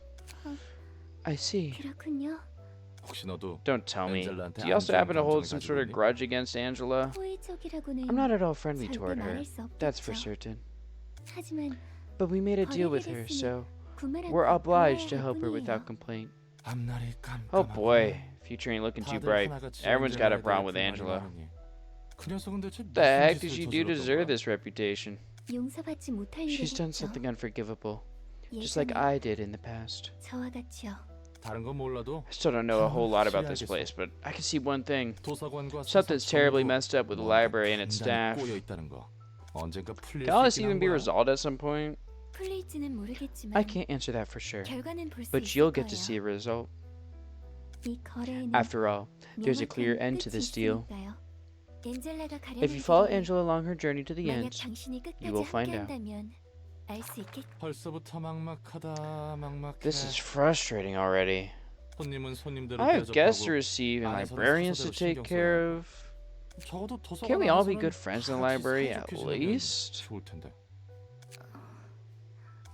I see. 그렇군요. 혹시 너도 Don't tell me. Angela한테 Do you also 안 좋은 happen to hold 감정을 some sort of 가지고 있니? grudge against Angela? 호의적이라고는 I'm not at all friendly 절대 toward her, 말할 수 that's for 없겠죠. certain. 하지만 But we made a deal with her, so 구매라도 we're obliged to 구매할 help her 뿐이에요. without complaint. 앞날이 Oh 깜깜하구나. boy, future ain't looking too 다들 bright. 하나같이 Everyone's got a 안젤라에 problem with 대해 Angela. 불만이 많으니. 그 녀석은 대체 What the 무슨 heck did 짓을 she do to 저질렀던 deserve 거야? this reputation? 용서받지 못할 She's done 일이겠죠. something unforgivable, just like 예전에 I did in the past. 저와 같이요. 다른 건 몰라도 I still don't know a whole lot about this place, but I can see one thing. 도서관과 Something's terribly 사서점도 messed up with the 뭔가 library and its 단단히 staff. 꼬여 있다는 거. 언젠가 풀릴 Can all 수 this 있긴 even 한 be 거야. resolved at some point? 풀릴지는 모르겠지만 I can't answer that for sure, 결과는 볼 수 but 있을 you'll get to 거예요. see a result. 이 거래에는 After all, there's a clear 명확한 end to 끝이 this deal. 있으니까요. 엔젤라가 가려는 If you follow 길을 Angela along her journey to the 만약 end, 당신이 you 끝까지 will find out. 함께한다면 알 수 있겠. 벌써부터 막막하다 막막해. This is frustrating already. 손님은 손님대로 I have guests to 대접하고 receive and 안에서는 librarians to 순서대로 take 신경 care 써야 of. 적어도 도서관 Can't we all be 안에서는 good friends in the 다 같이 library at 사이좋게 지내면 least? 좋을 텐데.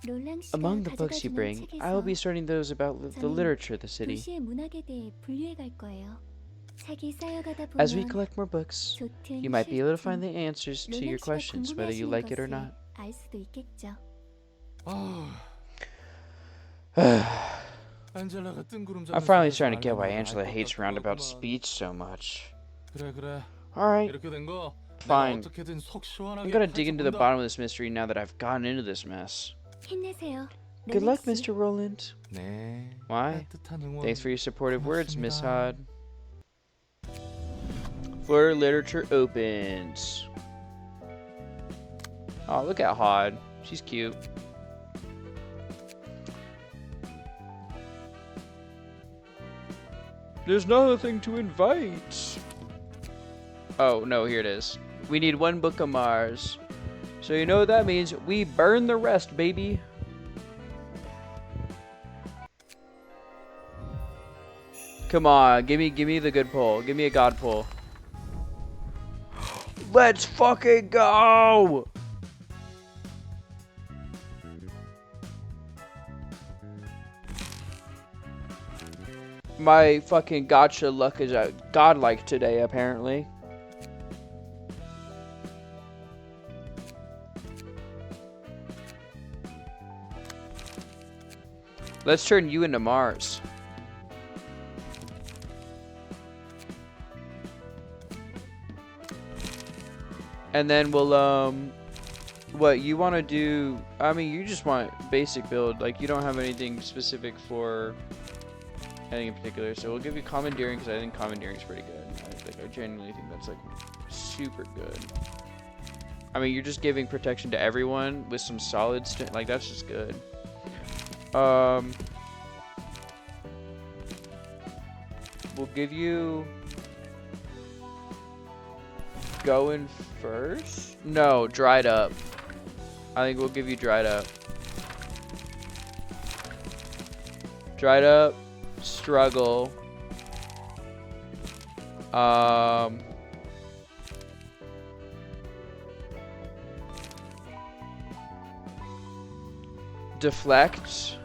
롤랑 씨가 Among the books you 가져가주는 bring, I will be 책에서 starting those about the 저는 literature of the city. 도시의 문학에 대해 분류해 갈 거예요. 책이 쌓여가다 As we 보면 collect more books, 좋든 you might be able to find 싫든 the answers to your 롤랑 씨가 questions, whether you 궁금해하시는 like it or 것을 not. 알 수도 있겠죠. 안젤라가 뜬구름 I'm finally starting to get why Angela hates roundabout speech so much. 그래 그래. Alright, 이렇게 된 거 fine. 내가 어떻게든 속 시원하게 I'm gonna dig into the 파헤쳐본다. bottom of this mystery now that I've gotten into this mess. 힘내세요. Good 롤랑 luck, 씨. Mr. Roland. 네. Why? 따뜻한 응원. Thanks for your supportive words, Miss 고맙습니다. Hod. Floor literature opens. Oh, look at Hod. She's cute. There's another thing to invite. Oh, no, here it is. We need one book of Mars. So you know what that means? We burn the rest, baby. Come on, give me the good pull. Give me a god pull. Let's fucking go! My fucking gotcha luck is godlike today, apparently. Let's turn you into Mars. And then we'll What you want to do? I mean, you just want basic build. Like you don't have anything specific for anything in particular. So we'll give you commandeering because I think commandeering is pretty good. I genuinely think that's like super good. I mean, you're just giving protection to everyone with some solid like that's just good. We'll give you going first. No, dried up. I think we'll give you dried up. Dried up, struggle. Deflect.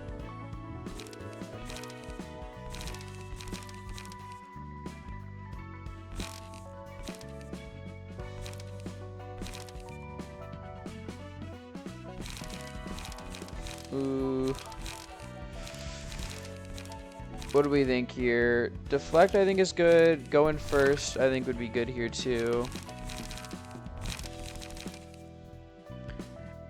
Ooh. What do we think here? Deflect I think is good. Going first I think would be good here too.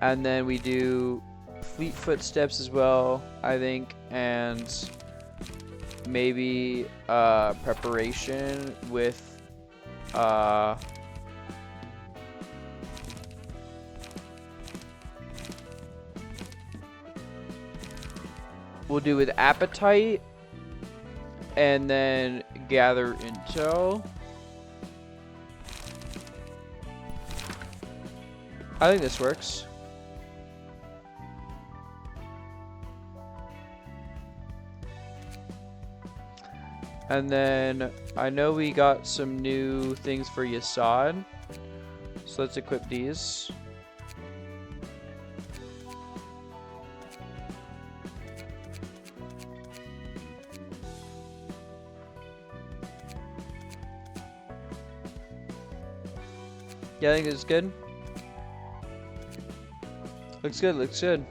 And then we do fleet footsteps as well, I think, and maybe preparation with we'll do with appetite and then gather intel. I think this works. And then I know we got some new things for Yasad, so let's equip these. Yeah, I think it's good. Looks good, looks good.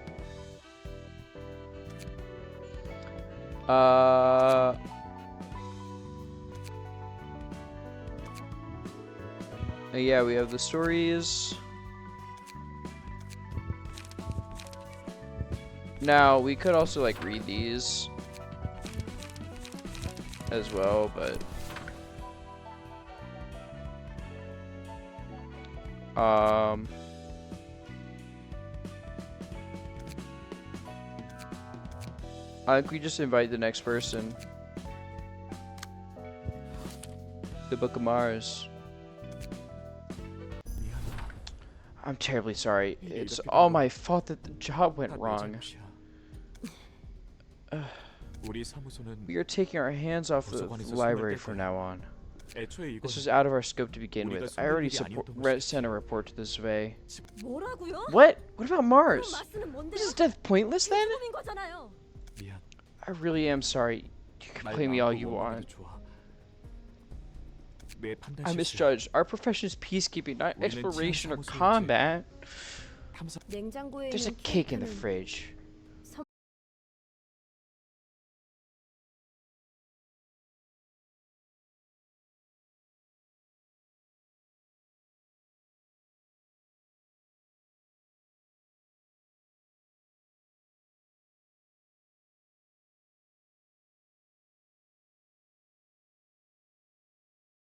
Yeah, we have the stories. Now, we could also like read these as well, but I think we just invite the next person. The Book of Mars. I'm terribly sorry. It's all my fault that the job went wrong. We are taking our hands off the library from now on. This was out of our scope to begin with. I already sent a report to the survey. 뭐라고요? What? What about Mars? 마스는 뭔데요? Was his death pointless then? 필수품인 거잖아요. I really am sorry. You can blame me all you want. I misjudged. Our profession is peacekeeping, not exploration or combat. 냉장고에 There's a 있는 cake in the 케이크는 fridge.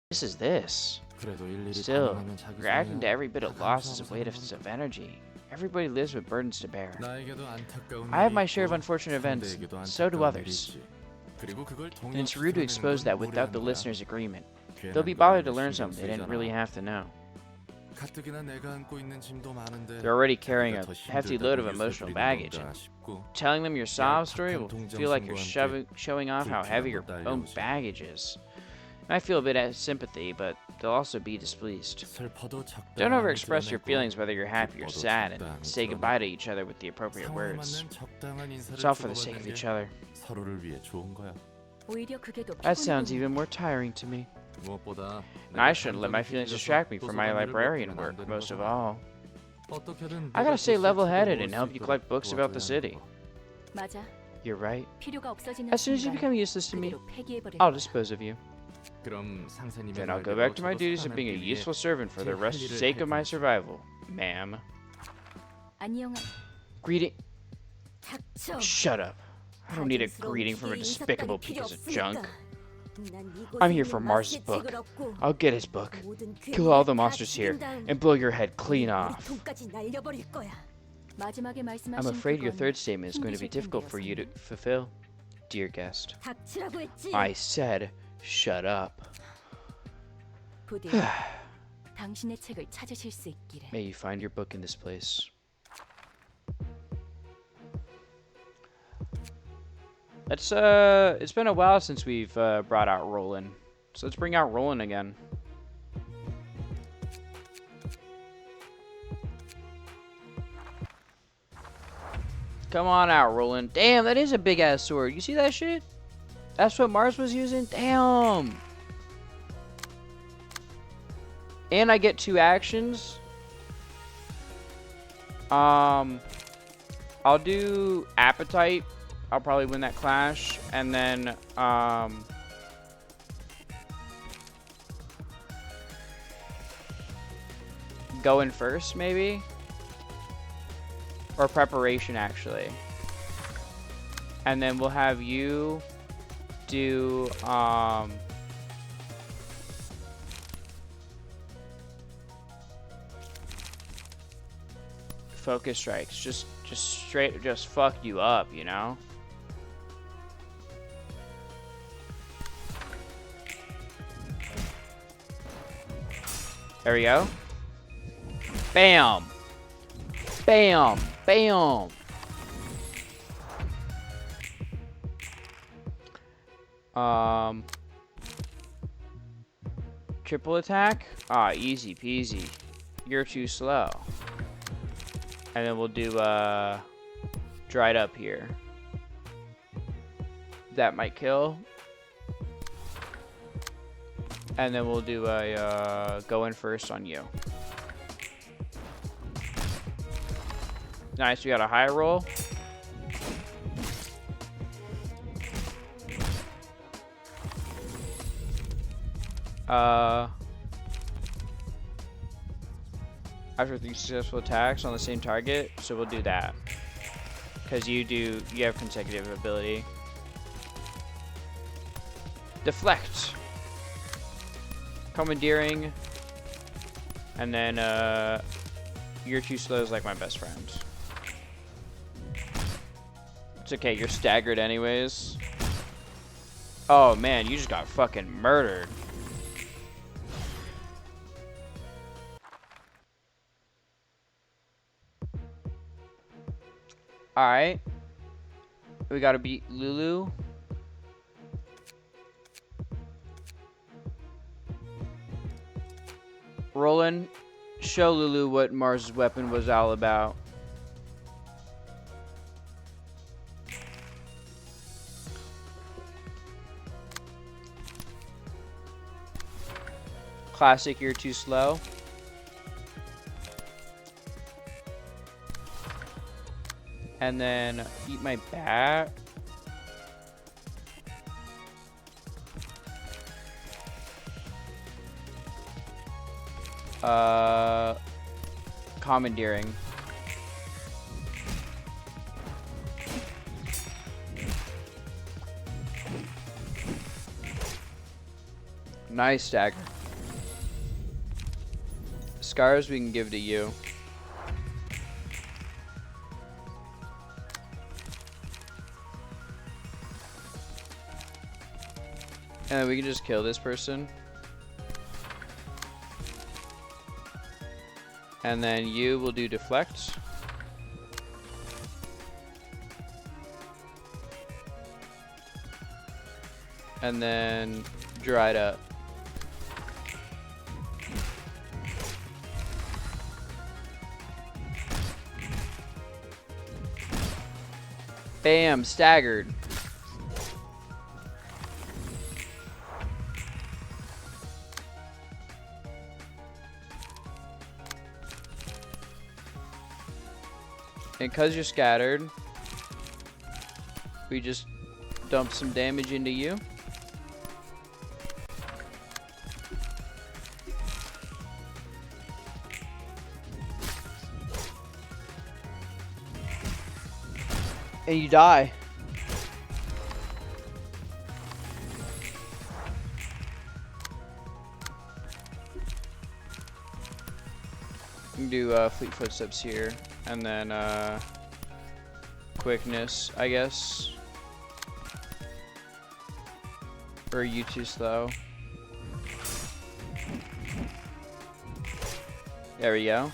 This is this. Still, reacting to every bit of loss is a weight of energy. Everybody lives with burdens to bear. I have my share of unfortunate events, so do others. And it's rude to expose that without the listener's agreement. They'll be bothered to learn something they didn't really have to know. They're already carrying a hefty load of emotional baggage, and telling them your sob story will feel like you're showing off how heavy your own baggage is. I feel a bit of sympathy, but they'll also be displeased. Don't overexpress your feelings whether you're happy or sad, and say goodbye to each other with the appropriate words. It's all for the sake of each other. That sounds even more tiring to me. And I shouldn't let my feelings distract me from my librarian work, most of all. I gotta stay level-headed and help you collect books about the city. 맞아. You're right. 필요가 없어지는 As soon as you 순간 become useless to me, 그대로 폐기해버릴 I'll 거야. dispose of you. Then Then I'll go back to my duties of being a useful servant for the sake of my survival, ma'am. 안녕. Greeting. 닥쳐. Shut up. I don't need a 가증스러운 greeting from a 기계의 despicable 인사까지 piece of 필요 junk. 없으니까. 난 이곳에 I'm here 있는 for Mars's 마스의 book. 책을 얻고 I'll get his book. 모든 Kill all the 괴물을 다 monsters here 죽인 다음 and blow your head clean 우리 off. 머리통까지 날려버릴 거야. 마지막에 말씀하신 I'm afraid your 그건 third statement is going to be 힘드실 difficult 텐데요, for you to 선생님. fulfill, dear guest. 닥치라고 했지. I said, shut up. 부디 당신의 책을 찾으실 수 있기를. May you find your book in this place. It's been a while since we've brought out Roland. So let's bring out Roland again. Come on out, Roland. Damn, that is a big ass sword. You see that shit? That's what Mars was using? Damn. And I get 2 actions. I'll do Appetite. I'll probably win that clash. And then, go in first, maybe? Or Preparation, actually. And then we'll have you do, Focus Strikes. Just straight, just fuck you up, you know? There we go. Bam! Bam! Bam! Triple attack? Ah, easy peasy. You're too slow. And then we'll do, dried up here. That might kill. And then we'll do a, go in first on you. Nice, we got a high roll. After 3 successful attacks on the same target, so we'll do that. Because you have consecutive ability. Deflect. Commandeering. And then, you're too slow is like my best friend. It's okay, you're staggered anyways. Oh man, you just got fucking murdered. Alright. We gotta beat Lulu. Roland, show Lulu what Mars' weapon was all about. Classic, you're too slow. And then eat my bat. Commandeering. Nice stagger. Scars we can give to you. And then we can just kill this person. And then you will do deflect. And then dried up. Bam, staggered. And because you're scattered, we just dump some damage into you. and you die. You can do fleet footsteps here, and then quickness, I guess. Or are you too slow? There we go.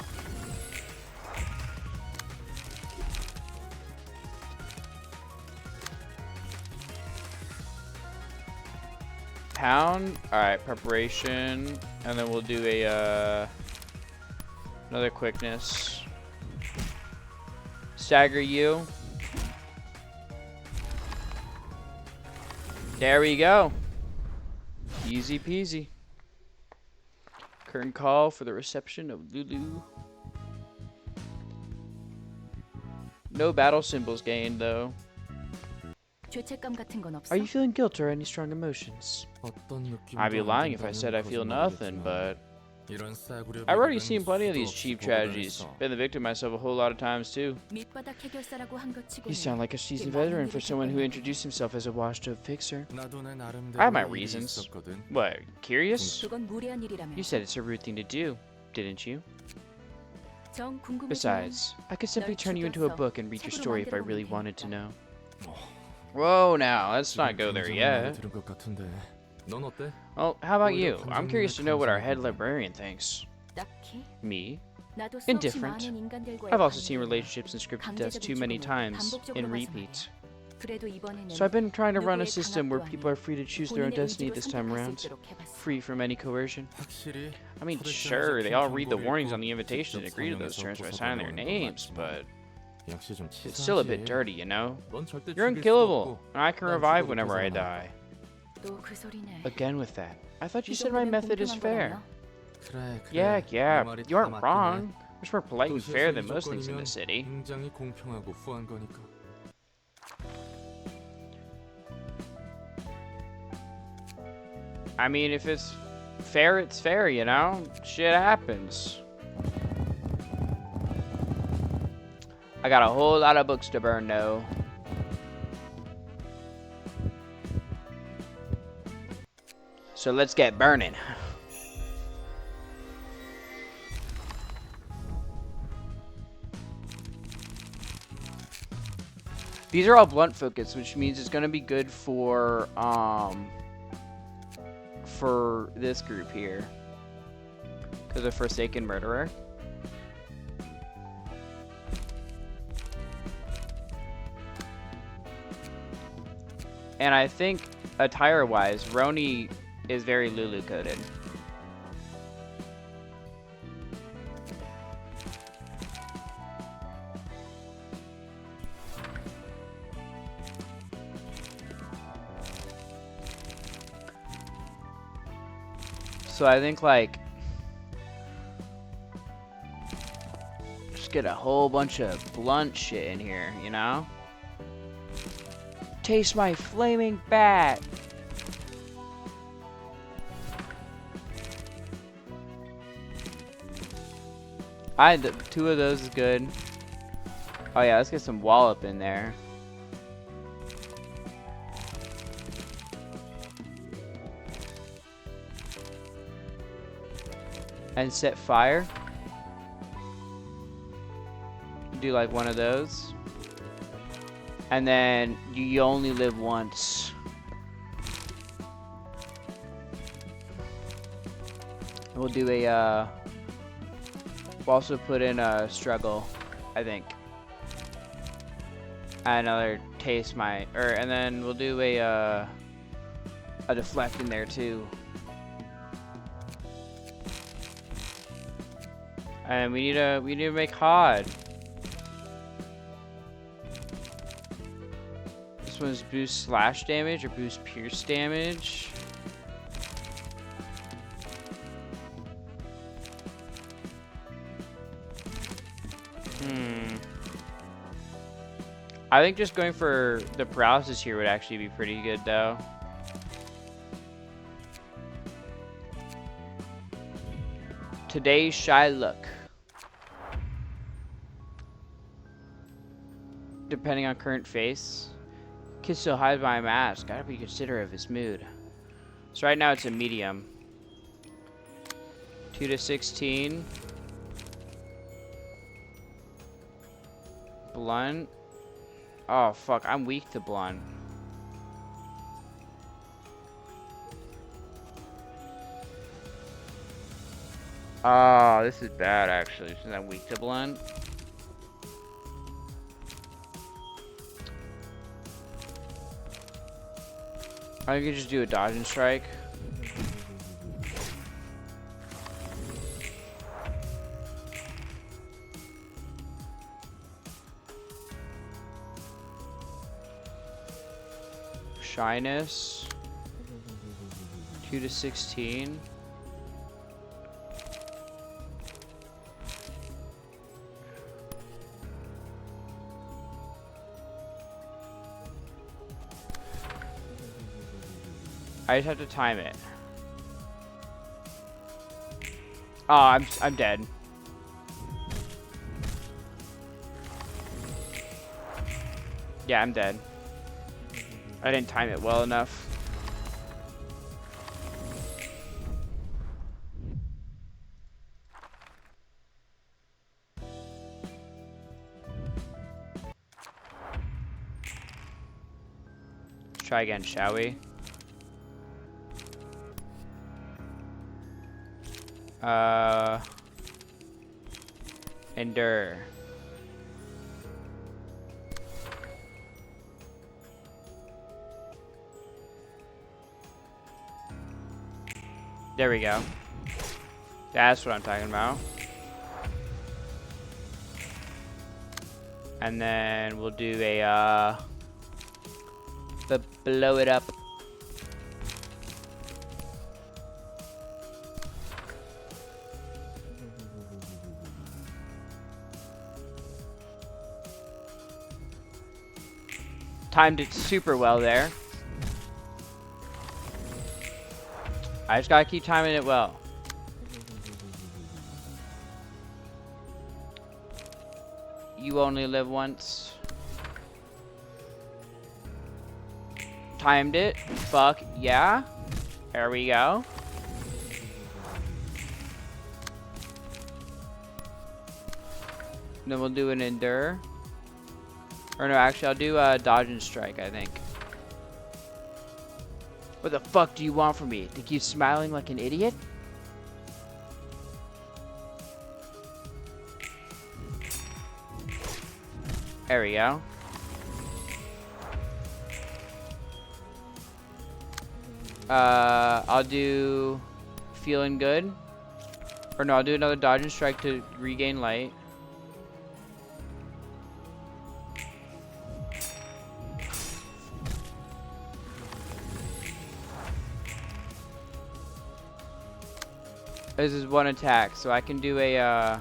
Pound. All right, preparation, and then we'll do a another quickness. Stagger you. There we go. Easy peasy. Current call for the reception of Lulu. No battle symbols gained though. 죄책감 같은 건 없어? Are you feeling guilt or any strong emotions? 어떤 느낌도 I'd be 안 lying if I 든다는 said I feel nothing, 거짓말이겠지만 but 이런 싸구려 I've already 비극은 seen plenty of 수도 these 없이 cheap 보고를 tragedies. 했어. Been the victim myself a whole lot of times too. 밑바닥 해결사라고 한 것 치고는 You sound like a seasoned 꽤 많은 veteran for 일을 someone who 겪었네. introduced himself as a washed-up fixer. 나도 내 나름대로 I have my 일이 reasons. 있었거든. What? Curious? 그건 무례한 일이라며. You said it's a rude thing to do, didn't you? 정 궁금해지면 Besides, I could simply turn you into a book and read your story if I really wanted to know. 어, Whoa, now let's not 지금 go there 굉장히 yet. 마음에 들은 것 같은데. 넌 어때? Oh, how about you? 오히려 I'm curious to know what our head 감정이나 librarian thinks. 딱히 Me? 나도 수없이 Indifferent. 많은 인간들과의 I've also seen 관계를 relationships and scripted deaths too many times in repeat. 그래도 이번에는 So I've been trying to run a 누구의 system where 강압도 people are free to choose their own 본인의 destiny 의지로 this time 선택할 수 around, 있도록 해봤어. free from any coercion. 확실히 I mean, 초대장에서 sure, they all read the 핑퐁 warnings 읽고 on the invitation and 직접 agree to those terms by 성명에서 signing their 고소가 names, 나오는 건 but 역시 좀 it's still a bit 치사하지. dirty, you know? 넌 절대 You're 죽일 수도 unkillable, 없고, and I can 난 revive 죽어도 whenever I 벗어나. die. 또 그 소리네. Again with that. I thought you 이 said my 정도면 method is 공평한 fair. 거라며? 그래, 그래. Yeah, 네 yeah, 말이 you 다 aren't 맞긴 해. wrong. Much more polite and 도시에서 fair 이 than most things in the 조건이면 city. 굉장히 공평하고 후한 거니까. I mean, if it's fair, you know? Shit happens. I got a whole lot of books to burn, though. So let's get burning. These are all blunt focus, which means it's gonna be good for this group here. Because of Forsaken Murderer. And I think attire-wise, Roni is very Lulu coded. So I think like just get a whole bunch of blunt shit in here, you know? Taste my flaming bat. Two of those is good. Oh yeah, let's get some wallop in there. And set fire. Do like one of those. And then you only live once. We'll do a we'll also put in a struggle, I think. Another taste my and then we'll do a deflect in there too. And we need to make hard. This one's boost slash damage or boost pierce damage. I think just going for the paralysis here would actually be pretty good though. Today's shy look. depending on current face. Kid still hides behind a mask. Gotta be considerate of his mood. So right now it's a medium. 2 to 16. Blunt. Oh fuck, I'm weak to blunt. Oh, this is bad actually, since I'm weak to blunt. I could just do a dodge and strike. Shyness. 2 to 16. I just have to time it. Oh, I'm dead. Yeah, I'm dead. I didn't time it well enough. Let's try again, shall we? Endure. There we go. That's what I'm talking about. And then we'll do a blow it up. Timed it super well there. I just gotta keep timing it well. You only live once. Timed it. Fuck yeah. There we go. Then we'll do an endure. Or no, actually, I'll do a dodge and strike, I think. What the fuck do you want from me? To keep smiling like an idiot? There we go. I'll do feeling good. Or no, I'll do another dodge and strike to regain light. This is one attack, so I can do a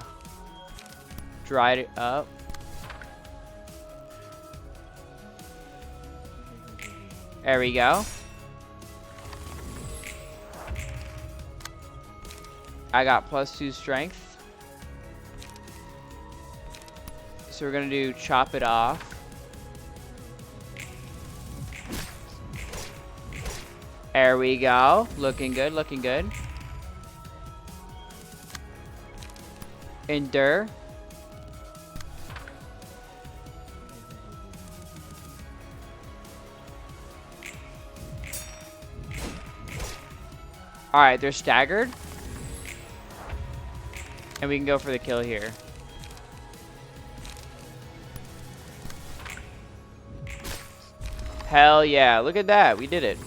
dried it up. There we go. I got +2 strength. So we're gonna do chop it off. There we go. Looking good, looking good. Endure. Alright, they're staggered. And we can go for the kill here. Hell yeah, look at that, we did it.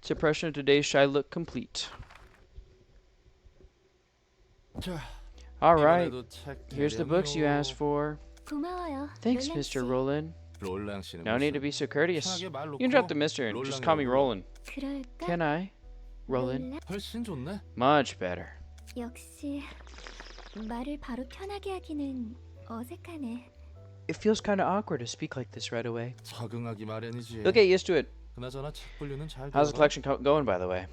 Suppression of today's shy look complete. Alright, here's the books you asked for. 고마워요. Thanks, 롤랑 Mr. 씨. Roland. 롤랑 씨는 No need to be so courteous. You can drop the mister and just call me Roland. 그럴까? Can I? Roland? 롤라? 훨씬 좋네. Much better. 역시 말을 바로 편하게 하기는 어색하네. It feels kind of awkward to speak like this right away. 적응하기 마련이지. You'll get used to it. 그나저나 책 분류는 잘 How's the 되어가? collection going, by the way?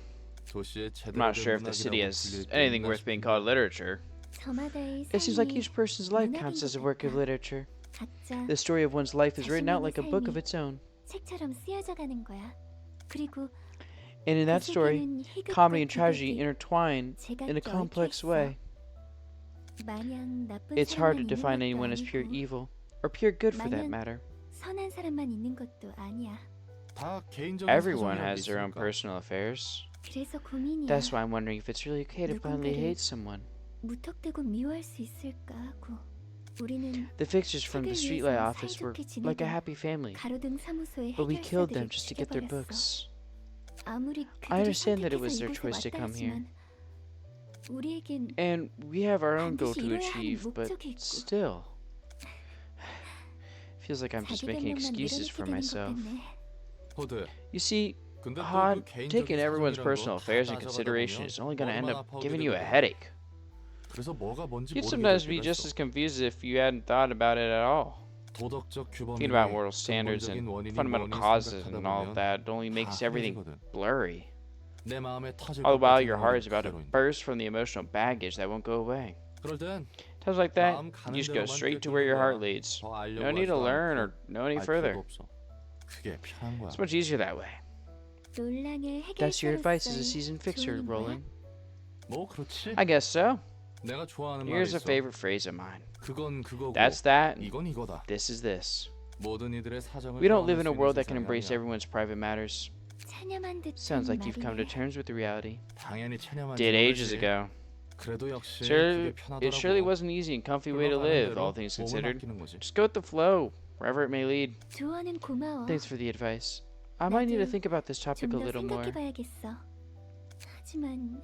도시의 I'm not 제대로 sure 된 if the city 문학이라고 has 불릴 게 anything 있나 worth being 싶은데. called literature. 저마다의 It seems like 삶이 each person's life 문학인 counts as a 것 work of 같아. literature. 각자 The story of one's life is written out 자신만의 like a book of 삶이 its own. 책처럼 쓰여져 가는 거야. 그리고 And in 그 that story, 세계는 희극과 comedy and tragedy 비극이 intertwine in a 제각기 complex 얽혀 way. 있어. 마냥 나쁜 It's hard to 사람만 define 있는 anyone 것도 as pure 아니고 evil, or pure good for that 마냥 matter. 선한 사람만 있는 것도 아니야. 다 개인적인 Everyone 사정이란 게 has their own 있으니까. personal affairs. 그래서 고민이야. That's why I'm wondering if it's really okay to blindly 누군가를 hate someone. 무턱대고 미워할 수 있을까 하고. 우리는 The fixers from the 책을 streetlight 위해서 office were 사이좋게 like a 지내던 happy family, 가로등 사무소의 but we killed them 해결사들을 just to get their 죽여버렸어. books. 아무리 I 그들이 understand that it was 선택해서 their 이곳에 choice to 왔다 come here. 하지만 우리에겐 And we have our own goal 반드시 to 이뤄야 하는 achieve, but 목적이 있고. still. Feels like I'm just 자기 making 변명만 excuses for 밀어넣게 되는 것 myself. 같네. 호드. You see, 근데 Han, 또그 taking 개인적인 everyone's 사정이란 personal 거 affairs in 따져가다 consideration 보면 is only going to end 얼마나 up giving you a 파고들게 headache. 그래서 뭐가 뭔지 You'd 모르게 sometimes 될 be 때가 just 있어. as confused if you hadn't thought about it at all. 도덕적 규범이 Thinking about moral standards and 근본적인 원인이 fundamental 뭐니 causes 생각하다 and all of 보면 that only makes 다 everything 흐려지거든. blurry. 내 마음에 터질 All the 것 while 같은 your 영혼이 heart is about to 그대로인데. burst from the emotional baggage that won't go away. 그럴 땐 Times like that, 마음 가는 you just go 대로만 straight to 꿰뚫는 where your 거야. heart leads. 더 알려고 No need to 하지도 learn 않고 or know any 알 further. 필요도 없어. 그게 편한 거야. It's much easier that way. 논란의 That's your advice as a 해결사로서의 seasoned fixer, 조언인 거야? Roland. 뭐 그렇지. I guess so. 내가 좋아하는 말이 Here's a 있어. favorite phrase of mine. 그건 그거고 That's that, and 이건 이거다. this is this. 모든 이들의 사정을 We don't 떠안을 live in 수 a 있는 world that can 세상이 embrace 아니야. everyone's private matters. 찬ям한 듯한 Sounds like you've come to 말이네. terms with the reality. 당연히 체념한 Did ages ago. 그래도 역시 Sure, 그게 편하더라고. it surely wasn't an easy and comfy way to 흘러가는 live, 대로 all things 몸을 considered. 맡기는 거지. Just go with the flow, wherever it may lead. 조언은 고마워. Thanks for the advice. I might need to 나도 think about this topic a 좀 더 little more. 생각해봐야겠어. 하지만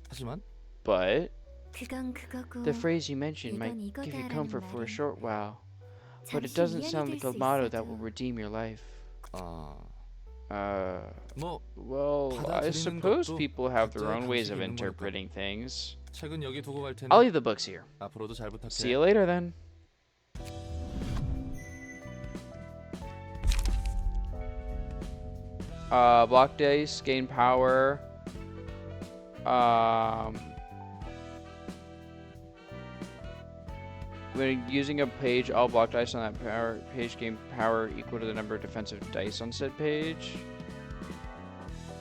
하지만 But 그건 그거고 the phrase you mentioned might 이건 give you 이거다라는 comfort for a 말은 short while. But it 잠시 doesn't 위안이 sound 될 like a 수 motto that 있어도 will redeem your life. 뭐 Well, I 받아들이는 suppose 것도 people have their 각자의 own ways of 방식이 있는 거니까. interpreting things. 책은 여기 두고 갈 테니 I'll leave the books here. 앞으로도 잘 부탁해. See you later then. Block dice, gain power. When using a page, all block dice on that page gain power equal to the number of defensive dice on said page.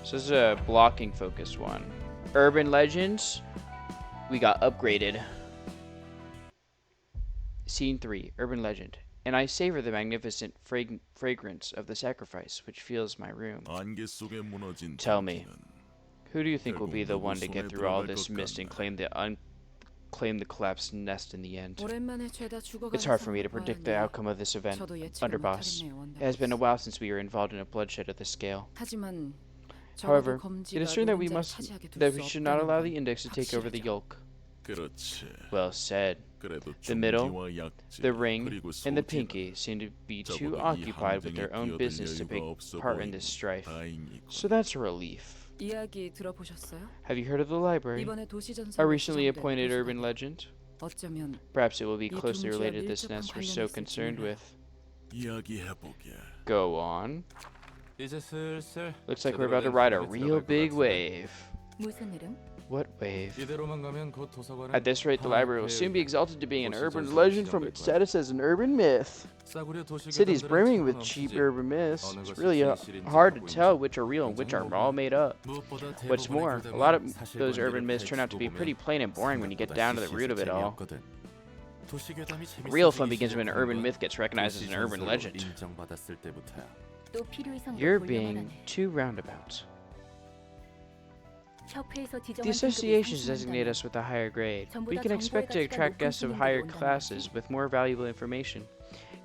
So this is a blocking focused one. Urban Legends, we got upgraded. Scene 3, Urban Legend. And I savor the magnificent fragrance of the sacrifice which fills my room. Tell me, who do you think will be the one to get through all this mist and claim the collapsed nest in the end? It's hard for me to predict the outcome of this event, Underboss. It has been a while since we were involved in a bloodshed of this scale. However, it is certain that we should not allow the index to take over the yolk. Well said. The middle, the ring, and the pinky seem to be too occupied with their own business to take part in this strife. So that's a relief. Have you heard of the library? A recently appointed urban legend? Perhaps it will be closely related to this nest we're so concerned with. Go on. 이제 슬슬 Looks like we're about to ride a real big wave. 무슨 이름? What wave? 이대로만 가면 곧 도서관에 At this rate, the library will soon be exalted to being an What's urban this legend legend from of its it? status as an urban myth. 싸구려 도시 City's 괴담들은 brimming with 천하없이 cheap 지금 urban myths. 어느 It's 것이 really 진실인지 hard to 보이는지 tell which are real and which are all made up. 무엇보다 What's 대부분의 more, a 괴담은 lot of 사실관계를 those urban myths turn out to be 펼치고 pretty 보면 plain and boring when you get down to the root of it all. 재미없거든. 도시 괴담이 Real 재밌어지기 fun begins when an urban 시작한 myth gets recognized as 도시 an urban 전설로 legend. 인정받았을 때부터야. 또 필요 이상으로 You're 볼려만 being 하네. too roundabout. 협회에서 The 지정한 associations 등급이 designate 상승한다면 us with a higher grade. We 전보다 can expect to 정보의 가치가 attract 높은 guests of 손님들이 higher 온다는 classes 거지. with more valuable information.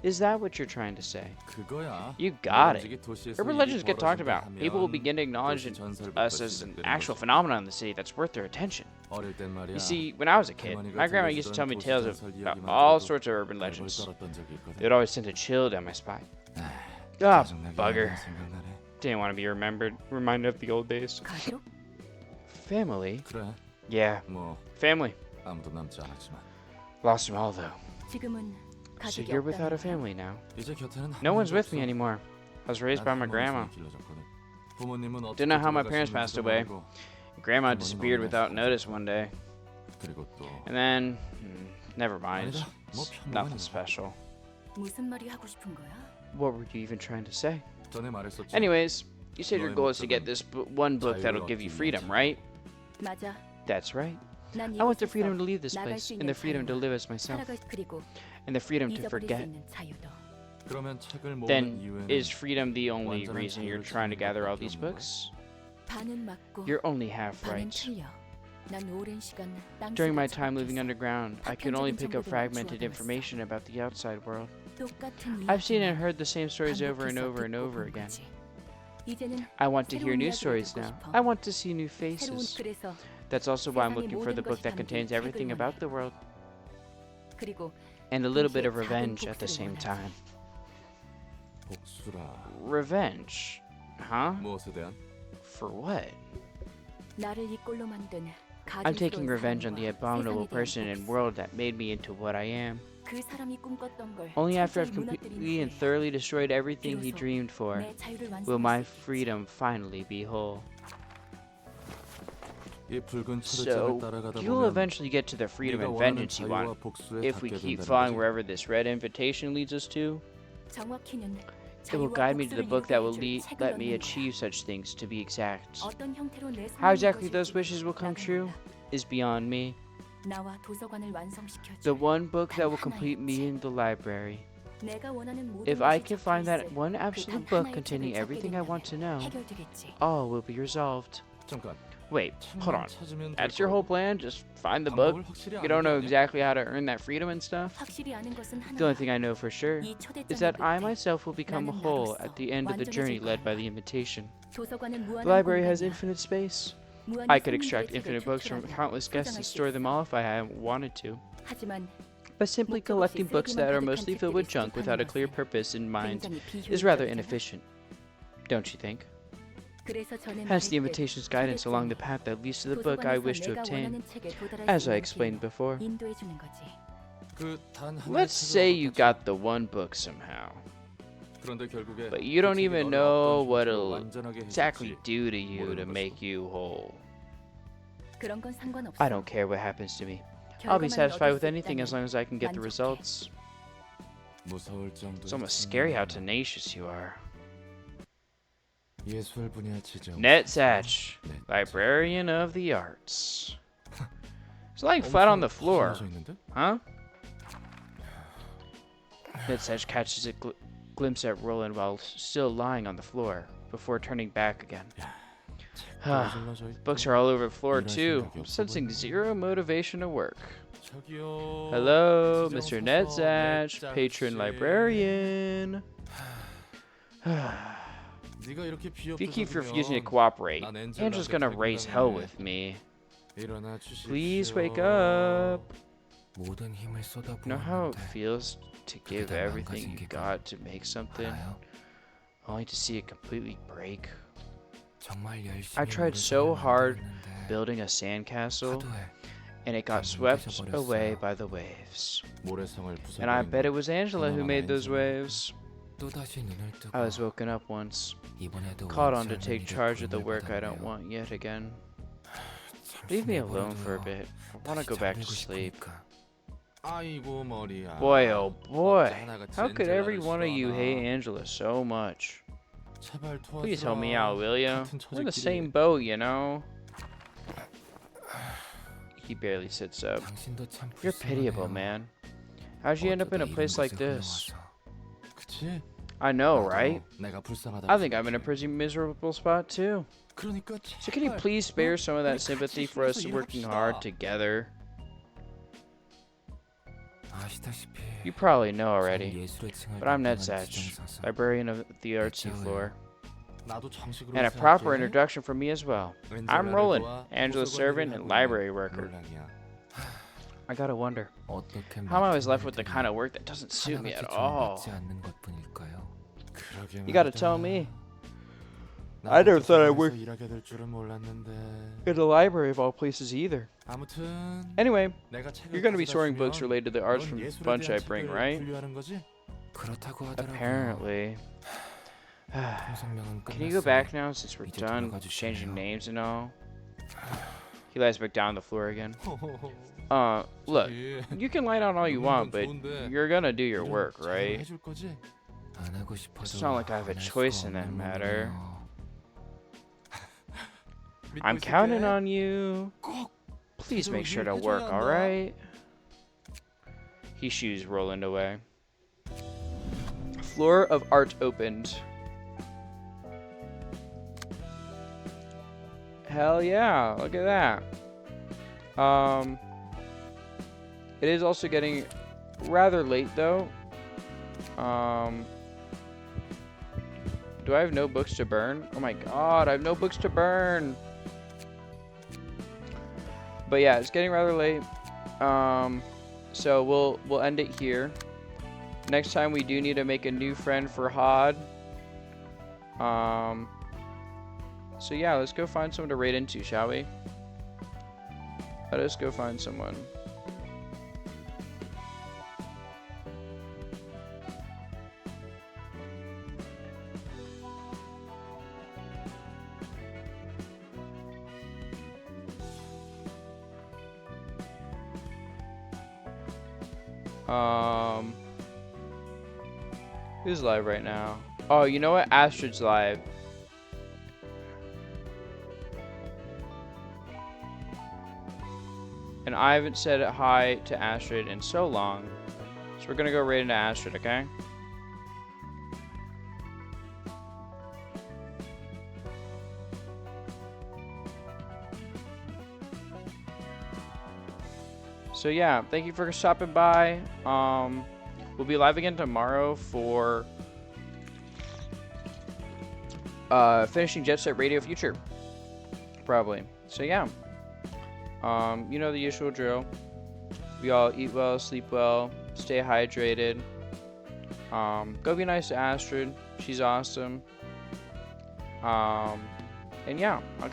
Is that what you're trying to say? 그거야. You got it. 뭐든지 도시에서 Urban 일이 legends get talked 벌어진다 about. People will 하면 begin to acknowledge 도시 전설부터 us as an 시작되는 actual 거지. phenomenon in the city that's worth their attention. 어릴 땐 말이야. You see, when I was a kid, my grandma used to tell me tales about all sorts of urban legends. It would always send a chill down my spine. Ah, bugger. Didn't want to be reminded of the old days. 가족? Family? 그래. Yeah, 뭐 family. 아무도 남지 않았지만 Lost them all though. 지금은 So 가족이 you're without a 없다는 거야? family now. 이제 곁에는 한 No one's 명도 with me 없어. anymore. I was raised by my 난 grandma. 부모님이 길러줬거든. 부모님은 Didn't know how my 어떻게 parents passed 돌아가셨는지도 away. 모르고 Grandma 부모님 disappeared 너무 without 아프고. notice one day. 그리고 또 And then, never mind. 아니다. 뭐 It's 평범한 nothing 일이야. special. 무슨 말이 하고 싶은 거야? What were you even trying to say? 전에 말했었지. Anyways, you said your 너의 goal is to 목적은 get this one book that'll 자유를 give you 얻기 freedom, 위하지. right? 맞아. That's right. 난 I want the 이곳에서 freedom to leave this 나갈 place, 수 and 있는 the freedom to 자유와 live as myself, 살아갈 그리고 and the freedom to 잊어버릴 수 forget. 있는 자유도. 그러면 책을 모으는 Then, 이유에는 is freedom the only 완전한 reason you're 자유를 trying to 찾는 gather all 것밖에 these 없는 거야. books? 반은 맞고 You're only half 반은 right. 틀려. 난 오랜 시간 땅 During my 속에 time living 처박혔어. underground, I could only pick up fragmented information about the outside world. I've seen and heard the same stories over and over and over again. I want to hear new stories now. I want to see new faces. That's also why I'm looking for the book that contains everything about the world, and a little bit of revenge at the same time. 복수라. Revenge? Huh? 무엇에 대한? For what? 나를 이 꼴로 만든 I'm taking 가증스러운 revenge on the 사람과 abominable 세상에 대한 person and 복수. world that made me into what I am. 그 사람이 꿈꿨던 걸 Only after I've 철저히 completely 무너뜨린 and 후에 thoroughly destroyed everything he 비로소 dreamed for, 내 자유를 will 완성할 my 수 있겠지. freedom finally be whole. 이 붉은 So, 철을 따라가다 you'll 보면 eventually get to the freedom 네가 and 원하는 vengeance you 자유와 want 복수에 if we 닿게 keep 된다는 following 거지. wherever this red invitation leads us to. 정확히는 It will 자유와 guide me to the 복수를 book that will 이루게 해줄 책을 let me 얻는 거야. achieve such things, to be exact. 어떤 형태로 내 How 삶이 exactly those 이루어질지 wishes will come 나도 true 몰라. is beyond me. 나와 도서관을 완성시켜줄 The one book that 단 will complete 하나의 me 책. in the library. 내가 원하는 모든 If I 것이 can find that 적혀있을 one 그 absolute 단 book 하나의 containing 책을 everything I 찾게 want to 된다면 know, 해결되겠지. all will be resolved. 잠깐. Wait, hold on. 책만 찾으면 될 That's your 거라고. whole plan? Just find the book? 방법을 확실히 You don't 아는 know 게 아니야? exactly how to earn that freedom and stuff? 확실히 아는 것은 The only 하나야. thing I know for sure 이 is 초대장의 that I 끝에 myself will become 나는 whole 나로서 at the end of the journey 완전해질 led by 거야. the invitation. 도서관은 무한한 The library has 공간이야. infinite space. 무한히 I could 손님들의 extract 책을 infinite books from 표출하고 countless guests and 소장할 수 store them 있어. all if I wanted to. 하지만 But simply 목적 없이 collecting books that are 쓰레기만 mostly 가득한 filled with 책들을 junk without a 수집하는 clear 것은 purpose in mind 굉장히 is rather 비효율적이잖아. inefficient. Don't you think? 그래서 전에 Hence the 말했듯 invitation's guidance along the path that leads to the book I 도서관에서 wish to 내가 obtain. 원하는 책에 도달할 As 수 I 있는 explained 길로 before, 인도해 주는 거지. 그단 하나의 let's 책을 say you 얻었다 got the one book somehow, 쳐. 그런데 결국에 but you don't 그 책이 even 너를 know 어떤 what 형태로 it'll 완전하게 exactly 해줄지 do to you to 모르는 make 것이고. you whole. 그런 건 상관없어. I don't care what happens to me. I'll be 결과만을 satisfied 얻을 with 수 anything as 있다면 long as I can get the 만족해. results. 무서울 정도의 It's almost scary how 친밀함. tenacious you are. 예술 분야 지정. Netsatch, librarian of the arts. It's lying flat on the floor, 신어져 있는데? huh? Netsatch catches a glimpse at Roland while still lying on the floor, before turning back again. 어질러져 있고. Books are all over the floor 이런 too. 생각이 I'm 없어 sensing 보이는데. zero motivation to work. 저기요. Hello, 지정 Mr. 소설 Netsatch, 넷zac치. patron librarian. 네가 이렇게 If you keep 비협조적이면 refusing to cooperate, 난 Angela's 엔젤한테 gonna raise hell 책임당해. with me. 일어나 주십시오. Please wake up. 모든 힘을 쏟아부었는데 You know how it feels to 그게 give 날 everything you 망가진 got to make something, 알아요? only to see it completely break? 정말 열심히 I tried 모래성을 so hard 만들었는데 building a sandcastle, 파도에 and it got 다 swept 뭉개져버렸어요. away by the waves. 모래성을 And I 부숴버린 bet 건 it was Angela who 그나마 made those 엔젤. waves. 또다시 눈을 뜨고 I was woken up once, 이번에도 called on 원치 to take 않는 일에 charge of the 구름을 work I don't 받았네요. want yet again. 잠시 Leave me alone for a 내버려둬요. bit. I want to 다시 go back to 잠들고 sleep. 싶으니까. 아이고 머리야. Boy, oh boy. 어째 하나같이 How could 엔젤라를 every one of you 싫어하나. hate Angela so much? 제발 도와주라. Please help me out, will you? 같은 We're in the 처지끼리. same boat, you know? He barely sits up. 당신도 참 You're pitiable, 불쌍하네요. man. How'd you end up in a 어쩌다 place 이런 like 곳에 this? 흘러와서. 그치? I know, 나도 right? 내가 불쌍하다. I think I'm in a pretty miserable spot too. 그러니까 So can you 제발. please spare some of that 우리 sympathy 같이 for us 힘내서 working 일합시다. hard together? 아시다시피 You probably know 저는 already, 예술의 층을 but I'm 담당하는 Netsatch, 지정사서. librarian of the artsy 있자고요. floor, 나도 정식으로 and a 인사할게. proper introduction for me as well. I'm 엔젤라를 Roland, 도와 Angela's 도서관 servant 일을 and 하고 library 있는 worker. 롤랑이야. I gotta wonder, 어떻게 how am I always left with the 맡겨야 kind of work that doesn't suit me at 하나같이 all? 정받지 않는 것뿐일까요? 그러게 You gotta 말이다. tell me. 나도 I never thought I'd 도서관에서 work- 일하게 될 줄은 몰랐는데. In the library of all places either. 아무튼 Anyway, 내가 책을 you're gonna be 가져다 storing 주면 books related to the arts 넌 from the 예술에 bunch I 대한 bring, 책을 right? 분류하는 거지? 그렇다고 하더라고요. Apparently. 통성명은 Can you go back 끝났으니 now since we're 이제 done 돌아가 주시네요. changing names and all? He lies back down on the floor again. Look, you can lie down all you want, but you're gonna do your work, right? 해줄 거지? 안 하고 싶어도 It's not like I have a 안 할 choice 수가 in that 없는 matter. 몸이에요. I'm counting on you. Please make sure to work, alright? His shoes rolling away. Floor of art opened. Hell yeah, look at that. It is also getting rather late though. Do I have no books to burn? Oh my god, I have no books to burn. But yeah, it's getting rather late. So we'll end it here. Next time we do need to make a new friend for Hod. So yeah, let's go find someone to raid into, shall we? Let us go find someone. Who's live right now? Oh, you know what? Astrid's live. And I haven't said hi to Astrid in so long. So we're gonna go raid into Astrid, okay? So yeah, thank you for stopping by. We'll be live again tomorrow for finishing Jet Set Radio Future, probably. So yeah, you know the usual drill. We all eat well, sleep well, stay hydrated. Go be nice to Astrid. She's awesome. And yeah, I'll